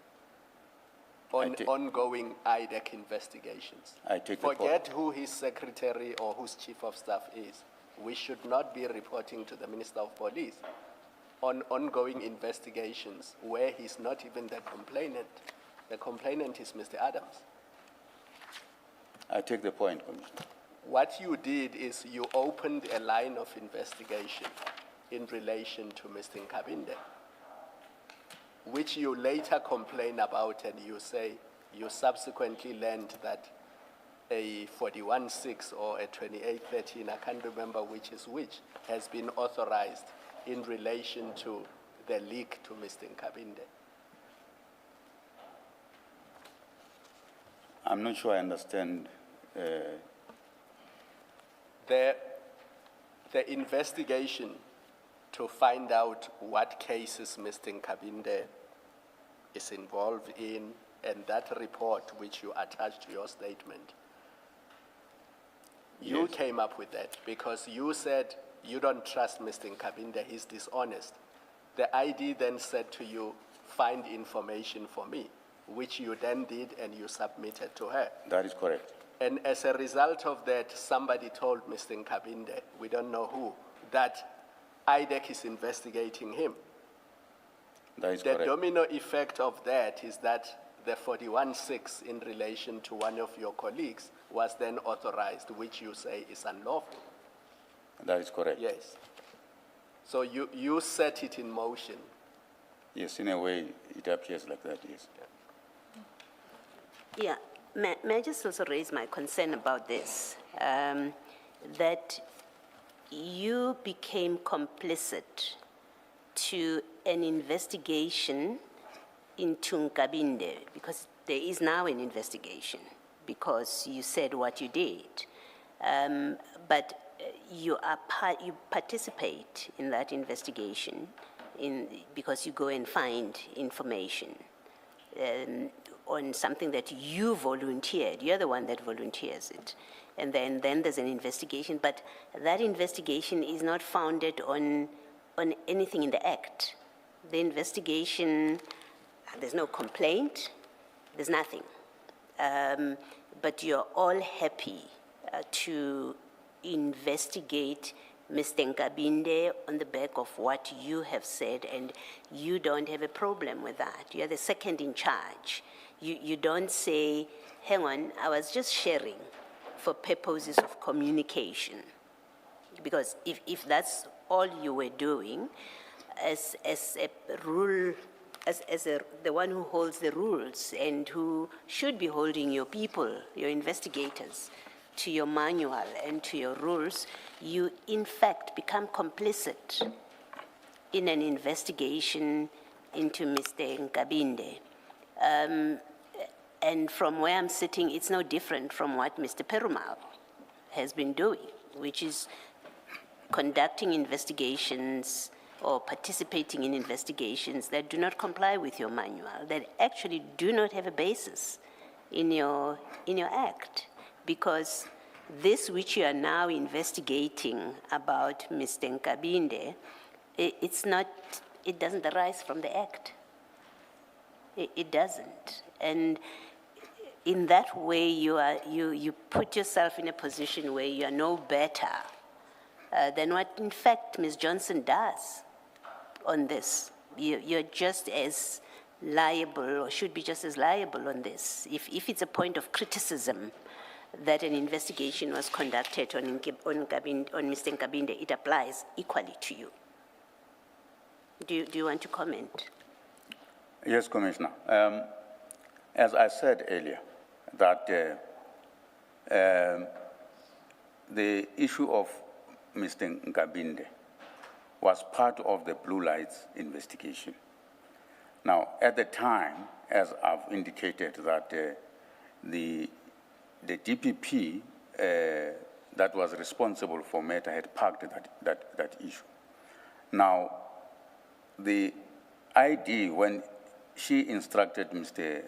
[SPEAKER 5] on ongoing IDEC investigations?
[SPEAKER 3] I take the point.
[SPEAKER 5] Forget who his secretary or whose chief of staff is. We should not be reporting to the Minister of Police on ongoing investigations where he's not even the complainant. The complainant is Mr. Adams.
[SPEAKER 3] I take the point, Commissioner.
[SPEAKER 5] What you did is you opened a line of investigation in relation to Mr. Nkabinde, which you later complain about, and you say you subsequently learned that a 41-6 or a 28-13, I can't remember which is which, has been authorized in relation to the leak to Mr. Nkabinde.
[SPEAKER 3] I'm not sure I understand.
[SPEAKER 5] The investigation to find out what cases Mr. Nkabinde is involved in, and that report which you attached to your statement, you
[SPEAKER 3] Yes.
[SPEAKER 5] came up with that because you said you don't trust Mr. Nkabinde, he's dishonest. The ID then said to you, find information for me, which you then did and you submitted to her.
[SPEAKER 3] That is correct.
[SPEAKER 5] And as a result of that, somebody told Mr. Nkabinde, we don't know who, that IDEC is investigating him.
[SPEAKER 3] That is
[SPEAKER 5] The
[SPEAKER 3] correct.
[SPEAKER 5] domino effect of that is that the 41-6 in relation to one of your colleagues was then authorized, which you say is unlawful.
[SPEAKER 3] That is correct.
[SPEAKER 5] Yes. So you set it in motion.
[SPEAKER 3] Yes, in a way, it appears like that, yes.
[SPEAKER 6] Yeah, may I just also raise my concern about this, that you became complicit to an investigation into Nkabinde, because there is now an investigation, because you said what you did. But you participate in that investigation because you go and find information on something that you volunteered. You're the one that volunteers it. And then there's an investigation, but that investigation is not founded on anything in the act. The investigation, there's no complaint, there's nothing. But you're all happy to investigate Mr. Nkabinde on the back of what you have said, and you don't have a problem with that. You're the second in charge. You don't say, hang on, I was just sharing for purposes of communication. Because if that's all you were doing, as a rule, the one who holds the rules and who should be holding your people, your investigators, to your manual and to your rules, you in fact become complicit in an investigation into Mr. Nkabinde. And from where I'm sitting, it's no different from what Mr. Perumal has been doing, which is conducting investigations or participating in investigations that do not comply with your manual, that actually do not have a basis in your act. Because this which you are now investigating about Mr. Nkabinde, it doesn't arise from the act. It doesn't. And in that way, you put yourself in a position where you are no better than what, in fact, Ms. Johnson does on this. You're just as liable, or should be just as liable on this. If it's a point of criticism that an investigation was conducted on Mr. Nkabinde, it applies equally to you. Do you want to comment?
[SPEAKER 3] Yes, Commissioner. As I said earlier, that the issue of Mr. Nkabinde was part of the Blue Lights investigation. Now, at the time, as I've indicated, that the DPP that was responsible for matter had parked that issue. Now, the ID, when she instructed Mr.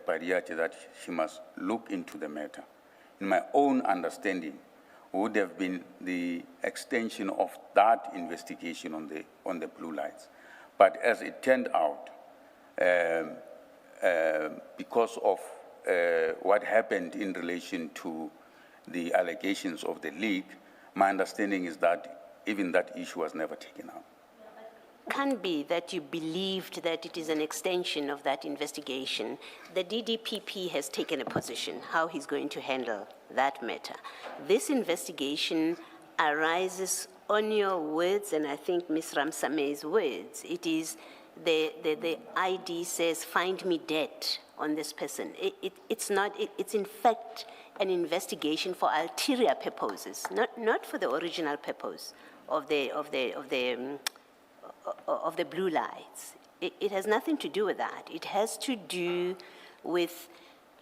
[SPEAKER 3] Padiachi that she must look into the matter, in my own understanding, would have been the extension of that investigation on the Blue Lights. But as it turned out, because of what happened in relation to the allegations of the leak, my understanding is that even that issue was never taken up.
[SPEAKER 6] Can be that you believed that it is an extension of that investigation. The DDPP has taken a position how he's going to handle that matter. This investigation arises on your words, and I think Ms. Ramsame's words. It is the ID says, find me dead on this person. It's not, it's in fact an investigation for ulterior purposes, not for the original purpose of the Blue Lights. It has nothing to do with that. It has to do with,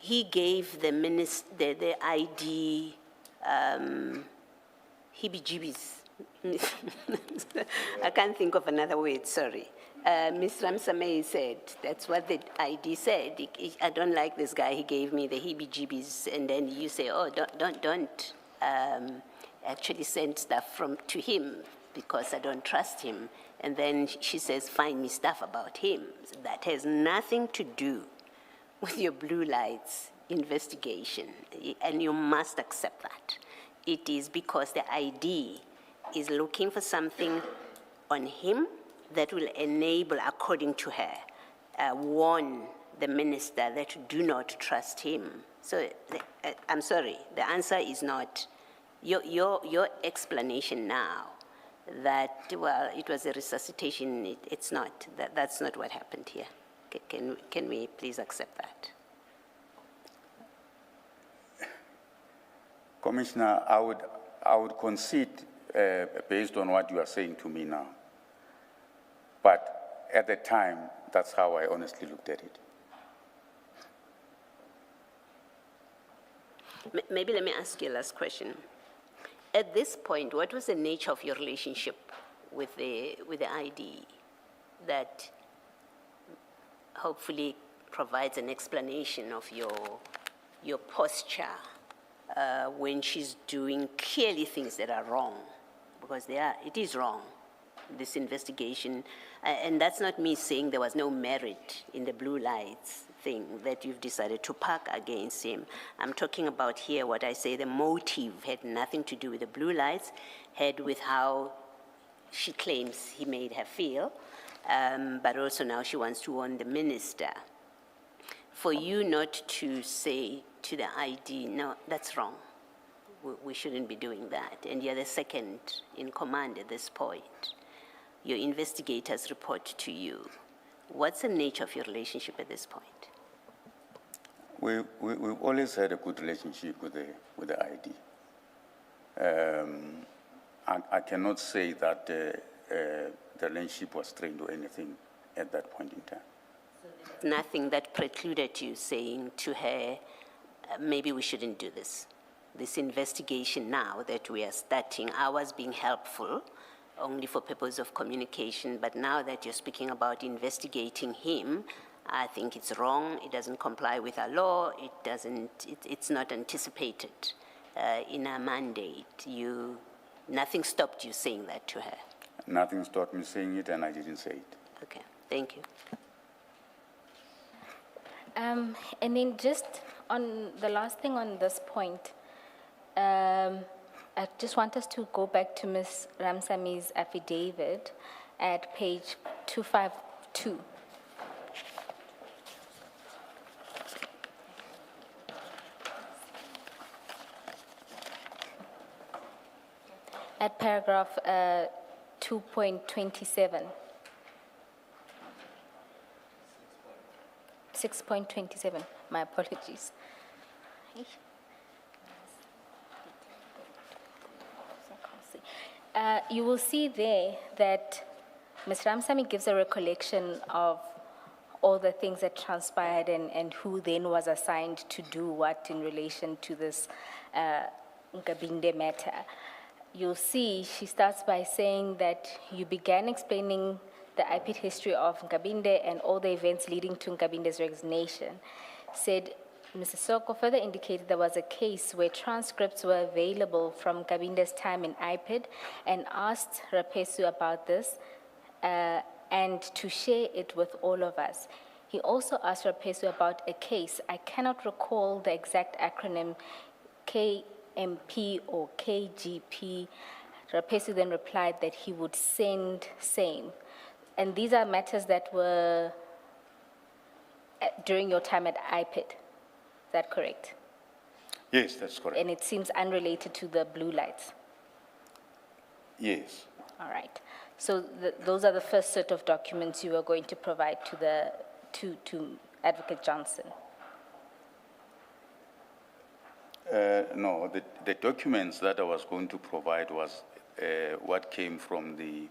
[SPEAKER 6] he gave the minister, the ID, heebie-jeebies. I can't think of another word, sorry. Ms. Ramsame said, that's what the ID said. I don't like this guy, he gave me the heebie-jeebies, and then you say, oh, don't actually send stuff to him because I don't trust him. And then she says, find me stuff about him. That has nothing to do with your Blue Lights investigation, and you must accept that. It is because the ID is looking for something on him that will enable, according to her, warn the minister that you do not trust him. So, I'm sorry, the answer is not, your explanation now that, well, it was a resuscitation, it's not, that's not what happened here. Can we please accept that?
[SPEAKER 3] Commissioner, I would concede based on what you are saying to me now. But at the time, that's how I honestly looked at it.
[SPEAKER 6] Maybe let me ask you a last question. At this point, what was the nature of your relationship with the ID that hopefully provides an explanation of your posture when she's doing clearly things that are wrong? Because it is wrong, this investigation. And that's not me saying there was no merit in the blue lights thing that you've decided to park against him. I'm talking about here what I say the motive had nothing to do with the blue lights, had with how she claims he made her feel, but also now she wants to warn the minister. For you not to say to the ID, no, that's wrong, we shouldn't be doing that, and you're the second in command at this point. Your investigators report to you. What's the nature of your relationship at this point?
[SPEAKER 3] We've always had a good relationship with the ID. I cannot say that the relationship was strained or anything at that point in time.
[SPEAKER 6] Nothing that precluded you saying to her, maybe we shouldn't do this. This investigation now that we are starting, I was being helpful only for purpose of communication, but now that you're speaking about investigating him, I think it's wrong, it doesn't comply with our law, it's not anticipated in our mandate. Nothing stopped you saying that to her?
[SPEAKER 3] Nothing stopped me saying it, and I didn't say it.
[SPEAKER 6] Okay, thank you.
[SPEAKER 4] And then just on the last thing on this point, I just want us to go back to Ms. Ramsami's affidavit at page 252. At paragraph 2.27. 6.27, my apologies. You will see there that Ms. Ramsamy gives a recollection of all the things that transpired and who then was assigned to do what in relation to this Nkabinde matter. You'll see she starts by saying that you began explaining the IPID history of Nkabinde and all the events leading to Nkabinde's resignation. Said Mr. Soko further indicated there was a case where transcripts were available from Nkabinde's time in IPID and asked Rapesu about this and to share it with all of us. He also asked Rapesu about a case, I cannot recall the exact acronym, KMP or KGP. Rapesu then replied that he would send same. And these are matters that were during your time at IPID. Is that correct?
[SPEAKER 3] Yes, that's correct.
[SPEAKER 4] And it seems unrelated to the blue lights.
[SPEAKER 3] Yes.
[SPEAKER 4] All right. So those are the first set of documents you were going to provide to Advocate Johnson.
[SPEAKER 3] No, the documents that I was going to provide was what came from the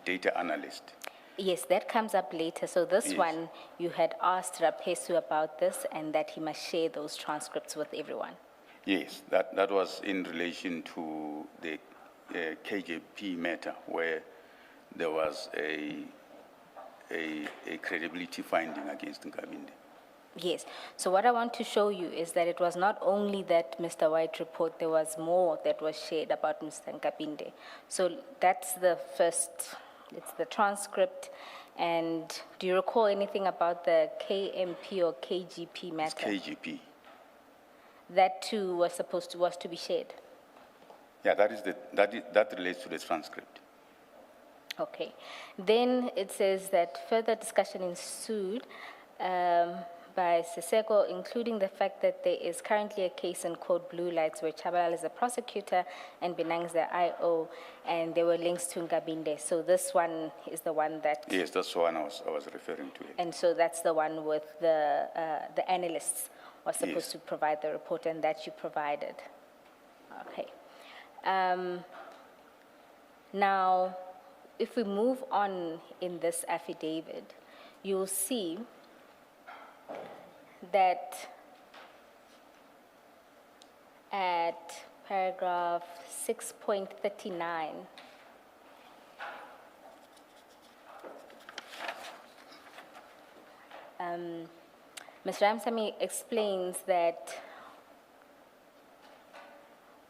[SPEAKER 3] data analyst.
[SPEAKER 4] Yes, that comes up later. So this
[SPEAKER 3] Yes.
[SPEAKER 4] one, you had asked Rapesu about this and that he must share those transcripts with everyone.
[SPEAKER 3] Yes, that was in relation to the KJP matter where there was a credibility finding against Nkabinde.
[SPEAKER 4] Yes. So what I want to show you is that it was not only that Mr. White report, there was more that was shared about Mr. Nkabinde. So that's the first, it's the transcript. And do you recall anything about the KMP or KGP matter?
[SPEAKER 3] It's KGP.
[SPEAKER 4] That too was to be shared.
[SPEAKER 3] Yeah, that relates to the transcript.
[SPEAKER 4] Okay. Then it says that further discussion ensued by Siseko, including the fact that there is currently a case in quote blue lights where Chabalala is the prosecutor and Benang is the IO, and there were links to Nkabinde. So this one is the one that.
[SPEAKER 3] Yes, that's the one I was referring to.
[SPEAKER 4] And so that's the one with the analysts was supposed
[SPEAKER 3] Yes.
[SPEAKER 4] to provide the report, and that you provided. Okay. Now, if we move on in this affidavit, you'll see that at paragraph 6.39, Ms. Ramsamy explains that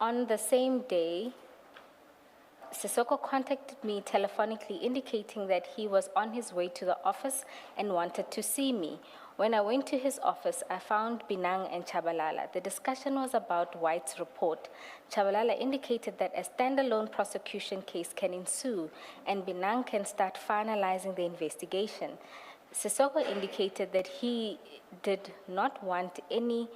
[SPEAKER 4] on the same day, Sissoko contacted me telephonically indicating that he was on his way to the office and wanted to see me. When I went to his office, I found Binang and Chabalala. The discussion was about White's report. Chabalala indicated that a standalone prosecution case can ensue and Binang can start finalizing the investigation. Sissoko indicated that he did not want any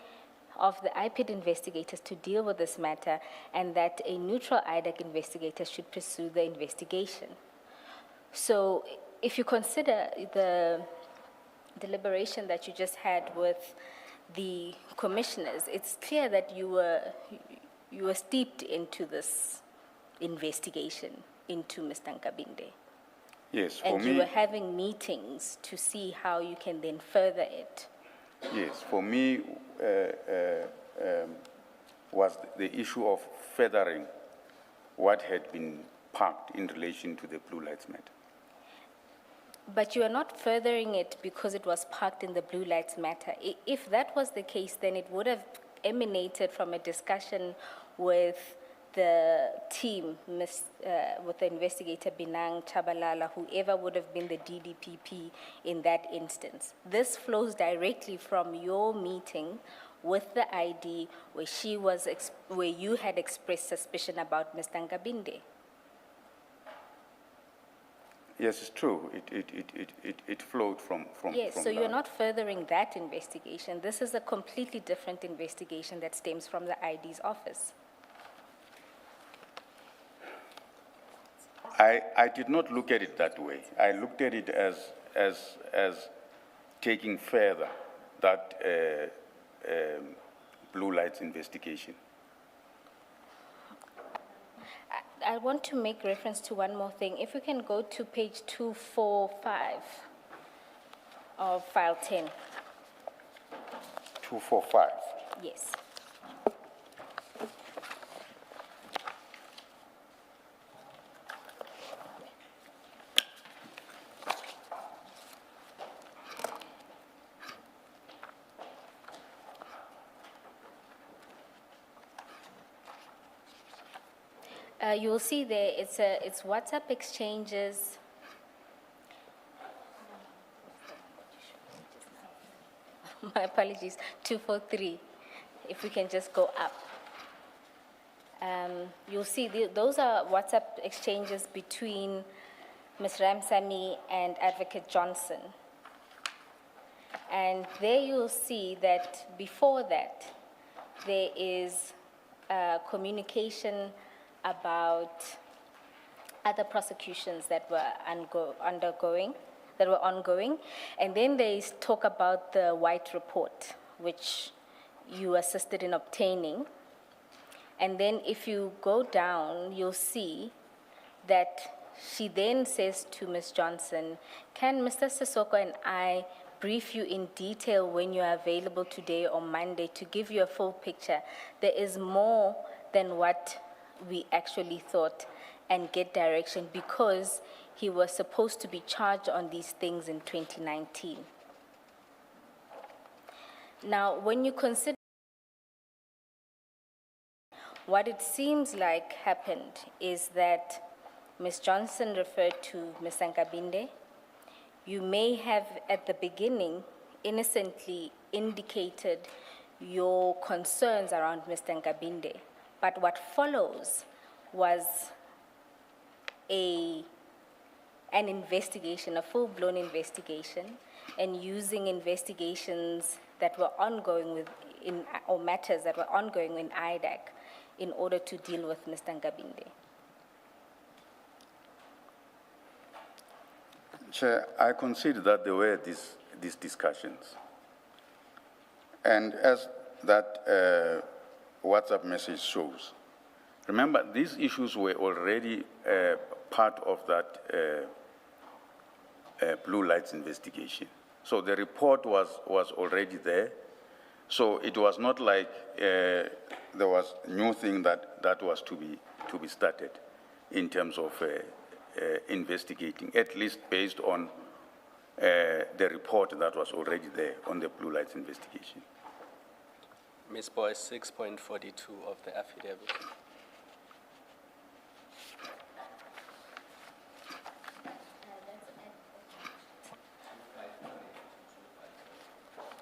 [SPEAKER 4] of the IPID investigators to deal with this matter and that a neutral IDAC investigator should pursue the investigation. So if you consider the deliberation that you just had with the commissioners, it's clear that you were steeped into this investigation into Mr. Nkabinde.
[SPEAKER 3] Yes, for
[SPEAKER 4] And you
[SPEAKER 3] me,
[SPEAKER 4] were having meetings to see how you can then further it.
[SPEAKER 3] yes, for me, was the issue of furthering what had been parked in relation to the Blue Lights Matter.
[SPEAKER 4] But you are not furthering it because it was parked in the Blue Lights Matter. If that was the case, then it would have emanated from a discussion with the team, with the investigator Binang, Chabalala, whoever would have been the DDPP in that instance. This flows directly from your meeting with the ID where you had expressed suspicion about Mr. Nkabinde.
[SPEAKER 3] Yes, it's true. It flowed from
[SPEAKER 4] Yes, so
[SPEAKER 3] that.
[SPEAKER 4] you're not furthering that investigation. This is a completely different investigation that stems from the ID's office.
[SPEAKER 3] I did not look at it that way. I looked at it as taking further that Blue Lights investigation.
[SPEAKER 4] I want to make reference to one more thing. If we can go to page 245 of file 10.
[SPEAKER 3] 245.
[SPEAKER 4] Yes. You will see there, it's WhatsApp exchanges. My apologies, 243. If we can just go up. You'll see those are WhatsApp exchanges between Ms. Ramsamy and Advocate Johnson. And there you'll see that before that, there is communication about other prosecutions that were ongoing, and then they talk about the White report, which you assisted in obtaining. And then if you go down, you'll see that she then says to Ms. Johnson, can Mr. Sissoko and I brief you in detail when you are available today or Monday to give you a full picture? There is more than what we actually thought, and get direction, because he was supposed to be charged on these things in 2019. Now, when you consider what it seems like happened is that Ms. Johnson referred to Ms. Nkabinde. You may have, at the beginning, innocently indicated your concerns around Mr. Nkabinde. But what follows was an investigation, a full-blown investigation, and using investigations that were ongoing or matters that were ongoing in IDAC in order to deal with Mr. Nkabinde.
[SPEAKER 3] Chair, I consider that there were these discussions. And as that WhatsApp message shows, remember, these issues were already part of that blue lights investigation. So the report was already there. So it was not like there was new thing that was to be started in terms of investigating, at least based on the report that was already there on the blue lights investigation.
[SPEAKER 5] Ms. Boyce, 6.42 of the affidavit.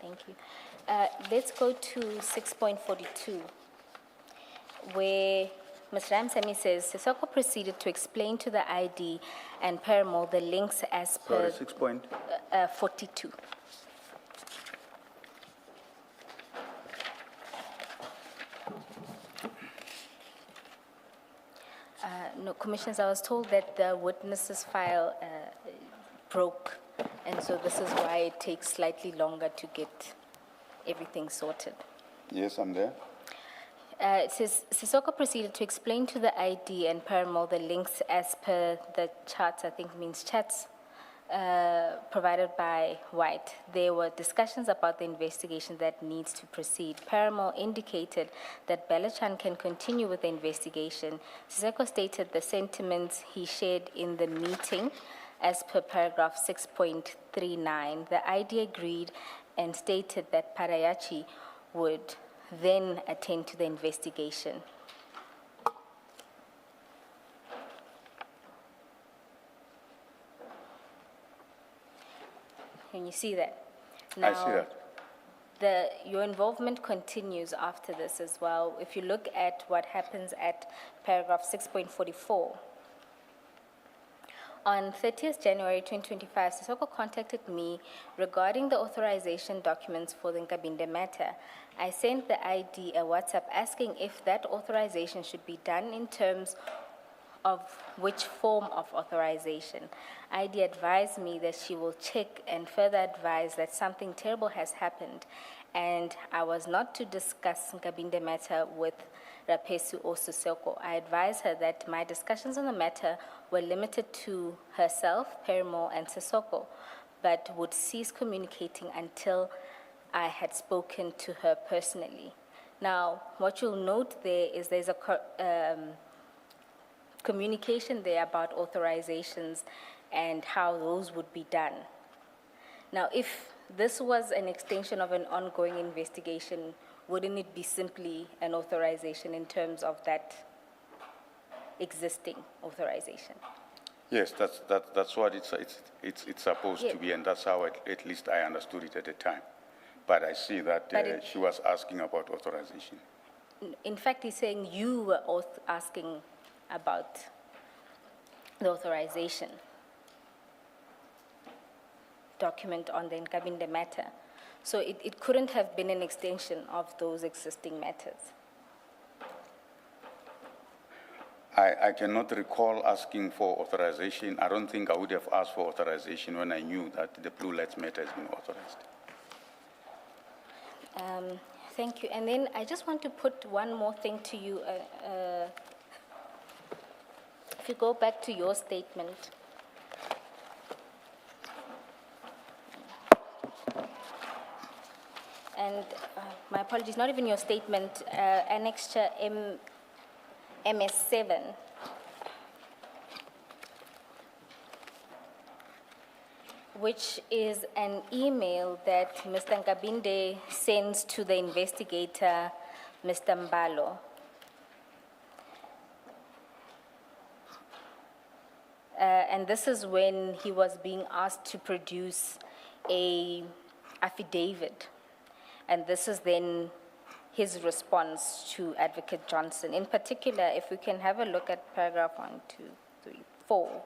[SPEAKER 4] Thank you. Let's go to 6.42, where Ms. Ramsamy says, Sisoko proceeded to explain to the ID and Paramore the links as
[SPEAKER 3] Sorry,
[SPEAKER 4] per
[SPEAKER 3] 6.42.
[SPEAKER 4] 42. No, Commissioners, I was told that the witnesses file broke, and so this is why it takes slightly longer to get everything sorted.
[SPEAKER 3] Yes, I'm there.
[SPEAKER 4] It says, Sisoko proceeded to explain to the ID and Paramore the links as per the charts, I think means chats, provided by White. There were discussions about the investigation that needs to proceed. Paramore indicated that Belachan can continue with the investigation. Sisoko stated the sentiments he shared in the meeting as per paragraph 6.39. The ID agreed and stated that Parayachi would then attend to the investigation. Can you see that?
[SPEAKER 3] I see that.
[SPEAKER 4] Your involvement continues after this as well. If you look at what happens at paragraph 6.44, on 30th January 2025, Sisoko contacted me regarding the authorization documents for the Nkabinde matter. I sent the ID a WhatsApp asking if that authorization should be done in terms of which form of authorization. ID advised me that she will check and further advised that something terrible has happened and I was not to discuss Nkabinde matter with Rapesu or Sisoko. I advised her that my discussions on the matter were limited to herself, Paramore, and Sisoko, but would cease communicating until I had spoken to her personally. Now, what you'll note there is there's a communication there about authorizations and how those would be done. Now, if this was an extension of an ongoing investigation, wouldn't it be simply an authorization in terms of that existing authorization?
[SPEAKER 3] Yes, that's what it's supposed to be, and that's how at least I understood it at the time. But I see that she was asking about authorization.
[SPEAKER 4] In fact, he's saying you were asking about the authorization document on the Nkabinde matter. So it couldn't have been an extension of those existing matters.
[SPEAKER 3] I cannot recall asking for authorization. I don't think I would have asked for authorization when I knew that the blue lights matter has been authorized.
[SPEAKER 4] Thank you. And then I just want to put one more thing to you. If you go back to your statement. And my apologies, not even your statement, annexure MS7. Which is an email that Mr. Nkabinde sends to the investigator, Mr. Mbalo. And this is when he was being asked to produce a affidavit. And this is then his response to Advocate Johnson. In particular, if we can have a look at paragraph 1, 2, 3, 4.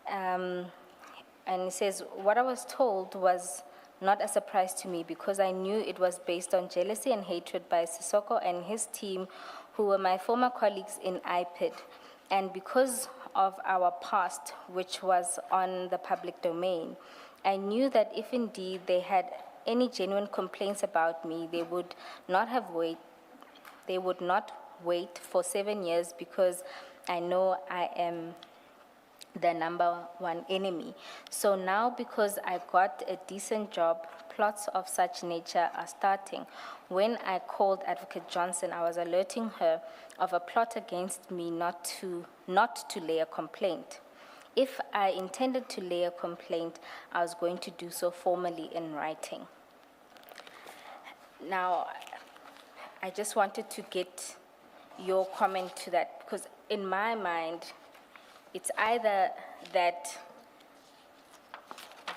[SPEAKER 4] And it says, what I was told was not a surprise to me because I knew it was based on jealousy and hatred by Sisoko and his team, who were my former colleagues in IPID. And because of our past, which was on the public domain, I knew that if indeed they had any genuine complaints about me, they would not wait for 7 years because I know I am the number one enemy. So now, because I got a decent job, plots of such nature are starting. When I called Advocate Johnson, I was alerting her of a plot against me not to lay a complaint. If I intended to lay a complaint, I was going to do so formally in writing. Now, I just wanted to get your comment to that, because in my mind, it's either that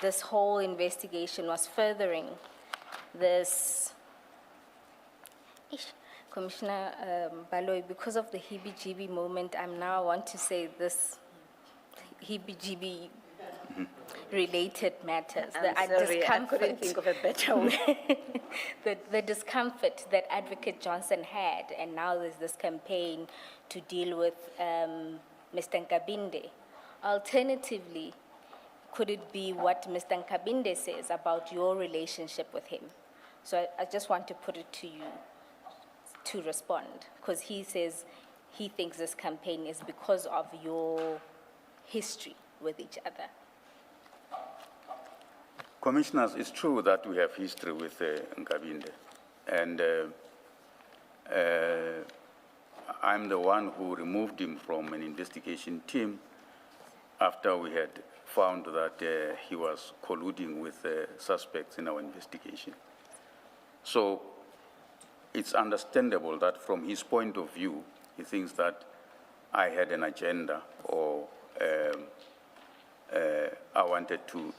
[SPEAKER 4] this whole investigation was furthering this. Commissioner Baloyi, because of the heebie-jeebie moment, I want to say this heebie-jeebie related matters.
[SPEAKER 6] I'm sorry, I couldn't think of a better word.
[SPEAKER 4] The discomfort that Advocate Johnson had, and now there's this campaign to deal with Mr. Nkabinde. Alternatively, could it be what Mr. Nkabinde says about your relationship with him? So I just want to put it to you to respond, because he says he thinks this campaign is because of your history with each other.
[SPEAKER 3] Commissioners, it's true that we have history with Nkabinde, and I'm the one who removed him from an investigation team after we had found that he was colluding with suspects in our investigation. So it's understandable that from his point of view, he thinks that I had an agenda, or I wanted to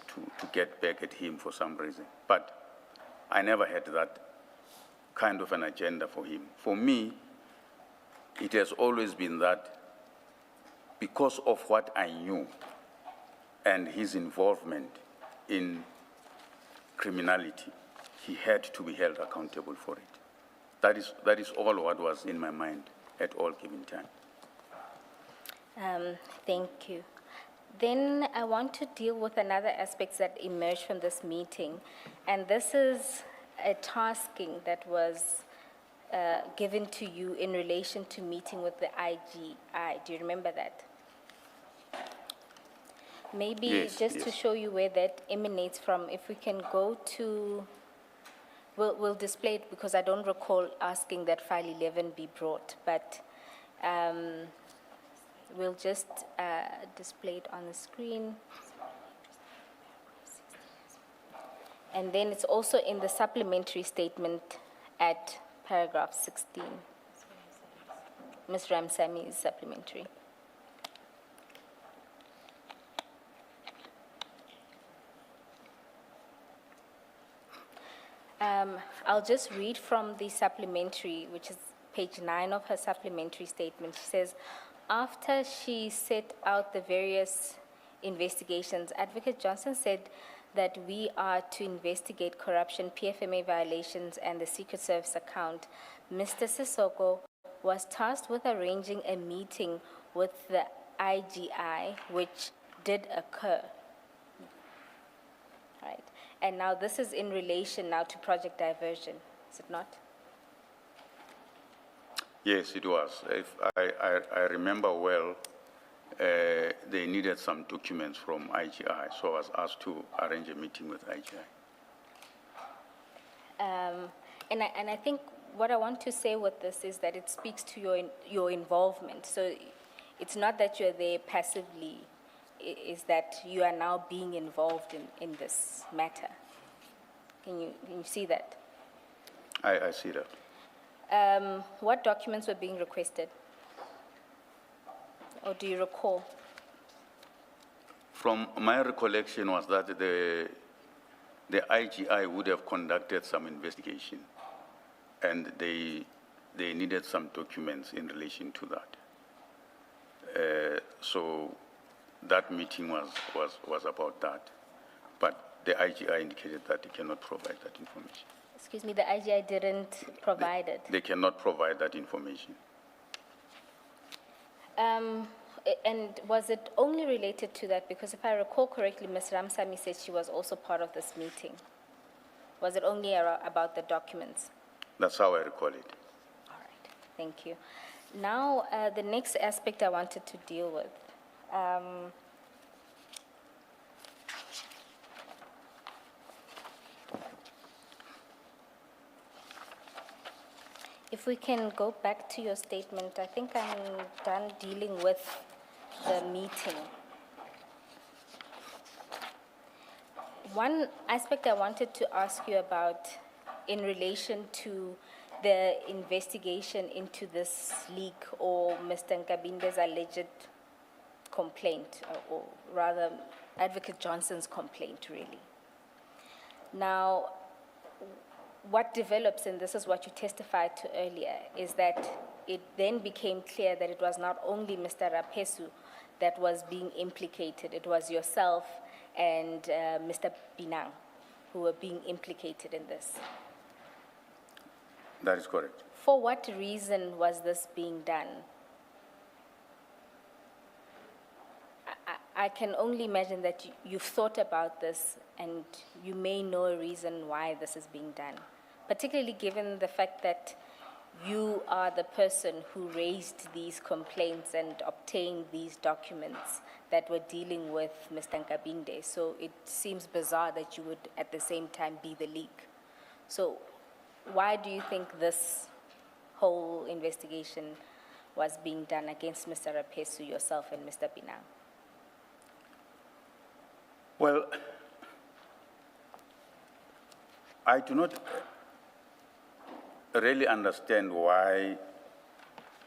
[SPEAKER 3] get back at him for some reason. But I never had that kind of an agenda for him. For me, it has always been that because of what I knew and his involvement in criminality, he had to be held accountable for it. That is all what was in my mind at all given time.
[SPEAKER 4] Thank you. Then I want to deal with another aspect that emerged from this meeting, and this is a tasking that was given to you in relation to meeting with the IGI. Do you remember that? Maybe
[SPEAKER 3] Yes,
[SPEAKER 4] just to
[SPEAKER 3] yes.
[SPEAKER 4] show you where that emanates from, if we can go to, we'll display it because I don't recall asking that file 11 be brought, but we'll just display it on the screen. And then it's also in the supplementary statement at paragraph 16. Ms. Ramsamy is supplementary. I'll just read from the supplementary, which is page 9 of her supplementary statement. She says, after she set out the various investigations, Advocate Johnson said that we are to investigate corruption, PFMA violations, and the Secret Service account. Mr. Sissoko was tasked with arranging a meeting with the IGI, which did occur. Right. And now this is in relation now to Project Diversion, is it not?
[SPEAKER 3] Yes, it was. If I remember well, they needed some documents from IGI, so I was asked to arrange a meeting with IGI.
[SPEAKER 4] And I think what I want to say with this is that it speaks to your involvement. So it's not that you're there passively, is that you are now being involved in this matter. Can you see that?
[SPEAKER 3] I see that.
[SPEAKER 4] What documents were being requested? Or do you recall?
[SPEAKER 3] From my recollection was that the IGI would have conducted some investigation, and they needed some documents in relation to that. So that meeting was about that, but the IGI indicated that they cannot provide that information.
[SPEAKER 4] Excuse me, the IGI didn't provide it.
[SPEAKER 3] They cannot provide that information.
[SPEAKER 4] And was it only related to that? Because if I recall correctly, Ms. Ramsamy said she was also part of this meeting. Was it only about the documents?
[SPEAKER 3] That's how I recall it.
[SPEAKER 4] All right, thank you. Now, the next aspect I wanted to deal with. If we can go back to your statement, I think I'm done dealing with the meeting. One aspect I wanted to ask you about in relation to the investigation into this leak or Mr. Nkabinde's alleged complaint, or rather Advocate Johnson's complaint, really. Now, what develops, and this is what you testified to earlier, is that it then became clear that it was not only Mr. Rapesu that was being implicated, it was yourself and Mr. Binang who were being implicated in this.
[SPEAKER 3] That is correct.
[SPEAKER 4] For what reason was this being done? I can only imagine that you've thought about this and you may know a reason why this is being done, particularly given the fact that you are the person who raised these complaints and obtained these documents that were dealing with Mr. Nkabinde. So it seems bizarre that you would at the same time be the leak. So why do you think this whole investigation was being done against Mr. Rapesu, yourself, and Mr. Binang?
[SPEAKER 3] Well, I do not really understand why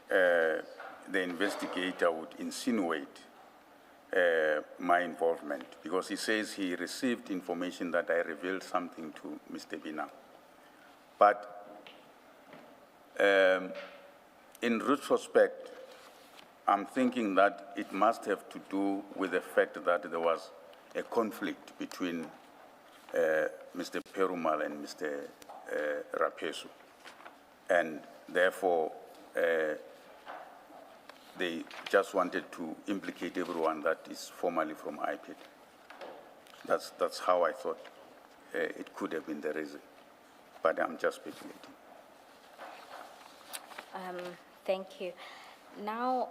[SPEAKER 3] the investigator would insinuate my involvement, because he says he received information that I revealed something to Mr. Binang. But in retrospect, I'm thinking that it must have to do with the fact that there was a conflict between Mr. Perumal and Mr. Rapesu. And therefore, they just wanted to implicate everyone that is formally from IPID. That's how I thought it could have been the reason. But I'm just speculating.
[SPEAKER 4] Thank you. Now,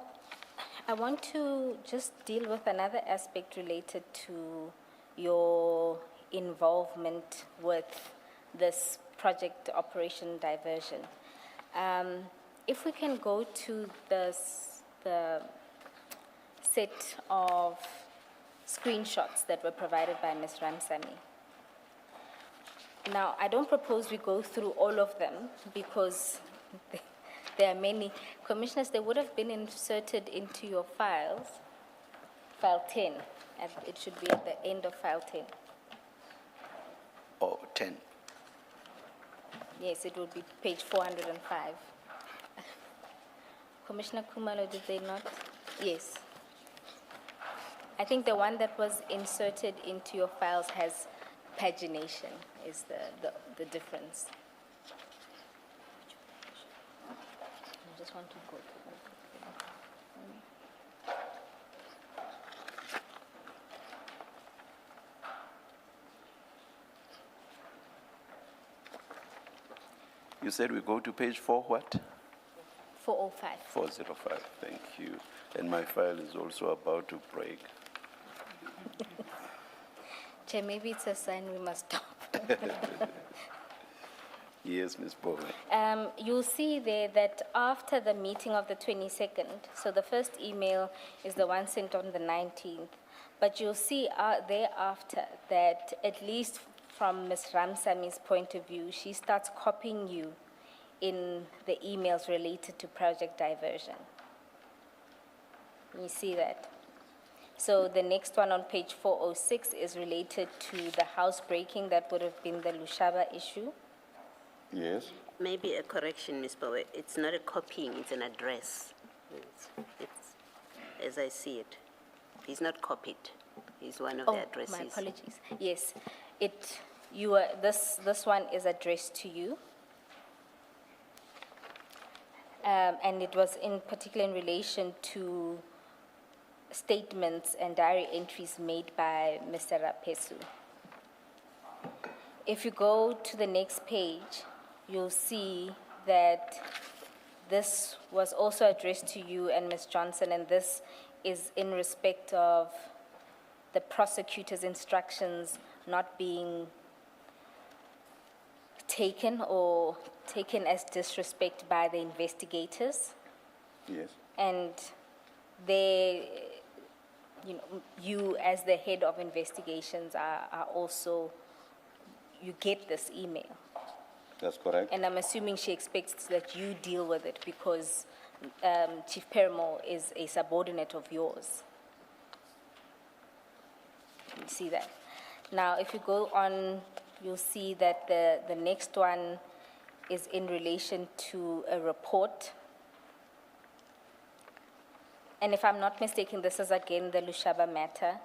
[SPEAKER 4] I want to just deal with another aspect related to your involvement with this project Operation Diversion. If we can go to the set of screenshots that were provided by Ms. Ramsamy. Now, I don't propose we go through all of them because there are many. Commissioners, they would have been inserted into your files, file 10, and it should be at the end of file 10.
[SPEAKER 2] Oh, 10.
[SPEAKER 4] Yes, it would be page 405. Commissioner Kumalo, did they not? Yes. I think the one that was inserted into your files has pagination, is the difference. I just want to go through that.
[SPEAKER 2] You said we go to page 4 what?
[SPEAKER 4] 405.
[SPEAKER 2] 405, thank you. And my file is also about to break.
[SPEAKER 4] Chair, maybe it's a sign we must stop.
[SPEAKER 2] Yes, Ms. Bowe.
[SPEAKER 4] You'll see there that after the meeting of the 22nd, so the first email is the one sent on the 19th, but you'll see thereafter that at least from Ms. Ramsami's point of view, she starts copying you in the emails related to project diversion. You see that? So the next one on page 406 is related to the housebreaking that would have been the Lushaba issue.
[SPEAKER 3] Yes.
[SPEAKER 6] Maybe a correction, Ms. Bowe. It's not a copying, it's an address. It's as I see it. He's not copied. He's one of the addresses.
[SPEAKER 4] My apologies. Yes, this one is addressed to you. And it was in particular in relation to statements and diary entries made by Mr. Rapesu. If you go to the next page, you'll see that this was also addressed to you and Ms. Johnson, and this is in respect of the prosecutor's instructions not being taken or taken as disrespect by the investigators.
[SPEAKER 3] Yes.
[SPEAKER 4] And they, you as the head of investigations are also, you get this email.
[SPEAKER 3] That's correct.
[SPEAKER 4] And I'm assuming she expects that you deal with it because Chief Perumal is a subordinate of yours. You see that? Now, if you go on, you'll see that the next one is in relation to a report. And if I'm not mistaken, this is again the Lushaba matter.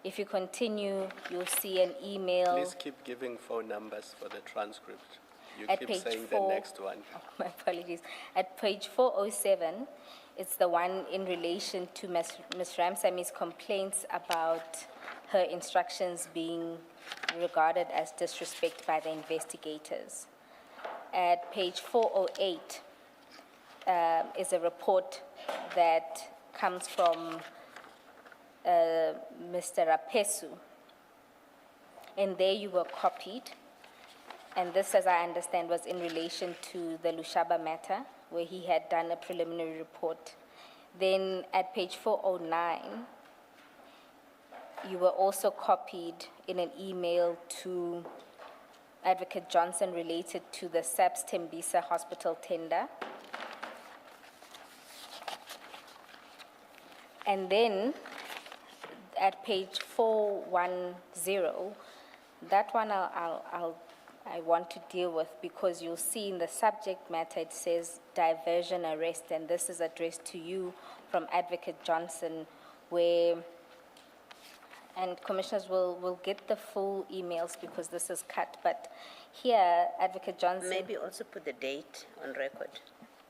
[SPEAKER 4] If you continue, you'll see an email.
[SPEAKER 5] Please keep giving phone numbers for the transcript. You
[SPEAKER 4] At
[SPEAKER 5] keep
[SPEAKER 4] page
[SPEAKER 5] saying
[SPEAKER 4] 4,
[SPEAKER 5] the next one.
[SPEAKER 4] Oh, my apologies. At page 407, it's the one in relation to Ms. Ramsami's complaints about her instructions being regarded as disrespect by the investigators. At page 408 is a report that comes from Mr. Rapesu. And there you were copied. And this, as I understand, was in relation to the Lushaba matter, where he had done a preliminary report. Then at page 409, you were also copied in an email to Advocate Johnson related to the SAPS Tembisa hospital tender. And then at page 410, that one I want to deal with because you'll see in the subject matter it says diversion arrest, and this is addressed to you from Advocate Johnson, where, and commissioners will get the full emails because this is cut, but here Advocate Johnson.
[SPEAKER 6] Maybe also put the date on record.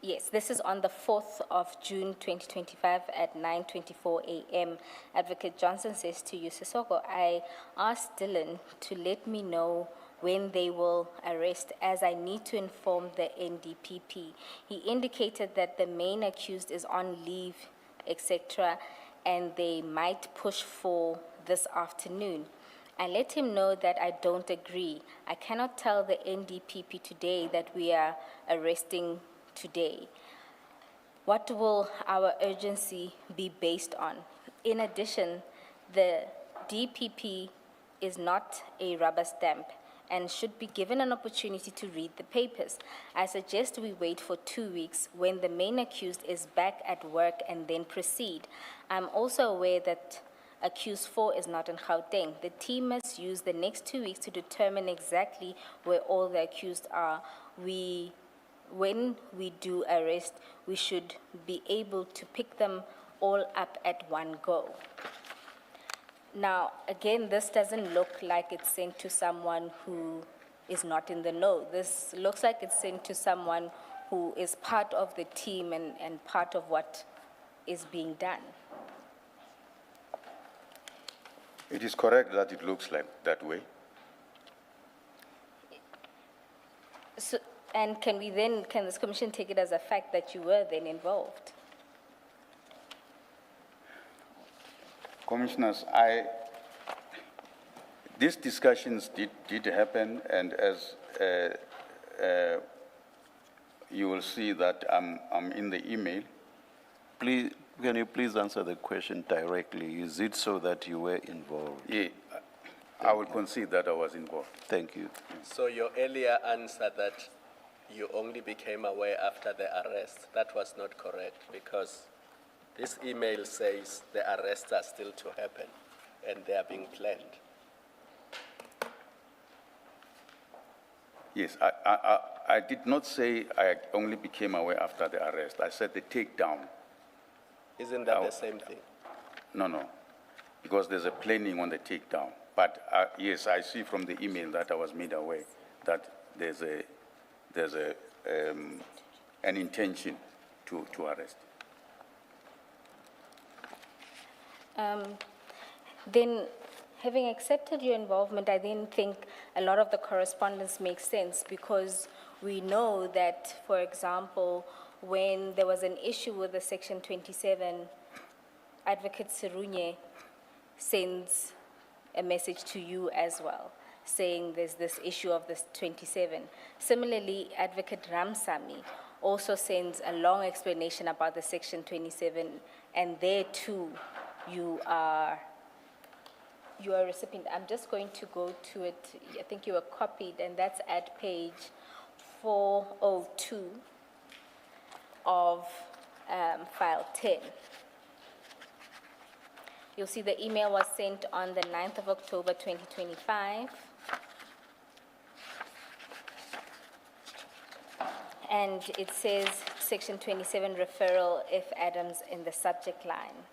[SPEAKER 4] Yes, this is on the 4th of June 2025 at 9:24 a.m. Advocate Johnson says to you, Sisoko, I asked Dylan to let me know when they will arrest, as I need to inform the NDPP. He indicated that the main accused is on leave, etc., and they might push for this afternoon. I let him know that I don't agree. I cannot tell the NDPP today that we are arresting today. What will our urgency be based on? In addition, the DPP is not a rubber stamp and should be given an opportunity to read the papers. I suggest we wait for 2 weeks when the main accused is back at work and then proceed. I'm also aware that accused 4 is not in Gauteng. The team must use the next 2 weeks to determine exactly where all the accused are. When we do arrest, we should be able to pick them all up at one go. Now, again, this doesn't look like it's sent to someone who is not in the know. This looks like it's sent to someone who is part of the team and part of what is being done.
[SPEAKER 3] It is correct that it looks like that way.
[SPEAKER 4] So, and can this commission take it as a fact that you were then involved?
[SPEAKER 3] Commissioners, these discussions did happen, and as you will see that I'm in the email.
[SPEAKER 2] Please, can you please answer the question directly? Is it so that you were involved?
[SPEAKER 3] Yeah, I will concede that I was involved.
[SPEAKER 2] Thank you.
[SPEAKER 5] So your earlier answer that you only became aware after the arrest, that was not correct, because this email says the arrests are still to happen and they are being planned.
[SPEAKER 3] Yes, I did not say I only became aware after the arrest. I said the takedown.
[SPEAKER 5] Isn't that the same thing?
[SPEAKER 3] No, because there's a planning on the takedown. But yes, I see from the email that I was made aware that there's an intention to arrest.
[SPEAKER 4] Then, having accepted your involvement, I then think a lot of the correspondence makes sense because We know that, for example, when there was an issue with the Section 27, Advocate Sirunye sends a message to you as well, saying there's this issue of this 27. Similarly, Advocate Ramsamy also sends a long explanation about the Section 27, and there too, you are a recipient. I'm just going to go to it. I think you were copied, and that's at page 402 of file 10. You'll see the email was sent on the 9th of October, 2025. And it says Section 27 referral F. Adams in the subject line.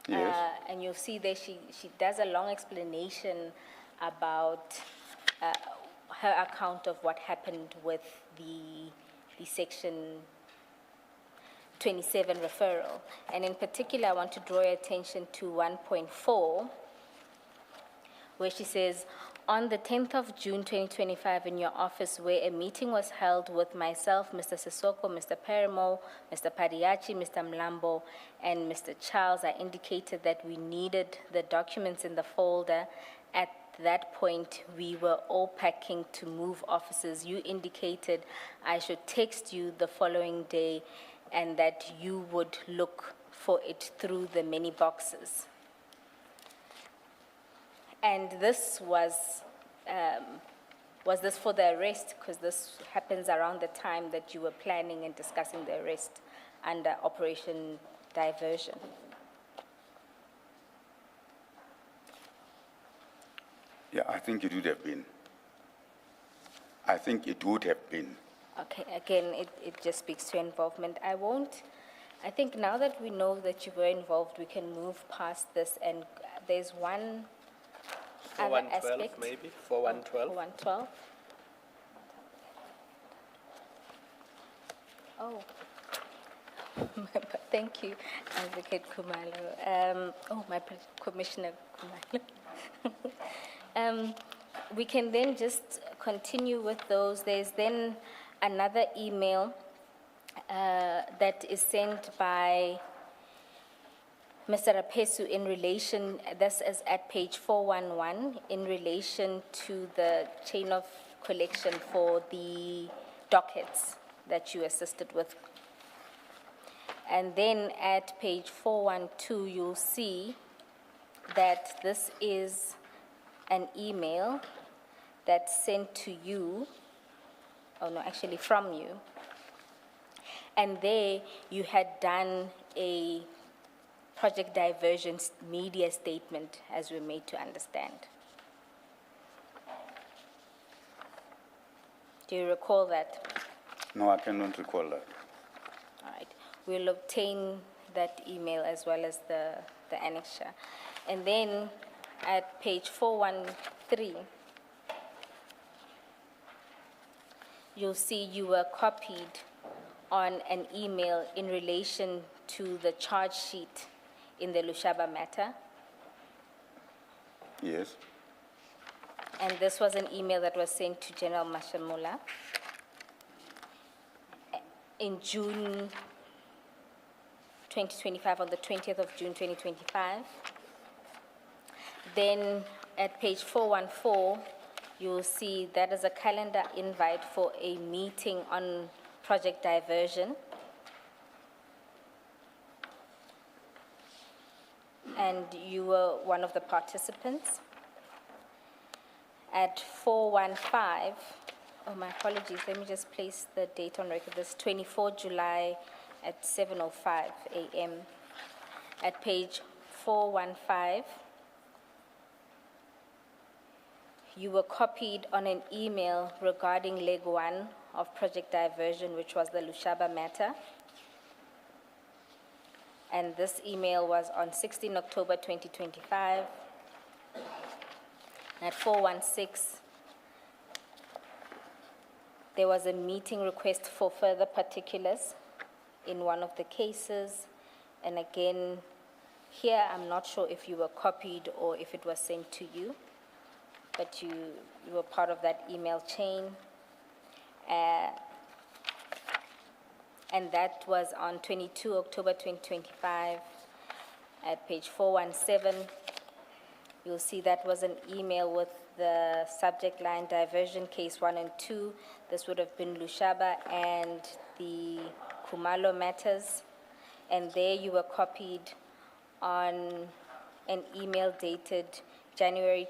[SPEAKER 3] Yes.
[SPEAKER 4] And you'll see there she does a long explanation about her account of what happened with the Section 27 referral. And in particular, I want to draw your attention to 1.4, where she says, on the 10th of June 2025 in your office, where a meeting was held with myself, Mr. Sissoko, Mr. Perimo, Mr. Padiachi, Mr. Mlambo, and Mr. Charles, I indicated that we needed the documents in the folder. At that point, we were all packing to move offices. You indicated I should text you the following day and that you would look for it through the many boxes. And this was this for the arrest? Because this happens around the time that you were planning and discussing the arrest under Operation Diversion.
[SPEAKER 3] Yeah, I think it would have been. I think it would have been.
[SPEAKER 4] Okay, again, it just speaks to involvement. I think now that we know that you were involved, we can move past this, and there's one other
[SPEAKER 5] 112
[SPEAKER 4] aspect.
[SPEAKER 5] maybe, for 112.
[SPEAKER 4] 112. Oh, thank you, Advocate Khumalo. Commissioner Khumalo. We can then just continue with those. There's then another email that is sent by Mr. Rapesu in relation, this is at page 411, in relation to the chain of collection for the dockets that you assisted with. And then at page 412, you'll see that this is an email that's sent to you, from you. And there you had done a project diversion media statement, as we're made to understand. Do you recall that?
[SPEAKER 3] No, I cannot recall that.
[SPEAKER 4] All right. We'll obtain that email as well as the annexure. And then at page 413, you'll see you were copied on an email in relation to the charge sheet in the Lushaba matter.
[SPEAKER 3] Yes.
[SPEAKER 4] And this was an email that was sent to General Mashamula in June 2025, on the 20th of June 2025. Then at page 414, you'll see that is a calendar invite for a meeting on project diversion. And you were one of the participants. At 415, my apologies, let me just place the date on record. This 24 July at 7:05 a.m. At page 415, you were copied on an email regarding leg 1 of project diversion, which was the Lushaba matter. And this email was on 16 October 2025. At 416, there was a meeting request for further particulars in one of the cases. And again, here I'm not sure if you were copied or if it was sent to you. but you were part of that email chain. And that was on 22 October 2025 at page 417. You'll see that was an email with the subject line diversion case 1 and 2. This would have been Lushaba and the Kumalo matters. And there you were copied on an email dated January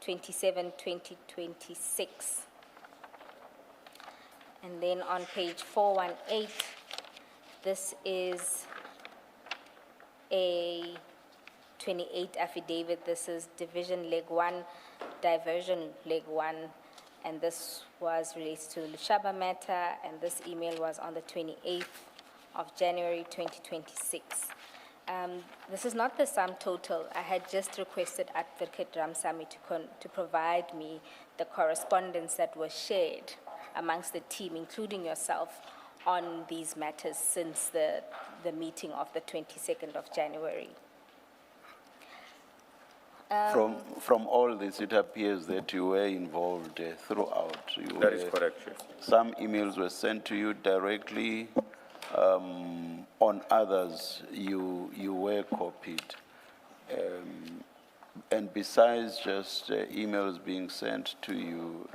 [SPEAKER 4] 27, 2026. And then on page 418, this is a 28 affidavit. This is division leg 1, diversion leg 1, and this was related to the Lushaba matter, and this email was on the 28th of January 2026. This is not the sum total. I had just requested Advocate Ramsamy to provide me the correspondence that was shared amongst the team, including yourself, on these matters since the meeting of the 22nd of January.
[SPEAKER 2] From all this, it appears that you were involved throughout.
[SPEAKER 3] That is correct, Chief.
[SPEAKER 2] Some emails were sent to you directly. On others, you were copied. And besides just emails being sent to you,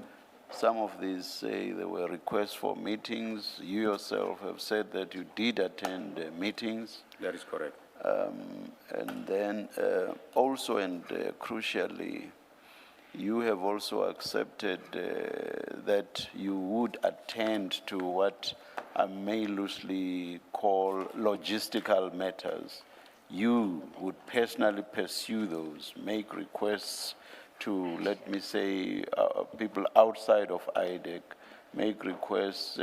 [SPEAKER 2] some of these say there were requests for meetings. You yourself have said that you did attend meetings.
[SPEAKER 3] That is correct.
[SPEAKER 2] And then also and crucially, you have also accepted that you would attend to what I may loosely call logistical matters. You would personally pursue those, make requests to, let me say, people outside of IDEC, make requests,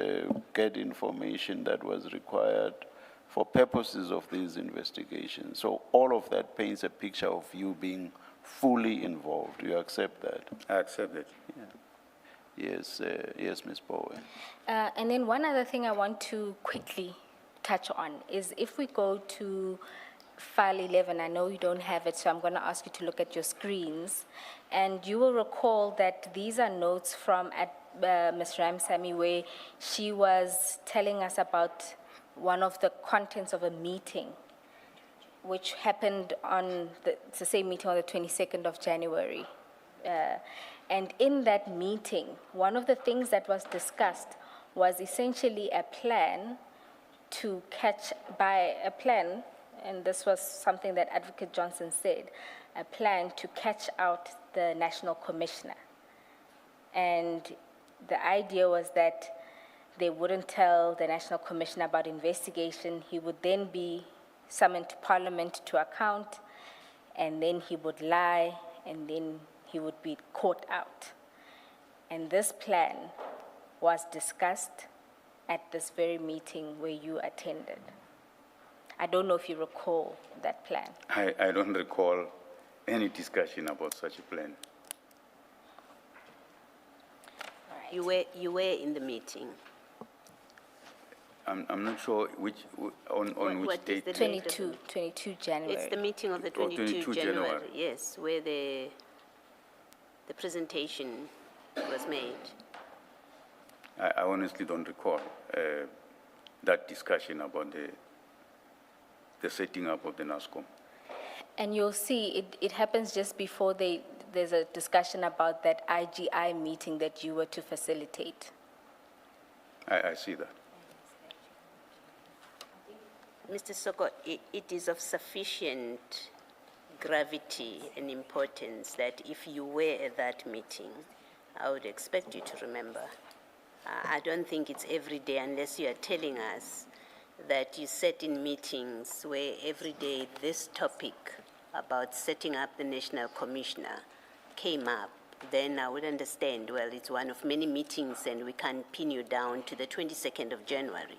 [SPEAKER 2] get information that was required for purposes of these investigations. So all of that paints a picture of you being fully involved. You accept that?
[SPEAKER 3] I accept it.
[SPEAKER 2] Yeah. Yes, yes, Ms. Bowe.
[SPEAKER 4] And then one other thing I want to quickly touch on is if we go to file 11, I know you don't have it, so I'm going to ask you to look at your screens. And you will recall that these are notes from Ms. Ramsamy where she was telling us about one of the contents of a meeting, which happened on it's the same meeting on the 22nd of January. And in that meeting, one of the things that was discussed was essentially a plan to and this was something that Advocate Johnson said, a plan to catch out the National Commissioner. And the idea was that they wouldn't tell the National Commissioner about investigation. He would then be summoned to Parliament to account, and then he would lie, and then he would be caught out. And this plan was discussed at this very meeting where you attended. I don't know if you recall that plan.
[SPEAKER 3] I don't recall any discussion about such a plan.
[SPEAKER 6] You were in the meeting.
[SPEAKER 3] I'm not sure on which
[SPEAKER 6] What is
[SPEAKER 3] date.
[SPEAKER 6] the date?
[SPEAKER 4] 22 January.
[SPEAKER 6] It's the meeting of the 22
[SPEAKER 3] 22
[SPEAKER 6] January,
[SPEAKER 3] January.
[SPEAKER 6] yes, where the presentation was made.
[SPEAKER 3] I honestly don't recall that discussion about the setting up of the NASCOM.
[SPEAKER 4] And you'll see it happens just before there's a discussion about that IGI meeting that you were to facilitate.
[SPEAKER 3] I see that.
[SPEAKER 6] Mr. Soko, it is of sufficient gravity and importance that if you were at that meeting, I would expect you to remember. I don't think it's every day unless you are telling us that you sat in meetings where every day this topic about setting up the National Commissioner came up. Then I would understand, well, it's one of many meetings and we can't pin you down to the 22nd of January.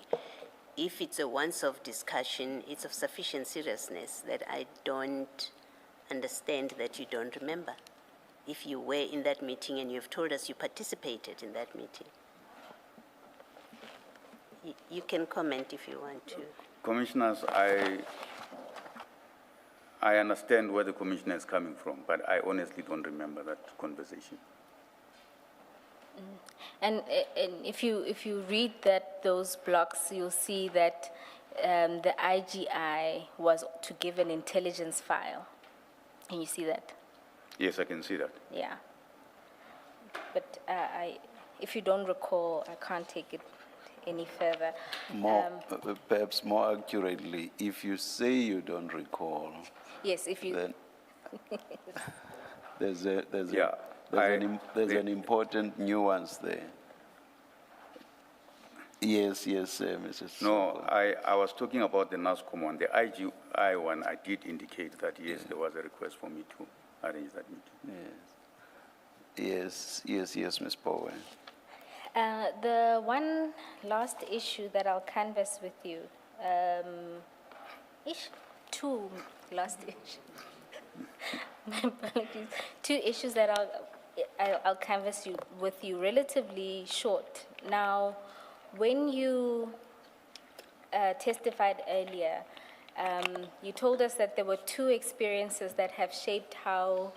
[SPEAKER 6] If it's a once-off discussion, it's of sufficient seriousness that I don't understand that you don't remember. If you were in that meeting and you've told us you participated in that meeting. You can comment if you want to.
[SPEAKER 3] Commissioners, I understand where the commissioner is coming from, but I honestly don't remember that conversation.
[SPEAKER 4] And if you read those blocks, you'll see that the IGI was to give an intelligence file. Can you see that?
[SPEAKER 3] Yes, I can see that.
[SPEAKER 4] Yeah. But if you don't recall, I can't take it any further.
[SPEAKER 2] Perhaps more accurately, if you say you don't recall,
[SPEAKER 4] Yes, if you.
[SPEAKER 2] then there's
[SPEAKER 3] Yeah,
[SPEAKER 2] an important nuance there. Yes, Mrs.
[SPEAKER 3] No,
[SPEAKER 2] Soko.
[SPEAKER 3] I was talking about the NASCOM one. The IGI one, I did indicate that, yes, there was a request for me to arrange that meeting.
[SPEAKER 2] Yes, Ms. Bowen.
[SPEAKER 4] The one last issue that I'll canvass with you, two last issues. My apologies. Two issues that I'll canvass with you, relatively short. Now, when you testified earlier, you told us that there were two experiences that have shaped how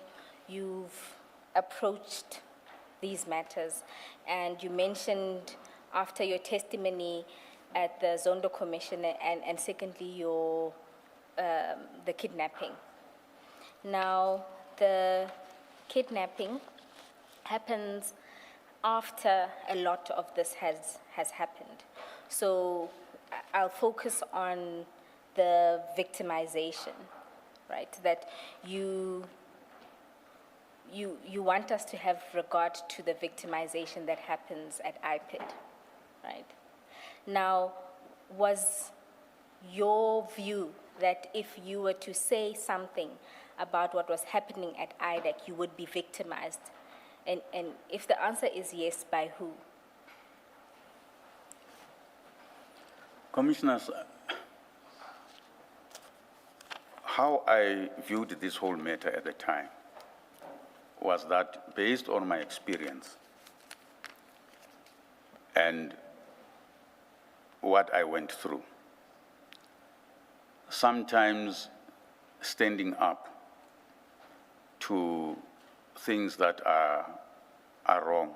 [SPEAKER 4] you've approached these matters. And you mentioned after your testimony at the Zondo Commission and secondly the kidnapping. Now, the kidnapping happens after a lot of this has happened. So I'll focus on the victimization, right? That you want us to have regard to the victimization that happens at IPID, right? Now, was your view that if you were to say something about what was happening at IDEC, you would be victimized? And if the answer is yes, by who?
[SPEAKER 3] Commissioners, how I viewed this whole matter at the time was that based on my experience and what I went through, sometimes standing up to things that are wrong,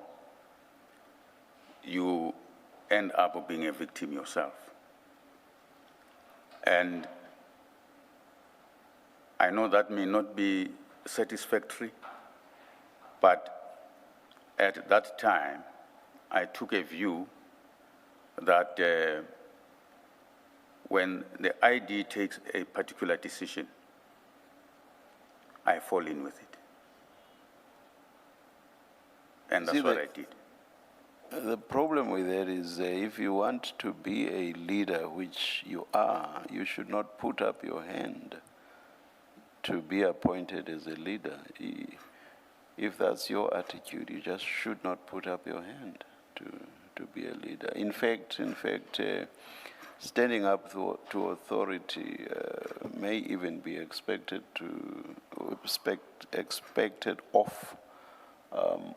[SPEAKER 3] you end up being a victim yourself. And I know that may not be satisfactory, but at that time, I took a view that when the ID takes a particular decision, I fall in with it. And that's what I did.
[SPEAKER 2] The problem with that is if you want to be a leader, which you are, you should not put up your hand to be appointed as a leader. If that's your attitude, you just should not put up your hand to be a leader. In fact, standing up to authority may even be expected of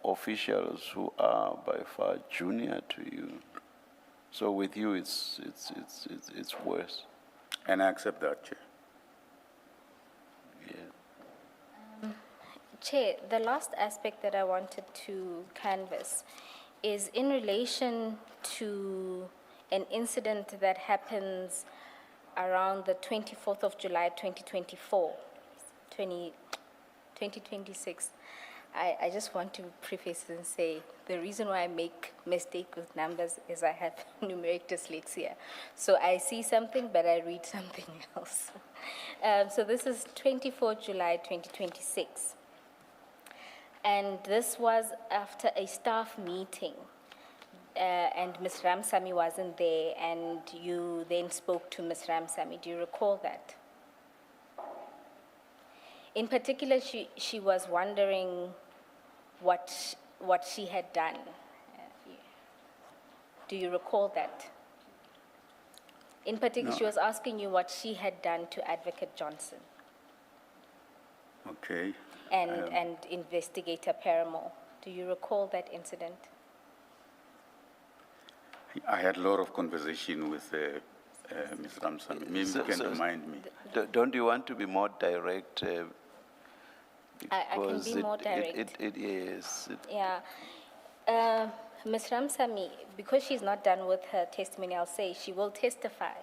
[SPEAKER 2] officials who are by far junior to you. So with you, it's worse.
[SPEAKER 3] And I accept that, Chair.
[SPEAKER 2] Yeah.
[SPEAKER 4] Chair, the last aspect that I wanted to canvass is in relation to an incident that happens around the 24th of July, 2026. I just want to preface and say the reason why I make mistake with numbers is I have numeric dyslexia. So I see something, but I read something else. So this is 24 July 2026. And this was after a staff meeting. And Ms. Ramsamy wasn't there, and you then spoke to Ms. Ramsamy. Do you recall that? In particular, she was wondering what she had done. Do you recall that? In particular,
[SPEAKER 3] No.
[SPEAKER 4] she was asking you what she had done to Advocate Johnson
[SPEAKER 3] Okay.
[SPEAKER 4] and Investigator Paramore. Do you recall that incident?
[SPEAKER 3] I had a lot of conversation with Ms. Ramsamy. Maybe
[SPEAKER 2] So-
[SPEAKER 3] you can
[SPEAKER 2] so-
[SPEAKER 3] remind me.
[SPEAKER 2] Don't you want to be more direct?
[SPEAKER 4] I can
[SPEAKER 2] because
[SPEAKER 4] be more direct.
[SPEAKER 2] It is.
[SPEAKER 4] Yeah. Ms. Ramsamy, because she's not done with her testimony, I'll say she will testify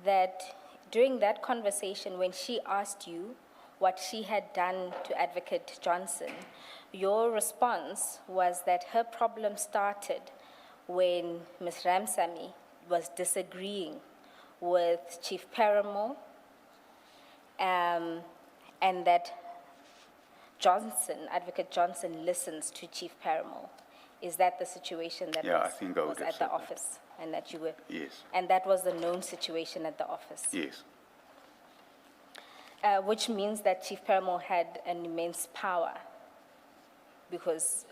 [SPEAKER 4] that during that conversation, when she asked you what she had done to Advocate Johnson, your response was that her problem started when Ms. Ramsamy was disagreeing with Chief Paramore, and that Advocate Johnson listens to Chief Paramore. Is that the situation that
[SPEAKER 3] Yeah, I
[SPEAKER 4] was,
[SPEAKER 3] think I would
[SPEAKER 4] was
[SPEAKER 3] have
[SPEAKER 4] at the
[SPEAKER 3] said that.
[SPEAKER 4] office, and that you were?
[SPEAKER 3] Yes.
[SPEAKER 4] And that was the known situation at the office?
[SPEAKER 3] Yes.
[SPEAKER 4] Which means that Chief Paramore had an immense power, because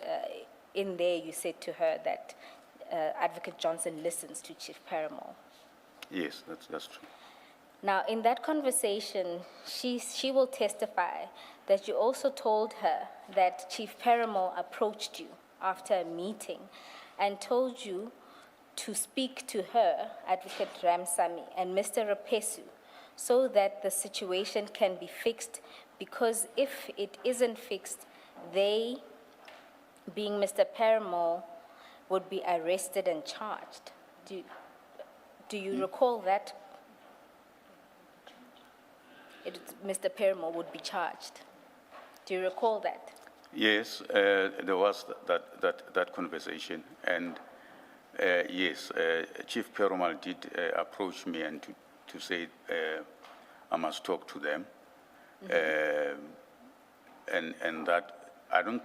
[SPEAKER 4] in there you said to her that Advocate Johnson listens to Chief Paramore.
[SPEAKER 3] Yes, that's true.
[SPEAKER 4] Now, in that conversation, she will testify that you also told her that Chief Paramore approached you after a meeting and told you to speak to her, Advocate Ramsamy, and Mr. Rapesu, so that the situation can be fixed, because if it isn't fixed, they, being Mr. Paramore, would be arrested and charged. Do you recall that? Mr. Paramore would be charged. Do you recall that?
[SPEAKER 3] Yes, there was that conversation, and yes, Chief Perumal did approach me and to say I must talk to them, and that I don't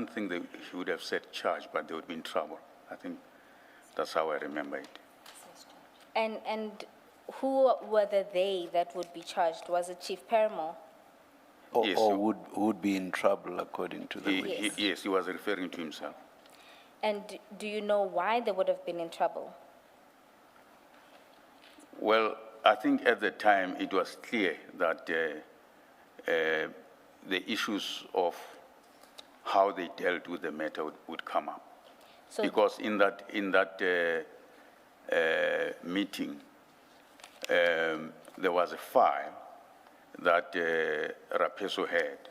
[SPEAKER 3] think that he would have said charge, but they would be in trouble. I think that's how I remember it.
[SPEAKER 4] And who were the they that would be charged? Was it Chief Paramore?
[SPEAKER 3] Yes,
[SPEAKER 2] Or would be in trouble according to the
[SPEAKER 3] He, yes, he was referring to himself.
[SPEAKER 4] And do you know why they would have been in trouble?
[SPEAKER 3] Well, I think at the time it was clear that the issues of how they dealt with the matter would come up.
[SPEAKER 4] So
[SPEAKER 3] Because in that meeting, there was a file that Rapeso had,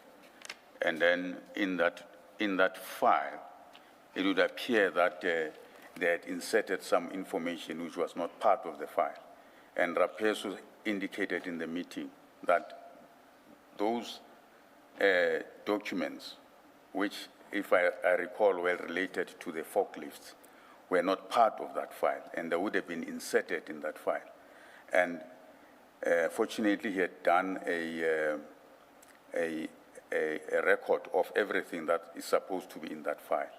[SPEAKER 3] and then in that file, it would appear that they had inserted some information which was not part of the file, and Rapeso indicated in the meeting that those documents, which, if I recall, were related to the forklifts, were not part of that file, and they would have been inserted in that file. And fortunately, he had done a record of everything that is supposed to be in that file,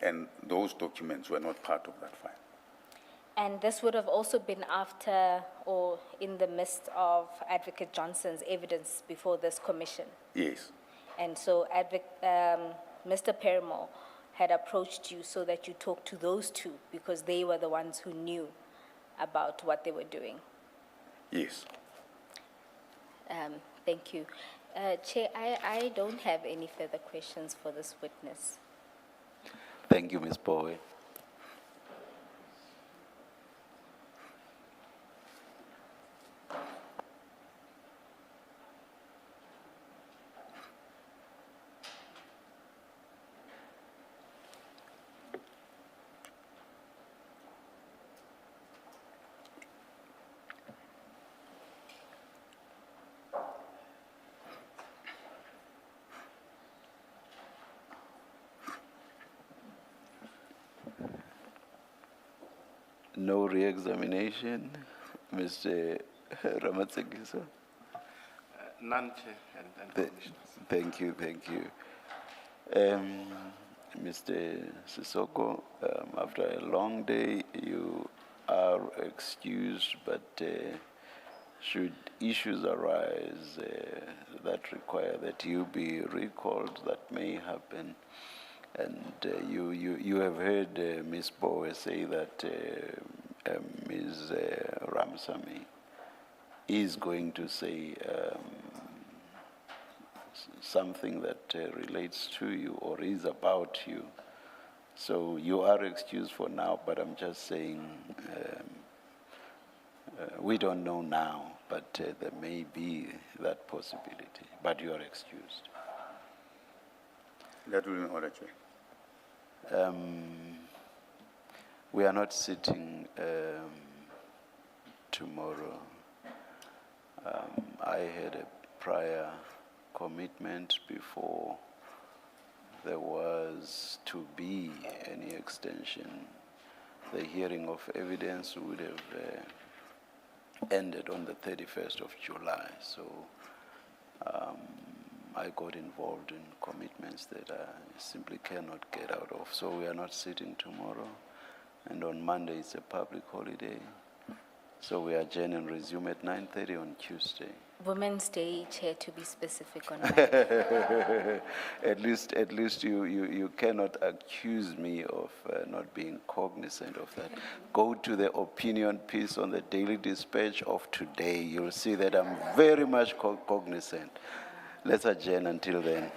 [SPEAKER 3] and those documents were not part of that file.
[SPEAKER 4] And this would have also been after or in the midst of Advocate Johnson's evidence before this commission.
[SPEAKER 3] Yes.
[SPEAKER 4] And so Mr. Paramore had approached you so that you talk to those two, because they were the ones who knew about what they were doing.
[SPEAKER 3] Yes.
[SPEAKER 4] Thank you. Chair, I don't have any further questions for this witness.
[SPEAKER 2] Thank you, Ms. Bowe. No re-examination, Mr. Ramatsegiso.
[SPEAKER 5] None, Chair, and Commissioners.
[SPEAKER 2] Thank you. Mr. Sissoko, after a long day, you are excused, but should issues arise that require that you be recalled, that may happen. And you have heard Ms. Bowe say that Ms. Ramsamy is going to say something that relates to you or is about you. So you are excused for now, but I'm just saying We don't know now, but there may be that possibility, but you are excused.
[SPEAKER 3] That will be in order, Chair.
[SPEAKER 2] We are not sitting tomorrow. I had a prior commitment before there was to be any extension. The hearing of evidence would have ended on the 31st of July. So I got involved in commitments that I simply cannot get out of. So we are not sitting tomorrow. And on Monday it's a public holiday. So we adjourn and resume at 9:30 on Tuesday.
[SPEAKER 4] Women's Day, Chair, to be specific on that.
[SPEAKER 2] At least you cannot accuse me of not being cognizant of that. Go to the opinion piece on the Daily Dispatch of today. You'll see that I'm very much cognizant. Let's adjourn until then.